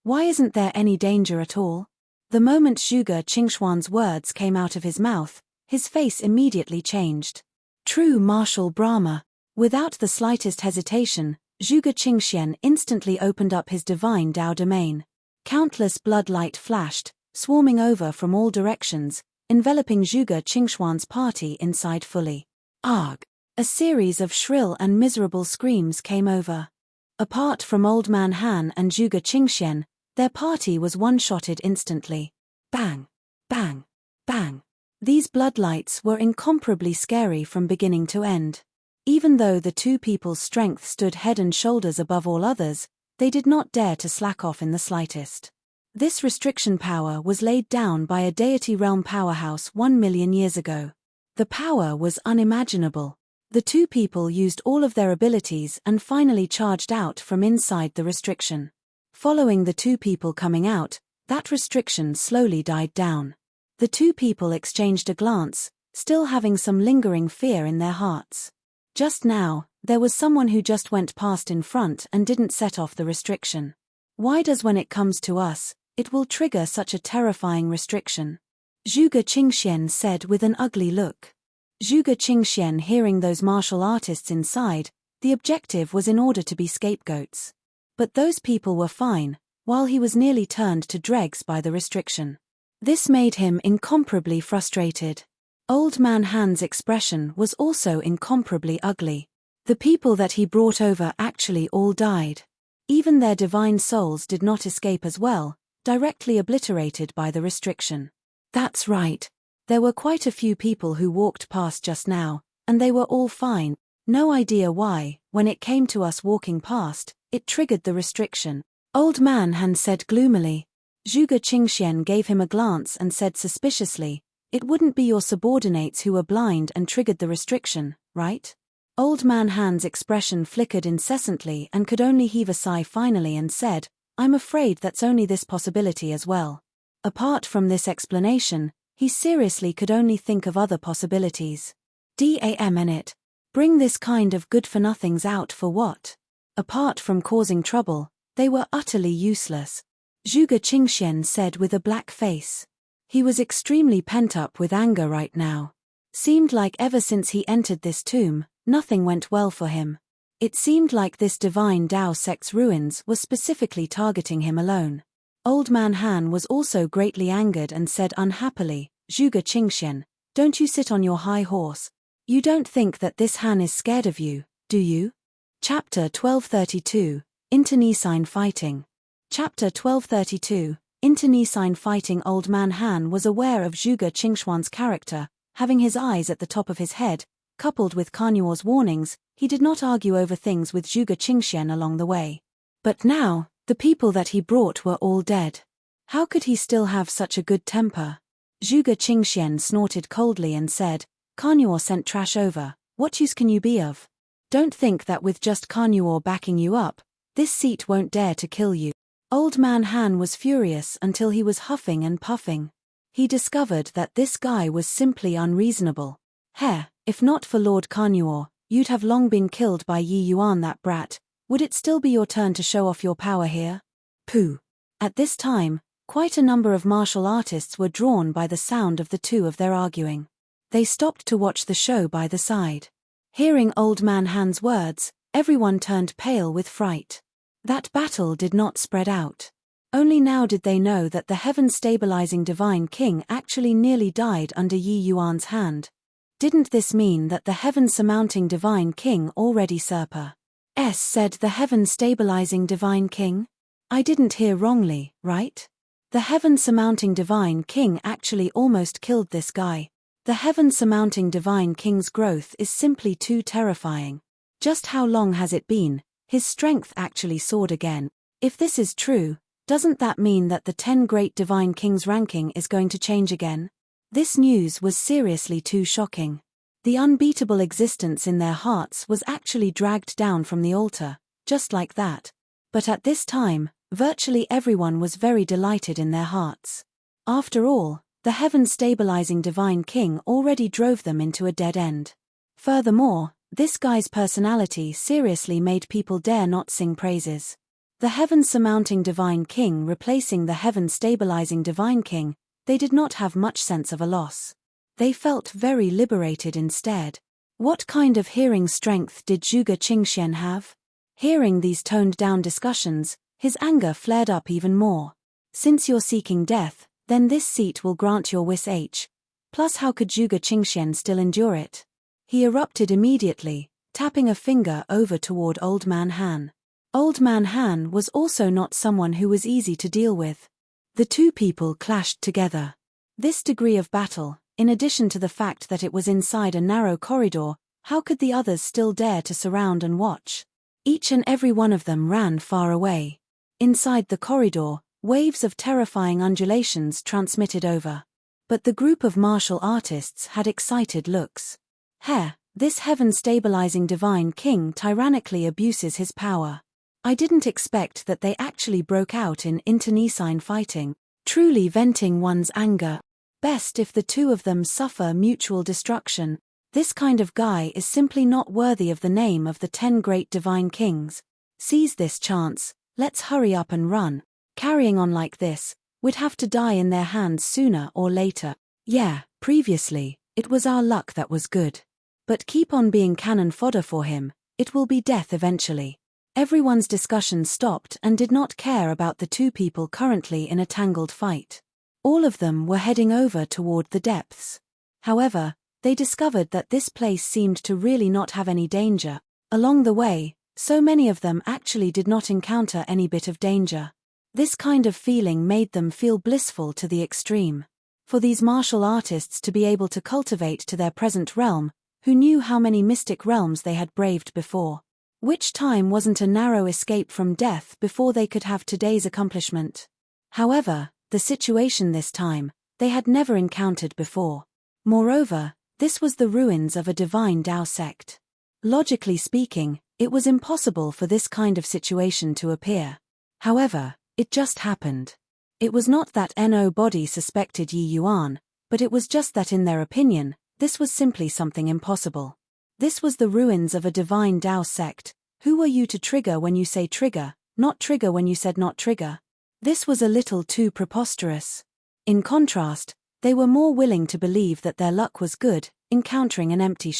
why isn't there any danger at all? The moment Zhuge Qingxian's words came out of his mouth, his face immediately changed. True martial Brahma. Without the slightest hesitation, Zhuge Qingxian instantly opened up his divine Dao domain. Countless bloodlight flashed, swarming over from all directions, enveloping Zhuge Qingxian's party inside fully. Arg! A series of shrill and miserable screams came over. Apart from Old Man Han and Zhuge Qingxian, their party was one-shotted instantly. Bang! Bang! Bang! These bloodlights were incomparably scary from beginning to end. Even though the two people's strength stood head and shoulders above all others, they did not dare to slack off in the slightest. This restriction power was laid down by a deity realm powerhouse 1 million years ago. The power was unimaginable. The two people used all of their abilities and finally charged out from inside the restriction. Following the two people coming out, that restriction slowly died down. The two people exchanged a glance, still having some lingering fear in their hearts. Just now, there was someone who just went past in front and didn't set off the restriction. Why does when it comes to us, it will trigger such a terrifying restriction? Zhuge Qingxian said with an ugly look. Zhuge Qingxian hearing those martial artists inside, the objective was in order to be scapegoats. But those people were fine, while he was nearly turned to dregs by the restriction. This made him incomparably frustrated. Old Man Han's expression was also incomparably ugly. The people that he brought over actually all died. Even their divine souls did not escape as well, directly obliterated by the restriction. That's right. There were quite a few people who walked past just now, and they were all fine. No idea why, when it came to us walking past, it triggered the restriction. Old Man Han said gloomily. Zhuge Qingxian gave him a glance and said suspiciously, "It wouldn't be your subordinates who were blind and triggered the restriction, right?" Old Man Han's expression flickered incessantly and could only heave a sigh finally and said, "I'm afraid that's only this possibility as well." Apart from this explanation, he seriously could only think of other possibilities. Damn it. Bring this kind of good-for-nothings out for what? Apart from causing trouble, they were utterly useless. Zhuge Qingxian said with a black face. He was extremely pent up with anger right now. Seemed like ever since he entered this tomb, nothing went well for him. It seemed like this divine Dao sect's ruins were specifically targeting him alone. Old Man Han was also greatly angered and said unhappily, "Zhuge Qingxian, don't you sit on your high horse. You don't think that this Han is scared of you, do you?" Chapter 1232, Internecine Fighting. Chapter 1232, Internecine Fighting. Old Man Han was aware of Zhuge Qingxian's character, having his eyes at the top of his head, coupled with Kanyuo's warnings, he did not argue over things with Zhuge Qingxian along the way. But now, the people that he brought were all dead. How could he still have such a good temper? Zhuge Qingxian snorted coldly and said, "Kanyuo sent trash over, what use can you be of? Don't think that with just Kanyuo backing you up, this seat won't dare to kill you." Old Man Han was furious until he was huffing and puffing. He discovered that this guy was simply unreasonable. If not for Lord Kanyuo, you'd have long been killed by Yi Yuan, that brat. Would it still be your turn to show off your power here? Pooh. At this time, quite a number of martial artists were drawn by the sound of the two of their arguing. They stopped to watch the show by the side. Hearing Old Man Han's words, everyone turned pale with fright. That battle did not spread out. Only now did they know that the heaven-stabilizing Divine King actually nearly died under Yi Yuan's hand. Didn't this mean that the heaven-surmounting Divine King already said the heaven-stabilizing Divine King? I didn't hear wrongly, right? The heaven-surmounting Divine King actually almost killed this guy. The heaven-surmounting Divine King's growth is simply too terrifying. Just how long has it been? His strength actually soared again. If this is true, doesn't that mean that the 10 great Divine Kings ranking is going to change again? This news was seriously too shocking. The unbeatable existence in their hearts was actually dragged down from the altar, just like that. But at this time, virtually everyone was very delighted in their hearts. After all, the heaven-stabilizing Divine King already drove them into a dead end. Furthermore, this guy's personality seriously made people dare not sing praises. The heaven-surmounting Divine King replacing the heaven-stabilizing Divine King, they did not have much sense of a loss. They felt very liberated instead. What kind of hearing strength did Zhuge Qingxian have? Hearing these toned-down discussions, his anger flared up even more. Since you're seeking death, then this seat will grant your wish. Plus how could Zhuge Qingxian still endure it? He erupted immediately, tapping a finger over toward Old Man Han. Old Man Han was also not someone who was easy to deal with. The two people clashed together. This degree of battle, in addition to the fact that it was inside a narrow corridor, how could the others still dare to surround and watch? Each and every one of them ran far away. Inside the corridor, waves of terrifying undulations transmitted over. But the group of martial artists had excited looks. This heaven-stabilizing Divine King tyrannically abuses his power. I didn't expect that they actually broke out in internecine fighting, truly venting one's anger. Best if the two of them suffer mutual destruction. This kind of guy is simply not worthy of the name of the 10 great Divine Kings. Seize this chance, let's hurry up and run. Carrying on like this, we'd have to die in their hands sooner or later. Yeah, previously, it was our luck that was good. But keep on being cannon fodder for him, it will be death eventually. Everyone's discussion stopped and did not care about the two people currently in a tangled fight. All of them were heading over toward the depths. However, they discovered that this place seemed to really not have any danger. Along the way, so many of them actually did not encounter any bit of danger. This kind of feeling made them feel blissful to the extreme. For these martial artists to be able to cultivate to their present realm, who knew how many mystic realms they had braved before? Which time wasn't a narrow escape from death before they could have today's accomplishment? However, the situation this time, they had never encountered before. Moreover, this was the ruins of a divine Tao sect. Logically speaking, it was impossible for this kind of situation to appear. However, it just happened. It was not that nobody suspected Yi Yuan, but it was just that in their opinion, this was simply something impossible. This was the ruins of a divine Tao sect. Who were you to trigger when you say trigger, not trigger when you said not trigger? This was a little too preposterous. In contrast, they were more willing to believe that their luck was good, encountering an empty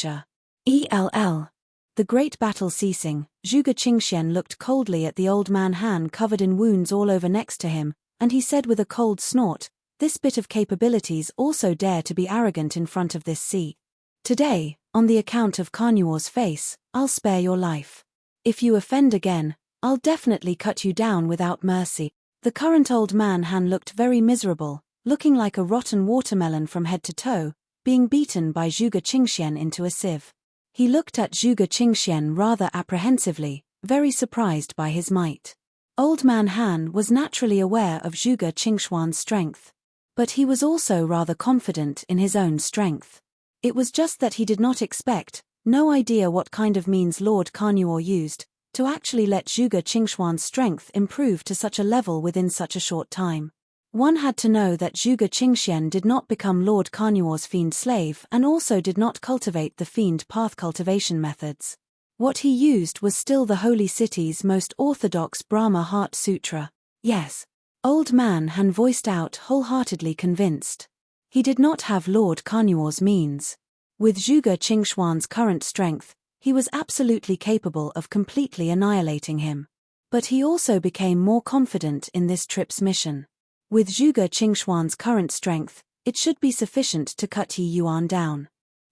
ELL. The great battle ceasing, Zhuge Qingxian looked coldly at the Old Man Han covered in wounds all over next to him, and he said with a cold snort, "This bit of capabilities also dare to be arrogant in front of this sea. Today, on the account of Carnuor's face, I'll spare your life. If you offend again, I'll definitely cut you down without mercy." The current Old Man Han looked very miserable, looking like a rotten watermelon from head to toe, being beaten by Zhuge Qingxian into a sieve. He looked at Zhuge Qingxian rather apprehensively, very surprised by his might. Old Man Han was naturally aware of Zhuge Qingxian's strength. But he was also rather confident in his own strength. It was just that he did not expect, no idea what kind of means Lord Carnuor used, to actually let Zhuge Qingxian's strength improve to such a level within such a short time. One had to know that Zhuge Qingxian did not become Lord Carnuor's fiend slave and also did not cultivate the fiend path cultivation methods. What he used was still the Holy City's most orthodox Brahma Heart Sutra. Yes. Old Man Han voiced out, wholeheartedly convinced. He did not have Lord Kanyuor's means. With Zhuge Qingxuan's current strength, he was absolutely capable of completely annihilating him. But he also became more confident in this trip's mission. With Zhuge Qingxuan's current strength, it should be sufficient to cut Yi Yuan down.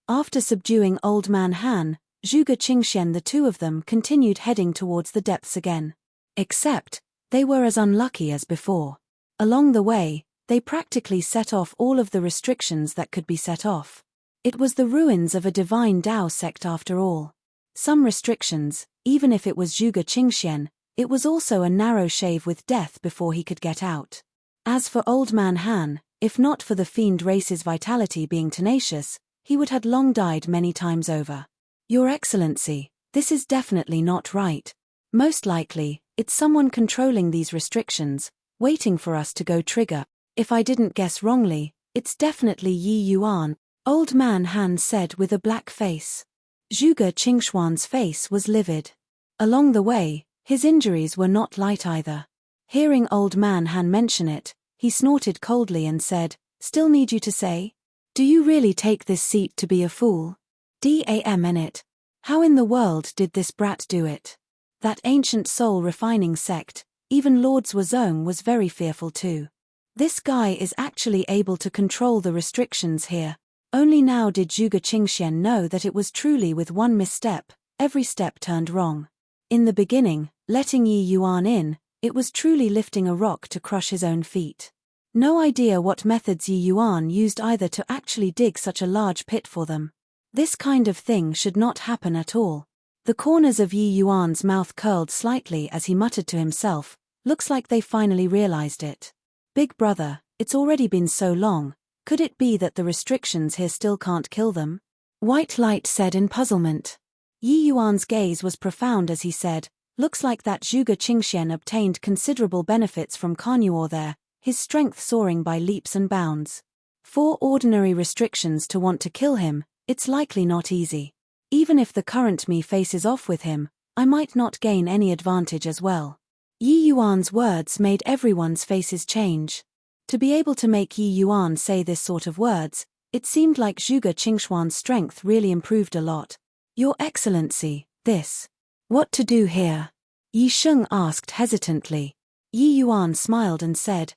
After subduing Old Man Han, Zhuge Qingxian, the two of them continued heading towards the depths again. Except, they were as unlucky as before. Along the way, they practically set off all of the restrictions that could be set off. It was the ruins of a divine Tao sect after all. Some restrictions, even if it was Zhuge Qingxian, it was also a narrow shave with death before he could get out. As for Old Man Han, if not for the fiend race's vitality being tenacious, he would have long died many times over. Your Excellency, this is definitely not right. Most likely, it's someone controlling these restrictions, waiting for us to go trigger. If I didn't guess wrongly, it's definitely Yi Yuan, Old Man Han said with a black face. Zhuge Qingxuan's face was livid. Along the way, his injuries were not light either. Hearing Old Man Han mention it, he snorted coldly and said, "Still need you to say? Do you really take this seat to be a fool? Damn it. How in the world did this brat do it?" That ancient soul-refining sect, even Lord Zhuozong was very fearful too. This guy is actually able to control the restrictions here. Only now did Zhuge Qingxian know that it was truly with one misstep, every step turned wrong. In the beginning, letting Yi Yuan in, it was truly lifting a rock to crush his own feet. No idea what methods Yi Yuan used either to actually dig such a large pit for them. This kind of thing should not happen at all. The corners of Yi Yuan's mouth curled slightly as he muttered to himself, "Looks like they finally realized it. Big brother, it's already been so long, could it be that the restrictions here still can't kill them?" White Light said in puzzlement. Yi Yuan's gaze was profound as he said, "Looks like that Zhuge Qingxian obtained considerable benefits from Kanyuor there, his strength soaring by leaps and bounds. For ordinary restrictions to want to kill him, it's likely not easy. Even if the current me faces off with him, I might not gain any advantage as well." Yi Yuan's words made everyone's faces change. To be able to make Yi Yuan say this sort of words, it seemed like Zhuge Qingxuan's strength really improved a lot. "Your Excellency, this. What to do here?" Yi Sheng asked hesitantly. Yi Yuan smiled and said,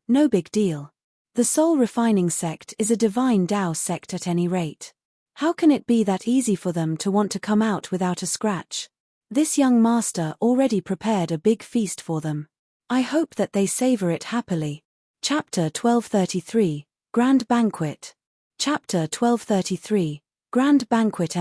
No big deal. The soul refining sect is a divine Tao sect at any rate. How can it be that easy for them to want to come out without a scratch? This young master already prepared a big feast for them. I hope that they savor it happily." Chapter 1233, Grand Banquet. Chapter 1233, Grand Banquet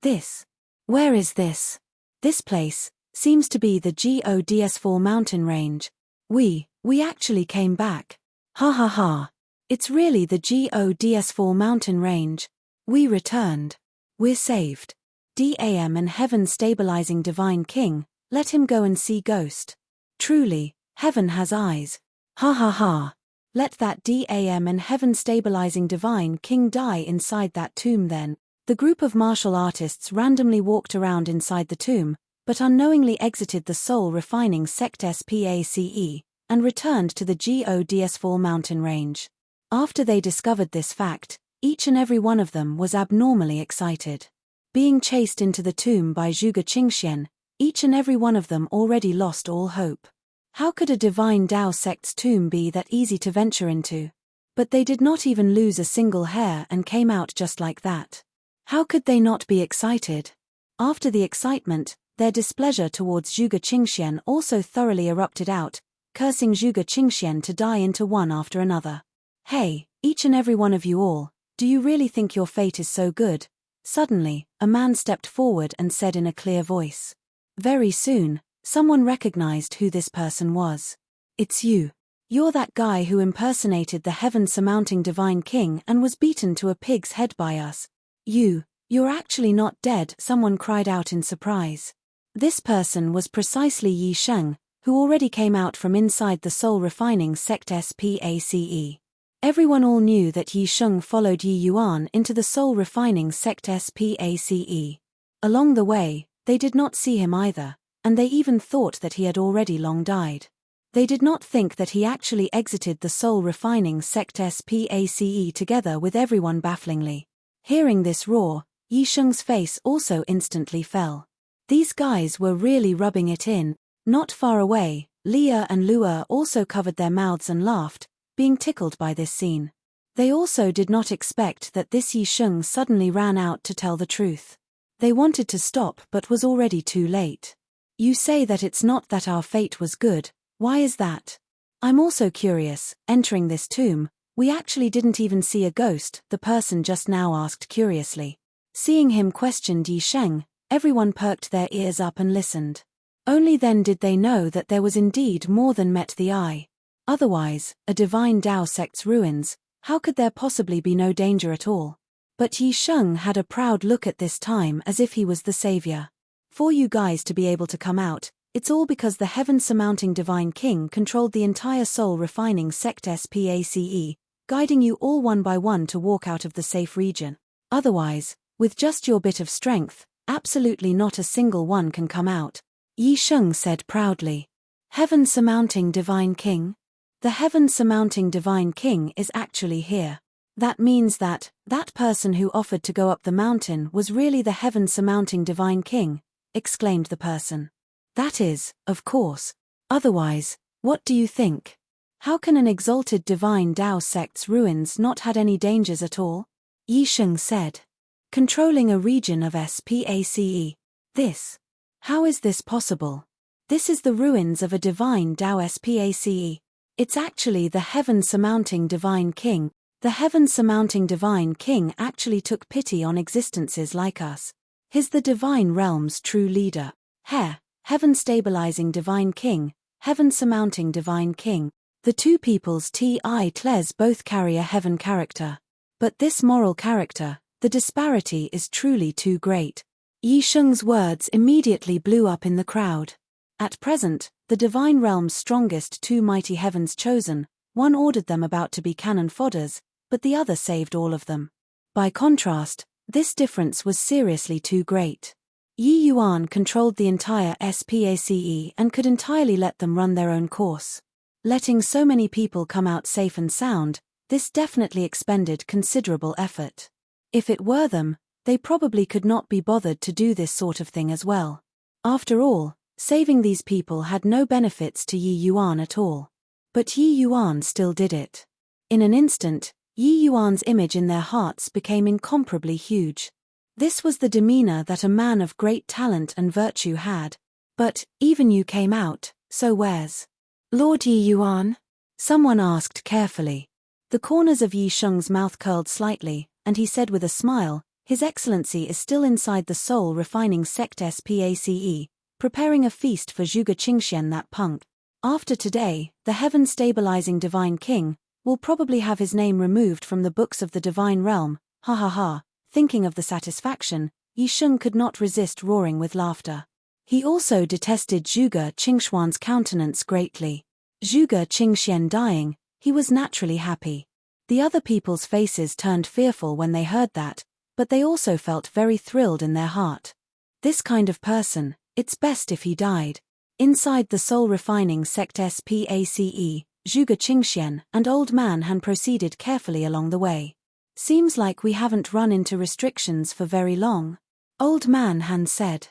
This. Where is this? This place seems to be the Gods4 mountain range. We actually came back. Ha ha ha. It's really the Gods4 mountain range. We returned. We're saved. Dam and heaven stabilizing divine king, let him go and see ghost. Truly, heaven has eyes. Ha ha ha. Let that Dam and heaven stabilizing divine king die inside that tomb then. The group of martial artists randomly walked around inside the tomb, but unknowingly exited the soul refining sect SPACE, and returned to the Gods4 mountain range. After they discovered this fact, each and every one of them was abnormally excited. Being chased into the tomb by Zhuge Qingxian, each and every one of them already lost all hope. How could a divine Tao sect's tomb be that easy to venture into? But they did not even lose a single hair and came out just like that. How could they not be excited? After the excitement, their displeasure towards Zhuge Qingxian also thoroughly erupted out, cursing Zhuge Qingxian to die into one after another. "Hey, each and every one of you all, do you really think your fate is so good?" Suddenly, a man stepped forward and said in a clear voice. Very soon, someone recognized who this person was. "It's you. You're that guy who impersonated the heaven-surmounting divine king and was beaten to a pig's head by us. You're actually not dead," someone cried out in surprise. This person was precisely Yi Sheng, who already came out from inside the soul refining sect SPACE. Everyone all knew that Yi Sheng followed Yi Yuan into the soul refining sect SPACE. Along the way, they did not see him either, and they even thought that he had already long died. They did not think that he actually exited the soul-refining sect SPACE together with everyone bafflingly. Hearing this roar, Yi Sheng's face also instantly fell. These guys were really rubbing it in. Not far away, Leah and Lua also covered their mouths and laughed, being tickled by this scene. They also did not expect that this Yi Sheng suddenly ran out to tell the truth. They wanted to stop but was already too late. You say that it's not that our fate was good, why is that? I'm also curious. Entering this tomb, we actually didn't even see a ghost, the person just now asked curiously. Seeing him question Yi Sheng, everyone perked their ears up and listened. Only then did they know that there was indeed more than met the eye. Otherwise, a divine Tao sect's ruins, how could there possibly be no danger at all? But Yi Sheng had a proud look at this time as if he was the savior. For you guys to be able to come out, it's all because the heaven-surmounting divine king controlled the entire soul-refining sect SPACE, guiding you all one by one to walk out of the safe region. Otherwise, with just your bit of strength, absolutely not a single one can come out, Yi Sheng said proudly. Heaven-surmounting divine king? The heaven-surmounting divine king is actually here. That means that person who offered to go up the mountain was really the heaven-surmounting divine king, exclaimed the person. That is, of course. Otherwise, what do you think? How can an exalted divine Tao sect's ruins not had any dangers at all? Yi Sheng said. Controlling a region of SPACE. This. How is this possible? This is the ruins of a divine Tao SPACE. It's actually the heaven-surmounting divine king. The heaven-surmounting divine king actually took pity on existences like us. He's the divine realm's true leader. Heaven-stabilizing divine king, heaven-surmounting divine king. The two peoples Tles both carry a heaven character. But this moral character, the disparity is truly too great. Yi Sheng's words immediately blew up in the crowd. At present, the divine realm's strongest two mighty heavens chosen, one ordered them about to be cannon fodders, but the other saved all of them. By contrast, this difference was seriously too great. Yi Yuan controlled the entire SPACE and could entirely let them run their own course. Letting so many people come out safe and sound, this definitely expended considerable effort. If it were them, they probably could not be bothered to do this sort of thing as well. After all, saving these people had no benefits to Yi Yuan at all. But Yi Yuan still did it. In an instant, Yi Yuan's image in their hearts became incomparably huge. This was the demeanor that a man of great talent and virtue had. But, even you came out, so where's Lord Yi Yuan? Someone asked carefully. The corners of Yi Sheng's mouth curled slightly, and he said with a smile, His Excellency is still inside the soul-refining sect SPACE, preparing a feast for Zhuge Qingxian that punk. After today, the heaven-stabilizing divine king will probably have his name removed from the books of the divine realm, ha ha ha. Thinking of the satisfaction, Yi Sheng could not resist roaring with laughter. He also detested Zhuge Qingxian's countenance greatly. Zhuge Qingxian dying, he was naturally happy. The other people's faces turned fearful when they heard that, but they also felt very thrilled in their heart. This kind of person, it's best if he died. Inside the soul-refining sect SPACE, Zhuge Qingxian and Old Man Han proceeded carefully along the way. Seems like we haven't run into restrictions for very long. Old Man Han said.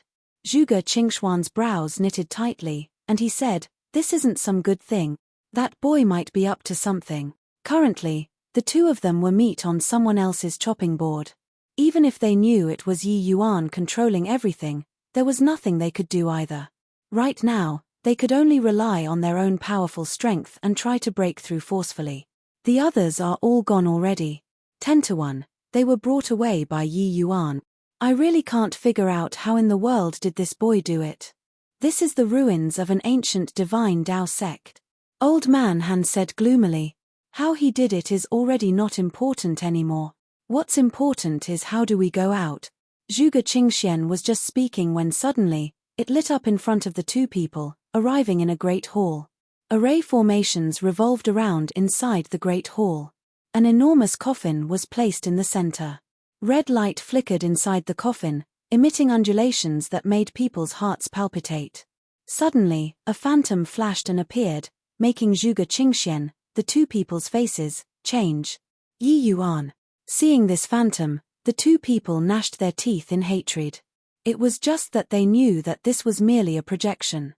Zhuge Qingxian's brows knitted tightly, and he said, This isn't some good thing. That boy might be up to something. Currently, the two of them were meat on someone else's chopping board. Even if they knew it was Yi Yuan controlling everything, there was nothing they could do either. Right now, they could only rely on their own powerful strength and try to break through forcefully. The others are all gone already. 10-1, they were brought away by Yi Yuan. I really can't figure out how in the world did this boy do it. This is the ruins of an ancient divine Tao sect. Old Man Han said gloomily. How he did it is already not important anymore. What's important is how do we go out. Zhuge Qingxian was just speaking when suddenly, it lit up in front of the two people, arriving in a great hall. Array formations revolved around inside the great hall. An enormous coffin was placed in the center. Red light flickered inside the coffin, emitting undulations that made people's hearts palpitate. Suddenly, a phantom flashed and appeared, making Zhuge Qingxian, the two people's faces, change. Yi Yuan. Seeing this phantom, the two people gnashed their teeth in hatred. It was just that they knew that this was merely a projection.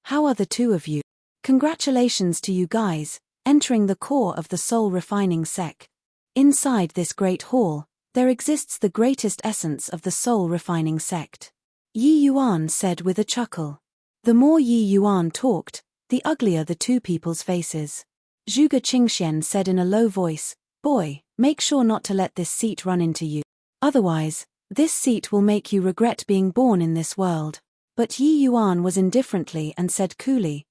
How are the two of you? Congratulations to you guys, entering the core of the soul-refining sect. Inside this great hall, there exists the greatest essence of the soul-refining sect. Yi Yuan said with a chuckle. The more Yi Yuan talked, the uglier the two people's faces. Zhuge Qingxian said in a low voice, "Boy, make sure not to let this seat run into you. Otherwise, this seat will make you regret being born in this world." But Yi Yuan was indifferently and said coolly,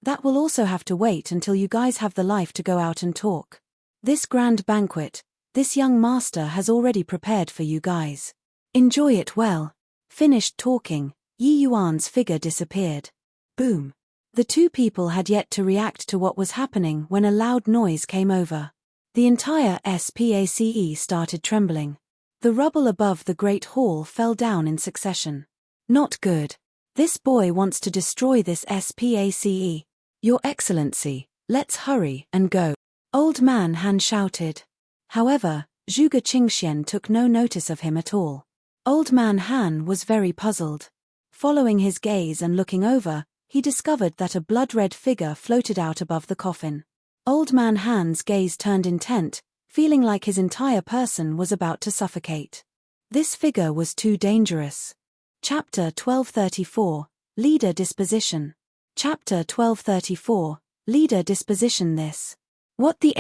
that will also have to wait until you guys have the life to go out and talk. This grand banquet, this young master has already prepared for you guys. Enjoy it well." Finished talking, Yi Yuan's figure disappeared. Boom. The two people had yet to react to what was happening when a loud noise came over. The entire SPACE started trembling. The rubble above the great hall fell down in succession. Not good. This boy wants to destroy this SPACE. Your Excellency, let's hurry and go. Old Man Han shouted. However, Zhuge Qingxian took no notice of him at all. Old Man Han was very puzzled. Following his gaze and looking over, he discovered that a blood-red figure floated out above the coffin. Old Man Han's gaze turned intent, feeling like his entire person was about to suffocate. This figure was too dangerous. Chapter 1234, Leader Disposition. Chapter 1234, Leader Disposition. What the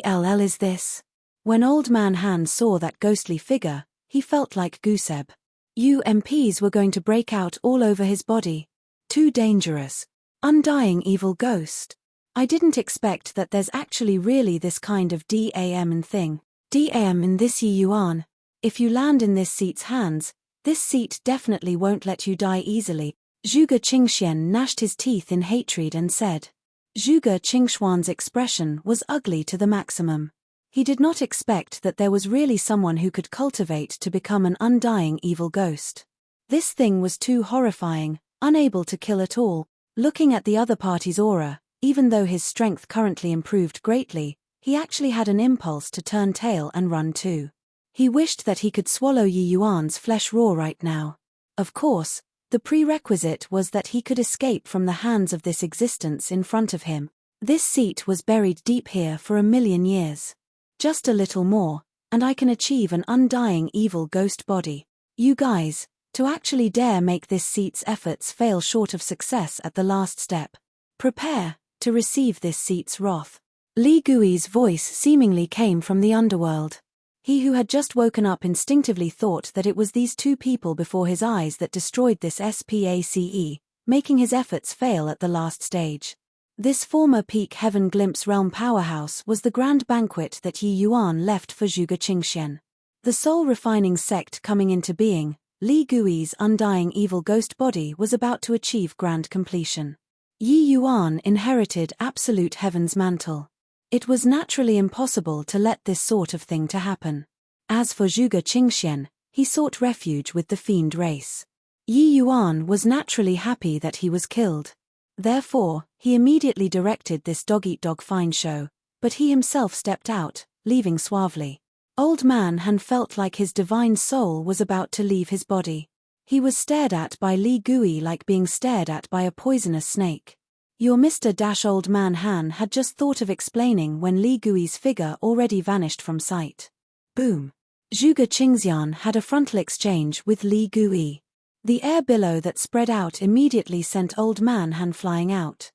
hell is this? When Old Man Han saw that ghostly figure, he felt like Gooseb. UMPs were going to break out all over his body. Too dangerous. Undying evil ghost. I didn't expect that there's actually really this kind of DAM thing. DAM in this Yi Yuan. If you land in this seat's hands, this seat definitely won't let you die easily. Zhuge Qingxian gnashed his teeth in hatred and said. Zhuge Qingxuan's expression was ugly to the maximum. He did not expect that there was really someone who could cultivate to become an undying evil ghost. This thing was too horrifying, unable to kill at all. Looking at the other party's aura, even though his strength currently improved greatly, he actually had an impulse to turn tail and run too. He wished that he could swallow Yi Yuan's flesh raw right now. Of course, the prerequisite was that he could escape from the hands of this existence in front of him. This seat was buried deep here for 1,000,000 years. Just a little more, and I can achieve an undying evil ghost body. You guys, to actually dare make this seat's efforts fail short of success at the last step. Prepare to receive this seat's wrath. Li Gui's voice seemingly came from the underworld. He who had just woken up instinctively thought that it was these two people before his eyes that destroyed this SPACE, making his efforts fail at the last stage. This former peak heaven glimpse realm powerhouse was the grand banquet that Yi Yuan left for Zhuge Qingxian. The soul-refining sect coming into being, Li Gui's undying evil ghost body was about to achieve grand completion. Yi Yuan inherited absolute heaven's mantle. It was naturally impossible to let this sort of thing to happen. As for Zhuge Qingxian, he sought refuge with the fiend race. Yi Yuan was naturally happy that he was killed. Therefore, he immediately directed this dog-eat-dog fine show, but he himself stepped out, leaving suavely. Old Man Han felt like his divine soul was about to leave his body. He was stared at by Li Gui like being stared at by a poisonous snake. Your Mr. Old Man Han had just thought of explaining when Li Gui's figure already vanished from sight. Boom. Zhuge Qingxian had a frontal exchange with Li Gui. The air billow that spread out immediately sent Old Man Han flying out.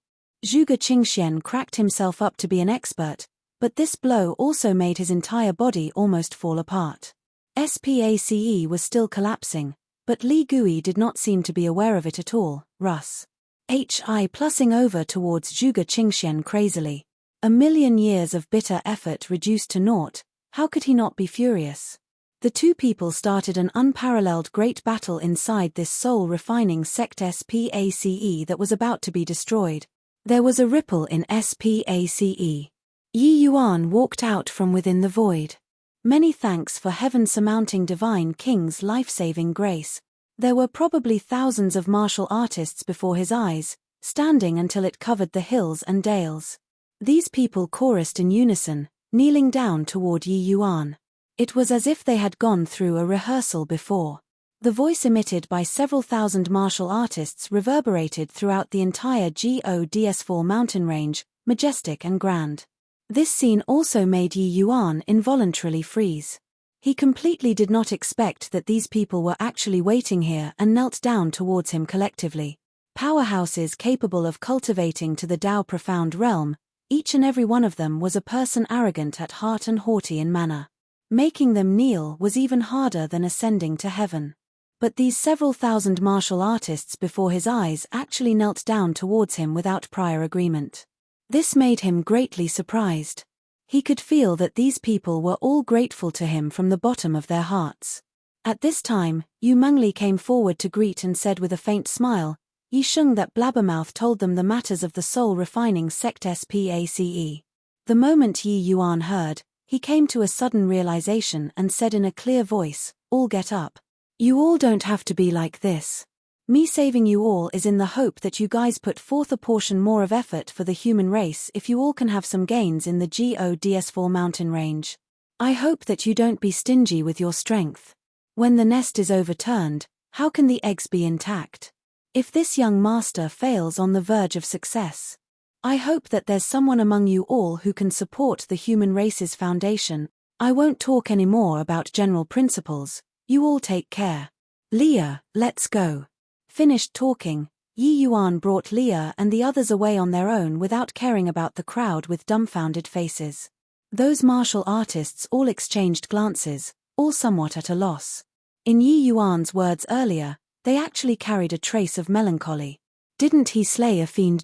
Zhuge Qingxian cracked himself up to be an expert, but this blow also made his entire body almost fall apart. SPACE was still collapsing, but Li Gui did not seem to be aware of it at all. Russ. HI plussing over towards Zhuge Qingxian crazily. 1,000,000 years of bitter effort reduced to naught, how could he not be furious? The two people started an unparalleled great battle inside this soul-refining sect SPACE that was about to be destroyed. There was a ripple in SPACE. Yi Yuan walked out from within the void. Many thanks for heaven-surmounting divine king's life-saving grace. There were probably thousands of martial artists before his eyes, standing until it covered the hills and dales. These people chorused in unison, kneeling down toward Yi Yuan. It was as if they had gone through a rehearsal before. The voice emitted by several thousand martial artists reverberated throughout the entire Gods4 mountain range, majestic and grand. This scene also made Yi Yuan involuntarily freeze. He completely did not expect that these people were actually waiting here and knelt down towards him collectively. Powerhouses capable of cultivating to the Tao profound realm, each and every one of them was a person arrogant at heart and haughty in manner. Making them kneel was even harder than ascending to heaven. But these several thousand martial artists before his eyes actually knelt down towards him without prior agreement. This made him greatly surprised. He could feel that these people were all grateful to him from the bottom of their hearts. At this time, Yu Mengli came forward to greet and said with a faint smile, "Yi Sheng, that blabbermouth told them the matters of the soul-refining sect SPACE." The moment Yi Yuan heard, he came to a sudden realization and said in a clear voice, "All get up. You all don't have to be like this. Me saving you all is in the hope that you guys put forth a portion more of effort for the human race if you all can have some gains in the Gods4 mountain range. I hope that you don't be stingy with your strength. When the nest is overturned, how can the eggs be intact? If this young master fails on the verge of success, I hope that there's someone among you all who can support the human race's foundation. I won't talk anymore about general principles, you all take care. Leah, let's go." Finished talking, Yi Yuan brought Leah and the others away on their own without caring about the crowd with dumbfounded faces. Those martial artists all exchanged glances, all somewhat at a loss. In Yi Yuan's words earlier, they actually carried a trace of melancholy. Didn't he slay a fiend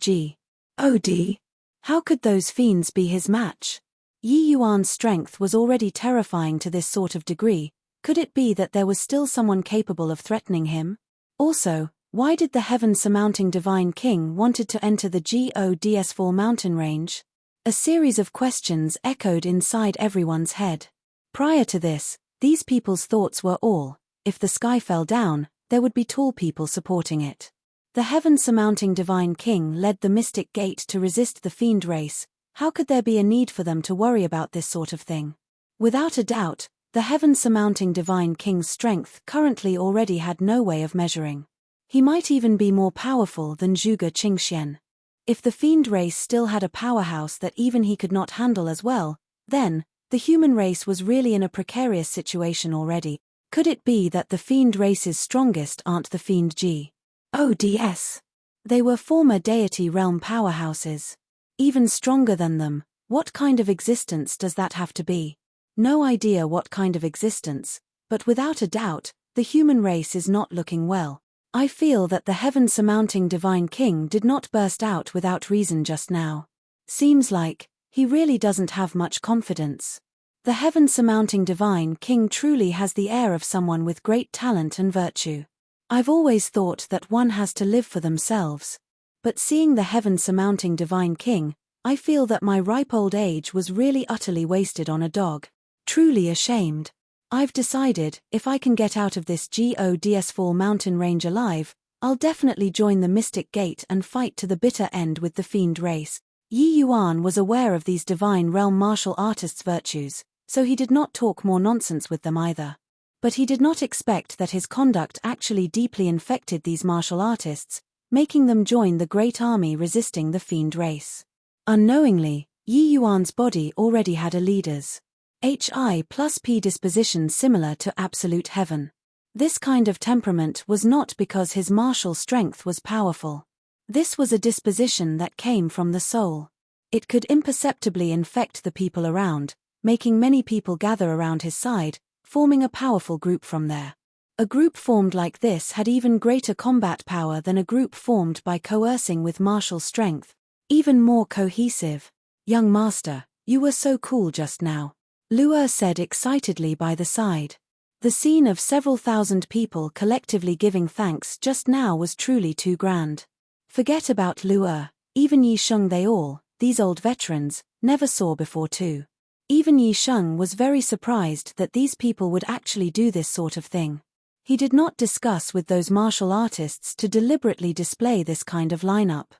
God? How could those fiends be his match? Yi Yuan's strength was already terrifying to this sort of degree. Could it be that there was still someone capable of threatening him? Also, why did the heaven-surmounting divine king wanted to enter the Gods4 mountain range? A series of questions echoed inside everyone's head. Prior to this, these people's thoughts were all, if the sky fell down, there would be tall people supporting it. The heaven-surmounting divine king led the mystic gate to resist the fiend race. How could there be a need for them to worry about this sort of thing? Without a doubt, the heaven-surmounting divine king's strength currently already had no way of measuring. He might even be more powerful than Zhuge Qingxian. If the fiend race still had a powerhouse that even he could not handle as well, then, the human race was really in a precarious situation already. Could it be that the fiend race's strongest aren't the fiend Gods? They were former deity realm powerhouses. Even stronger than them, what kind of existence does that have to be? No idea what kind of existence, but without a doubt, the human race is not looking well. I feel that the heaven-surmounting divine king did not burst out without reason just now. Seems like, he really doesn't have much confidence. The heaven-surmounting divine king truly has the air of someone with great talent and virtue. I've always thought that one has to live for themselves. But seeing the heaven-surmounting divine king, I feel that my ripe old age was really utterly wasted on a dog. Truly ashamed. I've decided, if I can get out of this Gods4 mountain range alive, I'll definitely join the Mystic Gate and fight to the bitter end with the fiend race. Yi Yuan was aware of these divine realm martial artists' virtues, so he did not talk more nonsense with them either. But he did not expect that his conduct actually deeply infected these martial artists, making them join the great army resisting the fiend race. Unknowingly, Yi Yuan's body already had a leader's Hi+P disposition similar to absolute heaven. This kind of temperament was not because his martial strength was powerful. This was a disposition that came from the soul. It could imperceptibly infect the people around, making many people gather around his side, forming a powerful group from there. A group formed like this had even greater combat power than a group formed by coercing with martial strength, even more cohesive. "Young master, you were so cool just now," Luer said excitedly by the side. The scene of several thousand people collectively giving thanks just now was truly too grand. Forget about Luer, even Yi Sheng they all, these old veterans, never saw before too. Even Yi Sheng was very surprised that these people would actually do this sort of thing. He did not discuss with those martial artists to deliberately display this kind of lineup.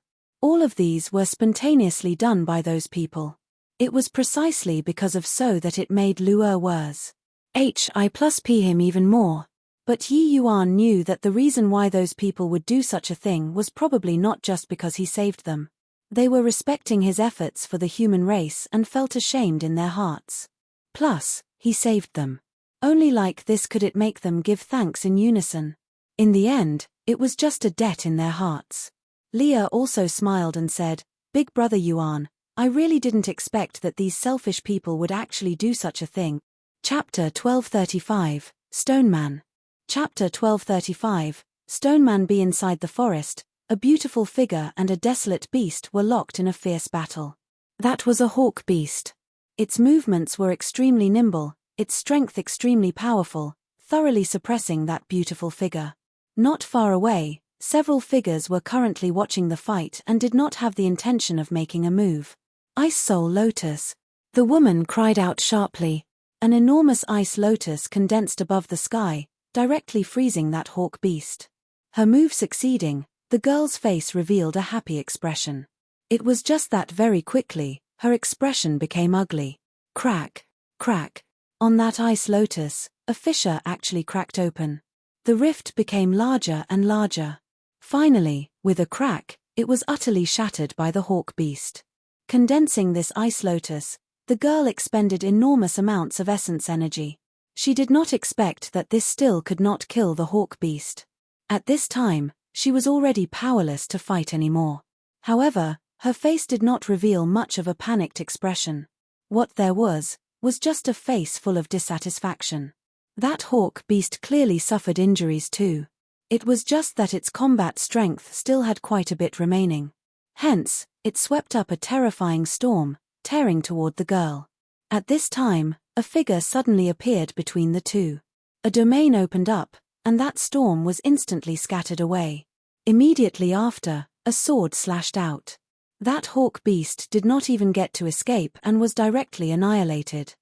All of these were spontaneously done by those people. It was precisely because of so that it made Lu'er worse. Hi+P him even more. But Yi Yuan knew that the reason why those people would do such a thing was probably not just because he saved them. They were respecting his efforts for the human race and felt ashamed in their hearts. Plus, he saved them. Only like this could it make them give thanks in unison. In the end, it was just a debt in their hearts. Leah also smiled and said, "Big brother Yuan, I really didn't expect that these selfish people would actually do such a thing." Chapter 1235, Stoneman. Chapter 1235, Stoneman. Be inside the forest, a beautiful figure and a desolate beast were locked in a fierce battle. That was a hawk beast. Its movements were extremely nimble, its strength extremely powerful, thoroughly suppressing that beautiful figure. Not far away, several figures were currently watching the fight and did not have the intention of making a move. Ice Soul Lotus. The woman cried out sharply. An enormous ice lotus condensed above the sky, directly freezing that hawk beast. Her move succeeding, the girl's face revealed a happy expression. It was just that very quickly, her expression became ugly. Crack, crack. On that ice lotus, a fissure actually cracked open. The rift became larger and larger. Finally, with a crack, it was utterly shattered by the hawk beast. Condensing this ice lotus, the girl expended enormous amounts of essence energy. She did not expect that this still could not kill the hawk beast. At this time, she was already powerless to fight anymore. However, her face did not reveal much of a panicked expression. What there was just a face full of dissatisfaction. That hawk beast clearly suffered injuries too. It was just that its combat strength still had quite a bit remaining. Hence, it swept up a terrifying storm, tearing toward the girl. At this time, a figure suddenly appeared between the two. A domain opened up, and that storm was instantly scattered away. Immediately after, a sword slashed out. That hawk beast did not even get to escape and was directly annihilated.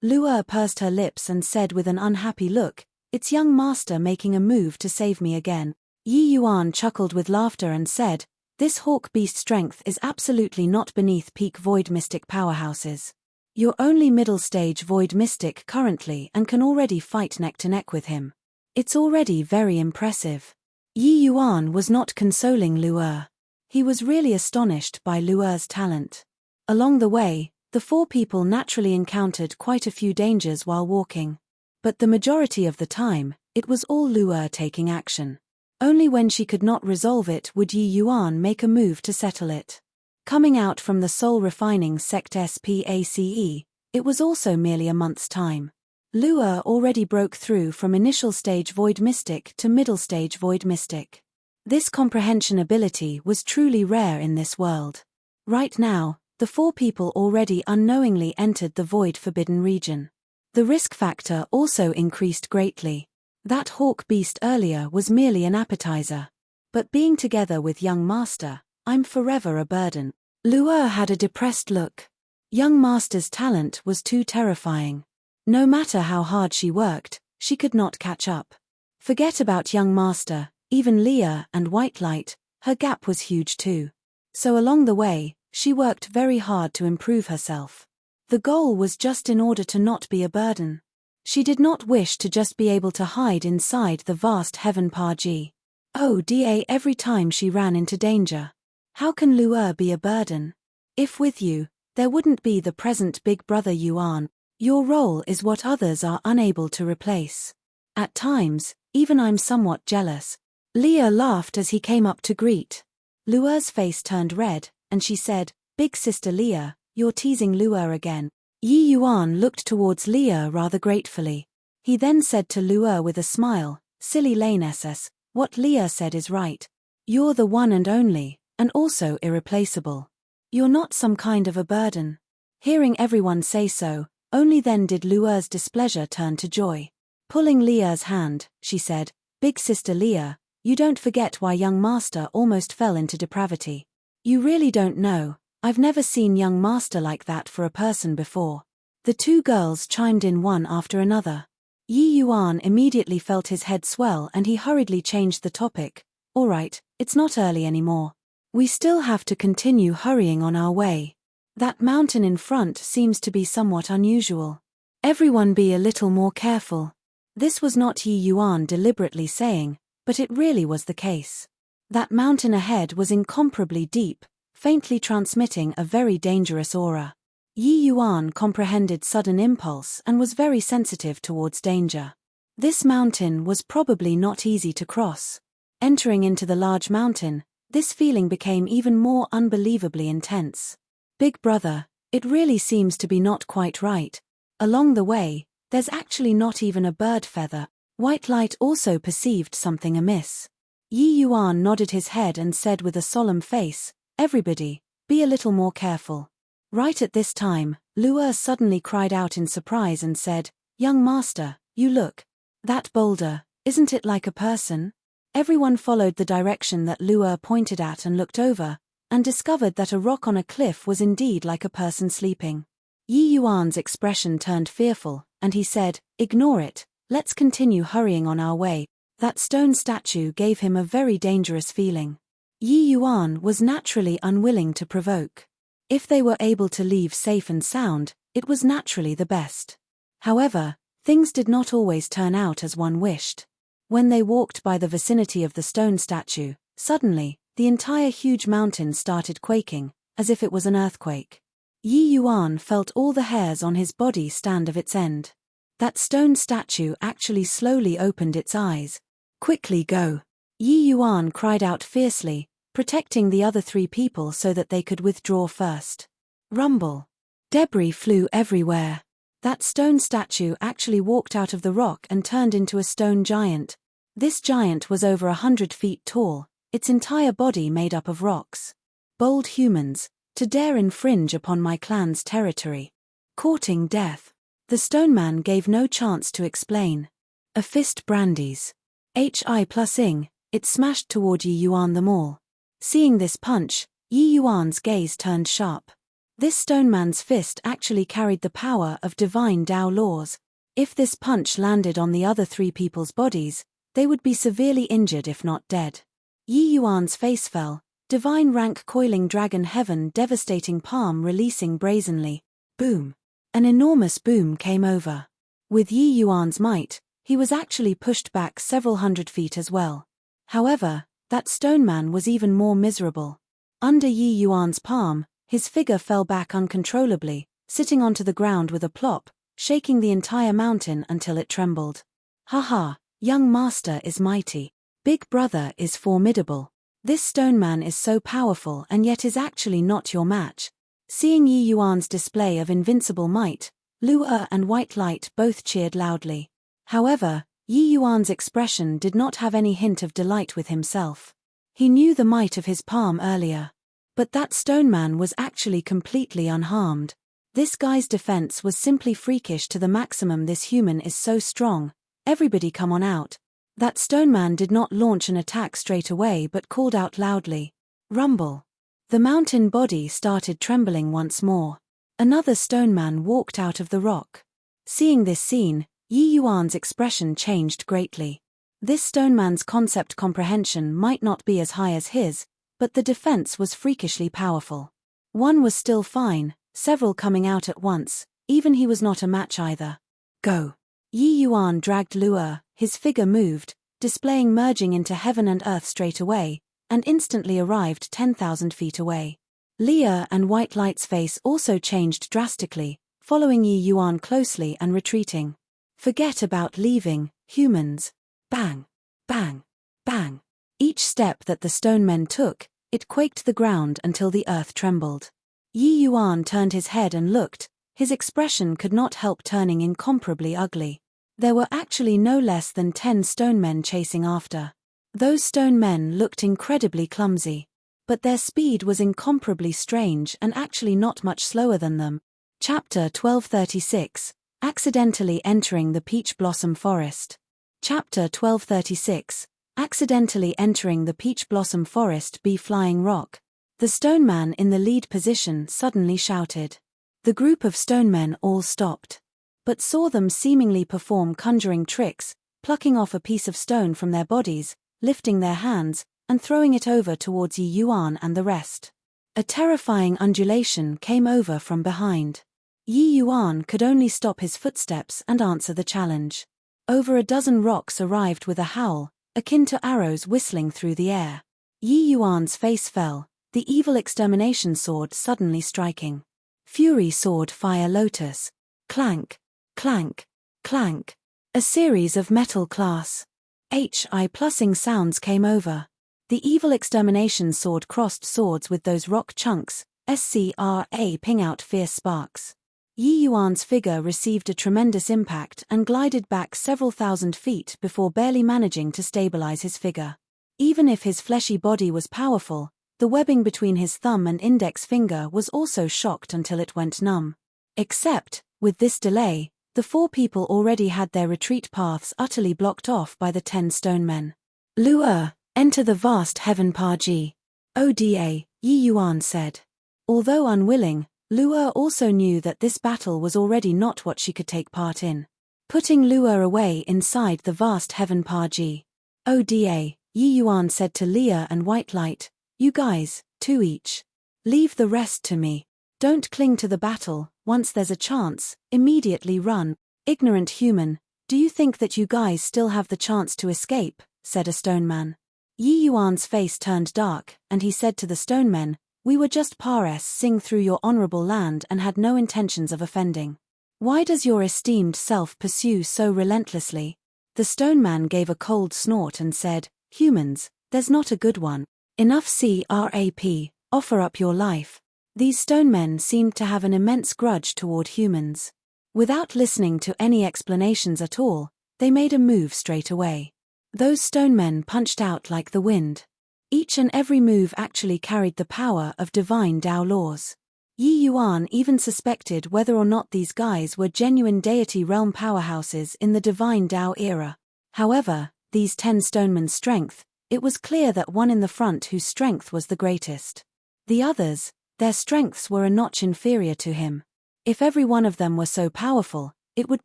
Lu'er pursed her lips and said with an unhappy look, "It's young master making a move to save me again." Yi Yuan chuckled with laughter and said, "This hawk beast strength is absolutely not beneath peak void mystic powerhouses. You're only middle stage void mystic currently and can already fight neck to neck with him. It's already very impressive." Yi Yuan was not consoling Lu'er. He was really astonished by Lu'er's talent. Along the way, the four people naturally encountered quite a few dangers while walking. But the majority of the time, it was all Lu'er taking action. Only when she could not resolve it would Yi Yuan make a move to settle it. Coming out from the soul refining sect SPACE, it was also merely a month's time. Lu'er already broke through from initial stage void mystic to middle stage void mystic. This comprehension ability was truly rare in this world. Right now, the four people already unknowingly entered the void forbidden region. The risk factor also increased greatly. That hawk beast earlier was merely an appetizer. But being together with young master, I'm forever a burden. Lu'er had a depressed look. Young master's talent was too terrifying. No matter how hard she worked, she could not catch up. Forget about young master, even Leah and White Light, her gap was huge too. So along the way, she worked very hard to improve herself. The goal was just in order to not be a burden. She did not wish to just be able to hide inside the vast heaven Paji. ODA every time she ran into danger. How can Lu'er be a burden? If with you, there wouldn't be the present big brother Yuan. Your role is what others are unable to replace. At times, even I'm somewhat jealous. Leah laughed as he came up to greet. Lu'er's face turned red, and she said, "Big sister Leah, you're teasing Lu'er again." Yi Yuan looked towards Leah rather gratefully. He then said to Lu'er with a smile, "Silly Lane SS, what Leah said is right. You're the one and only, and also irreplaceable. You're not some kind of a burden." Hearing everyone say so, only then did Lu'er's displeasure turn to joy. Pulling Leah's hand, she said, "Big sister Leah, you don't forget why young master almost fell into depravity. You really don't know, I've never seen young master like that for a person before. The two girls chimed in one after another. Yi Yuan immediately felt his head swell and he hurriedly changed the topic. All right, it's not early anymore. We still have to continue hurrying on our way. That mountain in front seems to be somewhat unusual. Everyone be a little more careful. This was not Yi Yuan deliberately saying, but it really was the case. That mountain ahead was incomparably deep, faintly transmitting a very dangerous aura. Yi Yuan comprehended sudden impulse and was very sensitive towards danger. This mountain was probably not easy to cross. Entering into the large mountain, this feeling became even more unbelievably intense. Big brother, it really seems to be not quite right. Along the way, there's actually not even a bird feather. White Light also perceived something amiss. Yi Yuan nodded his head and said with a solemn face, "Everybody, be a little more careful." Right at this time, Lu'er suddenly cried out in surprise and said, "Young master, you look. That boulder, isn't it like a person?" Everyone followed the direction that Lu'er pointed at and looked over, and discovered that a rock on a cliff was indeed like a person sleeping. Yi Yuan's expression turned fearful, and he said, "Ignore it, let's continue hurrying on our way." That stone statue gave him a very dangerous feeling. Yi Yuan was naturally unwilling to provoke. If they were able to leave safe and sound, it was naturally the best. However, things did not always turn out as one wished. When they walked by the vicinity of the stone statue, suddenly, the entire huge mountain started quaking, as if it was an earthquake. Yi Yuan felt all the hairs on his body stand of its end. That stone statue actually slowly opened its eyes. "Quickly go!" Yi Yuan cried out fiercely, protecting the other three people so that they could withdraw first. Rumble. Debris flew everywhere. That stone statue actually walked out of the rock and turned into a stone giant. This giant was over 100 feet tall, its entire body made up of rocks. "Bold humans, to dare infringe upon my clan's territory. Courting death." The stone man gave no chance to explain. A fist brandies. Hi+ing, it smashed toward Yi Yuan them all. Seeing this punch, Yi Yuan's gaze turned sharp. This stone man's fist actually carried the power of divine Tao laws. If this punch landed on the other three people's bodies, they would be severely injured if not dead. Yi Yuan's face fell, divine rank coiling dragon heaven devastating palm releasing brazenly. Boom. An enormous boom came over. With Yi Yuan's might, he was actually pushed back several hundred feet as well. However, that stone man was even more miserable. Under Yi Yuan's palm, his figure fell back uncontrollably, sitting onto the ground with a plop, shaking the entire mountain until it trembled. "Haha, young master is mighty. Big brother is formidable. This stone man is so powerful and yet is actually not your match." Seeing Yi Yuan's display of invincible might, Lu'er and White Light both cheered loudly. However, Yi Yuan's expression did not have any hint of delight with himself. He knew the might of his palm earlier. But that stone man was actually completely unharmed. This guy's defense was simply freakish to the maximum. This human is so strong. Everybody come on out. That stone man did not launch an attack straight away but called out loudly. Rumble. The mountain body started trembling once more. Another stone man walked out of the rock. Seeing this scene, Yi Yuan's expression changed greatly. This stone man's concept comprehension might not be as high as his, but the defense was freakishly powerful. One was still fine, several coming out at once, even he was not a match either. Go. Yi Yuan dragged Lu'er, his figure moved, displaying merging into heaven and earth straight away, and instantly arrived 10,000 feet away. Leah and White Light's face also changed drastically, following Yi Yuan closely and retreating. Forget about leaving, humans. Bang, bang, bang. Each step that the stone men took, it quaked the ground until the earth trembled. Yi Yuan turned his head and looked, his expression could not help turning incomparably ugly. There were actually no less than 10 stone men chasing after. Those stone men looked incredibly clumsy. But their speed was incomparably strange and actually not much slower than them. Chapter 1236, Accidentally Entering the Peach Blossom Forest. Chapter 1236, Accidentally Entering the Peach Blossom Forest. Flying rock. The stone man in the lead position suddenly shouted. The group of stone men all stopped, but saw them seemingly perform conjuring tricks, plucking off a piece of stone from their bodies, lifting their hands, and throwing it over towards Yi Yuan and the rest. A terrifying undulation came over from behind. Yi Yuan could only stop his footsteps and answer the challenge. Over a dozen rocks arrived with a howl, akin to arrows whistling through the air. Yi Yuan's face fell, the evil extermination sword suddenly striking. Fury sword fire lotus. Clank, clank, clank. A series of metal class HI plussing sounds came over. The evil extermination sword crossed swords with those rock chunks, SCRA ping out fierce sparks. Yi Yuan's figure received a tremendous impact and glided back several thousand feet before barely managing to stabilize his figure. Even if his fleshy body was powerful, the webbing between his thumb and index finger was also shocked until it went numb. Except, with this delay, the 4 people already had their retreat paths utterly blocked off by the 10 stone men. Lu'er, enter the vast heaven Paji. Oda, Yi Yuan said. Although unwilling, Lu'er also knew that this battle was already not what she could take part in. Putting Lu'er away inside the vast heaven Paji. Oda, Yi Yuan said to Leah and White Light, you guys, 2 each. Leave the rest to me. Don't cling to the battle, once there's a chance, immediately run. Ignorant human, do you think that you guys still have the chance to escape, said a stone man. Yi Yuan's face turned dark, and he said to the stone men, we were just passing through your honorable land and had no intentions of offending. Why does your esteemed self pursue so relentlessly? The stone man gave a cold snort and said, humans, there's not a good one. Enough crap, offer up your life. These stone men seemed to have an immense grudge toward humans. Without listening to any explanations at all, they made a move straight away. Those stone men punched out like the wind. Each and every move actually carried the power of divine Tao laws. Yi Yuan even suspected whether or not these guys were genuine deity realm powerhouses in the divine Tao era. However, these 10 stonemen's strength, it was clear that one in the front whose strength was the greatest. The others, their strengths were a notch inferior to him. If every one of them were so powerful, it would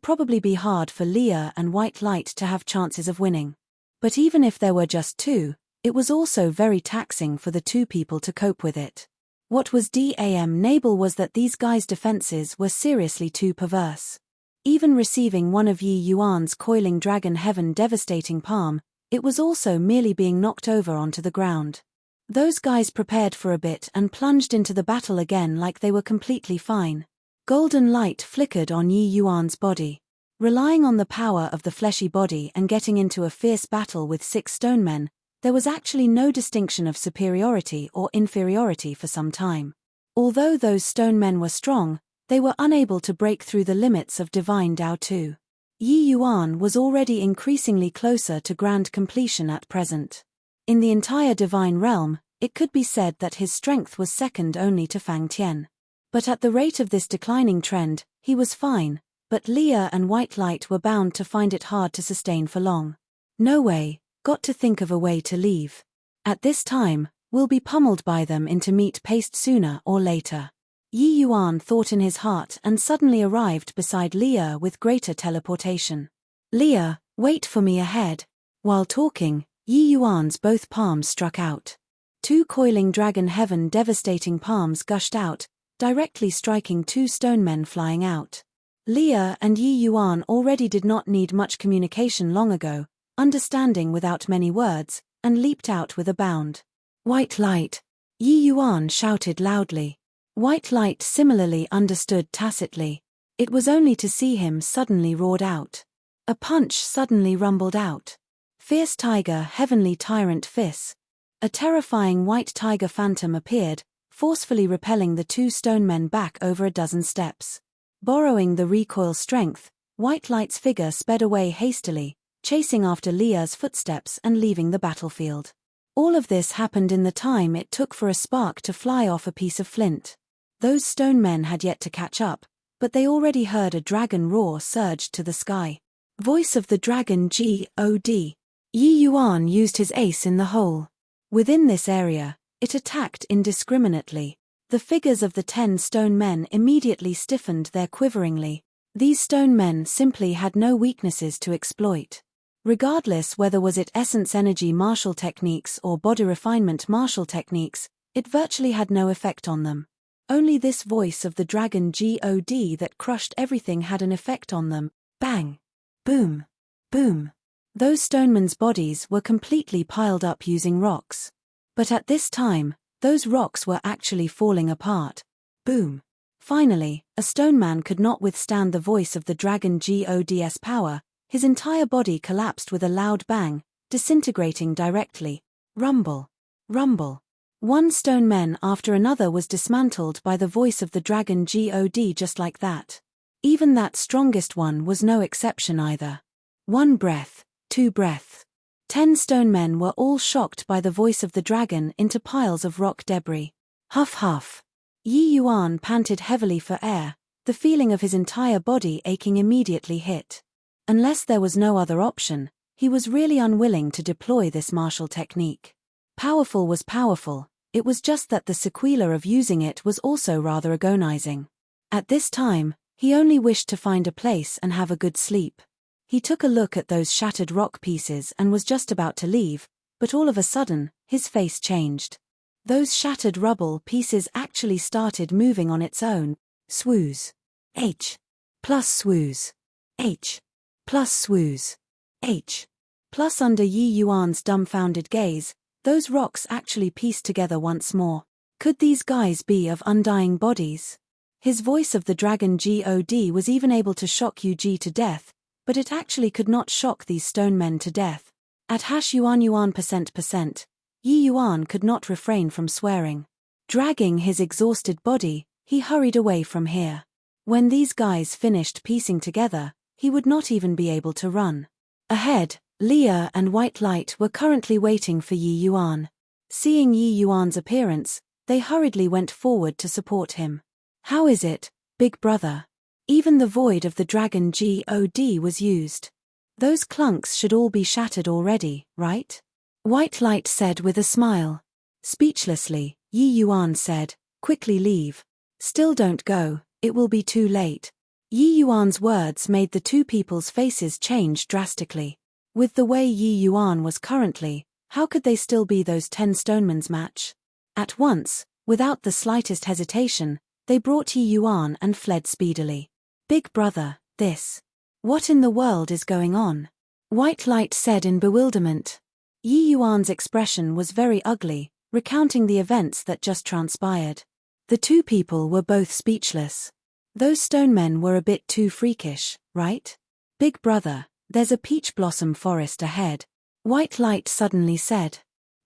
probably be hard for Leah and White Light to have chances of winning. But even if there were just 2, it was also very taxing for the 2 people to cope with it. What was damnable was that these guys' defenses were seriously too perverse. Even receiving one of Yi Yuan's coiling dragon heaven devastating palm, it was also merely being knocked over onto the ground. Those guys prepared for a bit and plunged into the battle again like they were completely fine. Golden light flickered on Yi Yuan's body. Relying on the power of the fleshy body and getting into a fierce battle with 6 stone men, there was actually no distinction of superiority or inferiority for some time. Although those stone men were strong, they were unable to break through the limits of divine Tao too. Yi Yuan was already increasingly closer to grand completion at present. In the entire divine realm, it could be said that his strength was second only to Fang Tian. But at the rate of this declining trend, he was fine, but Leah and White Light were bound to find it hard to sustain for long. No way, got to think of a way to leave. At this time, we'll be pummeled by them into meat paste sooner or later. Yi Yuan thought in his heart and suddenly arrived beside Leah with greater teleportation. Leah, wait for me ahead. While talking, Yi Yuan's both palms struck out. 2 coiling dragon heaven devastating palms gushed out, directly striking 2 stone men flying out. Leah and Yi Yuan already did not need much communication long ago, understanding without many words, and leaped out with a bound. White Light! Yi Yuan shouted loudly. White Light similarly understood tacitly. It was only to see him suddenly roared out. A punch suddenly rumbled out. Fierce tiger heavenly tyrant Fis. A terrifying white tiger phantom appeared, forcefully repelling the 2 stone men back over a dozen steps. Borrowing the recoil strength, White Light's figure sped away hastily, chasing after Leah's footsteps and leaving the battlefield. All of this happened in the time it took for a spark to fly off a piece of flint. Those stone men had yet to catch up, but they already heard a dragon roar surged to the sky. Voice of the dragon God. Yi Yuan used his ace in the hole. Within this area, it attacked indiscriminately. The figures of the 10 stone men immediately stiffened there quiveringly. These stone men simply had no weaknesses to exploit. Regardless whether was it essence energy martial techniques or body refinement martial techniques, it virtually had no effect on them. Only this voice of the dragon God that crushed everything had an effect on them. Bang! Boom! Boom! Those stonemen's bodies were completely piled up using rocks. But at this time, those rocks were actually falling apart. Boom! Finally, a stone man could not withstand the voice of the dragon God's power. His entire body collapsed with a loud bang, disintegrating directly. Rumble! Rumble! One stone man after another was dismantled by the voice of the dragon God just like that. Even that strongest one was no exception either. 1 breath, 2 breaths. 10 stone men were all shocked by the voice of the dragon into piles of rock debris. Huff huff. Yi Yuan panted heavily for air, the feeling of his entire body aching immediately hit. Unless there was no other option, he was really unwilling to deploy this martial technique. Powerful was powerful, it was just that the sequela of using it was also rather agonizing. At this time, he only wished to find a place and have a good sleep. He took a look at those shattered rock pieces and was just about to leave, but all of a sudden, his face changed. Those shattered rubble pieces actually started moving on its own. Swooze. H. Plus swooze. H. Plus swooze. H. Plus under Yi Yuan's dumbfounded gaze, those rocks actually pieced together once more. Could these guys be of undying bodies? His voice of the dragon God was even able to shock Yu Ji to death, but it actually could not shock these stone men to death. At #yuan %%, Yi Yuan could not refrain from swearing. Dragging his exhausted body, he hurried away from here. When these guys finished piecing together, he would not even be able to run. Ahead, Leah and White Light were currently waiting for Yi Yuan. Seeing Yi Yuan's appearance, they hurriedly went forward to support him. How is it, big brother? Even the void of the dragon God was used. Those clunks should all be shattered already, right? White Light said with a smile. Speechlessly, Yi Yuan said, quickly leave. Still don't go, it will be too late. Yi Yuan's words made the two people's faces change drastically. With the way Yi Yuan was currently, how could they still be those 10 stonemen's match? At once, without the slightest hesitation, they brought Yi Yuan and fled speedily. Big brother, this. What in the world is going on? White Light said in bewilderment. Yi Yuan's expression was very ugly, recounting the events that just transpired. The two people were both speechless. Those stone men were a bit too freakish, right? Big brother, there's a peach blossom forest ahead. White Light suddenly said.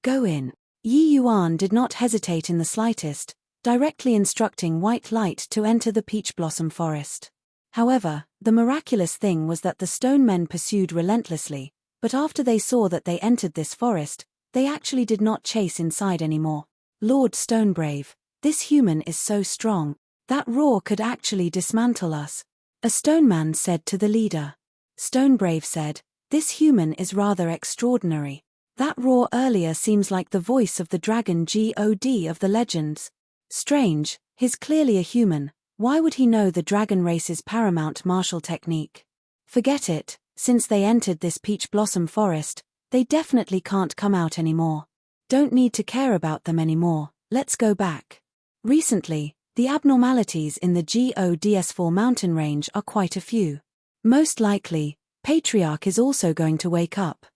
Go in. Yi Yuan did not hesitate in the slightest, directly instructing White Light to enter the peach blossom forest. However, the miraculous thing was that the stone men pursued relentlessly, but after they saw that they entered this forest, they actually did not chase inside anymore. Lord Stonebrave, this human is so strong. That roar could actually dismantle us. A stone man said to the leader. Stonebrave said, this human is rather extraordinary. That roar earlier seems like the voice of the dragon God of the legends. Strange, he's clearly a human. Why would he know the dragon race's paramount martial technique? Forget it, since they entered this peach blossom forest, they definitely can't come out anymore. Don't need to care about them anymore, let's go back. Recently, the abnormalities in the Gods4 mountain range are quite a few. Most likely, Patriarch is also going to wake up.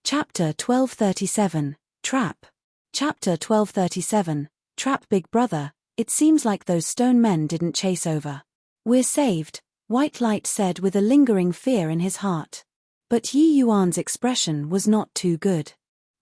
Chapter 1237, Trap. Chapter 1237, Trap. Big brother, it seems like those stone men didn't chase over. We're saved, White Light said with a lingering fear in his heart. But Yi Yuan's expression was not too good.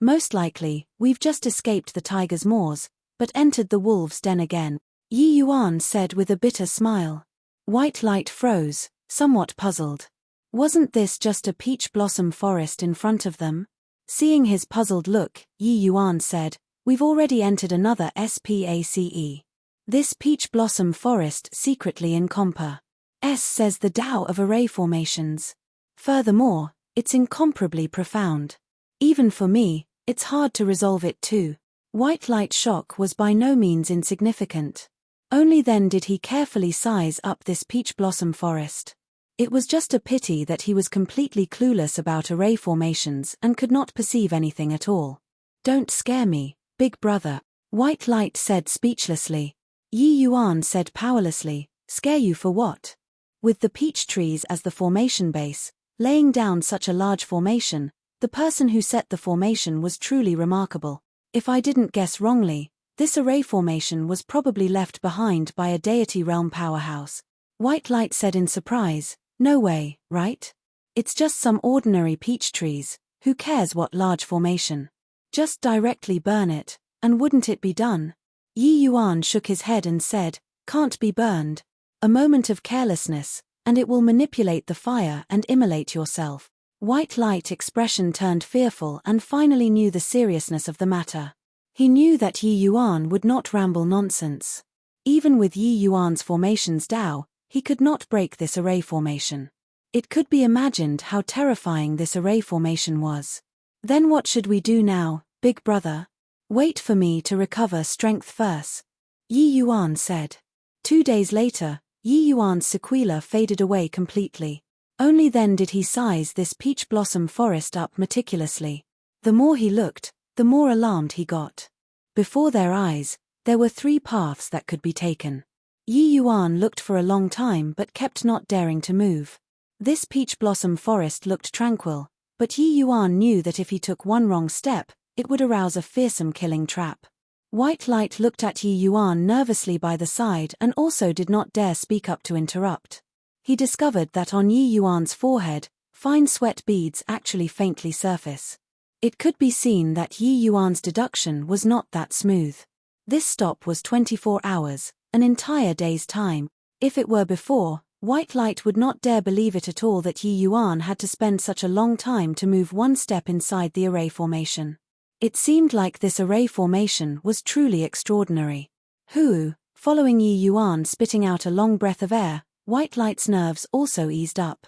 Most likely, we've just escaped the tiger's maws, but entered the wolf's den again, Yi Yuan said with a bitter smile. White Light froze, somewhat puzzled. Wasn't this just a peach blossom forest in front of them? Seeing his puzzled look, Yi Yuan said, we've already entered another space. This peach blossom forest secretly in Compa. Says the Tao of array formations. Furthermore, it's incomparably profound. Even for me, it's hard to resolve it too. White Light's shock was by no means insignificant. Only then did he carefully size up this peach blossom forest. It was just a pity that he was completely clueless about array formations and could not perceive anything at all. "Don't scare me, big brother," White Light said speechlessly. Yi Yuan said powerlessly, "Scare you for what?" With the peach trees as the formation base, laying down such a large formation, the person who set the formation was truly remarkable. If I didn't guess wrongly, this array formation was probably left behind by a deity realm powerhouse. White Light said in surprise, "No way, right? It's just some ordinary peach trees, who cares what large formation? Just directly burn it, and wouldn't it be done?" Yi Yuan shook his head and said, "Can't be burned. A moment of carelessness, and it will manipulate the fire and immolate yourself." White Light's expression turned fearful and finally knew the seriousness of the matter. He knew that Yi Yuan would not ramble nonsense. Even with Yi Yuan's formation's Tao, he could not break this array formation. It could be imagined how terrifying this array formation was. "Then what should we do now, big brother?" "Wait for me to recover strength first," Yi Yuan said. 2 days later, Yi Yuan's sequela faded away completely. Only then did he size this peach blossom forest up meticulously. The more he looked, the more alarmed he got. Before their eyes, there were 3 paths that could be taken. Yi Yuan looked for a long time but kept not daring to move. This peach blossom forest looked tranquil, but Yi Yuan knew that if he took one wrong step, it would arouse a fearsome killing trap. White Light looked at Yi Yuan nervously by the side and also did not dare speak up to interrupt. He discovered that on Yi Yuan's forehead, fine sweat beads actually faintly surface. It could be seen that Yi Yuan's deduction was not that smooth. This stop was 24 hours. An entire day's time. If it were before, White Light would not dare believe it at all that Yi Yuan had to spend such a long time to move one step inside the array formation. It seemed like this array formation was truly extraordinary. Following Yi Yuan spitting out a long breath of air, White Light's nerves also eased up.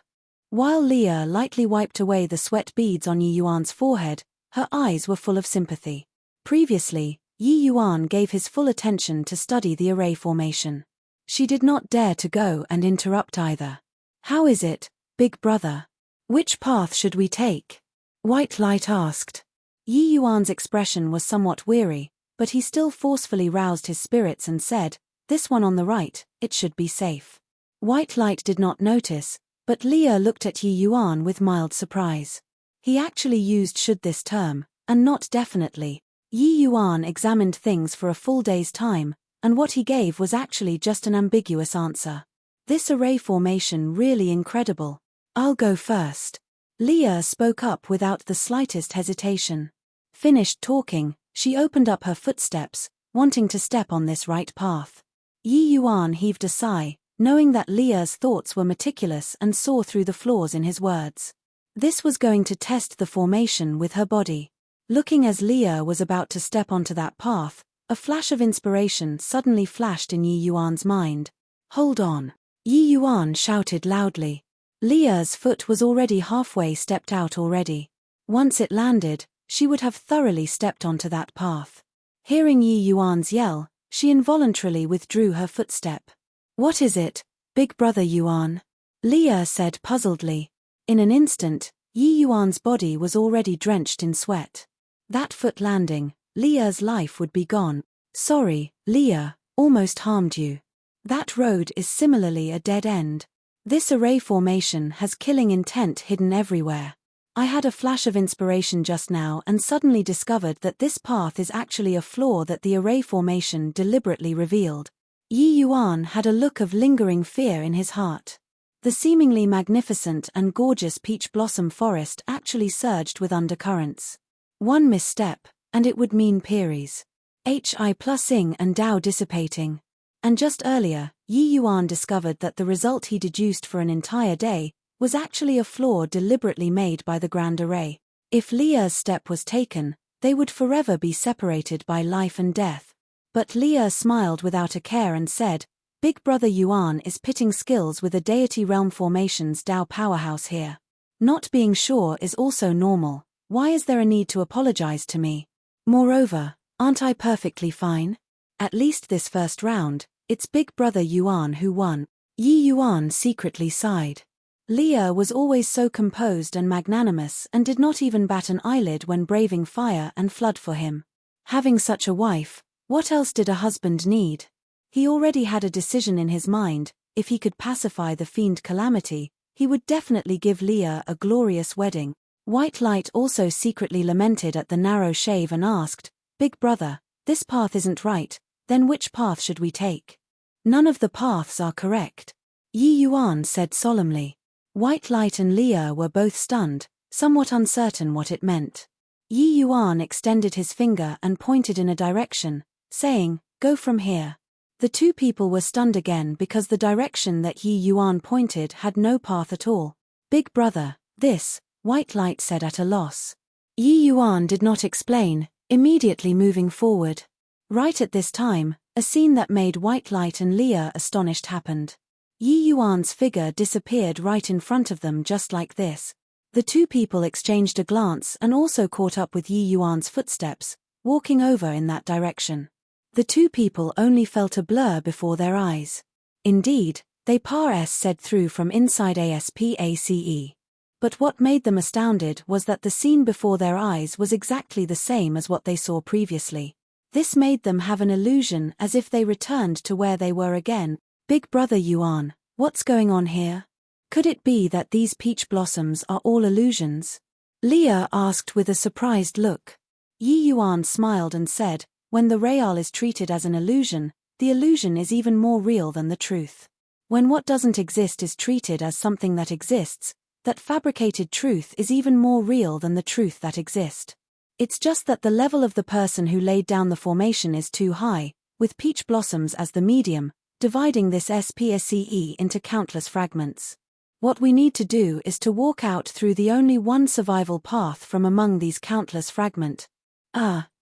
While Leah lightly wiped away the sweat beads on Yi Yuan's forehead, her eyes were full of sympathy. Previously, Yi Yuan gave his full attention to study the array formation. She did not dare to go and interrupt either. "How is it, big brother? Which path should we take?" White Light asked. Yi Yuan's expression was somewhat weary, but he still forcefully roused his spirits and said, "This one on the right, it should be safe." White Light did not notice, but Leah looked at Yi Yuan with mild surprise. He actually used "should" this term, and not "definitely." Yi Yuan examined things for a full day's time, and what he gave was actually just an ambiguous answer. "This array formation really incredible. I'll go first." Leah spoke up without the slightest hesitation. Finished talking, she opened up her footsteps, wanting to step on this right path. Yi Yuan heaved a sigh, knowing that Leah's thoughts were meticulous and saw through the flaws in his words. This was going to test the formation with her body. Looking as Leah was about to step onto that path, a flash of inspiration suddenly flashed in Yi Yuan's mind. "Hold on!" Yi Yuan shouted loudly. Leah's foot was already halfway stepped out already. Once it landed, she would have thoroughly stepped onto that path. Hearing Yi Yuan's yell, she involuntarily withdrew her footstep. "What is it, big brother Yuan?" Leah said puzzledly. In an instant, Yi Yuan's body was already drenched in sweat. That foot landing, Leah's life would be gone. "Sorry, Leah, almost harmed you. That road is similarly a dead end. This array formation has killing intent hidden everywhere. I had a flash of inspiration just now and suddenly discovered that this path is actually a flaw that the array formation deliberately revealed." Yi Yuan had a look of lingering fear in his heart. The seemingly magnificent and gorgeous peach blossom forest actually surged with undercurrents. One misstep, and it would mean Peries. Hi plusing and Tao dissipating. And just earlier, Yi Yuan discovered that the result he deduced for an entire day was actually a flaw deliberately made by the Grand Array. If Leah's step was taken, they would forever be separated by life and death. But Leah smiled without a care and said, "Big brother Yuan is pitting skills with a deity realm formation's Tao powerhouse here. Not being sure is also normal. Why is there a need to apologize to me? Moreover, Aren't I perfectly fine? At least this first round, it's Big Brother Yuan who won. Yi Yuan secretly sighed. Leah was always so composed and magnanimous and did not even bat an eyelid when braving fire and flood for him. Having such a wife, what else did a husband need? He already had a decision in his mind. If he could pacify the fiend Calamity, he would definitely give Leah a glorious wedding. White Light also secretly lamented at the narrow shave and asked, Big Brother, this path isn't right, then which path should we take? None of the paths are correct. Yi Yuan said solemnly. White Light and Leah were both stunned, somewhat uncertain what it meant. Yi Yuan extended his finger and pointed in a direction, saying, Go from here. The two people were stunned again because the direction that Yi Yuan pointed had no path at all. Big Brother, this, White Light said at a loss. Yi Yuan did not explain, immediately moving forward. Right at this time, a scene that made White Light and Leah astonished happened. Yi Yuan's figure disappeared right in front of them just like this. The two people exchanged a glance and also caught up with Yi Yuan's footsteps, walking over in that direction. The two people only felt a blur before their eyes. Indeed, they said through from inside ASPACE. But what made them astounded was that the scene before their eyes was exactly the same as what they saw previously. This made them have an illusion as if they returned to where they were again. Big Brother Yuan, what's going on here? Could it be that these peach blossoms are all illusions? Leah asked with a surprised look. Yi Yuan smiled and said, when the real is treated as an illusion, the illusion is even more real than the truth. When what doesn't exist is treated as something that exists, that fabricated truth is even more real than the truth that exists. It's just that the level of the person who laid down the formation is too high, with peach blossoms as the medium, dividing this SPSCE into countless fragments. What we need to do is to walk out through the only one survival path from among these countless fragments.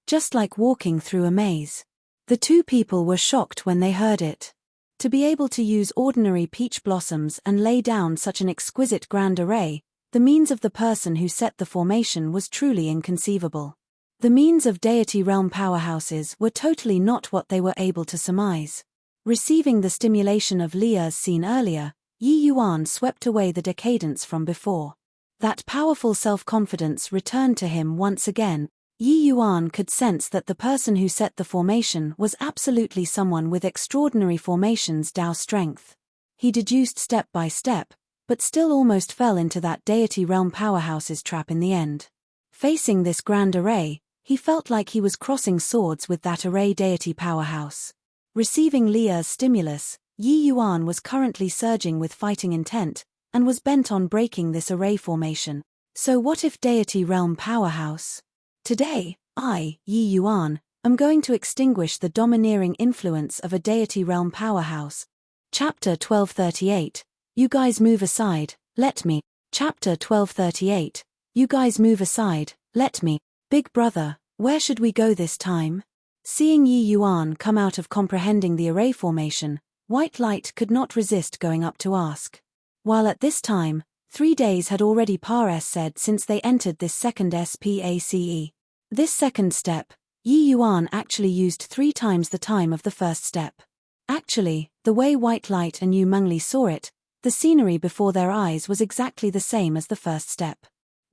Just like walking through a maze. The two people were shocked when they heard it. To be able to use ordinary peach blossoms and lay down such an exquisite grand array, the means of the person who set the formation was truly inconceivable. The means of deity realm powerhouses were totally not what they were able to surmise. Receiving the stimulation of Leah's scene earlier, Yi Yuan swept away the decadence from before. That powerful self-confidence returned to him once again. Yi Yuan could sense that the person who set the formation was absolutely someone with extraordinary formation's Dao strength. He deduced step by step, but still almost fell into that deity realm powerhouse's trap in the end. Facing this grand array, he felt like he was crossing swords with that array deity powerhouse. Receiving Leah's stimulus, Yi Yuan was currently surging with fighting intent, and was bent on breaking this array formation. So what if deity realm powerhouse? Today, I, Yi Yuan, am going to extinguish the domineering influence of a deity realm powerhouse. Chapter 1238, You guys move aside, let me. Chapter 1238, You guys move aside, let me. Big Brother, where should we go this time? Seeing Yi Yuan come out of comprehending the array formation, White Light could not resist going up to ask. While at this time, 3 days had already said since they entered this second SPACE. This second step, Yi Yuan actually used 3 times the time of the first step. Actually, the way White Light and Yu Mengli saw it, the scenery before their eyes was exactly the same as the first step.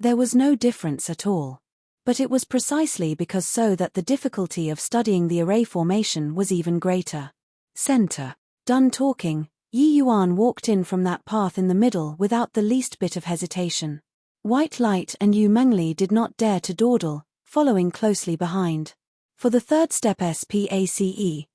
There was no difference at all. But it was precisely because so that the difficulty of studying the array formation was even greater. Center. Done talking, Yi Yuan walked in from that path in the middle without the least bit of hesitation. White Light and Yu Mengli did not dare to dawdle, following closely behind. For the third step SPACE, Yi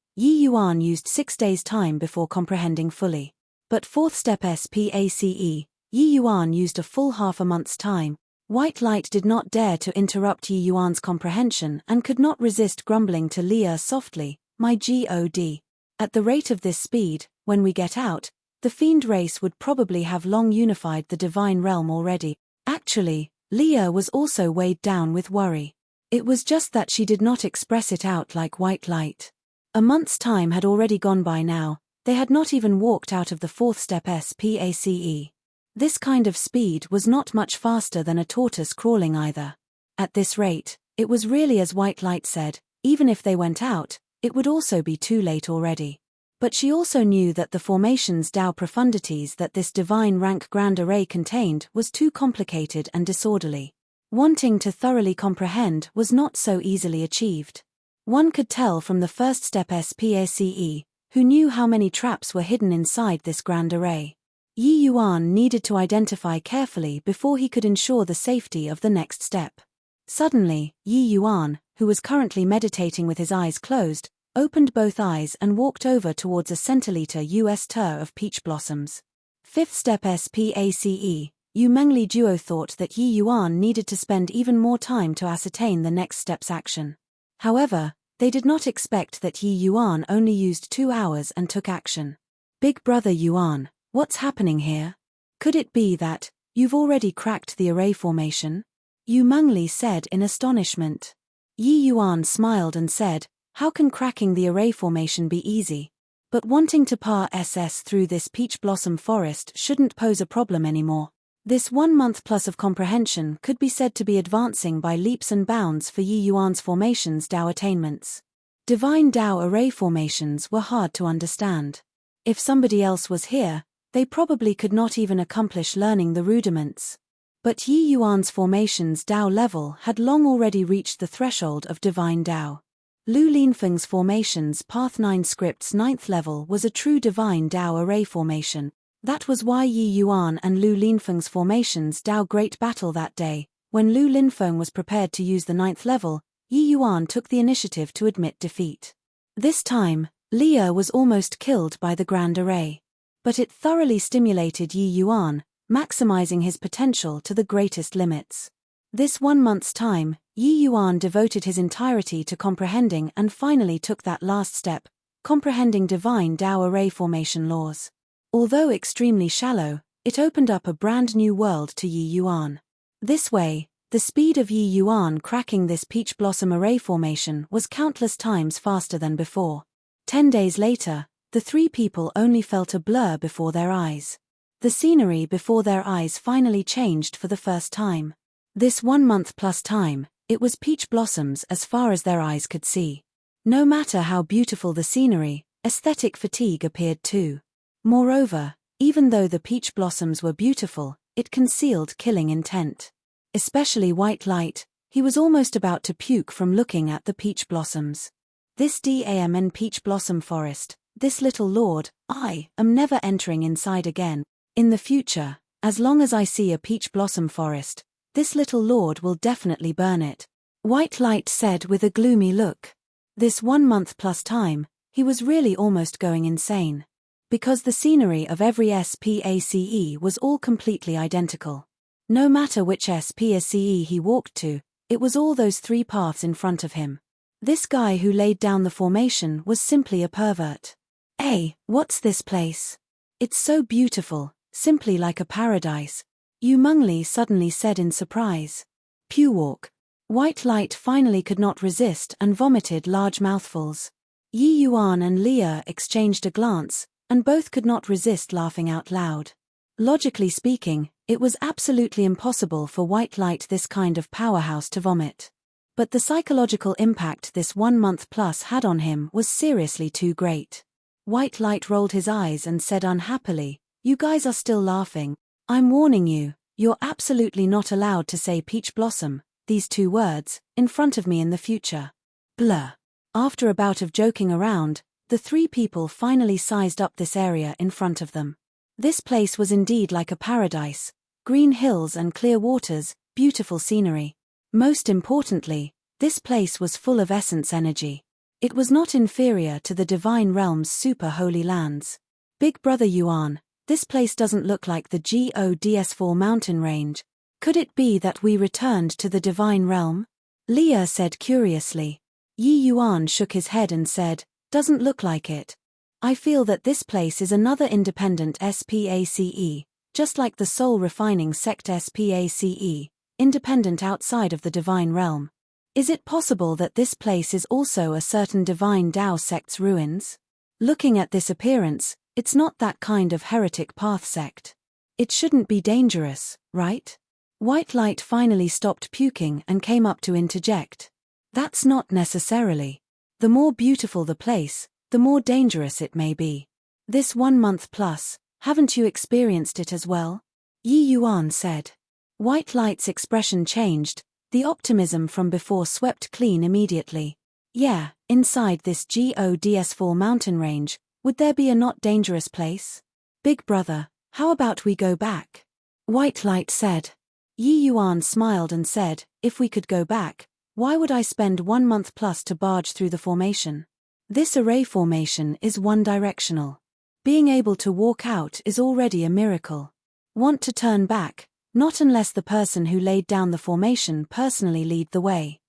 Yuan used 6 days' time before comprehending fully. But fourth step SPACE, Yi Yuan used a full half a month's time. White Light did not dare to interrupt Yi Yuan's comprehension and could not resist grumbling to Leah softly, my God. At the rate of this speed, when we get out, the fiend race would probably have long unified the divine realm already. Actually, Leah was also weighed down with worry. It was just that she did not express it out like White Light. A month's time had already gone by now, they had not even walked out of the fourth step SPACE. This kind of speed was not much faster than a tortoise crawling either. At this rate, it was really as White Light said, Even if they went out, it would also be too late already. But she also knew that the formation's Tao profundities that this divine rank grand array contained was too complicated and disorderly. Wanting to thoroughly comprehend was not so easily achieved. One could tell from the first step SPACE, who knew how many traps were hidden inside this grand array. Yi Yuan needed to identify carefully before he could ensure the safety of the next step. Suddenly, Yi Yuan, who was currently meditating with his eyes closed, opened both eyes and walked over towards a centiliter US tur of peach blossoms. Fifth step SPACE, Yu Mengli Duo thought that Yi Yuan needed to spend even more time to ascertain the next step's action. However, they did not expect that Yi Yuan only used 2 hours and took action. Big brother Yuan, what's happening here? Could it be that you've already cracked the array formation? Yu Mengli said in astonishment. Yi Yuan smiled and said, how can cracking the array formation be easy? But wanting to pass through this peach blossom forest shouldn't pose a problem anymore. This 1 month plus of comprehension could be said to be advancing by leaps and bounds for Yi Yuan's formation's Tao attainments. Divine Tao array formations were hard to understand. If somebody else was here, they probably could not even accomplish learning the rudiments. But Yi Yuan's formation's Tao level had long already reached the threshold of Divine Tao. Lu Linfeng's formation's Path 9 script's 9th level was a true Divine Tao array formation. That was why Yi Yuan and Lu Linfeng's formation's Tao great battle that day. When Lu Linfeng was prepared to use the 9th level, Yi Yuan took the initiative to admit defeat. This time, Leah was almost killed by the Grand Array. But it thoroughly stimulated Yi Yuan, maximizing his potential to the greatest limits. This 1 month's time, Yi Yuan devoted his entirety to comprehending and finally took that last step, comprehending Divine Tao array formation laws. Although extremely shallow, it opened up a brand new world to Yi Yuan. This way, the speed of Yi Yuan cracking this peach blossom array formation was countless times faster than before. 10 days later, the 3 people only felt a blur before their eyes. The scenery before their eyes finally changed for the first time. This 1 month plus time, it was peach blossoms as far as their eyes could see. No matter how beautiful the scenery, aesthetic fatigue appeared too. Moreover, even though the peach blossoms were beautiful, it concealed killing intent. Especially White Light, he was almost about to puke from looking at the peach blossoms. This damn peach blossom forest, this little lord, I am never entering inside again. In the future, as long as I see a peach blossom forest, this little lord will definitely burn it. White Light said with a gloomy look. This 1 month plus time, he was really almost going insane. Because the scenery of every SPACE was all completely identical. No matter which SPACE he walked to, it was all those 3 paths in front of him. This guy who laid down the formation was simply a pervert. Hey, what's this place? It's so beautiful, simply like a paradise. Yu Mengli suddenly said in surprise. Pewalk. White Light finally could not resist and vomited large mouthfuls. Yi Yuan and Leah exchanged a glance, and both could not resist laughing out loud. Logically speaking, it was absolutely impossible for White Light, this kind of powerhouse, to vomit. But the psychological impact this 1 month plus had on him was seriously too great. White Light rolled his eyes and said unhappily, "You guys are still laughing. I'm warning you, you're absolutely not allowed to say peach blossom, these 2 words, in front of me in the future." Blur. After a bout of joking around, the 3 people finally sized up this area in front of them. This place was indeed like a paradise. Green hills and clear waters, beautiful scenery. Most importantly, this place was full of essence energy. It was not inferior to the divine realm's super holy lands. Big brother Yuan, this place doesn't look like the GODS4 mountain range. Could it be that we returned to the divine realm? Leah said curiously. Yi Yuan shook his head and said, "Doesn't look like it. I feel that this place is another independent SPACE, just like the soul refining sect SPACE, independent outside of the divine realm. Is it possible that this place is also a certain divine Tao sect's ruins? Looking at this appearance, it's not that kind of heretic path sect. It shouldn't be dangerous, right?" White Light finally stopped puking and came up to interject. That's not necessarily. The more beautiful the place, the more dangerous it may be. This 1 month plus, haven't you experienced it as well? Yi Yuan said. White Light's expression changed, the optimism from before swept clean immediately. Yeah, inside this GODS4 mountain range, would there be a not dangerous place? Big brother, how about we go back? White Light said. Yi Yuan smiled and said, if we could go back, why would I spend 1 month plus to barge through the formation? This array formation is one-directional. Being able to walk out is already a miracle. Want to turn back? Not unless the person who laid down the formation personally lead the way.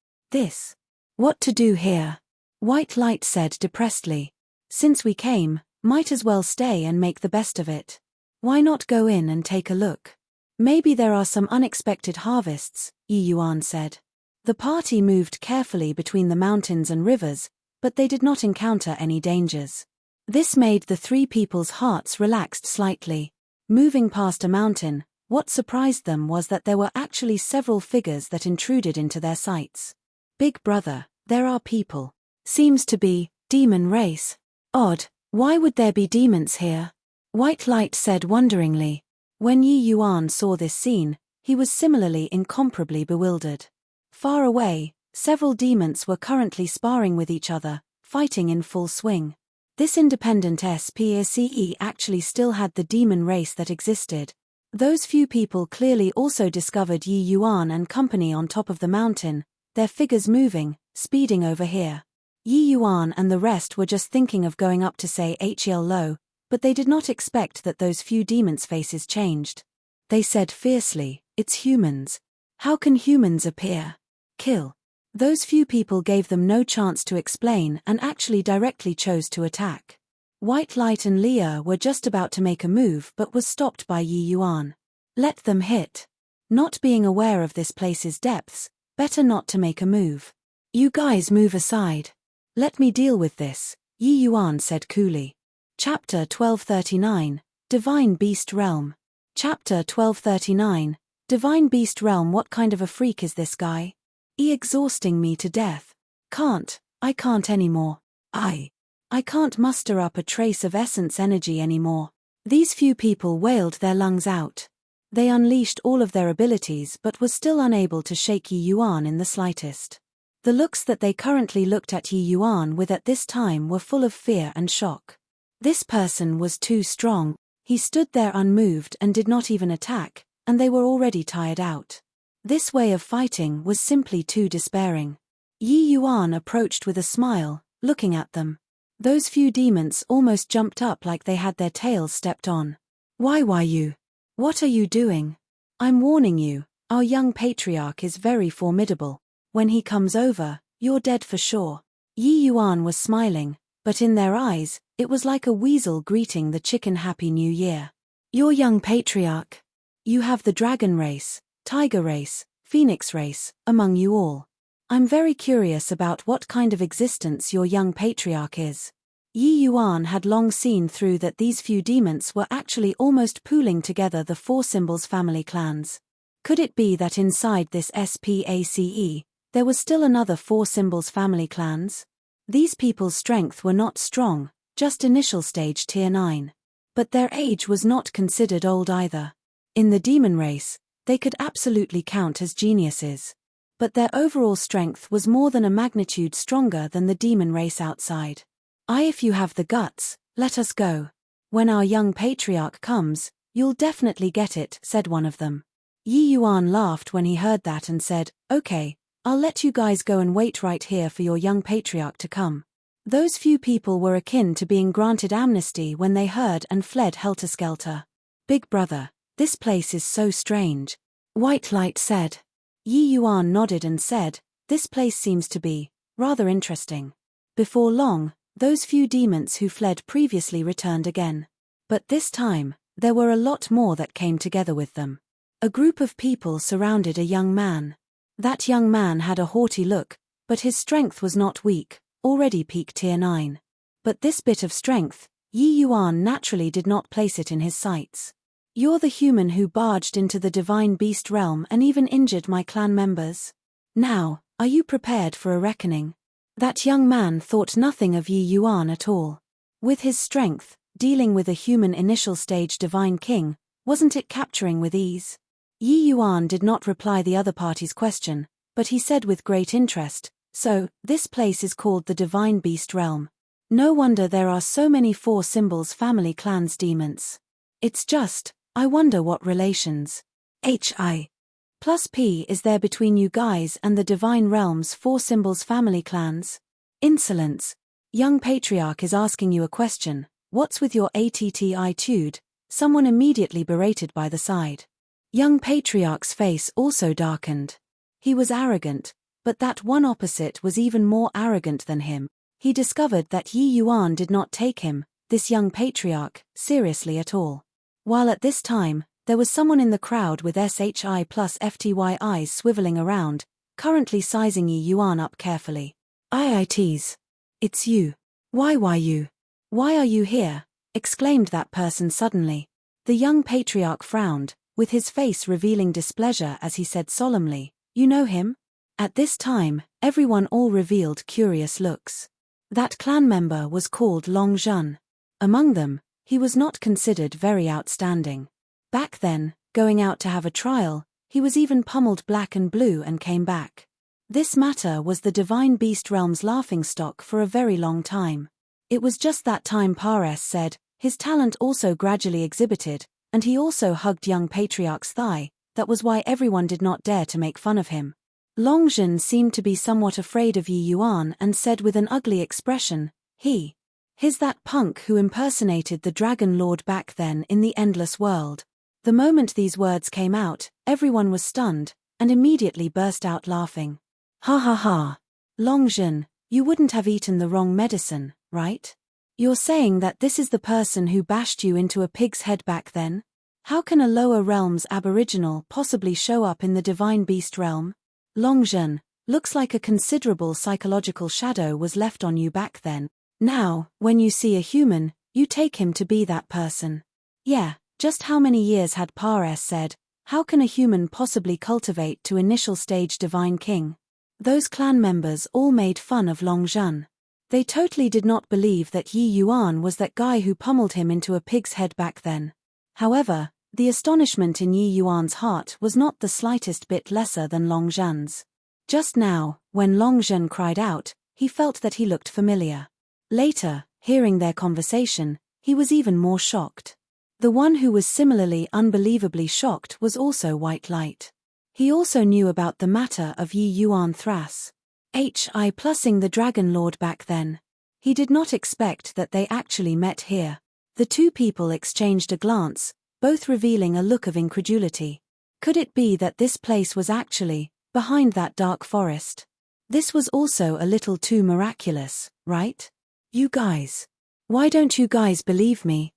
What to do here? White Light said depressedly. Since we came, might as well stay and make the best of it. Why not go in and take a look? Maybe there are some unexpected harvests, Yi Yuan said. The party moved carefully between the mountains and rivers, but they did not encounter any dangers. This made the 3 people's hearts relaxed slightly. Moving past a mountain, what surprised them was that there were actually several figures that intruded into their sights. Big brother, there are people. Seems to be, demon race. Odd, why would there be demons here? White Light said wonderingly. When Yi Yuan saw this scene, he was similarly incomparably bewildered. Far away, several demons were currently sparring with each other, fighting in full swing. This independent SPACE actually still had the demon race that existed. Those few people clearly also discovered Yi Yuan and company on top of the mountain, their figures moving, speeding over here. Yi Yuan and the rest were just thinking of going up to say hello, but they did not expect that those few demons' faces changed. They said fiercely, it's humans. How can humans appear? Kill. Those few people gave them no chance to explain and actually directly chose to attack. White Light and Leah were just about to make a move but was stopped by Yi Yuan. Let them hit. Not being aware of this place's depths, better not to make a move. You guys move aside. Let me deal with this, Yi Yuan said coolly. Chapter 1239, Divine Beast Realm. Chapter 1239, Divine Beast Realm. What kind of a freak is this guy? Exhausting me to death. I can't anymore. I can't muster up a trace of essence energy anymore. These few people wailed their lungs out. They unleashed all of their abilities but were still unable to shake Yi Yuan in the slightest. The looks that they currently looked at Yi Yuan with at this time were full of fear and shock. This person was too strong. He stood there unmoved and did not even attack, and they were already tired out. This way of fighting was simply too despairing. Yi Yuan approached with a smile, looking at them. Those few demons almost jumped up like they had their tails stepped on. Why you? What are you doing? I'm warning you, our young patriarch is very formidable. When he comes over, you're dead for sure. Yi Yuan was smiling, but in their eyes, it was like a weasel greeting the chicken Happy New Year. Your young patriarch. You have the dragon race, tiger race, phoenix race, among you all. I'm very curious about what kind of existence your young patriarch is. Yi Yuan had long seen through that these few demons were actually almost pooling together the 4 symbols family clans. Could it be that inside this SPACE, there was still another 4 symbols family clans? These people's strength were not strong, just initial stage tier 9. But their age was not considered old either. In the demon race, they could absolutely count as geniuses. But their overall strength was more than a magnitude stronger than the demon race outside. If you have the guts, let us go. When our young patriarch comes, you'll definitely get it, said one of them. Yi Yuan laughed when he heard that and said, okay, I'll let you guys go and wait right here for your young patriarch to come. Those few people were akin to being granted amnesty when they heard and fled helter-skelter. Big brother, this place is so strange. White Light said. Yi Yuan nodded and said, this place seems to be rather interesting. Before long, those few demons who fled previously returned again. But this time, there were a lot more that came together with them. A group of people surrounded a young man. That young man had a haughty look, but his strength was not weak, already peak tier 9. But this bit of strength, Yi Yuan naturally did not place it in his sights. You're the human who barged into the divine beast realm and even injured my clan members? Now, Are you prepared for a reckoning? That young man thought nothing of Yi Yuan at all. With his strength, dealing with a human initial stage divine king, wasn't it capturing with ease? Yi Yuan did not reply the other party's question, but he said with great interest, "So, this place is called the Divine Beast Realm. No wonder there are so many four symbols family clans demons. It's just, I wonder what relations HI plus P is there between you guys and the Divine Realm's four symbols family clans? Insolence. Young Patriarch is asking you a question, what's with your attitude?" Someone immediately berated by the side. Young Patriarch's face also darkened. He was arrogant, but that one opposite was even more arrogant than him. He discovered that Yi Yuan did not take him, this young patriarch, seriously at all. While at this time, there was someone in the crowd with SHI plus FTY eyes swiveling around, currently sizing Yi Yuan up carefully. "IITs. It's you. Why you? Why are you here?" exclaimed that person suddenly. The young patriarch frowned, with his face revealing displeasure as he said solemnly, "You know him?" At this time, everyone all revealed curious looks. That clan member was called Long Zhen. Among them, he was not considered very outstanding. Back then, going out to have a trial, he was even pummeled black and blue and came back. This matter was the Divine Beast Realm's laughingstock for a very long time. It was just that time Pares said, his talent also gradually exhibited, and he also hugged young Patriarch's thigh, that was why everyone did not dare to make fun of him. Long Zhen seemed to be somewhat afraid of Yi Yuan and said with an ugly expression, "He's that punk who impersonated the Dragon Lord back then in the Endless World." The moment these words came out, everyone was stunned, and immediately burst out laughing. "Ha ha ha. Long Zhen, you wouldn't have eaten the wrong medicine, right? You're saying that this is the person who bashed you into a pig's head back then? How can a lower realm's aboriginal possibly show up in the Divine Beast Realm? Long Zhen, looks like a considerable psychological shadow was left on you back then. Now, when you see a human, you take him to be that person." Yeah, just how many years had Pares said, how can a human possibly cultivate to initial stage divine king? Those clan members all made fun of Long Zhen. They totally did not believe that Yi Yuan was that guy who pummeled him into a pig's head back then. However, the astonishment in Yi Yuan's heart was not the slightest bit lesser than Long Zhen's. Just now, when Long Zhen cried out, he felt that he looked familiar. Later, hearing their conversation, he was even more shocked. The one who was similarly unbelievably shocked was also White Light. He also knew about the matter of Yi Yuan Thras. HI plusing the Dragon Lord back then. He did not expect that they actually met here. The two people exchanged a glance, both revealing a look of incredulity. Could it be that this place was actually behind that dark forest? This was also a little too miraculous, right? You guys. Why don't you guys believe me?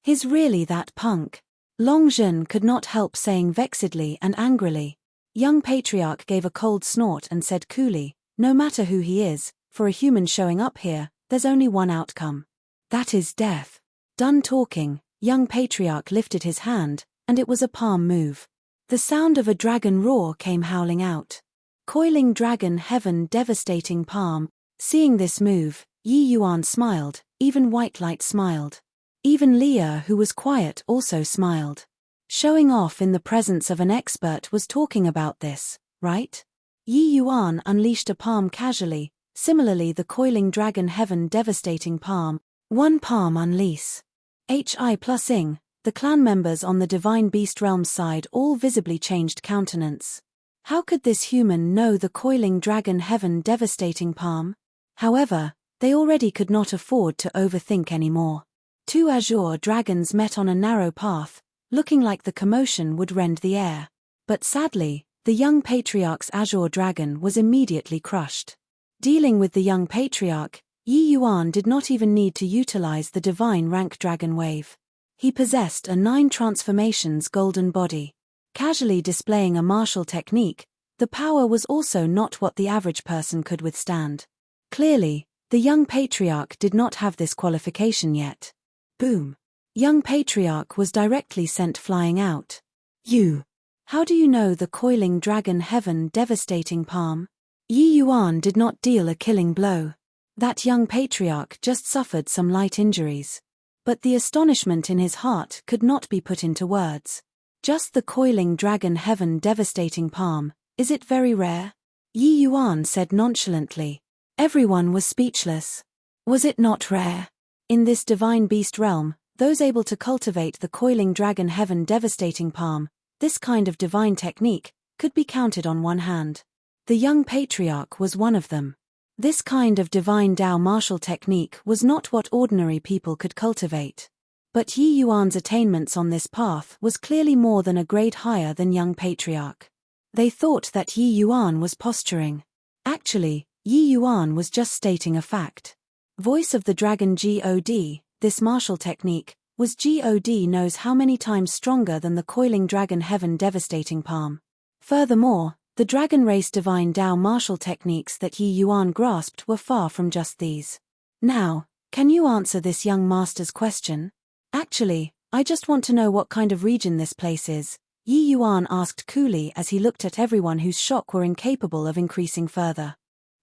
He's really that punk. Long Zhen could not help saying vexedly and angrily. Young Patriarch gave a cold snort and said coolly, "No matter who he is, for a human showing up here, there's only one outcome. That is death." Done talking, young Patriarch lifted his hand, and it was a palm move. The sound of a dragon roar came howling out. Coiling dragon heaven devastating palm. Seeing this move, Yi Yuan smiled, even White Light smiled. Even Leah, who was quiet, also smiled. Showing off in the presence of an expert was talking about this, right? Yi Yuan unleashed a palm casually, similarly the coiling dragon heaven devastating palm. One palm unleash. HI plusing, the clan members on the Divine Beast Realm side all visibly changed countenance. How could this human know the coiling dragon heaven devastating palm? However, they already could not afford to overthink anymore. Two azure dragons met on a narrow path, looking like the commotion would rend the air. But sadly, the young patriarch's azure dragon was immediately crushed. Dealing with the young patriarch, Yi Yuan did not even need to utilize the divine rank dragon wave. He possessed a 9 transformations golden body. Casually displaying a martial technique, the power was also not what the average person could withstand. Clearly, the young patriarch did not have this qualification yet. Boom. Young patriarch was directly sent flying out. You. How do you know the coiling dragon heaven devastating palm? Yi Yuan did not deal a killing blow. That young patriarch just suffered some light injuries. But the astonishment in his heart could not be put into words. Just the coiling dragon heaven devastating palm, is it very rare? Yi Yuan said nonchalantly. Everyone was speechless. Was it not rare? In this divine beast realm, those able to cultivate the coiling dragon heaven devastating palm, this kind of divine technique, could be counted on one hand. The young patriarch was one of them. This kind of divine Tao martial technique was not what ordinary people could cultivate. But Yi Yuan's attainments on this path was clearly more than a grade higher than young patriarch. They thought that Yi Yuan was posturing. Actually, Yi Yuan was just stating a fact. Voice of the Dragon God, this martial technique, was God knows how many times stronger than the coiling dragon heaven devastating palm. Furthermore, the dragon race divine Tao martial techniques that Yi Yuan grasped were far from just these. Now, can you answer this young master's question? Actually, I just want to know what kind of region this place is, Yi Yuan asked coolly as he looked at everyone whose shock were incapable of increasing further.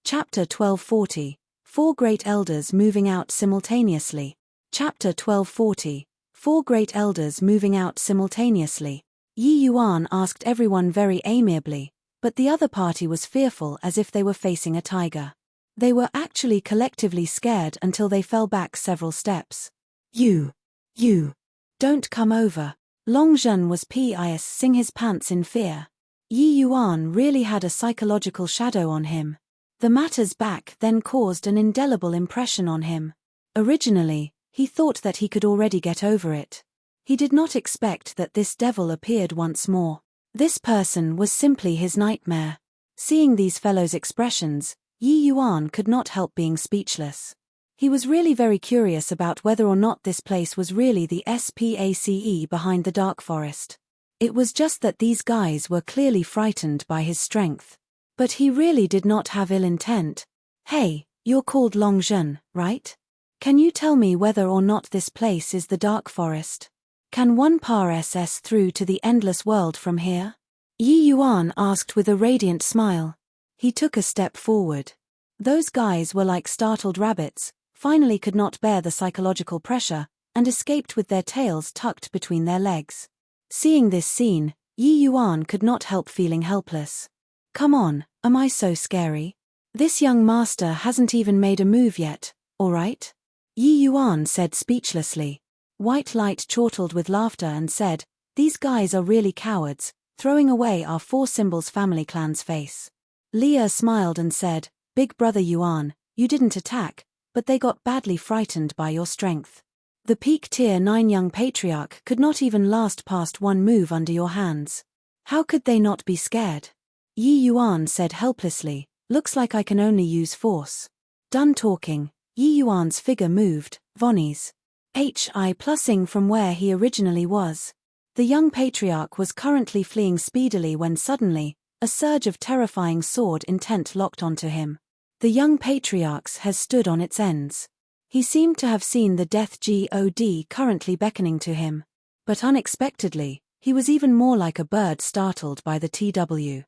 Chapter 1240. Four Great Elders Moving Out Simultaneously. Chapter 1240. Four Great Elders Moving Out Simultaneously. Yi Yuan asked everyone very amiably, but the other party was fearful as if they were facing a tiger. They were actually collectively scared until they fell back several steps. You, don't come over. Long Zhen was pissing his pants in fear. Yi Yuan really had a psychological shadow on him. The matter's back then caused an indelible impression on him. Originally, he thought that he could already get over it. He did not expect that this devil appeared once more. This person was simply his nightmare. Seeing these fellows' expressions, Yi Yuan could not help being speechless. He was really very curious about whether or not this place was really the SPACE behind the dark forest. It was just that these guys were clearly frightened by his strength. But he really did not have ill intent. Hey, you're called Long Zhen, right? Can you tell me whether or not this place is the dark forest? Can one pass through to the endless world from here? Yi Yuan asked with a radiant smile. He took a step forward. Those guys were like startled rabbits, finally could not bear the psychological pressure, and escaped with their tails tucked between their legs. Seeing this scene, Yi Yuan could not help feeling helpless. Come on, am I so scary? This young master hasn't even made a move yet, alright? Yi Yuan said speechlessly. White Light chortled with laughter and said, these guys are really cowards, throwing away our four symbols family clan's face. Leah smiled and said, Big brother Yuan, you didn't attack, but they got badly frightened by your strength. The peak tier 9 young patriarch could not even last past one move under your hands. How could they not be scared? Yi Yuan said helplessly, looks like I can only use force. Done talking, Yi Yuan's figure moved, Vonnie's HI plussing from where he originally was. The young patriarch was currently fleeing speedily when suddenly, a surge of terrifying sword intent locked onto him. The young patriarch's has stood on its ends. He seemed to have seen the death God currently beckoning to him. But unexpectedly, he was even more like a bird startled by the TWANG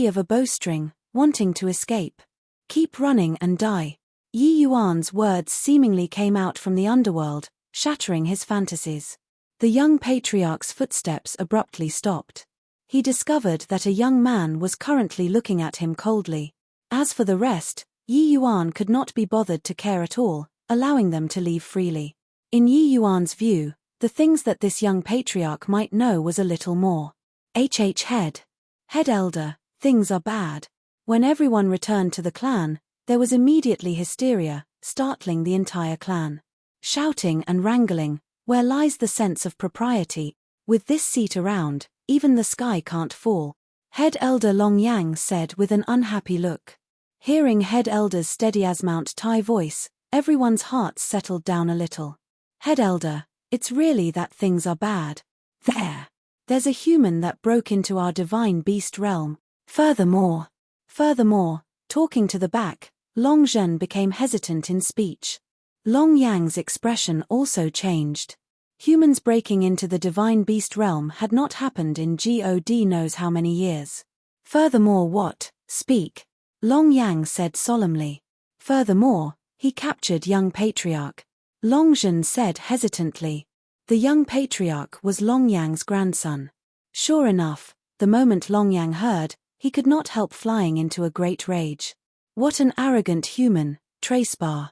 of a bowstring, wanting to escape. Keep running and die. Yi Yuan's words seemingly came out from the underworld, shattering his fantasies. The young patriarch's footsteps abruptly stopped. He discovered that a young man was currently looking at him coldly. As for the rest, Yi Yuan could not be bothered to care at all, allowing them to leave freely. In Yi Yuan's view, the things that this young patriarch might know was a little more. Head elder, things are bad. When everyone returned to the clan, there was immediately hysteria, startling the entire clan. Shouting and wrangling, where lies the sense of propriety? With this seat around, even the sky can't fall. Head elder Long Yang said with an unhappy look. Hearing head elder's steady as Mount Tai voice, everyone's hearts settled down a little. Head elder, it's really that things are bad. There's a human that broke into our divine beast realm. Furthermore, talking to the back, Long Zhen became hesitant in speech. Long Yang's expression also changed. Humans breaking into the divine beast realm had not happened in God knows how many years. Furthermore, what? Speak. Long Yang said solemnly. Furthermore, he captured young patriarch. Long Zhen said hesitantly. The young patriarch was Long Yang's grandson. Sure enough, the moment Long Yang heard, he could not help flying into a great rage. What an arrogant human, Tracebar.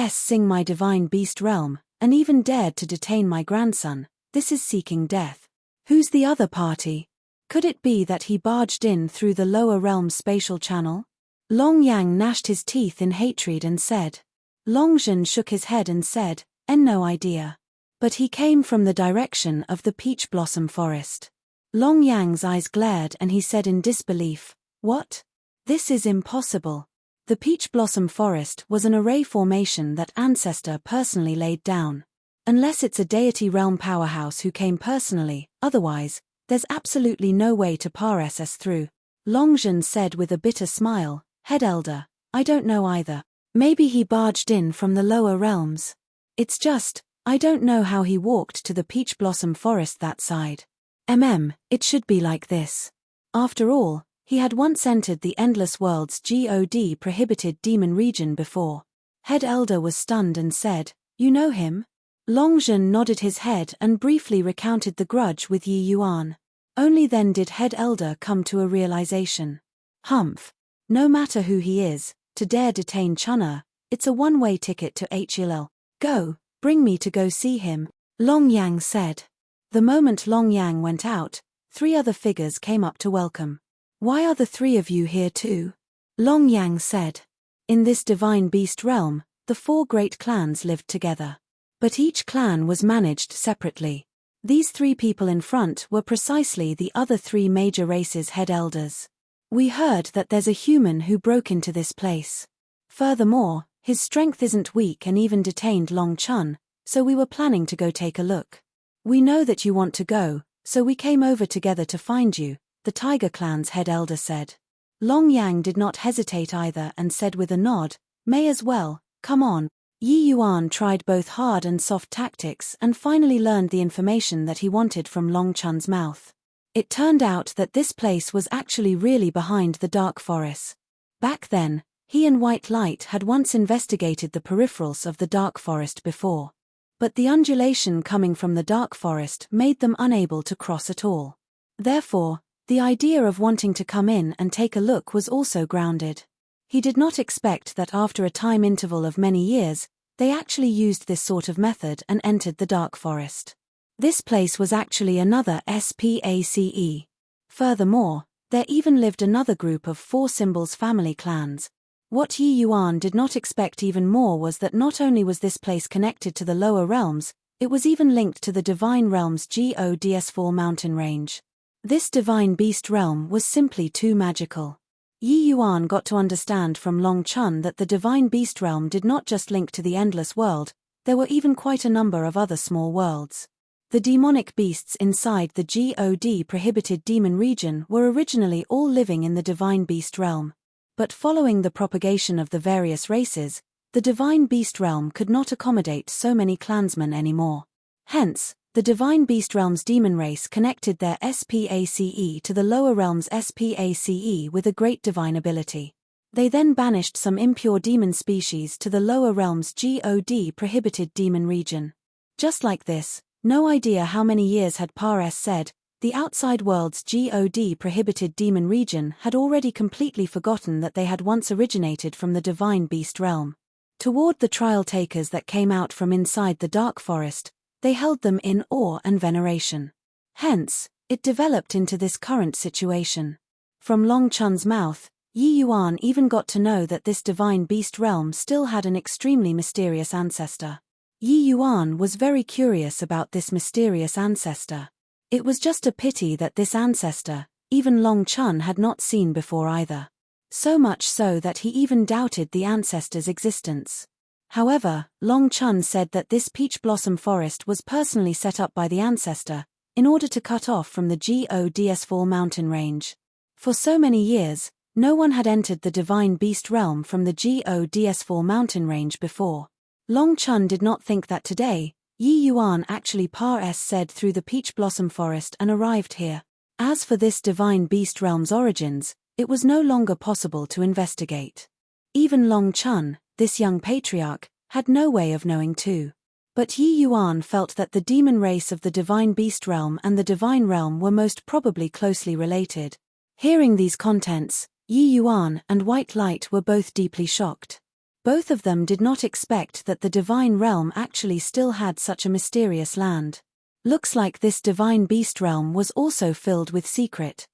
Sing my divine beast realm, and even dared to detain my grandson. This is seeking death. Who's the other party? Could it be that he barged in through the lower realm's spatial channel? Long Yang gnashed his teeth in hatred and said. Long Zhen shook his head and said, no idea. But he came from the direction of the peach blossom forest. Long Yang's eyes glared and he said in disbelief, what? This is impossible. The peach blossom forest was an array formation that Ancestor personally laid down. Unless it's a deity realm powerhouse who came personally, otherwise, there's absolutely no way to pass us through. Long Zhen said with a bitter smile, Head Elder, I don't know either. Maybe he barged in from the lower realms. It's just, I don't know how he walked to the peach blossom forest that side. It should be like this. After all, he had once entered the Endless World's God prohibited demon region before. Head Elder was stunned and said, You know him? Long Zhen nodded his head and briefly recounted the grudge with Yi Yuan. Only then did Head Elder come to a realization. Humph. No matter who he is, to dare detain Chun'er, it's a one-way ticket to HLL. Go, bring me to go see him, Long Yang said. The moment Long Yang went out, 3 other figures came up to welcome. Why are the 3 of you here too? Long Yang said. In this divine beast realm, the 4 great clans lived together. But each clan was managed separately. These 3 people in front were precisely the other 3 major races' head elders. We heard that there's a human who broke into this place. Furthermore, his strength isn't weak and even detained Long Chun, so we were planning to go take a look. We know that you want to go, so we came over together to find you, the Tiger Clan's head elder said. Long Yang did not hesitate either and said with a nod, May as well, come on. Yi Yuan tried both hard and soft tactics and finally learned the information that he wanted from Long Chun's mouth. It turned out that this place was actually really behind the dark forest. Back then, he and White Light had once investigated the peripherals of the dark forest before. But the undulation coming from the dark forest made them unable to cross at all. Therefore, the idea of wanting to come in and take a look was also grounded. He did not expect that after a time interval of many years, they actually used this sort of method and entered the dark forest. This place was actually another SPACE. Furthermore, there even lived another group of 4 symbols family clans. What Yi Yuan did not expect even more was that not only was this place connected to the lower realms, it was even linked to the divine realm's GODS4 mountain range. This divine beast realm was simply too magical. Yi Yuan got to understand from Long Chun that the divine beast realm did not just link to the endless world, there were even quite a number of other small worlds. The demonic beasts inside the God prohibited demon region were originally all living in the divine beast realm. But following the propagation of the various races, the divine beast realm could not accommodate so many clansmen anymore. Hence, the divine beast realm's demon race connected their SPACE to the lower realm's SPACE with a great divine ability. They then banished some impure demon species to the lower realm's God prohibited demon region. Just like this, no idea how many years had said, the outside world's God prohibited demon region had already completely forgotten that they had once originated from the divine beast realm. Toward the trial takers that came out from inside the dark forest, they held them in awe and veneration. Hence, it developed into this current situation. From Long Chun's mouth, Yi Yuan even got to know that this divine beast realm still had an extremely mysterious ancestor. Yi Yuan was very curious about this mysterious ancestor. It was just a pity that this ancestor, even Long Chun had not seen before either. So much so that he even doubted the ancestor's existence. However, Long Chun said that this peach blossom forest was personally set up by the ancestor, in order to cut off from the GODS4 mountain range. For so many years, no one had entered the divine beast realm from the GODS4 mountain range before. Long Chun did not think that today, Yi Yuan actually said through the peach blossom forest and arrived here. As for this divine beast realm's origins, it was no longer possible to investigate. Even Long Chun, this young patriarch, had no way of knowing too. But Yi Yuan felt that the demon race of the divine beast realm and the divine realm were most probably closely related. Hearing these contents, Yi Yuan and White Light were both deeply shocked. Both of them did not expect that the divine realm actually still had such a mysterious land. Looks like this divine beast realm was also filled with secret.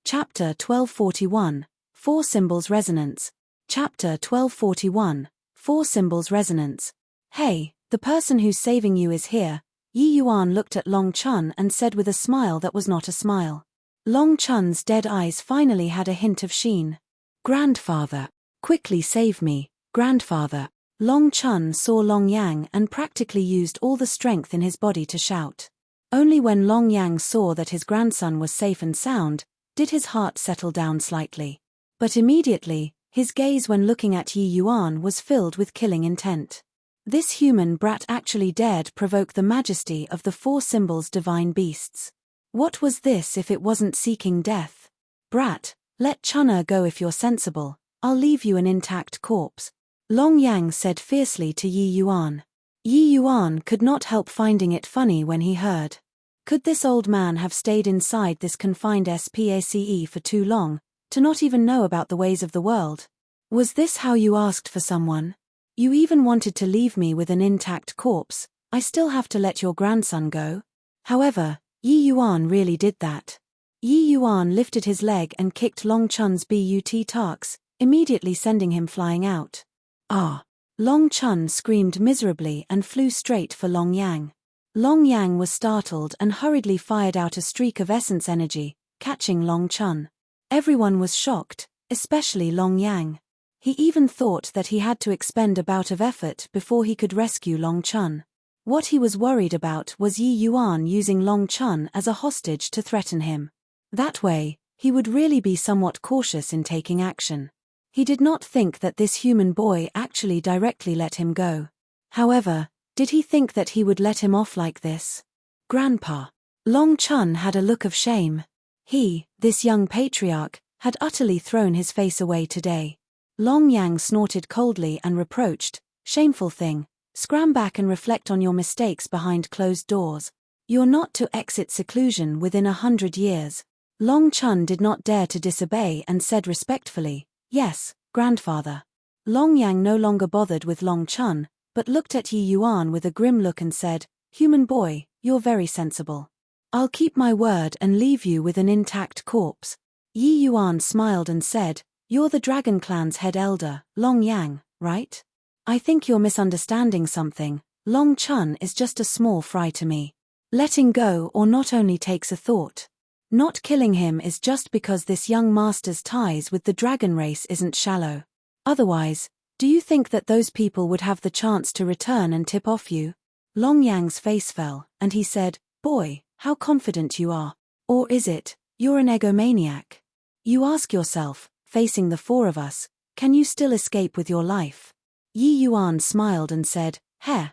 Chapter 1241, 4 Symbols Resonance. Chapter 1241, 4 Symbols Resonance. Hey, the person who's saving you is here. Yi Yuan looked at Long Chun and said with a smile that was not a smile. Long Chun's dead eyes finally had a hint of sheen. Grandfather, quickly save me, grandfather. Long Chun saw Long Yang and practically used all the strength in his body to shout. Only when Long Yang saw that his grandson was safe and sound, did his heart settle down slightly. But immediately, his gaze when looking at Yi Yuan was filled with killing intent. This human brat actually dared provoke the majesty of the 4 symbols divine beasts. What was this if it wasn't seeking death? Brat, let Chunna go if you're sensible, I'll leave you an intact corpse. Long Yang said fiercely to Yi Yuan. Yi Yuan could not help finding it funny when he heard. Could this old man have stayed inside this confined space for too long, to not even know about the ways of the world? Was this how you asked for someone? You even wanted to leave me with an intact corpse, I still have to let your grandson go? However, Yi Yuan really did that. Yi Yuan lifted his leg and kicked Long Chun's butt tarks, immediately sending him flying out. Ah! Long Chun screamed miserably and flew straight for Long Yang. Long Yang was startled and hurriedly fired out a streak of essence energy, catching Long Chun. Everyone was shocked, especially Long Yang. He even thought that he had to expend a bout of effort before he could rescue Long Chun. What he was worried about was Yi Yuan using Long Chun as a hostage to threaten him. That way, he would really be somewhat cautious in taking action. He did not think that this human boy actually directly let him go. However, did he think that he would let him off like this? Grandpa. Long Chun had a look of shame. He, this young patriarch, had utterly thrown his face away today. Long Yang snorted coldly and reproached, "Shameful thing, scram back and reflect on your mistakes behind closed doors. You're not to exit seclusion within 100 years. Long Chun did not dare to disobey and said respectfully, "Yes, grandfather." Long Yang no longer bothered with Long Chun, but looked at Yi Yuan with a grim look and said, "Human boy, you're very sensible. I'll keep my word and leave you with an intact corpse." Yi Yuan smiled and said, "You're the Dragon Clan's head elder, Long Yang, right? I think you're misunderstanding something. Long Chun is just a small fry to me. Letting go or not only takes a thought. Not killing him is just because this young master's ties with the dragon race isn't shallow. Otherwise, do you think that those people would have the chance to return and tip off you?" Long Yang's face fell, and he said, "Boy, how confident you are. Or is it, you're an egomaniac? You ask yourself, facing the 4 of us, can you still escape with your life?" Yi Yuan smiled and said,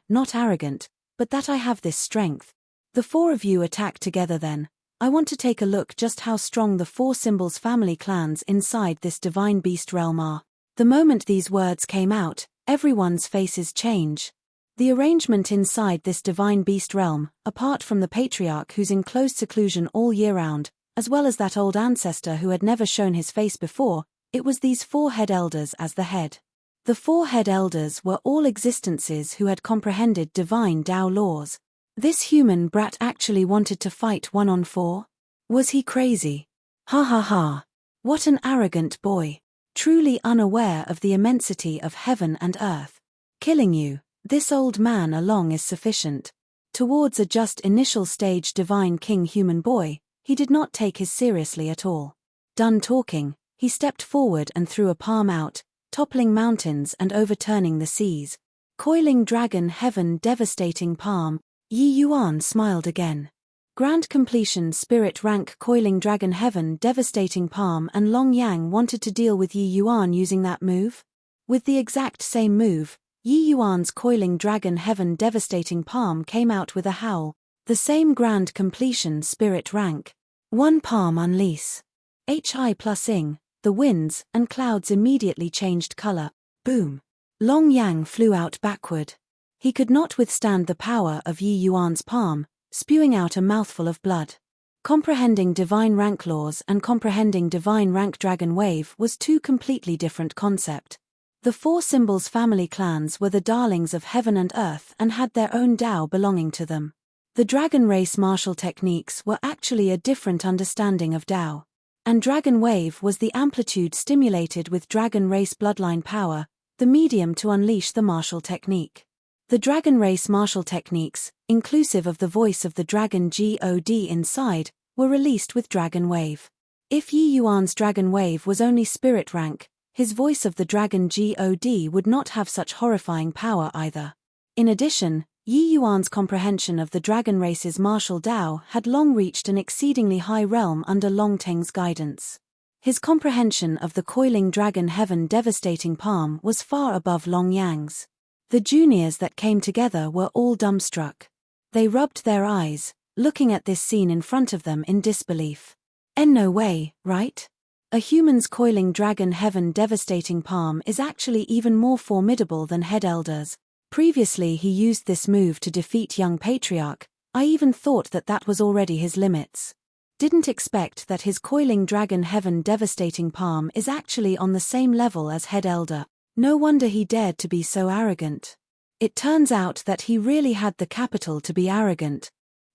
Not arrogant, but that I have this strength. The 4 of you attack together then. I want to take a look just how strong the 4 symbols family clans inside this divine beast realm are." The moment these words came out, everyone's faces change. The arrangement inside this divine beast realm, apart from the patriarch who's in closed seclusion all year round, as well as that old ancestor who had never shown his face before, it was these 4 head elders as the head. The 4 head elders were all existences who had comprehended divine Tao laws. This human brat actually wanted to fight 1-on-4? Was he crazy? Ha ha ha. What an arrogant boy. Truly unaware of the immensity of heaven and earth. Killing you, this old man along is sufficient. Towards a just initial stage divine king human boy, he did not take his seriously at all. Done talking, he stepped forward and threw a palm out, toppling mountains and overturning the seas. Coiling dragon heaven devastating palm. Yi Yuan smiled again. Grand completion spirit rank coiling dragon heaven devastating palm, and Long Yang wanted to deal with Yi Yuan using that move? With the exact same move, Yi Yuan's coiling dragon heaven devastating palm came out with a howl. The same grand completion spirit rank. One palm unleash. Hi plus ing, the winds and clouds immediately changed color. Boom. Long Yang flew out backward. He could not withstand the power of Yi Yuan's palm, spewing out a mouthful of blood. Comprehending divine rank laws and comprehending divine rank dragon wave was two completely different concepts. The four symbols family clans were the darlings of heaven and earth and had their own Dao belonging to them. The dragon race martial techniques were actually a different understanding of Dao. And dragon wave was the amplitude stimulated with dragon race bloodline power, the medium to unleash the martial technique. The dragon race martial techniques, inclusive of the voice of the dragon God inside, were released with dragon wave. If Yi Yuan's dragon wave was only spirit rank, his voice of the dragon God would not have such horrifying power either. In addition, Yi Yuan's comprehension of the dragon race's martial Dao had long reached an exceedingly high realm under Long Teng's guidance. His comprehension of the coiling dragon heaven devastating palm was far above Long Yang's. The juniors that came together were all dumbstruck. They rubbed their eyes, looking at this scene in front of them in disbelief. No way, right? A human's coiling dragon heaven devastating palm is actually even more formidable than Head Elder's. Previously he used this move to defeat young patriarch. I even thought that that was already his limits. Didn't expect that his coiling dragon heaven devastating palm is actually on the same level as Head Elder. No wonder he dared to be so arrogant. It turns out that he really had the capital to be arrogant.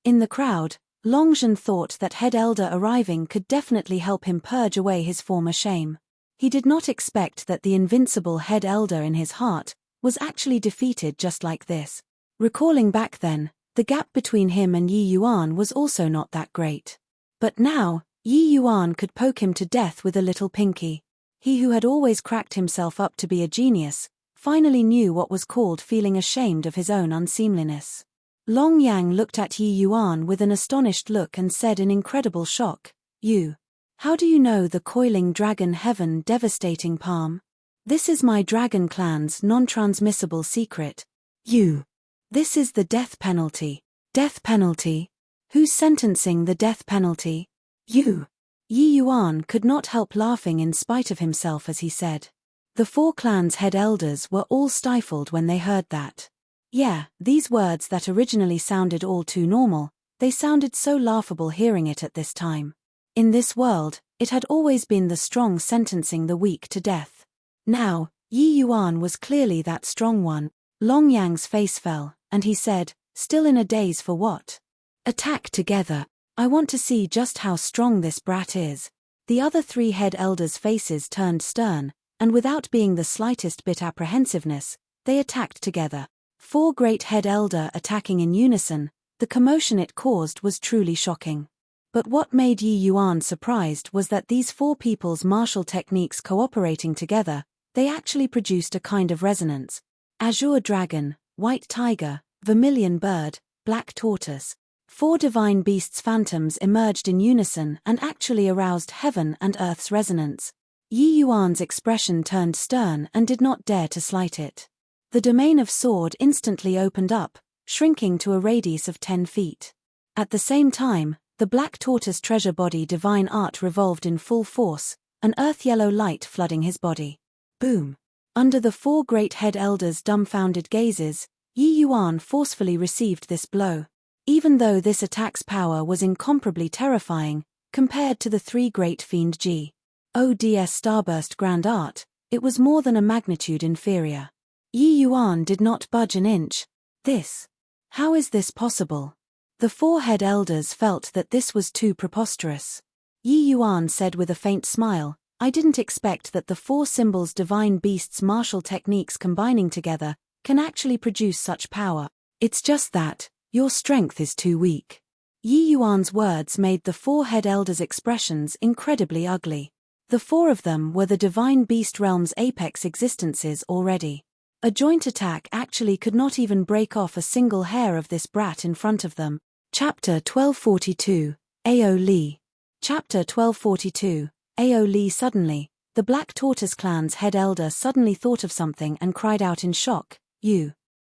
In the crowd, Longzhen thought that Head Elder arriving could definitely help him purge away his former shame. He did not expect that the invincible Head Elder in his heart was actually defeated just like this. Recalling back then, the gap between him and Yi Yuan was also not that great. But now, Yi Yuan could poke him to death with a little pinky. He who had always cracked himself up to be a genius, finally knew what was called feeling ashamed of his own unseemliness. Long Yang looked at Yi Yuan with an astonished look and said in incredible shock, "You. How do you know the coiling dragon heaven devastating palm? This is my dragon clan's non-transmissible secret. You. This is the death penalty." Death penalty? Who's sentencing the death penalty? You. Yi Yuan could not help laughing in spite of himself as he said. The four clans' head elders were all stifled when they heard that. Yeah, these words that originally sounded all too normal, they sounded so laughable hearing it at this time. In this world, it had always been the strong sentencing the weak to death. Now, Yi Yuan was clearly that strong one. Long Yang's face fell, and he said, still in a daze for what? Attack together. I want to see just how strong this brat is. The other three head elders' faces turned stern, and without being the slightest bit apprehensiveness, they attacked together. Four great head elder attacking in unison, the commotion it caused was truly shocking. But what made Yi Yuan surprised was that these four people's martial techniques cooperating together, they actually produced a kind of resonance. Azure dragon, white tiger, vermilion bird, black tortoise. Four divine beasts' phantoms emerged in unison and actually aroused heaven and earth's resonance. Yi Yuan's expression turned stern and did not dare to slight it. The domain of sword instantly opened up, shrinking to a radius of 10 feet. At the same time, the black tortoise treasure body divine art revolved in full force, an earth-yellow light flooding his body. Boom! Under the four great head elders' dumbfounded gazes, Yi Yuan forcefully received this blow. Even though this attack's power was incomparably terrifying, compared to the three great fiend God's starburst grand art, it was more than a magnitude inferior. Yi Yuan did not budge an inch. How is this possible? The four head elders felt that this was too preposterous. Yi Yuan said with a faint smile, I didn't expect that the four symbols divine beasts' martial techniques combining together can actually produce such power. It's just that your strength is too weak. Yi Yuan's words made the four head elders' expressions incredibly ugly. The four of them were the divine beast realm's apex existences already. A joint attack actually could not even break off a single hair of this brat in front of them. Chapter 1242, Ao Li. Chapter 1242, Ao Li. Suddenly, the Black Tortoise clan's head elder suddenly thought of something and cried out in shock,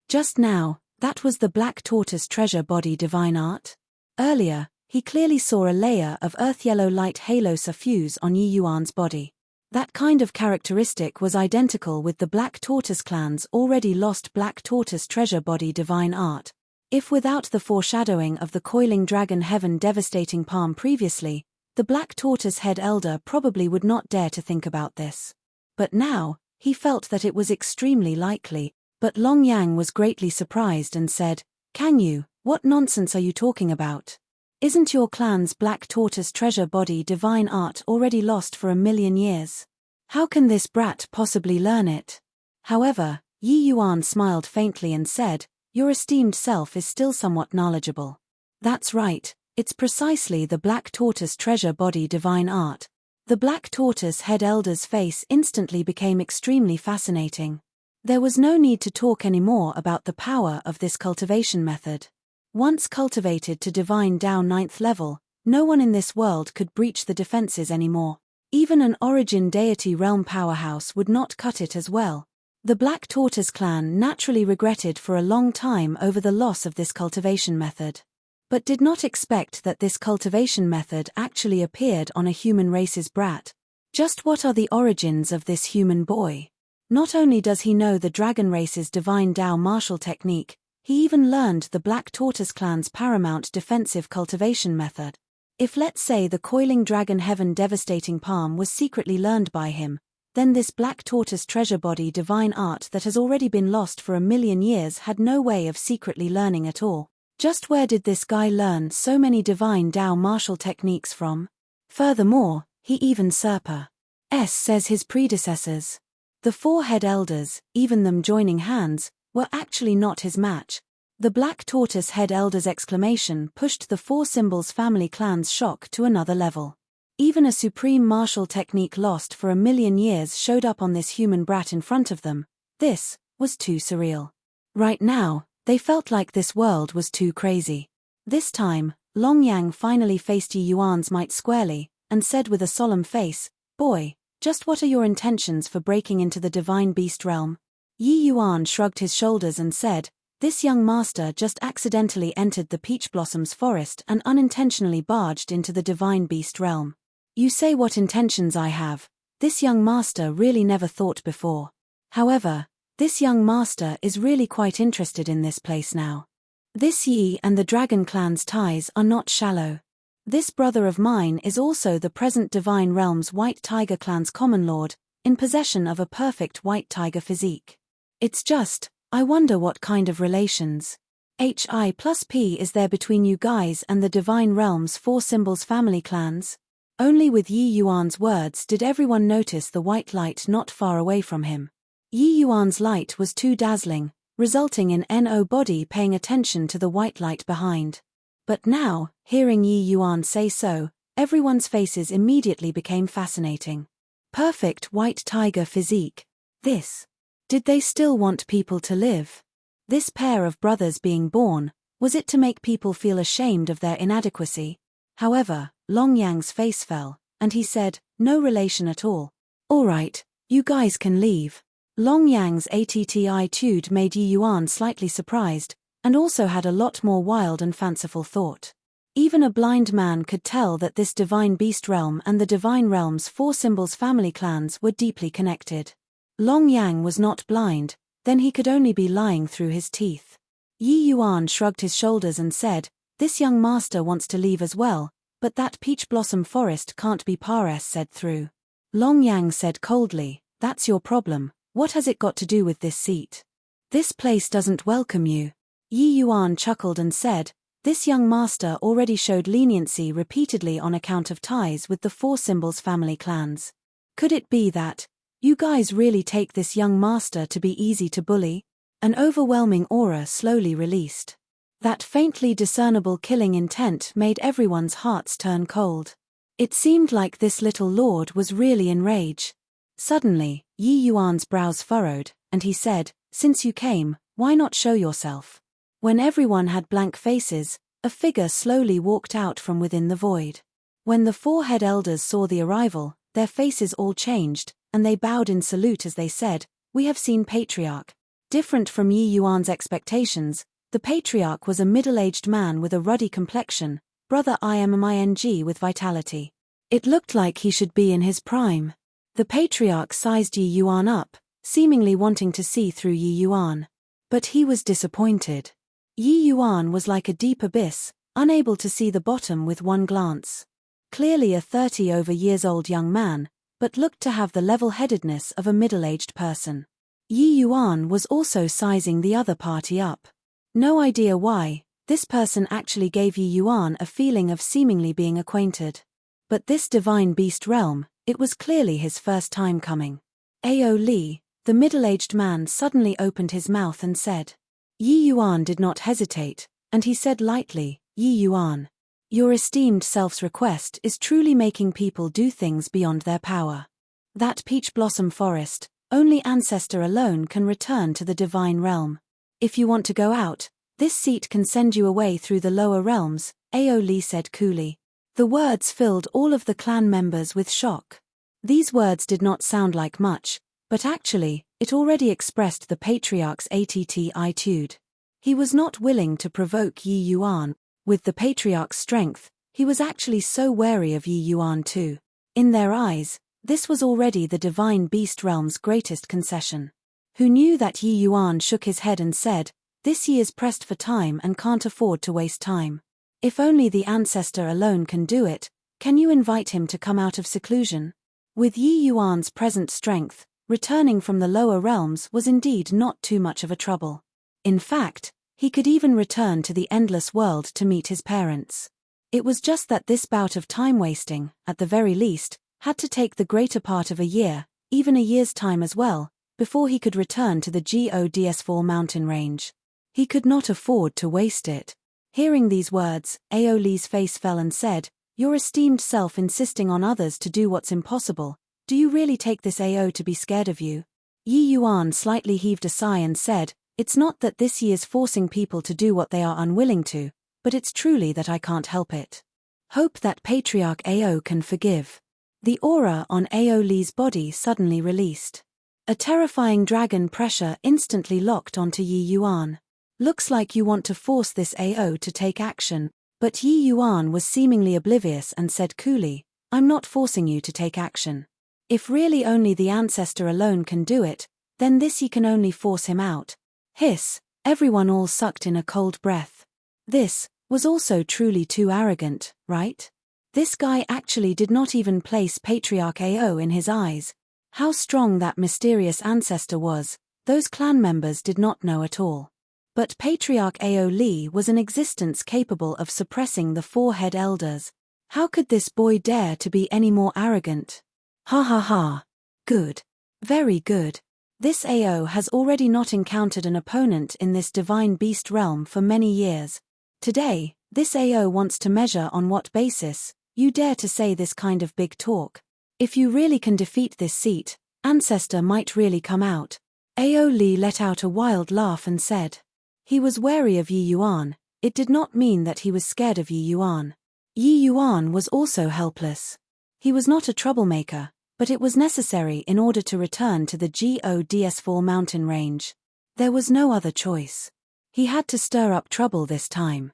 Just now, that was the black tortoise treasure body divine art? Earlier, he clearly saw a layer of earth-yellow light halo suffuse on Yi Yuan's body. That kind of characteristic was identical with the Black Tortoise clan's already lost Black Tortoise treasure body divine art. If without the foreshadowing of the coiling dragon heaven devastating palm previously, the Black Tortoise head elder probably would not dare to think about this. But now, he felt that it was extremely likely, but Long Yang was greatly surprised and said, "Can you, what nonsense are you talking about? Isn't your clan's Black Tortoise treasure body divine art already lost for 1,000,000 years? How can this brat possibly learn it?" However, Yi Yuan smiled faintly and said, "Your esteemed self is still somewhat knowledgeable." "That's right, it's precisely the Black Tortoise treasure body divine art." The Black Tortoise head elder's face instantly became extremely fascinating. There was no need to talk anymore about the power of this cultivation method. Once cultivated to divine Dao 9th level, no one in this world could breach the defenses anymore. Even an origin deity realm powerhouse would not cut it as well. The Black Tortoise clan naturally regretted for a long time over the loss of this cultivation method, but did not expect that this cultivation method actually appeared on a human race's brat. Just what are the origins of this human boy? Not only does he know the dragon race's divine Dao martial technique, he even learned the Black Tortoise clan's paramount defensive cultivation method. If let's say the coiling dragon heaven devastating palm was secretly learned by him, then this Black Tortoise treasure body divine art that has already been lost for 1,000,000 years had no way of secretly learning at all. Just where did this guy learn so many divine Dao martial techniques from? Furthermore, he even says his predecessors. The 4 head elders, even them joining hands, were actually not his match. The Black Tortoise head elder's exclamation pushed the 4 symbols family clan's shock to another level. Even a supreme martial technique lost for 1,000,000 years showed up on this human brat in front of them. This was too surreal. Right now, they felt like this world was too crazy. This time, Long Yang finally faced Yi Yuan's might squarely, and said with a solemn face, "Boy, just what are your intentions for breaking into the divine beast realm?" Yi Yuan shrugged his shoulders and said, "This young master just accidentally entered the peach blossoms forest and unintentionally barged into the divine beast realm." You say what intentions I have. This young master really never thought before. However, this young master is really quite interested in this place now. This Yi and the dragon clan's ties are not shallow. This brother of mine is also the present divine realm's white tiger clan's common lord, in possession of a perfect white tiger physique. It's just, I wonder what kind of relations Hi+P is there between you guys and the divine realm's 4 symbols family clans? Only with Yi Yuan's words did everyone notice the white light not far away from him. Yi Yuan's light was too dazzling, resulting in nobody paying attention to the white light behind. But now, hearing Yi Yuan say so, everyone's faces immediately became fascinating. Perfect white tiger physique. Did they still want people to live? This pair of brothers being born, was it to make people feel ashamed of their inadequacy? However, Long Yang's face fell, and he said, "No relation at all." "All right, you guys can leave." Long Yang's attitude made Yi Yuan slightly surprised, and also had a lot more wild and fanciful thought. Even a blind man could tell that this divine beast realm and the divine realm's 4 symbols family clans were deeply connected. Long Yang was not blind, then he could only be lying through his teeth. Yi Yuan shrugged his shoulders and said, "This young master wants to leave as well, but that peach blossom forest can't be said through." Long Yang said coldly, "That's your problem, what has it got to do with this seat? This place doesn't welcome you." Yi Yuan chuckled and said, "This young master already showed leniency repeatedly on account of ties with the 4 symbols family clans. Could it be that you guys really take this young master to be easy to bully?" An overwhelming aura slowly released. That faintly discernible killing intent made everyone's hearts turn cold. It seemed like this little lord was really in rage. Suddenly, Yi Yuan's brows furrowed, and he said, "Since you came, why not show yourself?" When everyone had blank faces, a figure slowly walked out from within the void. When the 4 head elders saw the arrival, their faces all changed, and they bowed in salute as they said, "We have seen Patriarch." Different from Yi Yuan's expectations, the patriarch was a middle-aged man with a ruddy complexion, brother iming with vitality. It looked like he should be in his prime. The patriarch sized Yi Yuan up, seemingly wanting to see through Yi Yuan. But he was disappointed. Yi Yuan was like a deep abyss, unable to see the bottom with one glance. Clearly a 30-over-years-old young man, but looked to have the level-headedness of a middle-aged person. Yi Yuan was also sizing the other party up. No idea why, this person actually gave Yi Yuan a feeling of seemingly being acquainted. But this divine beast realm, it was clearly his first time coming. Ao Li, the middle-aged man, suddenly opened his mouth and said. Yi Yuan did not hesitate, and he said lightly, Yi Yuan, your esteemed self's request is truly making people do things beyond their power. That peach blossom forest, only ancestor alone can return to the divine realm. If you want to go out, this seat can send you away through the lower realms, Ao Li said coolly. The words filled all of the clan members with shock. These words did not sound like much, but actually, it already expressed the patriarch's attitude. He was not willing to provoke Yi Yuan. With the patriarch's strength, he was actually so wary of Yi Yuan too. In their eyes, this was already the divine beast realm's greatest concession. Who knew that Yi Yuan shook his head and said, this Yi is pressed for time and can't afford to waste time. If only the ancestor alone can do it, can you invite him to come out of seclusion? With Yi Yuan's present strength, returning from the lower realms was indeed not too much of a trouble. In fact, he could even return to the endless world to meet his parents. It was just that this bout of time-wasting, at the very least, had to take the greater part of a year, even a year's time as well, before he could return to the Godsfall mountain range. He could not afford to waste it. Hearing these words, Ao Li's face fell and said, your esteemed self insisting on others to do what's impossible, do you really take this Ao to be scared of you? Yi Yuan slightly heaved a sigh and said, it's not that this Yi is forcing people to do what they are unwilling to, but it's truly that I can't help it. Hope that Patriarch Ao can forgive. The aura on Ao Li's body suddenly released. A terrifying dragon pressure instantly locked onto Yi Yuan. Looks like you want to force this Ao to take action, but Yi Yuan was seemingly oblivious and said coolly, I'm not forcing you to take action. If really only the ancestor alone can do it, then this Yi can only force him out. Hiss, everyone all sucked in a cold breath. This was also truly too arrogant, right? This guy actually did not even place Patriarch Ao in his eyes. How strong that mysterious ancestor was, those clan members did not know at all. But Patriarch Ao Li was an existence capable of suppressing the four head elders. How could this boy dare to be any more arrogant? Ha ha ha. Good. Very good. This Ao has already not encountered an opponent in this divine beast realm for many years. Today, this Ao wants to measure on what basis you dare to say this kind of big talk. If you really can defeat this seat, ancestor might really come out. Ao Li let out a wild laugh and said. He was wary of Yi Yuan, it did not mean that he was scared of Yi Yuan. Yi Yuan was also helpless. He was not a troublemaker, but it was necessary in order to return to the Godsfall mountain range. There was no other choice. He had to stir up trouble this time.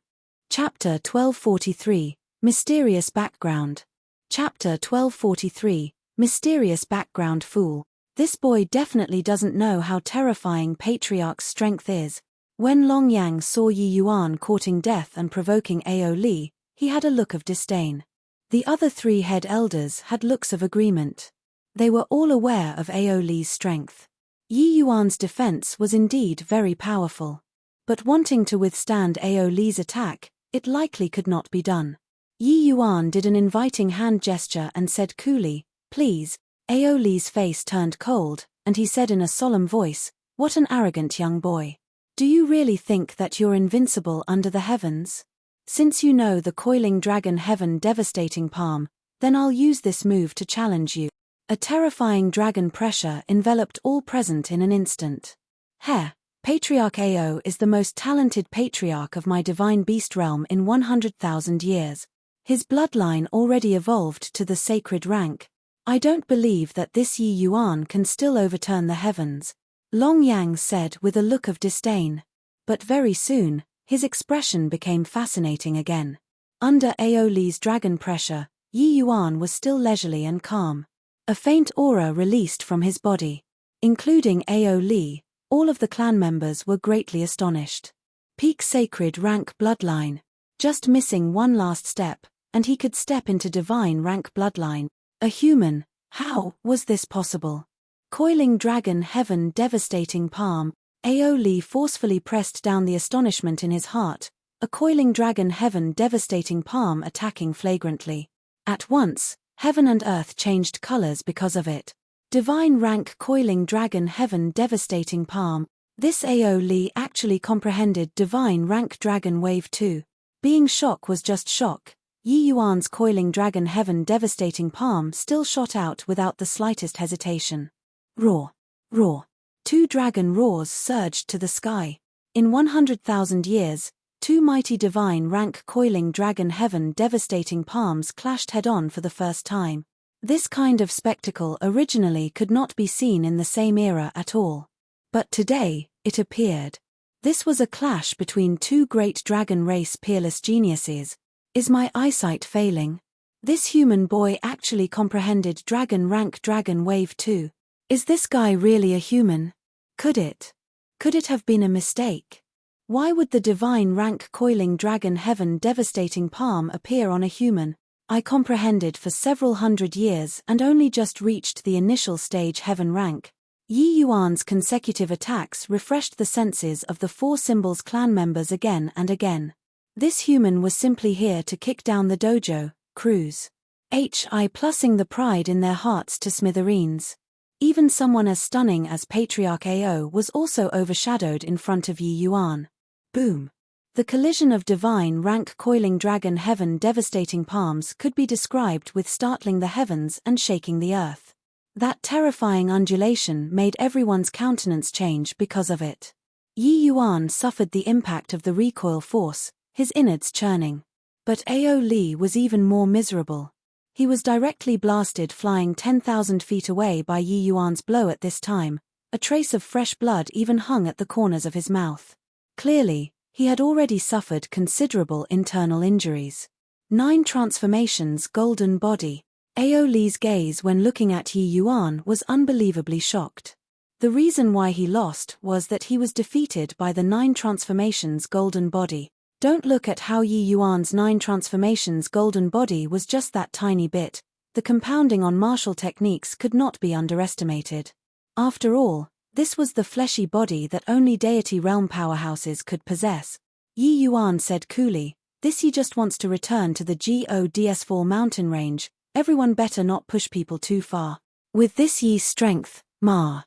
Chapter 1243, Mysterious Background. Chapter 1243, Mysterious Background. Fool. This boy definitely doesn't know how terrifying Patriarch's strength is. When Longyang saw Yi Yuan courting death and provoking Ao Li, he had a look of disdain. The other three head elders had looks of agreement. They were all aware of Ao Li's strength. Yi Yuan's defense was indeed very powerful. But wanting to withstand Ao Li's attack, it likely could not be done. Yi Yuan did an inviting hand gesture and said coolly, please. Ao Li's face turned cold, and he said in a solemn voice, what an arrogant young boy. Do you really think that you're invincible under the heavens? Since you know the coiling dragon heaven devastating palm, then I'll use this move to challenge you. A terrifying dragon pressure enveloped all present in an instant. Heh, Patriarch Ao is the most talented patriarch of my divine beast realm in 100,000 years. His bloodline already evolved to the sacred rank. I don't believe that this Yi Yuan can still overturn the heavens. Long Yang said with a look of disdain. But very soon, his expression became fascinating again. Under Aoli's dragon pressure, Yi Yuan was still leisurely and calm. A faint aura released from his body. Including Aoli, all of the clan members were greatly astonished. Peak sacred rank bloodline. Just missing one last step, and he could step into divine rank bloodline. A human, how was this possible? Coiling dragon heaven devastating palm. Aoli forcefully pressed down the astonishment in his heart, a coiling dragon heaven devastating palm attacking flagrantly. At once, heaven and earth changed colors because of it. Divine rank coiling dragon heaven devastating palm. This Aoli actually comprehended divine rank dragon wave 2. Being shock was just shock. Yi Yuan's coiling dragon heaven devastating palm still shot out without the slightest hesitation. Roar. Roar. 2 dragon roars surged to the sky. In 100,000 years, 2 mighty divine rank coiling dragon heaven devastating palms clashed head-on for the first time. This kind of spectacle originally could not be seen in the same era at all. But today, it appeared. This was a clash between 2 great dragon race peerless geniuses. Is my eyesight failing? This human boy actually comprehended dragon rank dragon wave 2. Is this guy really a human? Could it have been a mistake? Why would the divine rank coiling dragon heaven devastating palm appear on a human? I comprehended for several hundred years and only just reached the initial stage heaven rank. Yi Yuan's consecutive attacks refreshed the senses of the 4 symbols clan members again and again. This human was simply here to kick down the dojo, cruise. Plussing the pride in their hearts to smithereens. Even someone as stunning as Patriarch Ao was also overshadowed in front of Yi Yuan. Boom. The collision of divine rank coiling dragon heaven devastating palms could be described with startling the heavens and shaking the earth. That terrifying undulation made everyone's countenance change because of it. Yi Yuan suffered the impact of the recoil force, his innards churning. But Aoli was even more miserable. He was directly blasted flying 10,000 feet away by Yi Yuan's blow at this time. A trace of fresh blood even hung at the corners of his mouth. Clearly, he had already suffered considerable internal injuries. 9 transformations golden body. Aoli's gaze when looking at Yi Yuan was unbelievably shocked. The reason why he lost was that he was defeated by the 9 transformations golden body. Don't look at how Yi Yuan's 9 transformations golden body was just that tiny bit. The compounding on martial techniques could not be underestimated. After all, this was the fleshy body that only deity realm powerhouses could possess. Yi Yuan said coolly, "This he just wants to return to the Gods mountain range. Everyone better not push people too far. With this Yi's strength, Ma's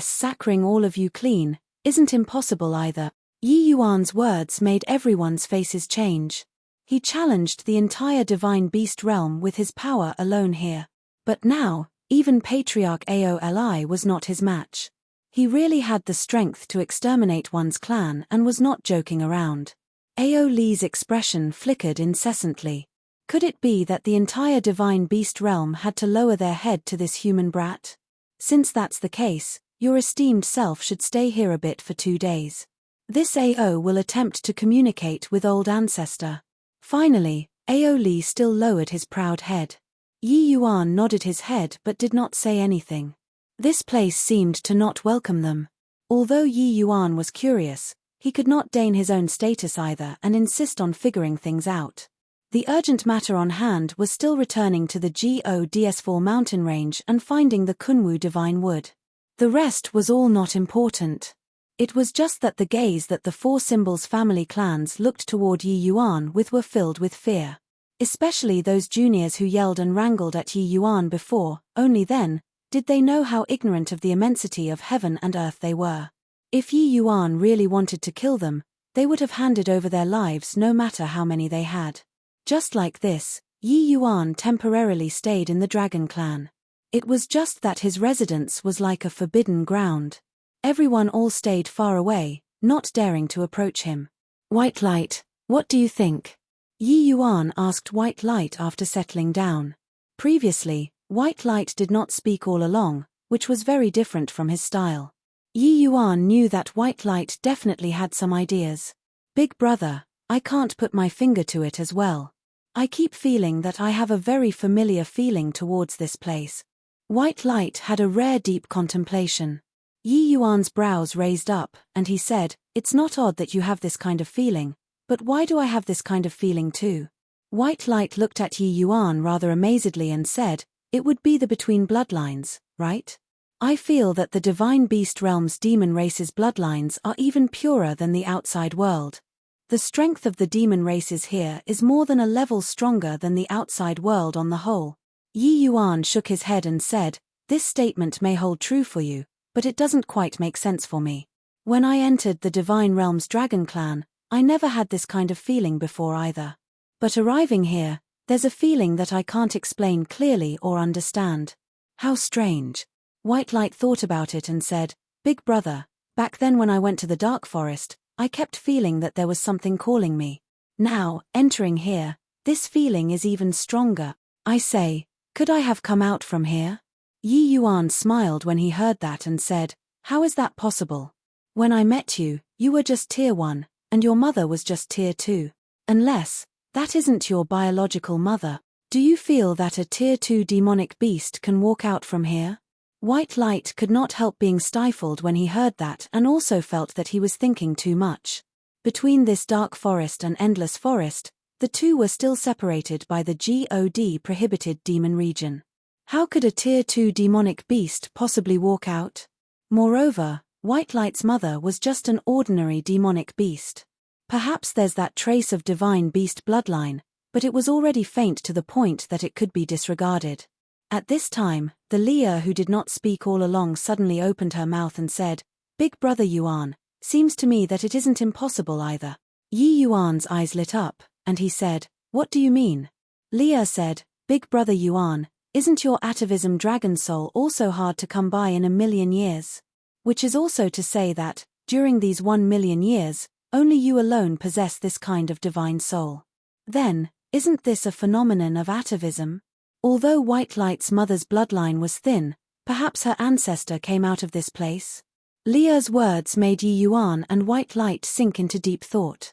sacring all of you clean, isn't impossible either." Yi Yuan's words made everyone's faces change. He challenged the entire divine beast realm with his power alone here. But now, even Patriarch Aoli was not his match. He really had the strength to exterminate one's clan and was not joking around. Aoli's expression flickered incessantly. Could it be that the entire divine beast realm had to lower their head to this human brat? Since that's the case, your esteemed self should stay here a bit for 2 days. This Ao will attempt to communicate with old ancestor. Finally, Aoli still lowered his proud head. Yi Yuan nodded his head but did not say anything. This place seemed to not welcome them. Although Yi Yuan was curious, he could not deign his own status either and insist on figuring things out. The urgent matter on hand was still returning to the Gods mountain range and finding the Kunwu divine wood. The rest was all not important. It was just that the gaze that the 4 symbols family clans looked toward Yi Yuan with were filled with fear. Especially those juniors who yelled and wrangled at Yi Yuan before. Only then did they know how ignorant of the immensity of heaven and earth they were. If Yi Yuan really wanted to kill them, they would have handed over their lives no matter how many they had. Just like this, Yi Yuan temporarily stayed in the Dragon Clan. It was just that his residence was like a forbidden ground. Everyone all stayed far away, not daring to approach him. "White Light, what do you think?" Yi Yuan asked White Light after settling down. Previously, White Light did not speak all along, which was very different from his style. Yi Yuan knew that white light definitely had some ideas. Big brother, I can't put my finger to it as well. I keep feeling that I have a very familiar feeling towards this place. White light had a rare deep contemplation. Yi Yuan's brows raised up, and he said, "It's not odd that you have this kind of feeling, but why do I have this kind of feeling too?" White light looked at Yi Yuan rather amazedly and said, "It would be the between bloodlines, right? I feel that the divine beast realm's demon race's bloodlines are even purer than the outside world. The strength of the demon races here is more than a level stronger than the outside world on the whole." Yi Yuan shook his head and said, "This statement may hold true for you, but it doesn't quite make sense for me. When I entered the Divine Realm's Dragon Clan, I never had this kind of feeling before either. But arriving here, there's a feeling that I can't explain clearly or understand. How strange." White Light thought about it and said, "Big brother, back then when I went to the Dark Forest, I kept feeling that there was something calling me. Now, entering here, this feeling is even stronger. I say, could I have come out from here?" Yi Yuan smiled when he heard that and said, "How is that possible? When I met you, you were just tier 1, and your mother was just tier 2. Unless, that isn't your biological mother. Do you feel that a tier 2 demonic beast can walk out from here?" White Light could not help being stifled when he heard that and also felt that he was thinking too much. Between this dark forest and endless forest, the two were still separated by the prohibited demon region. How could a tier 2 demonic beast possibly walk out? Moreover, White Light's mother was just an ordinary demonic beast. Perhaps there's that trace of divine beast bloodline, but it was already faint to the point that it could be disregarded. At this time, the Leah who did not speak all along suddenly opened her mouth and said, "Big brother Yuan, seems to me that it isn't impossible either." Yi Yuan's eyes lit up, and he said, "What do you mean?" Leah said, "Big brother Yuan, isn't your atavism dragon soul also hard to come by in 1,000,000 years? Which is also to say that, during these 1,000,000 years, only you alone possess this kind of divine soul. Then, isn't this a phenomenon of atavism?" Although White Light's mother's bloodline was thin, perhaps her ancestor came out of this place? Leah's words made Yi Yuan and White Light sink into deep thought.